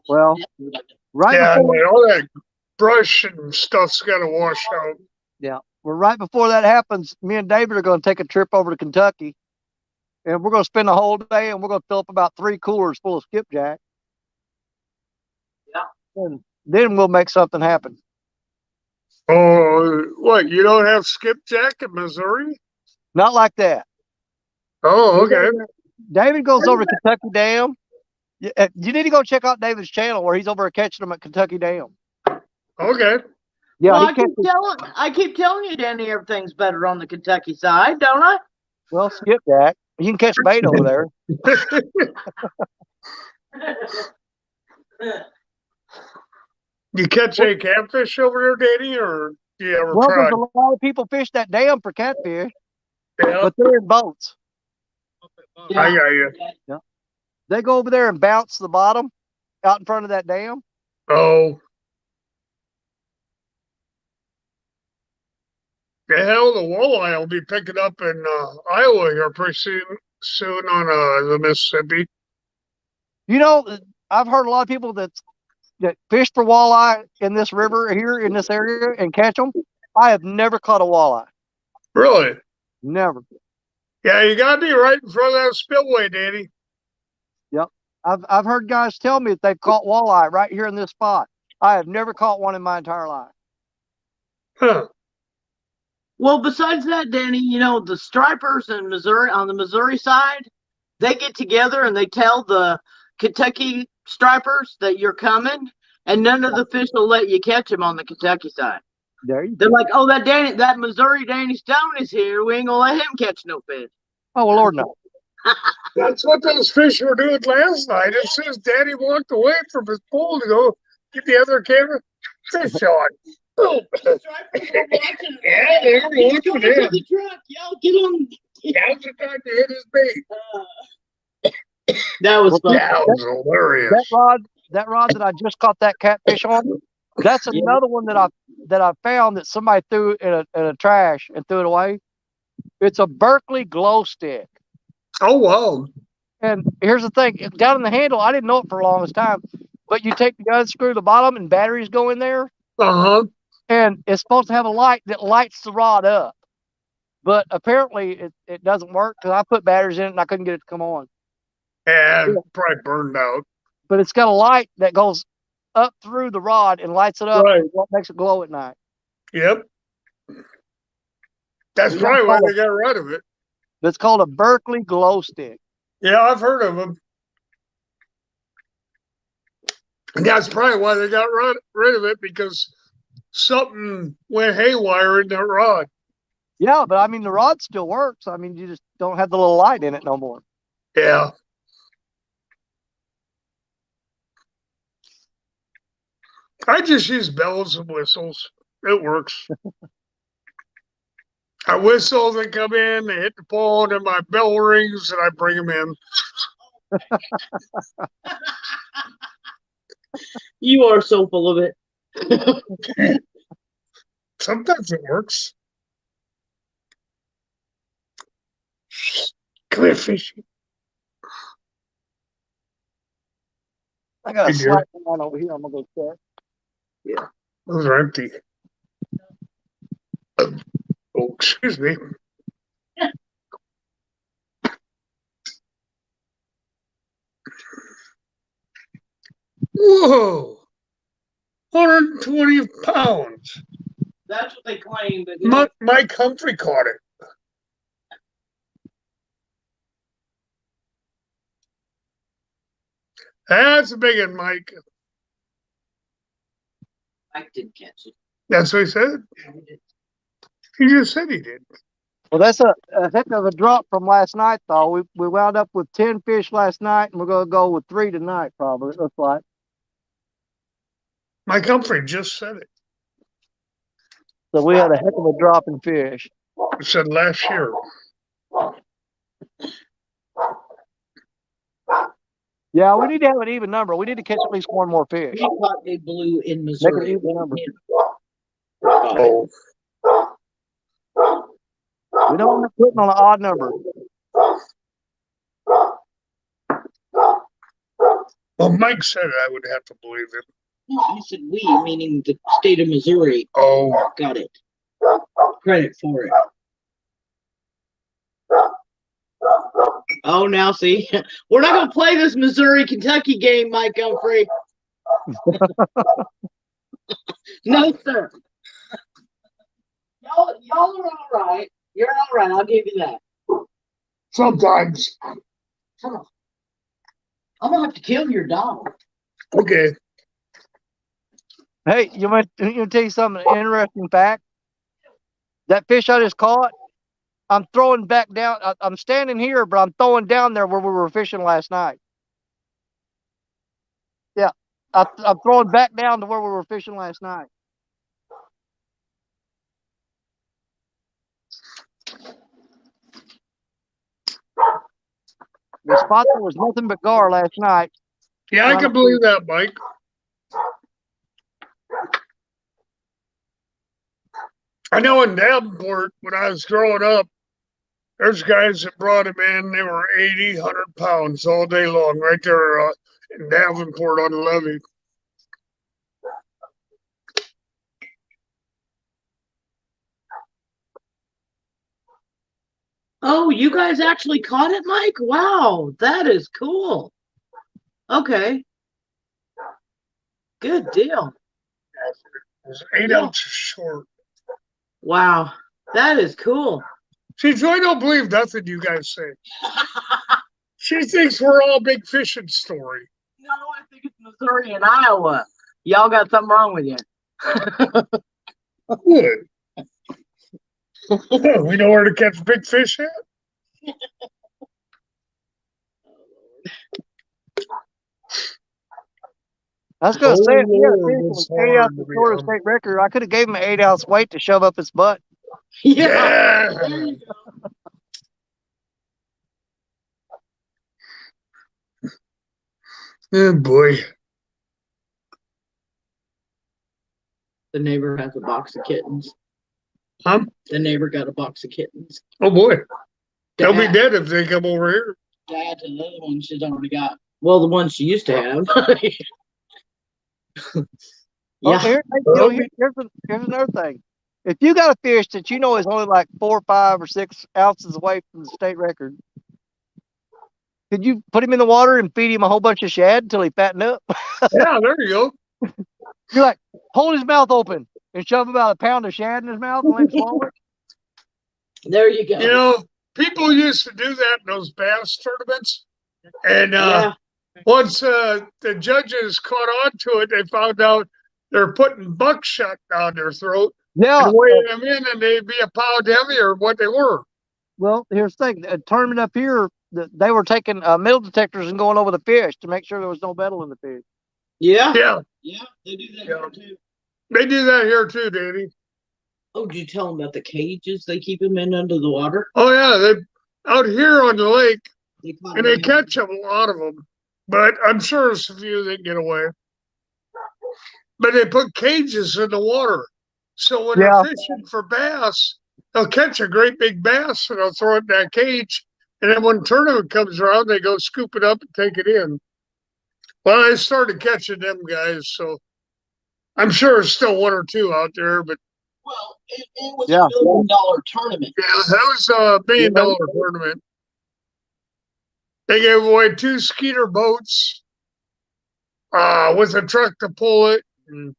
Well, right Yeah, before and all that brush and stuff's got to wash out. well, right before that happens, me and David are going to take a trip over to Kentucky, and we're going to spend the whole day, and we're going to fill up about 3 coolers full of skipjack. Yeah. And then we'll make something happen. Oh, what? You don't have skipjack in Missouri? Not like that. Oh, okay. David goes over to Kentucky Dam. You need to go check out David's channel where he's over catching them at Kentucky Dam. Okay. Yeah, Well, he catches, I keep telling you, Danny, everything's better on the Kentucky side, don't I? well, skipjack. You can catch bait over there. You catch any catfish over there, Danny, or do you ever Well, try? there's a lot of people fish that dam for catfish, Yeah, but they're in boats. I got you. They go over there and bounce the bottom out in front of that dam. Oh. The hell, the walleye will be picking up in Iowa here pretty soon on the Mississippi. You know, I've heard a lot of people that fish for walleye in this river here in this area and catch them. I have never caught a walleye. Really? Never. Yeah, you got to be right in front of that spillway, Danny. I've heard guys tell me that they've caught walleye right here in this spot. I have never caught one in my entire life. Huh. Well, besides that, Danny, you know, the stripers in Missouri, on the Missouri side, they get together and they tell the Kentucky stripers that you're coming, and none of the fish will let you catch them on the Kentucky side. There you go. They're like, oh, that Missouri Danny Stone is here. We ain't gonna let him catch no fish. Oh, well, Lord, no. That's what those fish were doing last night. As soon as Daddy walked away from his pool to go get the other camera, fish on. Boom. Yeah, they were watching him. The truck, yo, get on. Now's the time to hit his bait. That was fun. That was hilarious. That rod that I just caught that catfish on, that's another one that I found that somebody threw in a trash and threw it away. It's a Berkeley glow stick. Oh, wow. And here's the thing, down in the handle, I didn't know it for the longest time, but you take the unscrew the bottom and batteries go in there, Uh-huh. and it's supposed to have a light that lights the rod up. But apparently it doesn't work because I put batteries in it and I couldn't get it to come on. Yeah, probably burned out. But it's got a light that goes up through the rod and lights it up, Right. and what makes it glow at night. Yep. That's Yeah, probably why they got rid of it. It's called a Berkeley glow stick. Yeah, I've heard of them. And that's probably why they got rid of it, because something went haywire in that rod. Yeah, but I mean the rod still works. I mean you just don't have the little light in it no more. Yeah. I just use bells and whistles. It works. I whistle, they come in, they hit the pole, and then my bell rings, and I bring them in. You are so full of it. Sometimes it works. Clear fishing. I got a Hey, dear. slack line over here. I'm gonna go check. Those are empty. Oh, excuse me. Whoa! 120 pounds. That's what they claim. But Mike Humphrey caught it. That's a big one, Mike. I didn't catch it. That's what he said. He just said he did. Well, that's a heck of a drop from last night, though. We wound up with 10 fish last night, and we're gonna go with 3 tonight, probably. It looks like. Mike Humphrey just said it. So we had a heck of a drop in fish. He said last year. Yeah, we need to have an even number. We need to catch at least one more fish. We caught big blue in Make an Missouri. even number. Oh, We don't want to put on an odd number. well, Mike said it, I would have to believe it. No, I said we, meaning the state of Missouri Oh, got it. Credit for it. Oh, now see, we're not gonna play this Missouri-Kentucky game, Mike Humphrey. No, sir. Y'all are all right. You're all right. I'll give you that. sometimes. Come on. I'm gonna have to kill your dog. Okay. Hey, you want to tell you something interesting fact? That fish I just caught, I'm throwing back down. I'm standing here, but I'm throwing down there where we were fishing last night. Yeah, I'm throwing back down to where we were fishing last night. The spot there was nothing but gar last night. Yeah, I can believe that, Mike. I know in Davenport, when I was growing up, there's guys that brought them in. They were 80, 100 pounds all day long right there in Davenport on the levee. Oh, you guys actually caught it, Mike? Wow, that is cool. Okay. Good deal. It was 8 Yeah. ounces short. Wow, that is cool. See, Joy don't believe nothing you guys say. She thinks we're all big fishing story. No, I think it's Missouri and Iowa. Y'all got something wrong with you. Good. We know where to catch big fish at. I was going to say, if he had a Lord, fish that it's was 8 hard ounces to be short of on. state record, I could have gave him an 8-ounce weight to shove up his butt. Yeah. There Yeah. you go. Oh boy. The neighbor has a box of kittens. Huh? The neighbor got a box of kittens. Oh boy. They'll be Dad- dead if they come over here. Dad's another one she's already got. Well, the one she used to have. Well, Yeah. here's another thing. If you got a fish that you know is only like 4, 5, or 6 ounces away from the state record, could you put him in the water and feed him a whole bunch of shad until he fattened up? Yeah, there you go. You're like, hold his mouth open and shove about a pound of shad in his mouth and let him swallow it. There you go. You know, people used to do that in those bass tournaments. And Yeah. once the judges caught on to it, they found out they're putting buckshot down their throat Yeah. and weighing them in, and they'd be a pound heavier than what they were. Well, here's the thing. A tournament up here, they were taking metal detectors and going over the fish to make sure there was no metal in the fish. Yeah. Yeah, Yeah. They do that Yeah. here too. they do that here too, Danny. Oh, did you tell them about the cages they keep them in under the water? Oh yeah, they out here on the lake, They caught and them they in- catch a lot of them. But I'm sure there's a few that get away. But they put cages in the water, so when Yeah. they're fishing for bass, they'll catch a great big bass and they'll throw it in that cage. And then when tournament comes around, they go scoop it up and take it in. Well, I started catching them guys, so I'm sure there's still one or two out there. But Well, it was Yeah. a $1 million tournament. yeah, that was a $1 million tournament. They gave away 2 Skeeter boats with a truck to pull it. And,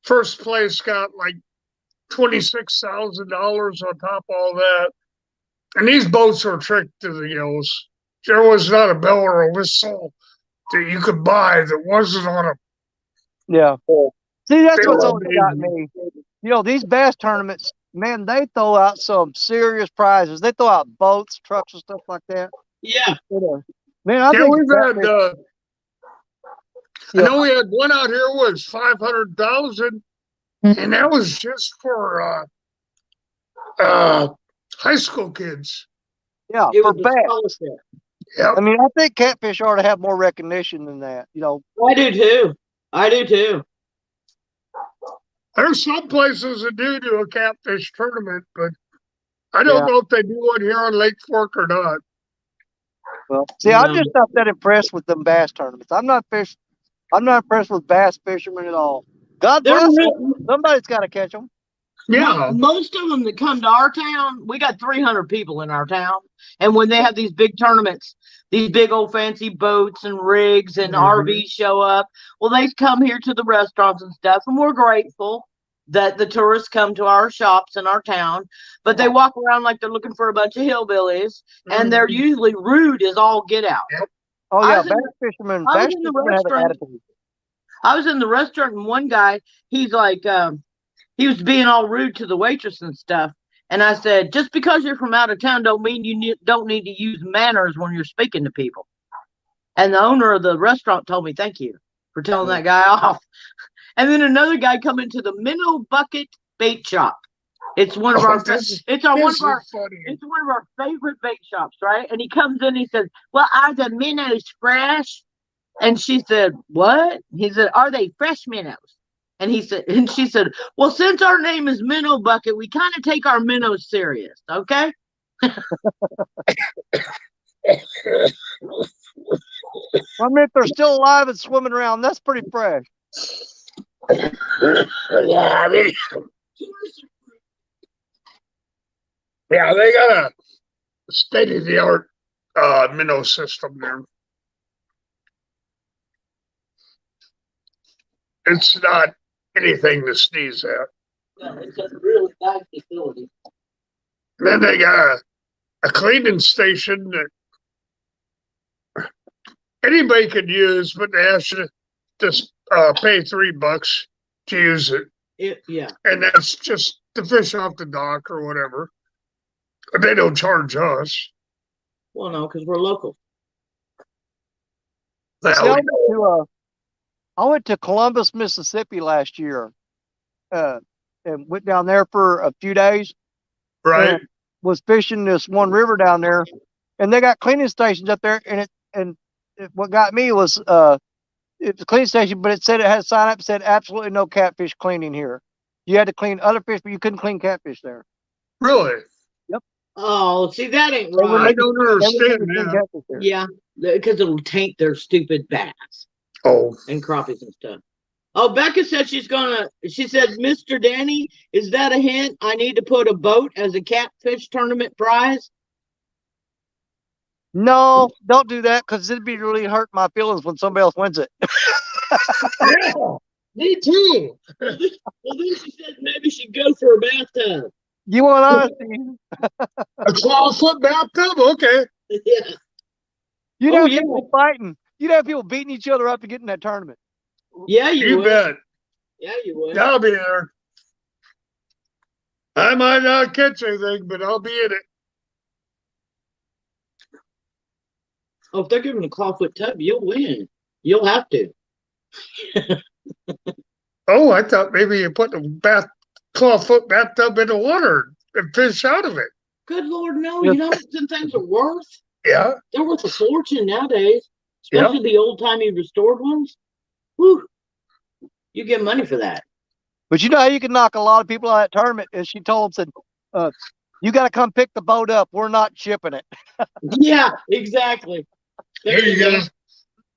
first place got like $26,000 on top of all that. And these boats were tricked to the gills. There was not a bell or a whistle that you could buy that wasn't on a. Yeah. See, that's They what's were always got me. You know, these bass tournaments, man, they throw out some serious prizes. They throw out boats, trucks, and stuff like that. Yeah. Man, I Yeah, think we've that had. Yeah. I know we had one out here was 500,000, and that was just for high school kids. yeah, It for was a bass. scholarship. Yep. I mean, I think catfish ought to have more recognition than that. You know, I do too. I do too. There's some places that do a catfish tournament, but I don't Yeah. know if they do one here on Lake Fork or not. well, see, I'm No. just not that impressed with them bass tournaments. I'm not impressed with bass fishermen at all. God They're bless them. real, Somebody's got to catch them. Yeah. most of them that come to our town, we got 300 people in our town. And when they have these big tournaments, these big old fancy boats and rigs and RVs show up, well, they come here to the restaurants and stuff. And we're grateful that the tourists come to our shops in our town, but they walk around like they're looking for a bunch of hillbillies, and they're usually rude as all get out. Oh I yeah, was in- bass fishermen. I was Bass in the fishermen have an restaurant. attitude. I was in the restaurant and one guy, he's like, he was being all rude to the waitress and stuff. And I said, just because you're from out of town don't mean you don't need to use manners when you're speaking to people. And the owner of the restaurant told me, thank you for telling that guy off. And then another guy come into the Minnow Bucket Bait Shop. It's one of our This it's our one is of our funny. it's one of our favorite bait shops, right? And he comes in, he says, well, are the minnows fresh? And she said, what? He said, are they fresh minnows? And he said, and she said, well, since our name is Minnow Bucket, we kind of take our minnows serious, okay? I mean, if they're still alive and swimming around, that's pretty fresh. Yeah, they got a state-of-the-art minnow system there. It's not anything to sneeze at. Yeah, it's a really nice facility. Then they got a cleaning station that anybody could use, but they ask you to just pay $3 to use it. Yeah. And that's just to fish off the dock or whatever. But they don't charge us. Well, no, because we're local. See, Well, I went to Columbus, Mississippi last year, and went down there for a few days. right? And was fishing this one river down there, and they got cleaning stations up there. What got me was it's a cleaning station, but it said it had a sign up that said absolutely no catfish cleaning here. You had to clean other fish, but you couldn't clean catfish there. Really? Oh, see, that ain't They wouldn't I right. don't They wouldn't understand let you clean that. catfish there. Yeah, because it'll taint their stupid bass Oh, and crappies and stuff. Oh, Becca said she said, Mr. Danny, is that a hint? I need to put a boat as a catfish tournament prize? No, don't do that because it'd be really hurt my feelings when somebody else wins it. yeah. Me too. Well, then she said maybe she'd go for a bathtub. You want honesty? A 12-foot bathtub? Okay. Yeah. You'd Oh, have yeah. people fighting. You'd have people beating each other up to get in that tournament. Yeah, you You would. bet. Yeah, you would. I'll be there. I might not catch anything, but I'll be in it. Oh, if they're giving a clawfoot tub, you'll win. You'll have to. Oh, I thought maybe you put a 12-foot bathtub in the water and fish out of it. Good Lord, no. Yeah. You know what some things are worth? Yeah. They're worth a fortune nowadays, Yeah. especially the old-timey restored ones. Whew. You get money for that. But you know how you can knock a lot of people out of that tournament? Is she told them, said, you got to come pick the boat up. We're not shipping it. Yeah, exactly. There you go.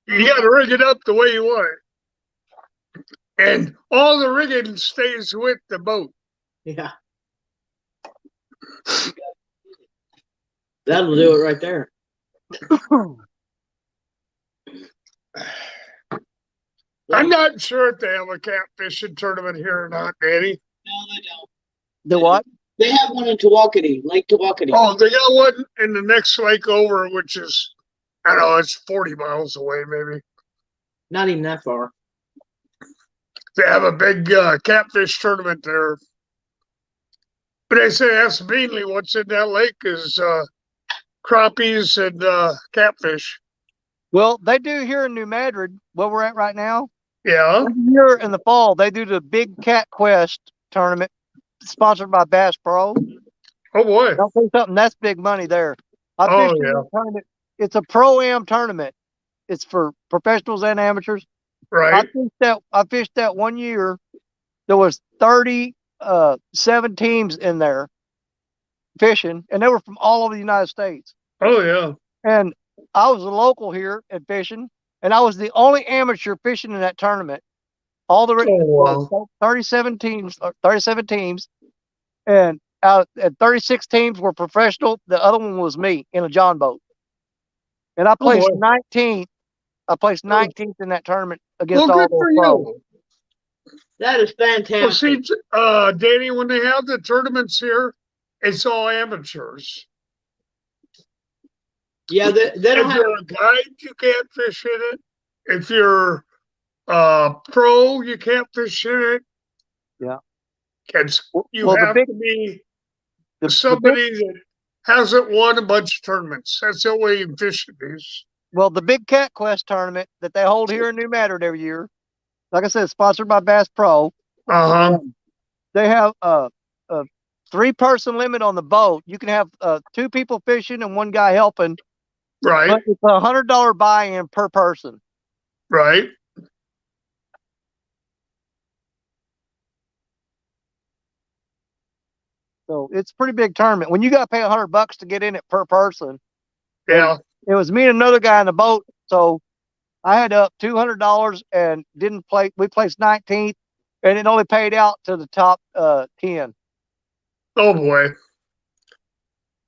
You got to rig it up the way you want it. And all the rigging stays with the boat. Yeah. That'll do it right there. I'm not sure if they have a catfishing tournament here or not, Danny. No, they don't. The what? They have one in Tawakoni, Lake Tawakoni. Oh, they got one in the next lake over, which is, I don't know, it's 40 miles away, maybe. Not even that far. They have a big catfish tournament there. But they say that's mainly what's in that lake is crappies and catfish. Well, they do here in New Madrid, where we're at right now. Yeah. Here in the fall, they do the big Cat Quest tournament sponsored by Bass Pro. Oh, boy. I'll say something, that's big money there. I Oh, fished in yeah. that tournament it's a pro-am tournament. It's for professionals and amateurs. Right. I fished that one year. There was 37 teams in there fishing, and they were from all over the United States. Oh yeah. And I was a local here at fishing, and I was the only amateur fishing in that tournament. All the Oh wow. 37 teams, and out at 36 teams were professional. The other one was me in a John boat, and I placed boy. 19th. I placed 19th in that tournament against Well, all good those for pros. you. That is Well, fantastic. see, Danny, when they have the tournaments here, it's all amateurs. Yeah, they don't If have. you're a guide, you can't fish in it. If you're pro, you can't fish in it. Yeah. You Well, the have big, to be the big, somebody that hasn't won a bunch of tournaments. That's the way you fish these. well, the big Cat Quest tournament that they hold here in New Madrid every year, like I said, sponsored by Bass Pro. Uh-huh. They have a 3-person limit on the boat. You can have 2 people fishing and 1 guy helping, Right, but it's $100 buy-in per person. right. So it's a pretty big tournament. When you got to pay $100 to get in it per person, Yeah. it was me and another guy in the boat. So I had up $200 and didn't play. We placed 19th, and it only paid out to the top 10. Oh boy.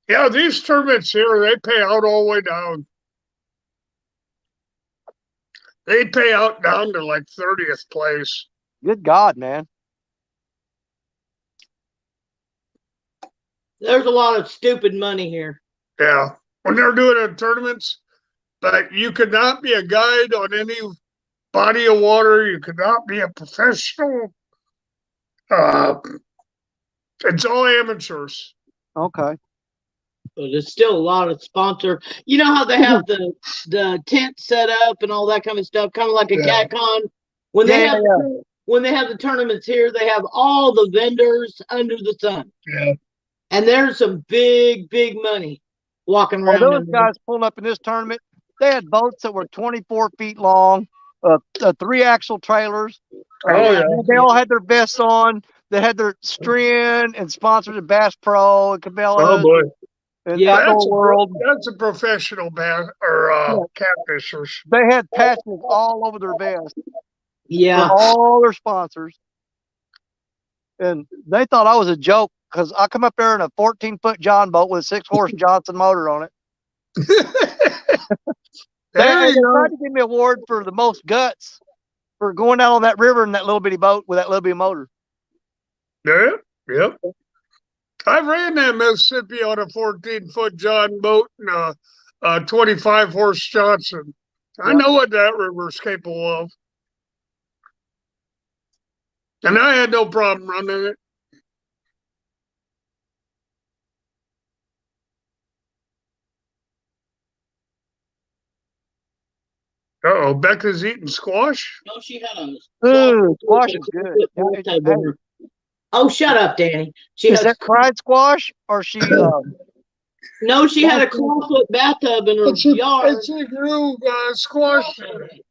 Yeah, these tournaments here, they pay out all the way down. They pay out down to like 30th place. Good God, man. There's a lot of stupid money here. Yeah. When they're doing the tournaments, but you could not be a guide on any body of water. You could not be a professional. It's all amateurs. Okay. But there's still a lot of sponsor. You know how they have the tent set up and all that kind of stuff, kind of like a Yeah. CatCon. When they Yeah, have when they have the tournaments here, they have all the vendors under the sun, Yeah. and there's some big money walking Well, around. those guys pulling up in this tournament, they had boats that were 24 feet long, 3-axle trailers. Oh yeah. They all had their vests on. They had their string and sponsors of Bass Pro and Oh Cabela's boy. and Yeah. Outdoor World. That's a professional bass or catfishers. They had patches all over their vests for Yeah. all their sponsors. And they thought I was a joke because I come up there in a 14-foot John boat with a 6-horse Johnson motor on it. They There you go. tried to give me an award for the most guts for going out on that river in that little bitty boat with that little bitty motor. Yeah. Yep. I ran that Mississippi on a 14-foot John boat and a 25-horse Johnson. I Yep. know what that river's capable of. And I had no problem running it. Uh-oh, Becca's eating squash? No, she had a. Ooh, squash is good. Hey, Oh, shut up, Danny. She is has. that fried squash or she? No, she had a clawfoot bathtub in her yard. It's a grew squash.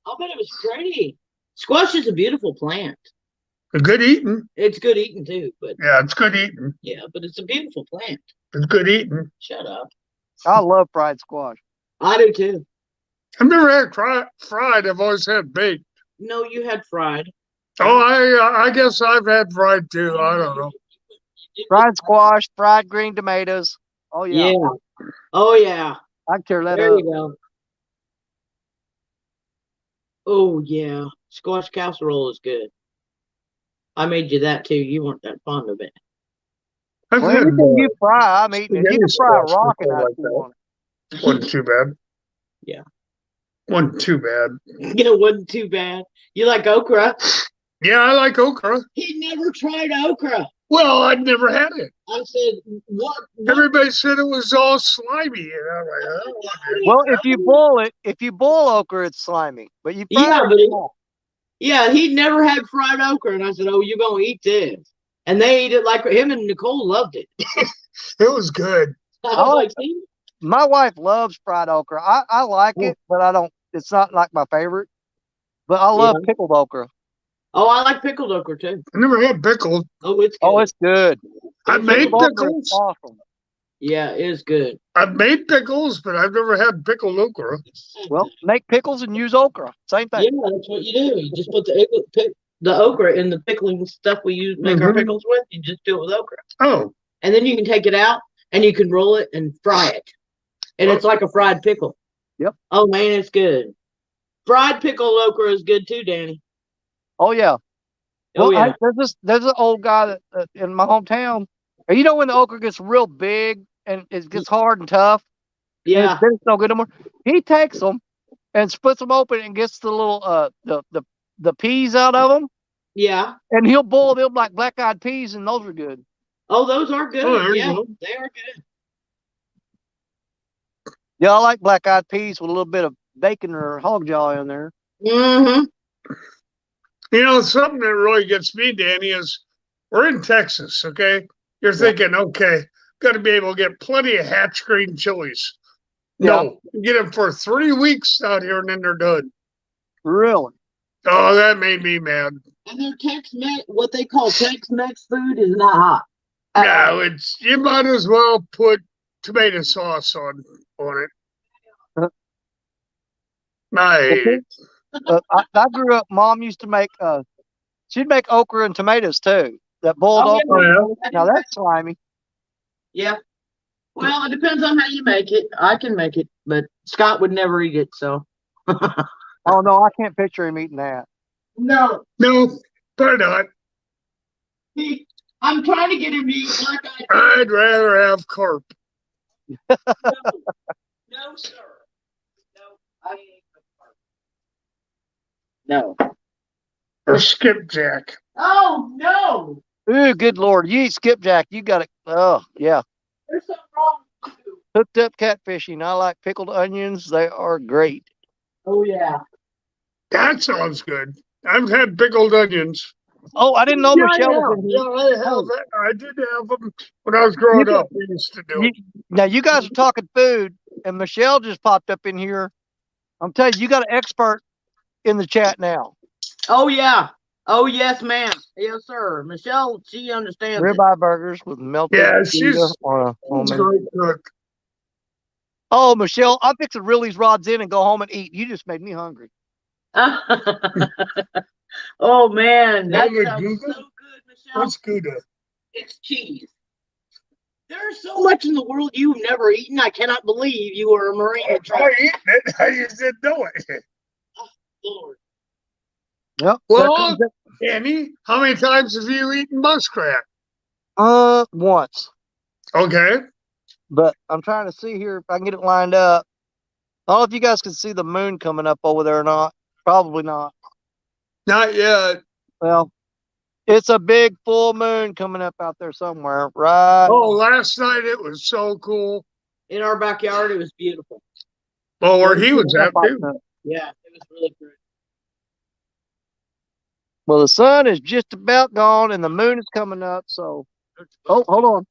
I'll bet it was pretty. Squash is a beautiful plant. Good eating. It's good eating too, but Yeah, it's good eating. yeah, but it's a beautiful plant. It's good eating. Shut up. I love fried squash. I do too. I've never had fried. I've always had baked. No, you had fried. Oh, I guess I've had fried too. I don't know. Fried squash, fried green tomatoes. Oh yeah, Yeah. Oh yeah. I can tear that There up. you go. Oh yeah. Squash casserole is good. I made you that too. You weren't that fond of it. I've Well, had anything you fry, I'm eating it. You spaghetti can fry a squash rocket before out like if you that. want it. Wasn't too bad. Yeah. Wasn't too bad. It wasn't too bad. You like okra? Yeah, I like okra. He never tried okra. Well, I'd never had it. I said, what? Everybody said it was all slimy. And I'm like, I don't want it. Well, if you boil okra, it's slimy. But you fry Yeah, it, but it's not. yeah, he'd never had fried okra. And I said, oh, you're going to eat this. And they ate it like him and Nicole loved it. It was good. I was like, see? my wife loves fried okra. I like it, but I don't. It's not like my favorite. But I love pickled okra. Oh, I like pickled okra too. I never had pickled. Oh, it's good. Oh, it's good. I made Pickled okra is pickles. awesome. Yeah, it is good. I've made pickles, but I've never had pickled okra. Well, make pickles and use okra. Same thing. Yeah, that's what you do. You just put the okra in the pickling stuff we use make our Mhm. pickles with. You just do it with okra, Oh, and then you can take it out and you can roll it and fry it, and it's like a fried pickle. Yep. Oh man, it's good. Fried pickled okra is good too, Danny. Oh yeah. Oh Well, yeah. there's an old guy that in my hometown. And you know when the okra gets real big and it gets hard and tough, and Yeah. then it's no good no more. He takes them and splits them open and gets the little the peas out of them, Yeah. and he'll boil them like black eyed peas, and those are good. Oh, those are good. Oh, there you Yeah, go. they are good. Yeah, I like black eyed peas with a little bit of bacon or hog jaw in there. Mm-hmm. you know, something that really gets me, Danny, is we're in Texas, okay? You're thinking, okay, got to be able to get plenty of Hatch green chilies. No, you get them for 3 weeks out here and then they're done. Really? Oh, that made me mad. And their Tex-Mex, what they call Tex-Mex food, is not hot. No, it's you might as well put tomato sauce on it. I hate it. I grew up. Mom used to make. She'd make okra and tomatoes too. That boiled Oh, okra. yeah. Now that's slimy. Yeah. Well, it depends on how you make it. I can make it, but Scott would never eat it, so. Oh no, I can't picture him eating that. No. No, better not. I'm trying to get him to eat black eyed peas. I'd rather have carp. No, sir. No, I ain't no. Or skipjack. Oh no! Ooh, good lord! You eat skipjack, you got it. Oh yeah, There's something wrong with you. hooked up catfishing. I like pickled onions. They are great. Oh yeah. That sounds good. I've had pickled onions. Oh, I didn't know Yeah, Michelle I was have. in here. Yeah, I have. I did have them when I was growing up. We used to do. Now you guys are talking food, and Michelle just popped up in here. I'm telling you, you got an expert in the chat now. Oh yeah. Oh yes, ma'am. Yes, sir. Michelle, she understands it. Ribeye burgers with melted Yeah, cheese she's on a She's a homemade. great cook. Oh, Michelle, I'm fixing to reel these rods in and go home and eat. You just made me hungry. Oh man, that Gouda sounds Gouda? so good, Michelle. What's Gouda? It's cheese. There's so much in the world you've never eaten. I cannot believe you were a Marine. I eaten it. I just didn't know it. Lord. Yep. Well, Danny, how many times have you eaten muskrat? Once. Okay. But I'm trying to see here if I can get it lined up. I don't know if you guys can see the moon coming up over there or not. Probably not. Not yet. Well, it's a big full moon coming up out there somewhere, right? Oh, last night it was so cool. In our backyard, it was beautiful. Oh, where he was at too. Yeah, it was really good. Well, the sun is just about gone and the moon is coming up. So, oh, hold on.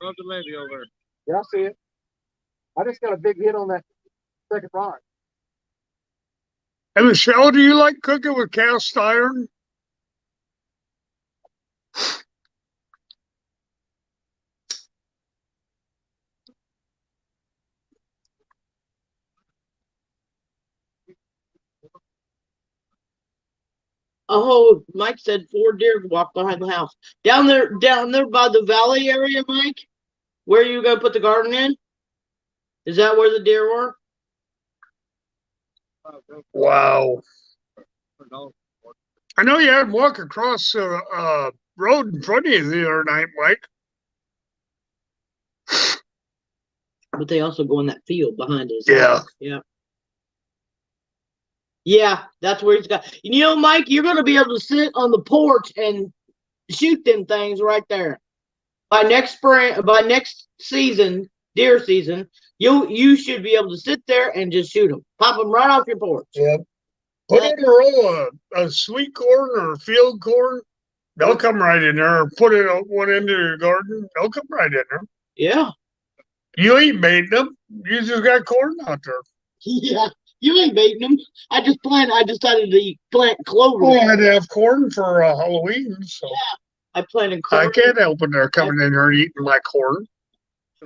Love the lady over. Yeah, I see it. I just got a big hit on that second rock. And Michelle, do you like cooking with cast iron? Oh, Mike said 4 deer walked behind the house. Down there by the valley area, Mike, where you go put the garden in? Is that where the deer were? Wow. I know you had to walk across the road in front of you the other night, Mike. But they also go in that field behind us. Yeah. Yeah. Yeah, that's where he's got. You know, Mike, you're going to be able to sit on the porch and shoot them things right there. By next season, deer season, you should be able to sit there and just shoot them. Pop them right off your porch. Yeah. Put in a roll of sweet corn or field corn. They'll come right in there. Put it one into your garden. They'll come right in there. Yeah. You ain't made them. You just got corn out there. Yeah. You ain't baiting them. I decided to plant clover. Well, I had to have corn for Halloween, so I planted I clover. can't help it. They're coming in here and eating my corn.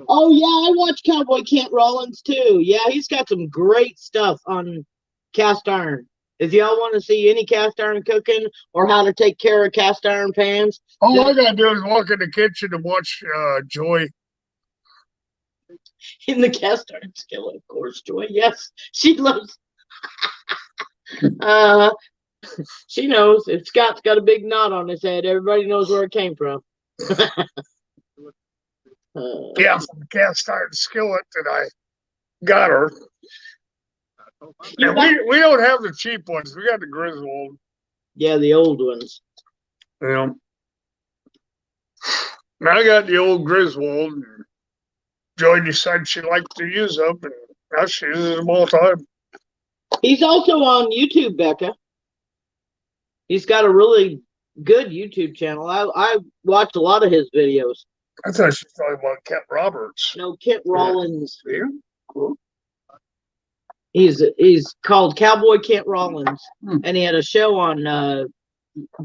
Oh yeah, I watch Cowboy Kent Rollins too. Yeah, he's got some great stuff on cast iron. If y'all want to see any cast iron cooking or how to take care of cast iron pans, All I gotta do is walk in the kitchen and watch Joy. in the cast iron skillet, of course, Joy. Yes, she loves. uh, she knows if Scott's got a big knot on his head, everybody knows where it came from. Yeah, from the cast iron skillet that I got her. You And got- we don't have the cheap ones. We got the Griswold. yeah, the old ones. You know. And I got the old Griswold. And Joy decided she liked to use them, and now she uses them all the time. He's also on YouTube, Becca. He's got a really good YouTube channel. I watched a lot of his videos. I thought she was talking about Kent Roberts. No, Kent Rollins. Yeah. Cool. He's called Cowboy Kent Rollins, and he had a show on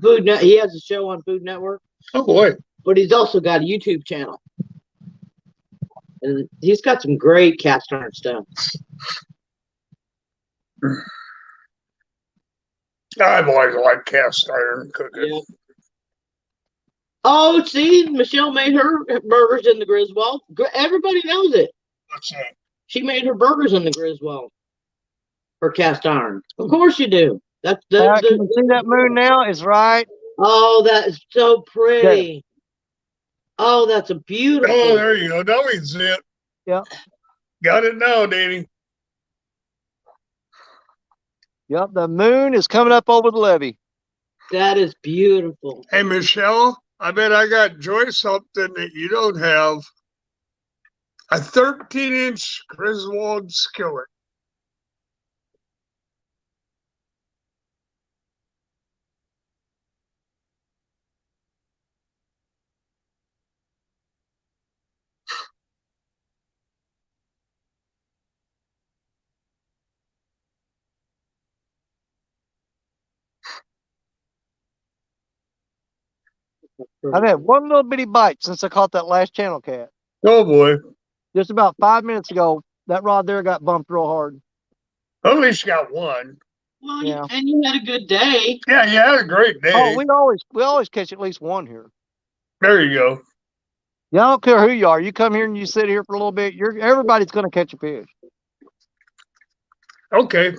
Food Net. He has a show on Food Network, Oh boy. but he's also got a YouTube channel, and he's got some great cast iron stuff. I've always liked cast iron cooking. Yeah. Oh, see, Michelle made her burgers in the Griswold. Everybody knows it. What's that? She made her burgers in the Griswold for cast iron. Of course you do. That's All right, can you see that moon now? It's right. Oh, that is so pretty. Oh, that's a beautiful. Oh, there you go. Now we can see it. Yep. Got it now, Danny. Yep, the moon is coming up over the levee. That is beautiful. Hey, Michelle, I bet I got Joy something that you don't have. A 13-inch Griswold skillet. I've had one little bitty bite since I caught that last channel cat. Oh boy. Just about 5 minutes ago, that rod there got bumped real hard. At least you got one. Well, Yeah. and you had a good day. Yeah, you had a great day. Oh, we always catch at least one here. There you go. Yeah, I don't care who you are. You come here and you sit here for a little bit. Everybody's going to catch a fish. Okay.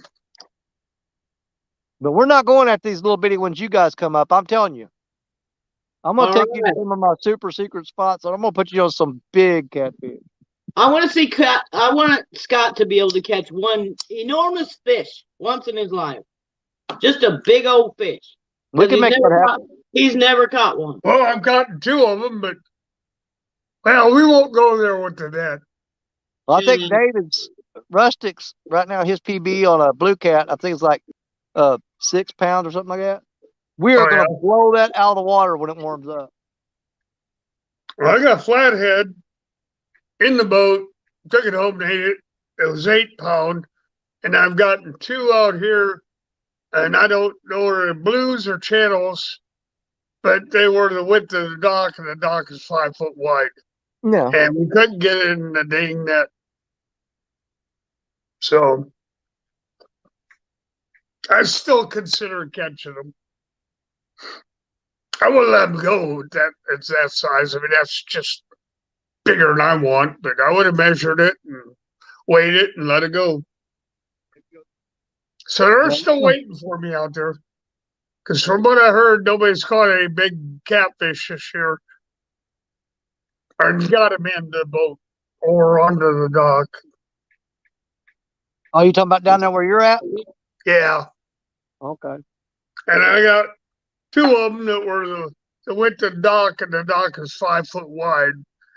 But we're not going at these little bitty ones you guys come up. I'm telling you. I'm going to All take you to right. some of my super secret spots, and I'm going to put you on some big catfish. I want to see I want Scott to be able to catch one enormous fish once in his life. Just a big old fish. We can He's make never that happen. He's never caught one. Well, I've gotten two of them, but well, we won't go there with the net. Well, I think Mm. David's Rustic's right now, his PB on a blue cat, I think it's like 6 pounds or something like that. We are Oh, going to blow that out of the water when it warms up. Well, I got flathead in the boat, took it home to eat it. It was 8 pound, and I've gotten two out here, and I don't know whether they're blues or channels, but they were the width of the dock, and the dock is 5 foot wide, Yeah. and we couldn't get it in the dang net. So I still consider catching them. I wouldn't let them go. It's that size. I mean, that's just bigger than I want. But I would have measured it and weighed it and let it go. So they're still waiting for me out there. Because from what I heard, nobody's caught any big catfish this year. Or got them in the boat or under the dock. Oh, you talking about down there where you're at? Yeah. Okay. And I got two of them that were that went to the dock, and the dock is 5 foot wide.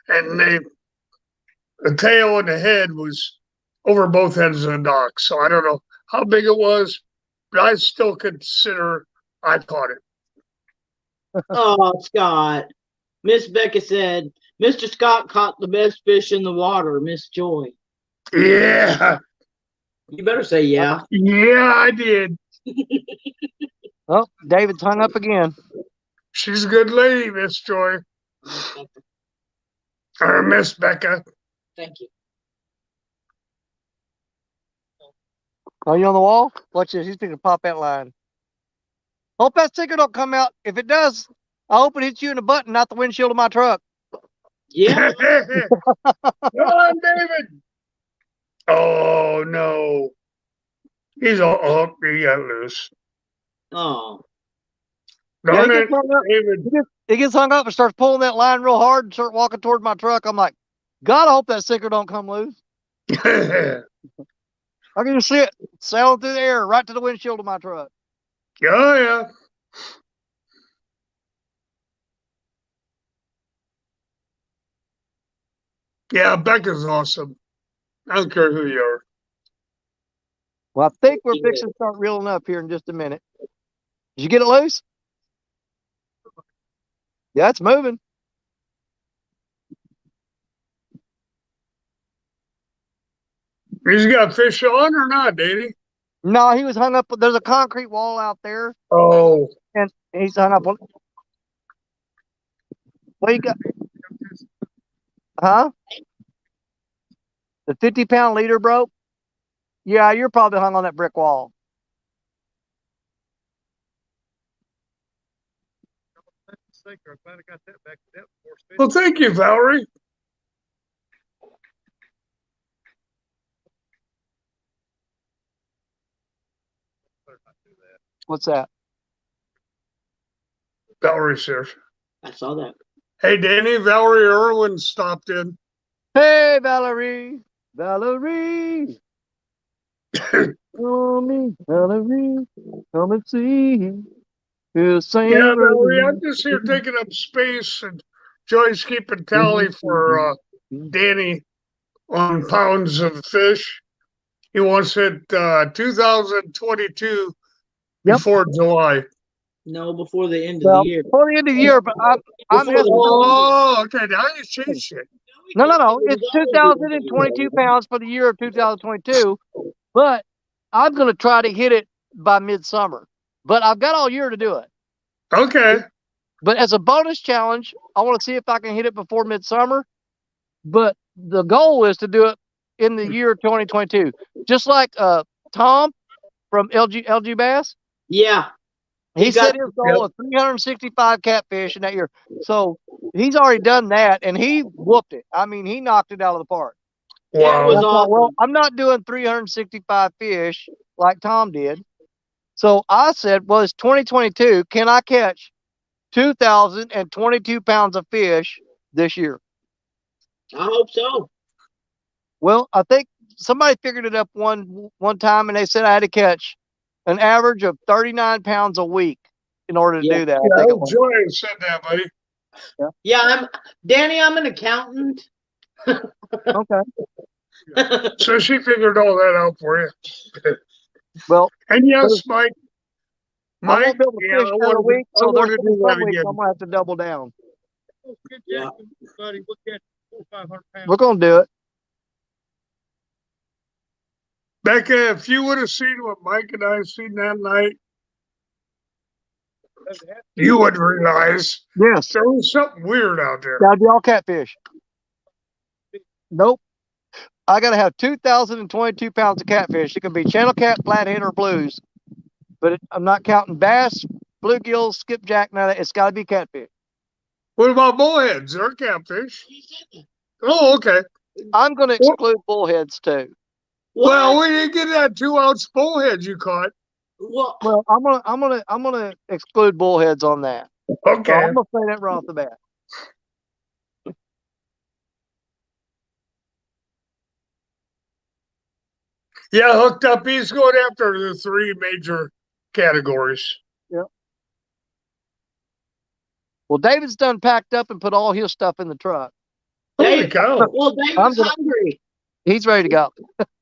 And the tail and the head was over both ends of the dock. So I don't know how big it was, but I still consider I caught it. Oh, Scott. Miss Becca said, Mr. Scott caught the best fish in the water, Miss Joy. Yeah. You better say yeah. Yeah, I did. Oh, David's hung up again. She's a good lady, Miss Joy. Or Miss Becca. Thank you. Are you on the wall? Watch this. He's going to pop that line. Hope that sticker don't come out. If it does, I hope it hits you in the butt and not the windshield of my truck. Yeah. Come on, David. Oh, no. He's all up. He got loose. Oh. Darn he it, gets hung up. David. He gets hung up and starts pulling that line real hard and start walking toward my truck. I'm like, God, I hope that sticker don't come loose. I can just see it sailing through the air right to the windshield of my truck. Oh, yeah. Yeah, Becca's awesome. I don't care who you are. Well, I think we're fixing to start reeling up here in just a minute. Did you get it loose? Yeah, it's moving. He's got fish on or not, Danny? No, he was hung up. There's a concrete wall out there, Oh. and he's hung up on. What you got? Huh? The 50-pound leader broke? Yeah, you're probably hung on that brick wall. Well, thank you, Valerie. What's that? Valerie's here. I saw that. Hey, Danny, Valerie Irwin stopped in. Hey, Valerie. Valerie. Come me, Valerie. Come and see. We'll sing. Yeah, Valerie, I'm just here taking up space, and Joy's keeping tally for Danny on pounds of fish. He wants it 2022 Yep. before July. No, before the end of Well, the year. before the end of the year, but I'm Before the- Oh, okay. Now you changed it. No. It's 2,022 pounds for the year of 2022, but I'm going to try to hit it by midsummer. But I've got all year to do it. Okay. But as a bonus challenge, I want to see if I can hit it before midsummer. But the goal is to do it in the year 2022. Just like Tom from LG Bass. Yeah. He He got- set his goal of 365 catfish in that year. So he's already done that, and he whooped it. I mean, he knocked it out of the park. Yeah, it Wow. was I thought, well, awesome. I'm not doing 365 fish like Tom did. So I said, well, it's 2022. Can I catch 2,022 pounds of fish this year? I hope so. Well, I think somebody figured it up one time, and they said I had to catch an average of 39 pounds a week in order to Yeah. do that. I Yeah, think it was. Joy said that, buddy. Yeah, Danny, I'm an accountant. Okay. So she figured all that out for you. Well, And yes, Mike. I Mike, won't be able to yeah, fish I every wanted week, to, so I there's wanted to gonna do be that some weeks again. I'm gonna have to double down. Yeah. We're gonna do it. Becca, if you would have seen what Mike and I seen that night, you would realize Yes. there was something weird out there. Gotta be all catfish. Nope. I gotta have 2,022 pounds of catfish. It can be channel cat, flathead, or blues. But I'm not counting bass, bluegills, skipjack, none of that. It's gotta be catfish. What about bullheads? They're catfish. Oh, okay. I'm gonna exclude bullheads too. Well, we didn't get that 2-ounce bullhead you caught. Well, Well, I'm gonna exclude bullheads on that. So Okay. I'm gonna say that right off the bat. Yeah, hooked up. He's going after the 3 major categories. Well, David's done packed up and put all his stuff in the truck. Holy Dave, cow. well, Dave I'm was gonna- hungry. He's ready to go.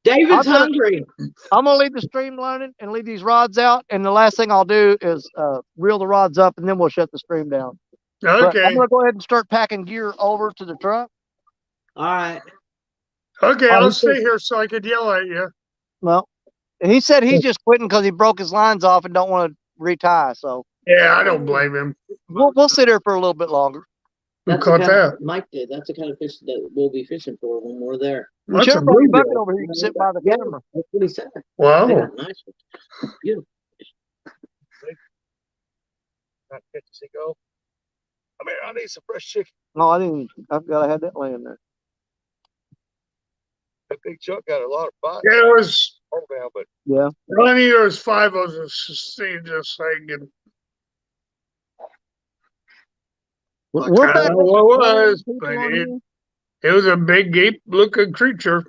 David's I'm gonna- hungry. I'm gonna leave the stream running and leave these rods out. And the last thing I'll do is reel the rods up, and then we'll shut the stream down. But Okay. I'm gonna go ahead and start packing gear over to the truck. All right. Okay, Oh, I'll he said- stay here so I can yell at you. Well, he said he's just quitting because he broke his lines off and don't want to retie. So Yeah, I don't blame him. we'll sit here for a little bit longer. Who That's the caught kind that? of, Mike did. That's the kind of fish that we'll be fishing for when we're there. You That's should a have brought your bluegill. bucket over here. You can sit by the Yeah. camera. That's what he said. Wow. They got nice ones. Beautiful. Not catch a seagull. I mean, I need some fresh chicken. No, I didn't. I've got to have that laying there. That big truck got a lot of bites. Yeah, it was Hold down, but Yeah. Ronnie. There was 5 of us seeing this thing, and We're I back. don't know what it was, People but on here. it was a big ape-looking creature.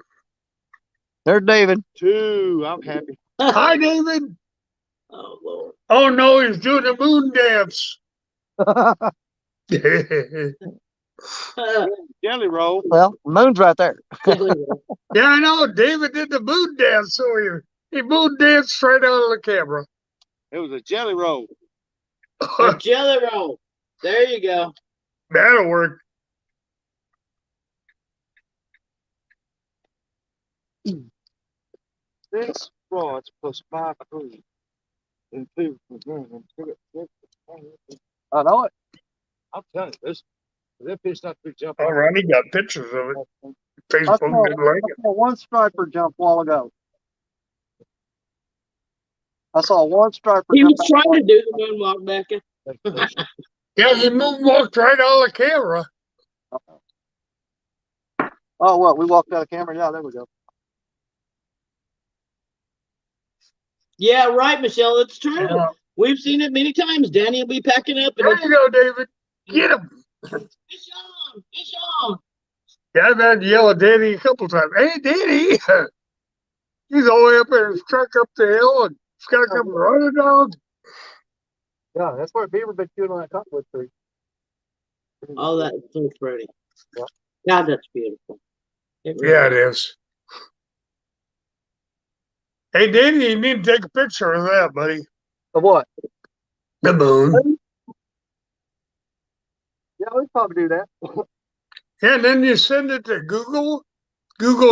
There's David. 2. I'm happy. Hi, David. Oh Lord. Oh no, he's doing a moon dance. Jelly roll. Well, moon's right there. Yeah, I know. David did the moon dance, so he moon danced right out of the camera. It was a jelly roll. A jelly roll. There you go. That'll work. Six rods plus 5 3. And 2 for green. And 2 I know it. I'm telling you, that fish not to be jumping. Oh, Ronnie got pictures of it. I Facebook saw, didn't like I it. saw one striper jump a while ago. I saw one striper He jump. was trying to do the moonwalk, Becca. Yeah, he moonwalked right out of the camera. Oh, what? We walked out of camera? Yeah, there we go. Yeah, right, Michelle. It's true. Yeah. We've seen it many times. Danny will be packing up and There you go, David. Get him. fish on, fish on. Yeah, I've had to yell at Danny a couple times. Hey, Danny. He's all the way up in his truck up the hill, and he's got to come running down. Yeah, that's where beaver been chewing on that cottonwood tree. Oh, that's so pretty. Yeah. God, that's beautiful. It really Yeah, it is. Hey, Danny, you need to take a picture of that, buddy. Of what? The moon. Yeah, we probably do that. Yeah, and then you send it to Google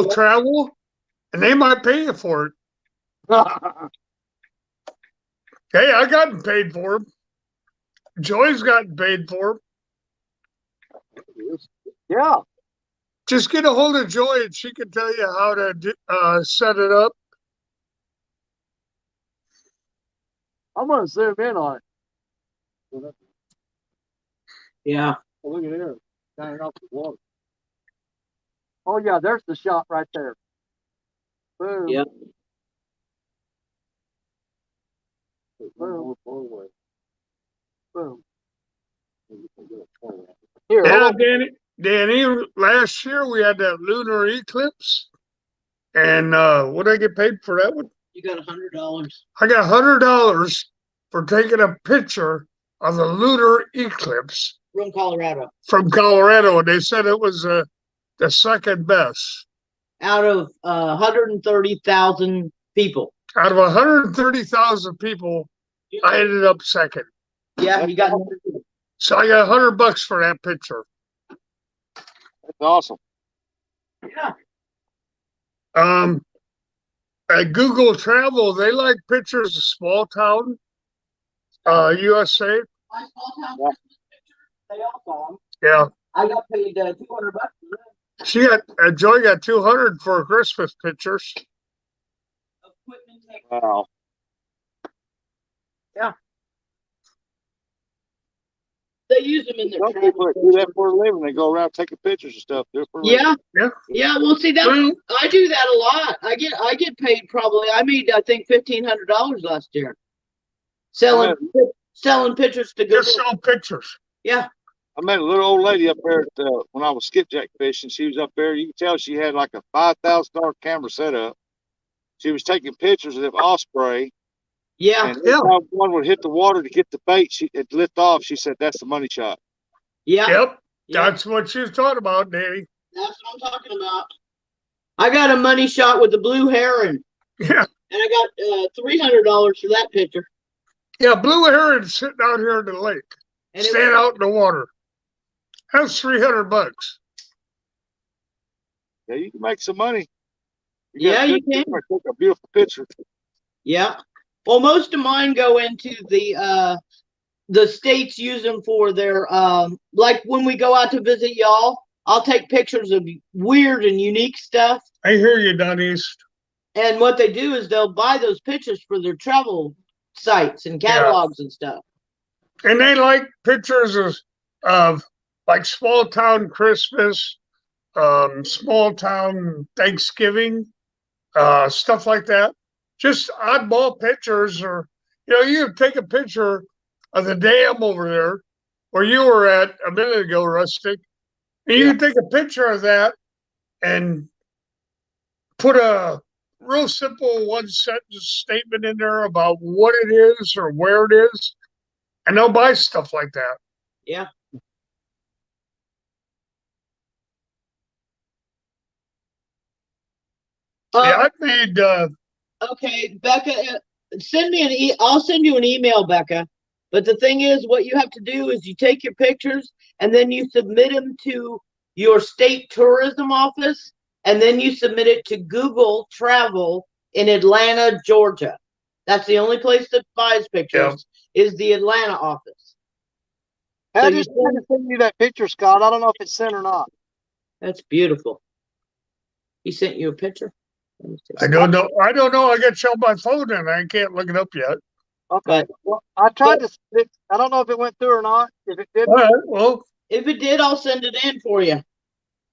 Travel, and they might pay you for it. Hey, I gotten paid for them. Joy's gotten paid for them. Yeah. Just get a hold of Joy, and she can tell you how to set it up. I'm going to zoom in on it. Yeah. Oh, look at there. Shining off the water. Oh, yeah, there's the shot right there. Boom. Yep. Boom. Boom. Here, Yeah, hold on. Danny, last year we had that lunar eclipse. And what did I get paid for that one? You got $100 I got $100 for taking a picture of the lunar eclipse from Colorado from Colorado, and they said it was the second best. out of 130,000 people. Out of 130,000 people, I ended up second. Yeah, you got. So I got $100 for that picture. That's awesome. Yeah. At Google Travel, they like pictures of small town, USA. My small town Christmas pictures, they all saw 'em. Yeah, I got paid $200 for that. she got Joy got 200 for Christmas pictures. Equipment tech. Wow. They use them in their Some travel. people that do that for a living, they go around taking pictures and stuff. Do it for a living. Yeah. Well, see that Well, I do that a lot. I get paid probably. I made I think $1,500 last year selling pictures to Google. just show pictures. Yeah. I met a little old lady up there when I was skipjack fishing. She was up there. You can tell she had like a $5,000 camera set up. She was taking pictures of the osprey. Yeah. And every time one would hit the water to get the bait, it'd lift off. She said, that's the money shot. Yeah. Yep, Yeah. that's what she was talking about, Danny. That's what I'm talking about. I got a money shot with the blue heron, Yeah. and I got $300 for that picture. Yeah, blue heron sitting out here in the lake. And it Stand was- out in the water. That's $300. Yeah, you can make some money. Yeah, you can. Take a beautiful picture. Yeah. Well, most of mine go into the states use them for their like when we go out to visit y'all, I'll take pictures of weird and unique stuff. I hear you, Denise. And what they do is they'll buy those pictures for their travel sites and catalogs and stuff. And they like pictures of like small town Christmas, small town Thanksgiving, stuff like that. Just oddball pictures, or you can take a picture of the dam over there where you were at a minute ago, Rustic. And you can take a picture of that and put a real simple one sentence statement in there about what it is or where it is, and they'll buy stuff like that. Yeah. Yeah, I made Okay, Becca, send me I'll send you an email, Becca. But the thing is, what you have to do is you take your pictures and then you submit them to your state tourism office, and then you submit it to Google Travel in Atlanta, Georgia. That's the only place that buys pictures is the Atlanta office. I So just you tried to send you that picture, Scott. I don't know if it's sent or not. That's beautiful. He sent you a picture? Let me see. I don't know. I got you on my phone and I can't look it up yet. Okay. Well, I tried to. I don't know if it went through or not. If it didn't, All right. Well, If it did, I'll send it in for you.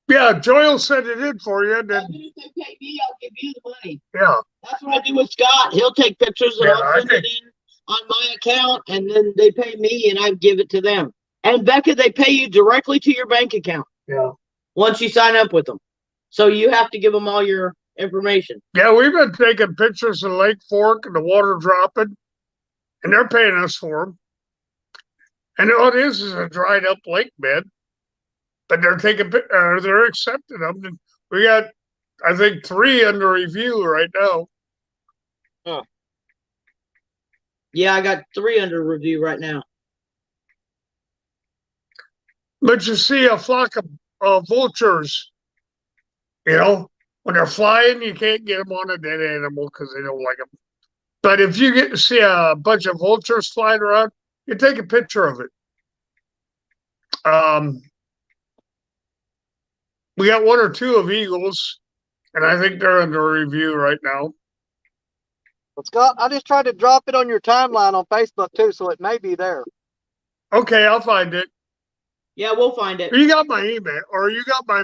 yeah, Joy will send it in for you. And then, Even if they pay me, I'll give you the money. yeah. That's what I do with Scott. He'll take pictures and Yeah, I'll I send it in on my account, and then they pay me and I give it to them. And Becca, they pay you directly to your bank account Yeah. once you sign up with them. So you have to give them all your information. Yeah, we've been taking pictures of Lake Fork and the water dropping, and they're paying us for them. And all it is a dried up lake bed, but they're accepting them. And we got, I think, 3 under review right now. Yeah, I got 3 under review right now. But you see a flock of vultures, when they're flying, you can't get them on a dead animal because they don't like them. But if you get to see a bunch of vultures flying around, you take a picture of it. We got 1 or 2 of eagles, and I think they're under review right now. but Scott, I just tried to drop it on your timeline on Facebook too, so it may be there. Okay, I'll find it. Yeah, we'll find it. You got my email, or you got my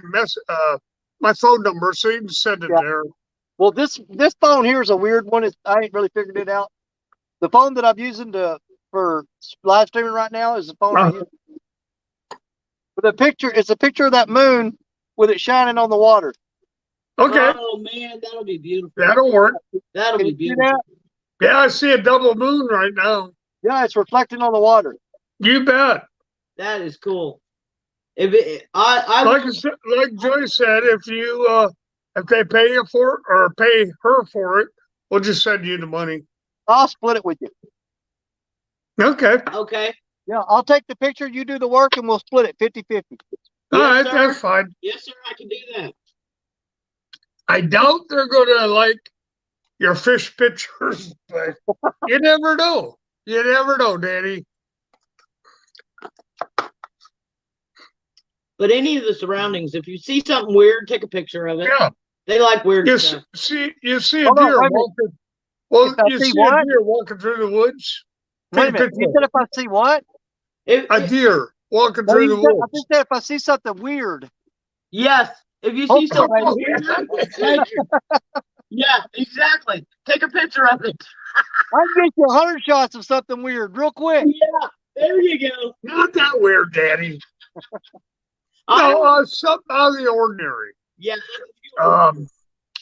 my phone number, so you can send it Yeah. there. Well, this phone here is a weird one. I ain't really figured it out. The phone that I'm using for live streaming right now is the phone I use. But it's a picture of that moon with it shining on the water. Okay, Oh man, that'll be beautiful. that'll work. That'll Can be you see beautiful. that? Yeah, I see a double moon right now. Yeah, it's reflecting on the water. You bet. That is cool. I Like Joy said, if they pay you for it or pay her for it, we'll just send you the money. I'll split it with you. Okay. okay. Yeah, I'll take the picture, you do the work, and we'll split it 50-50. All right, sir. that's fine. Yes, sir, I can do that. I doubt they're gonna like your fish pictures, but you never know. You never know, Danny. But any of the surroundings, if you see something weird, take a picture of it. Yeah. They like weird You stuff. see a Hold on, deer wait a minute. walking. Well, If I you see see what? a deer walking through the woods. Wait a Take a minute. picture You of said if I see what? a deer walking No, through you the said, I woods. just said if I see something weird. Yes. If you Oh, see something oh, weird, take it. Yeah, exactly. Take a picture of it. I can get you 100 shots of something weird real quick. Yeah, there you go. Not that weird, Daddy. I- No, something out of the ordinary. yeah. that's beautiful.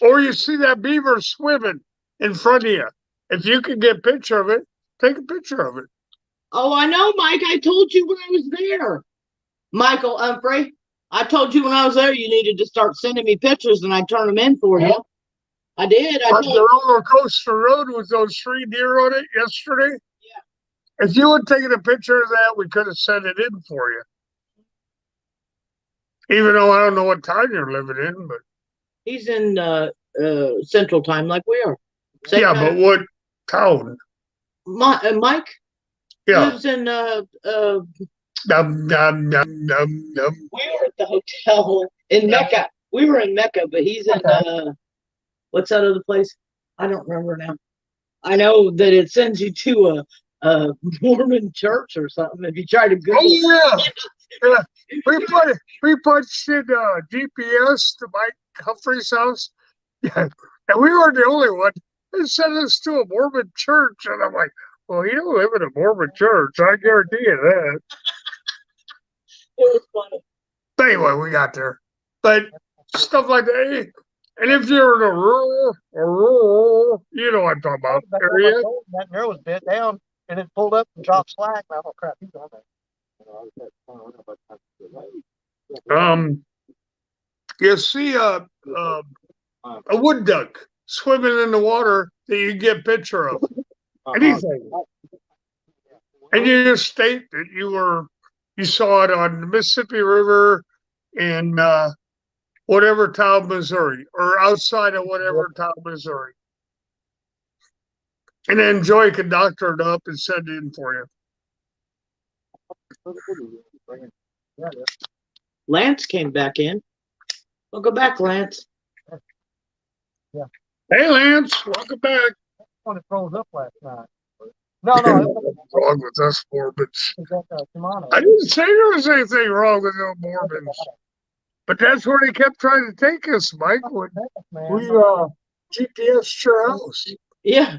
Or you see that beaver swimming in front of you. If you can get a picture of it, take a picture of it. Oh, I know, Mike. I told you when I was there. Michael Humphrey. I told you when I was there you needed to start sending me pictures and I turn them in for you. I did. I On told the roller coaster road with those 3 deer on it yesterday. Yeah. If you would have taken a picture of that, we could have sent it in for you. Even though I don't know what time you're living in, but he's in Central Time like we are. Same yeah, time. but what town? Mike Yeah. lives in Dum, dum, dum, dum, dum. we were at the hotel in Mecca. We were in Mecca, but he's in what's that other place? I don't remember now. I know that it sends you to a Mormon church or something if you try to Google. Oh yeah. Yeah. We punched in GPS to Mike Humphrey's house. Yeah. And we weren't the only one. They sent us to a Mormon church. And I'm like, well, you don't live in a Mormon church. I guarantee you that. It was funny. But anyway, we got there. But stuff like that. And if you're in a rural, you know what I'm talking about. Area. That girl was bent down and it pulled up and dropped slack. And I thought, crap, he's on there. You see a wood duck swimming in the water that you get a picture of. Anything. And you just state that you saw it on the Mississippi River in whatever town, Missouri, or outside of whatever town, Missouri. And then Joy can doctor it up and send it in for you. Lance came back in. Welcome back, Lance. Hey, Lance, welcome back. When it froze up last night. No, What's wrong with us Mormons? I didn't say there was anything wrong with the Mormons. But that's where they kept trying to take us, Mike, when we GPS your house. Yeah.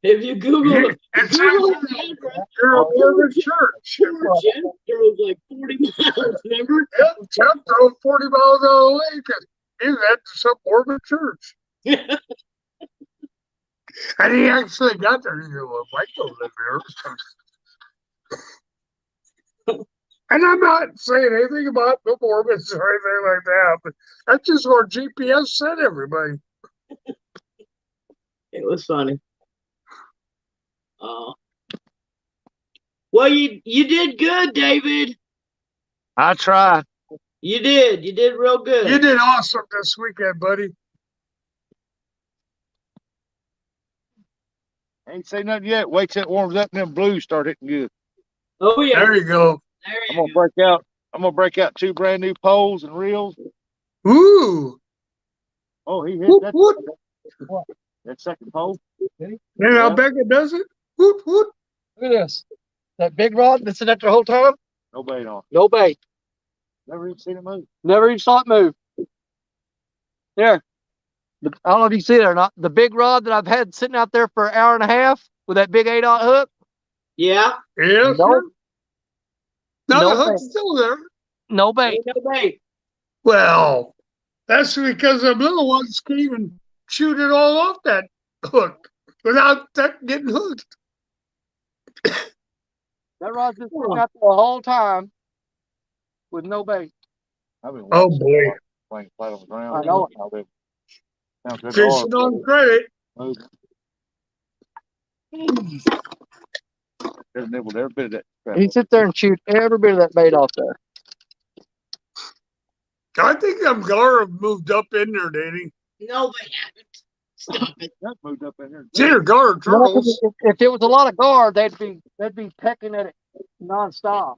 If you Google it, It's Google you're a Mormon church. Jeff drove like 40 miles, remember? Yep, Jeff drove 40 miles out of the lake and he was at some Mormon church. And he actually got there. He said, well, Mike don't live here. And I'm not saying anything about the Mormons or anything like that, but that's just where GPS sent everybody. It was funny. Well, you did good, David. I tried. You did real good. You did awesome this weekend, buddy. Ain't say nothing yet. Wait till it warms up and them blues start hitting good. Oh yeah. There you go. There I'm you gonna go. break out 2 brand new poles and reels. Ooh. Oh, he hit Whoop, that. whoop. That second pole. You know how Becca does it? Whoop, whoop. Look at this. That big rod that's in there the whole time? No bait on. No bait. Never even seen it move. Never even saw it move. There. I don't know if you see it or not. The big rod that I've had sitting out there for an hour and a half with that big 8-aught hook. Yeah. Yeah. Nope. No, No the hook's bait. still there. No bait. Ain't no bait. Well, that's because the little ones can even shoot it all off that hook without that getting hooked. That rod's been sitting out there the whole time with no bait. I've been Oh, watching boy. it playing flat on the ground. I know it. How they- sounds good. Fishing on credit. Move. There's nibbled every bit of that crap. He sit there and shoot every bit of that bait off there. I think them gar have moved up in there, Danny. No, they haven't. Stop it. That moved up in here. It's either gar or turtles. If there was a lot of guard, they'd be pecking at it nonstop.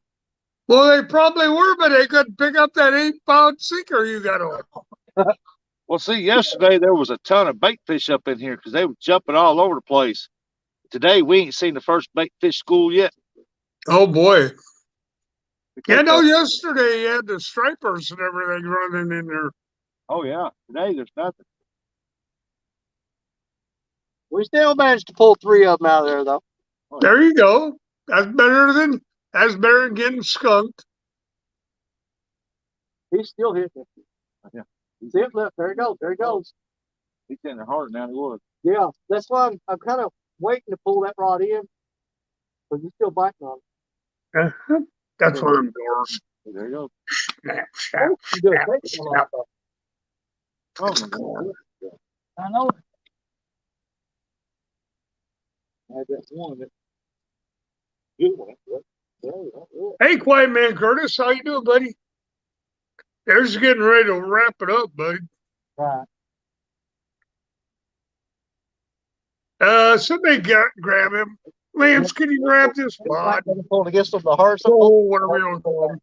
Well, they probably were, but they couldn't pick up that 8-pound sinker you got on. Well, see, yesterday there was a ton of bait fish up in here because they were jumping all over the place. Today we ain't seen the first bait fish school yet. Oh, boy. Yeah, Because, no, yesterday you had the stripers and everything running in there. oh yeah, today there's nothing. We still managed to pull 3 of them out of there, though. There you go. That's better than getting skunked. He's still hitting it. Yeah. See it? Look, there he goes. There he goes. He's hitting it harder now than he was. Yeah, that's why I'm kind of waiting to pull that rod in, because he's still biting on it. That's one of them doors. There you go. Snap, snap, You do a snap, great snap. job. Oh, my God. I know. I had that one. Good one. There you go. Hey, Quiet Man Curtis, how you doing, buddy? There's getting ready to wrap it up, bud. Right. Somebody grab him. Lance, can you grab this pod? Pull against the hearts. Oh, whatever you want to call him.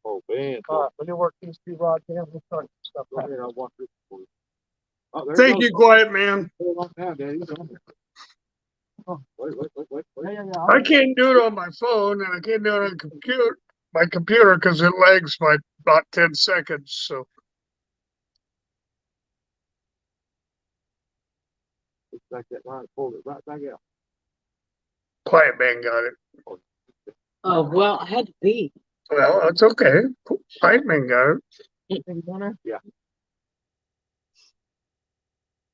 Oh, man. When you work these two rods down, we'll start stuff Go right ahead. I'll watch this for you. Oh, there Thank goes. you, Quiet Man. Hold on now, Daddy. He's on there. Oh, wait. Yeah. I can't do it on my phone, and I can't do it on my computer, because it lags by about 10 seconds. So It's back that line. Pull it right back out. Quiet Man got it. Oh, well, I had to pee. Well, it's okay. Quiet Man got it. Yeah.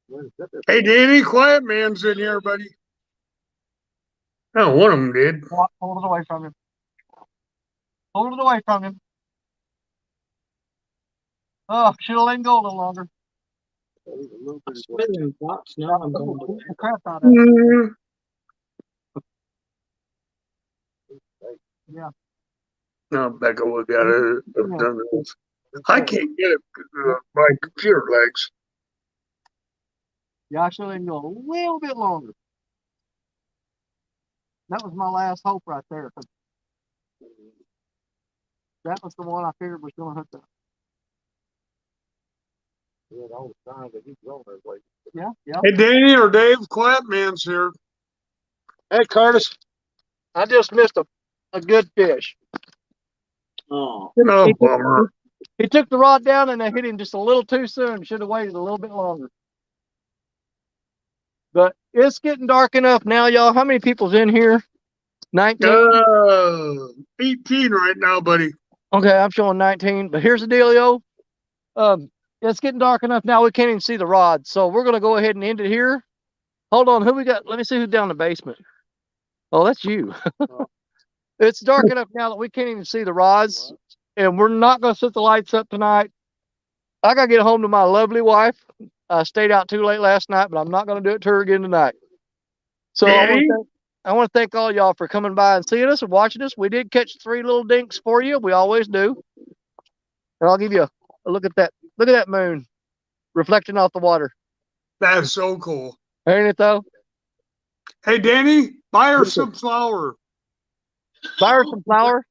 Well, is that Hey, Danny, Quiet Man's in here, buddy. Oh, one of them did. Hold it away from him. Hold it away from him. Oh, should have let him go a little longer. a little bit of Spinning box. Now I'm going to. Beat the crap out of it. Mm, Yeah. no, Becca, we got to have done this. I can't get it because my computer lags. Yeah, I should have let him go a little bit longer. That was my last hope right there. That was the one I figured was going to hook up. Yeah, all the time that he's going that way. Yeah. Hey, Danny or Dave, Quiet Man's here. Hey, Curtis. I just missed a good fish. Oh. You know, bummer. He took the rod down and I hit him just a little too soon. Should have waited a little bit longer. But it's getting dark enough now, y'all. How many people's in here? 19? 18 right now, buddy. Okay, I'm showing 19. But here's the dealio. It's getting dark enough now. We can't even see the rod. So we're going to go ahead and end it here. Hold on. Who we got? Let me see who's down in the basement. Oh, that's you. It's dark enough now that we can't even see the rods. And we're not going to set the lights up tonight. I got to get home to my lovely wife. I stayed out too late last night, but I'm not going to do it to her again tonight. So Danny? I want to thank all y'all for coming by and seeing us and watching us. We did catch 3 little dinks for you. We always do. And I'll give you a look at that. Look at that moon reflecting off the water. That's so cool. Ain't it though? Hey, Danny, buy her some flour. Buy her some flour.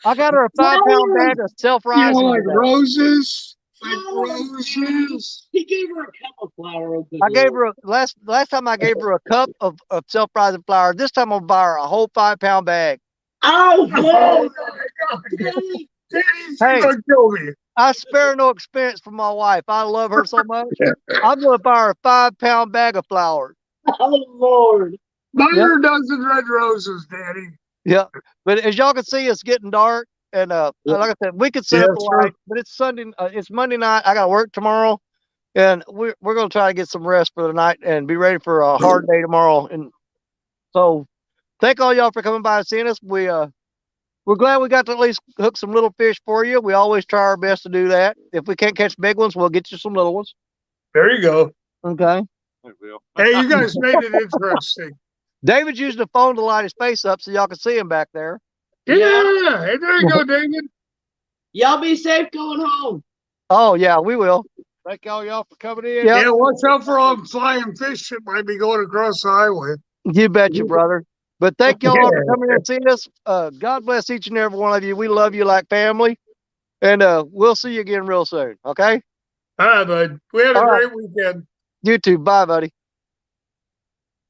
I got her a 5-pound bag of You know, self-rising. like today. roses. Like roses. He gave her a cup of flour. I gave her last time I gave her a cup of self-rising flour. This time I'll buy her a whole 5-pound bag. Oh, Oh, no. my God. Daddy. Danny's Hey. gonna kill me. I spare no expense for my wife. I love her so much. I'm gonna buy her a 5-pound bag of flour. Oh, Lord. Buy Yep. her a dozen red roses, Danny. Yeah. But as y'all can see, it's getting dark. And like I said, we could set Yeah, up the sure. light, but it's Sunday. It's Monday night. I got to work tomorrow, and we're gonna try to get some rest for the night and be ready for a hard day tomorrow. And so, thank all y'all for coming by and seeing us. We're glad we got to at least hook some little fish for you. We always try our best to do that. If we can't catch big ones, we'll get you some little ones. There you go. Okay. Hey, Bill. Hey, you guys made it interesting. David's using the phone to light his face up so y'all can see him back there. Yeah. Hey, there you go, David. Y'all be safe going home. Oh yeah, we will. Thank all y'all for coming in. Yeah. Yeah, watch out for all the flying fish that might be going across the highway. You betcha, brother. But thank y'all all for Yeah. coming and seeing us. God bless each and every one of you. We love you like family. And we'll see you again real soon. Okay? All right, bud. We had a All right. great weekend. You too. Bye, buddy.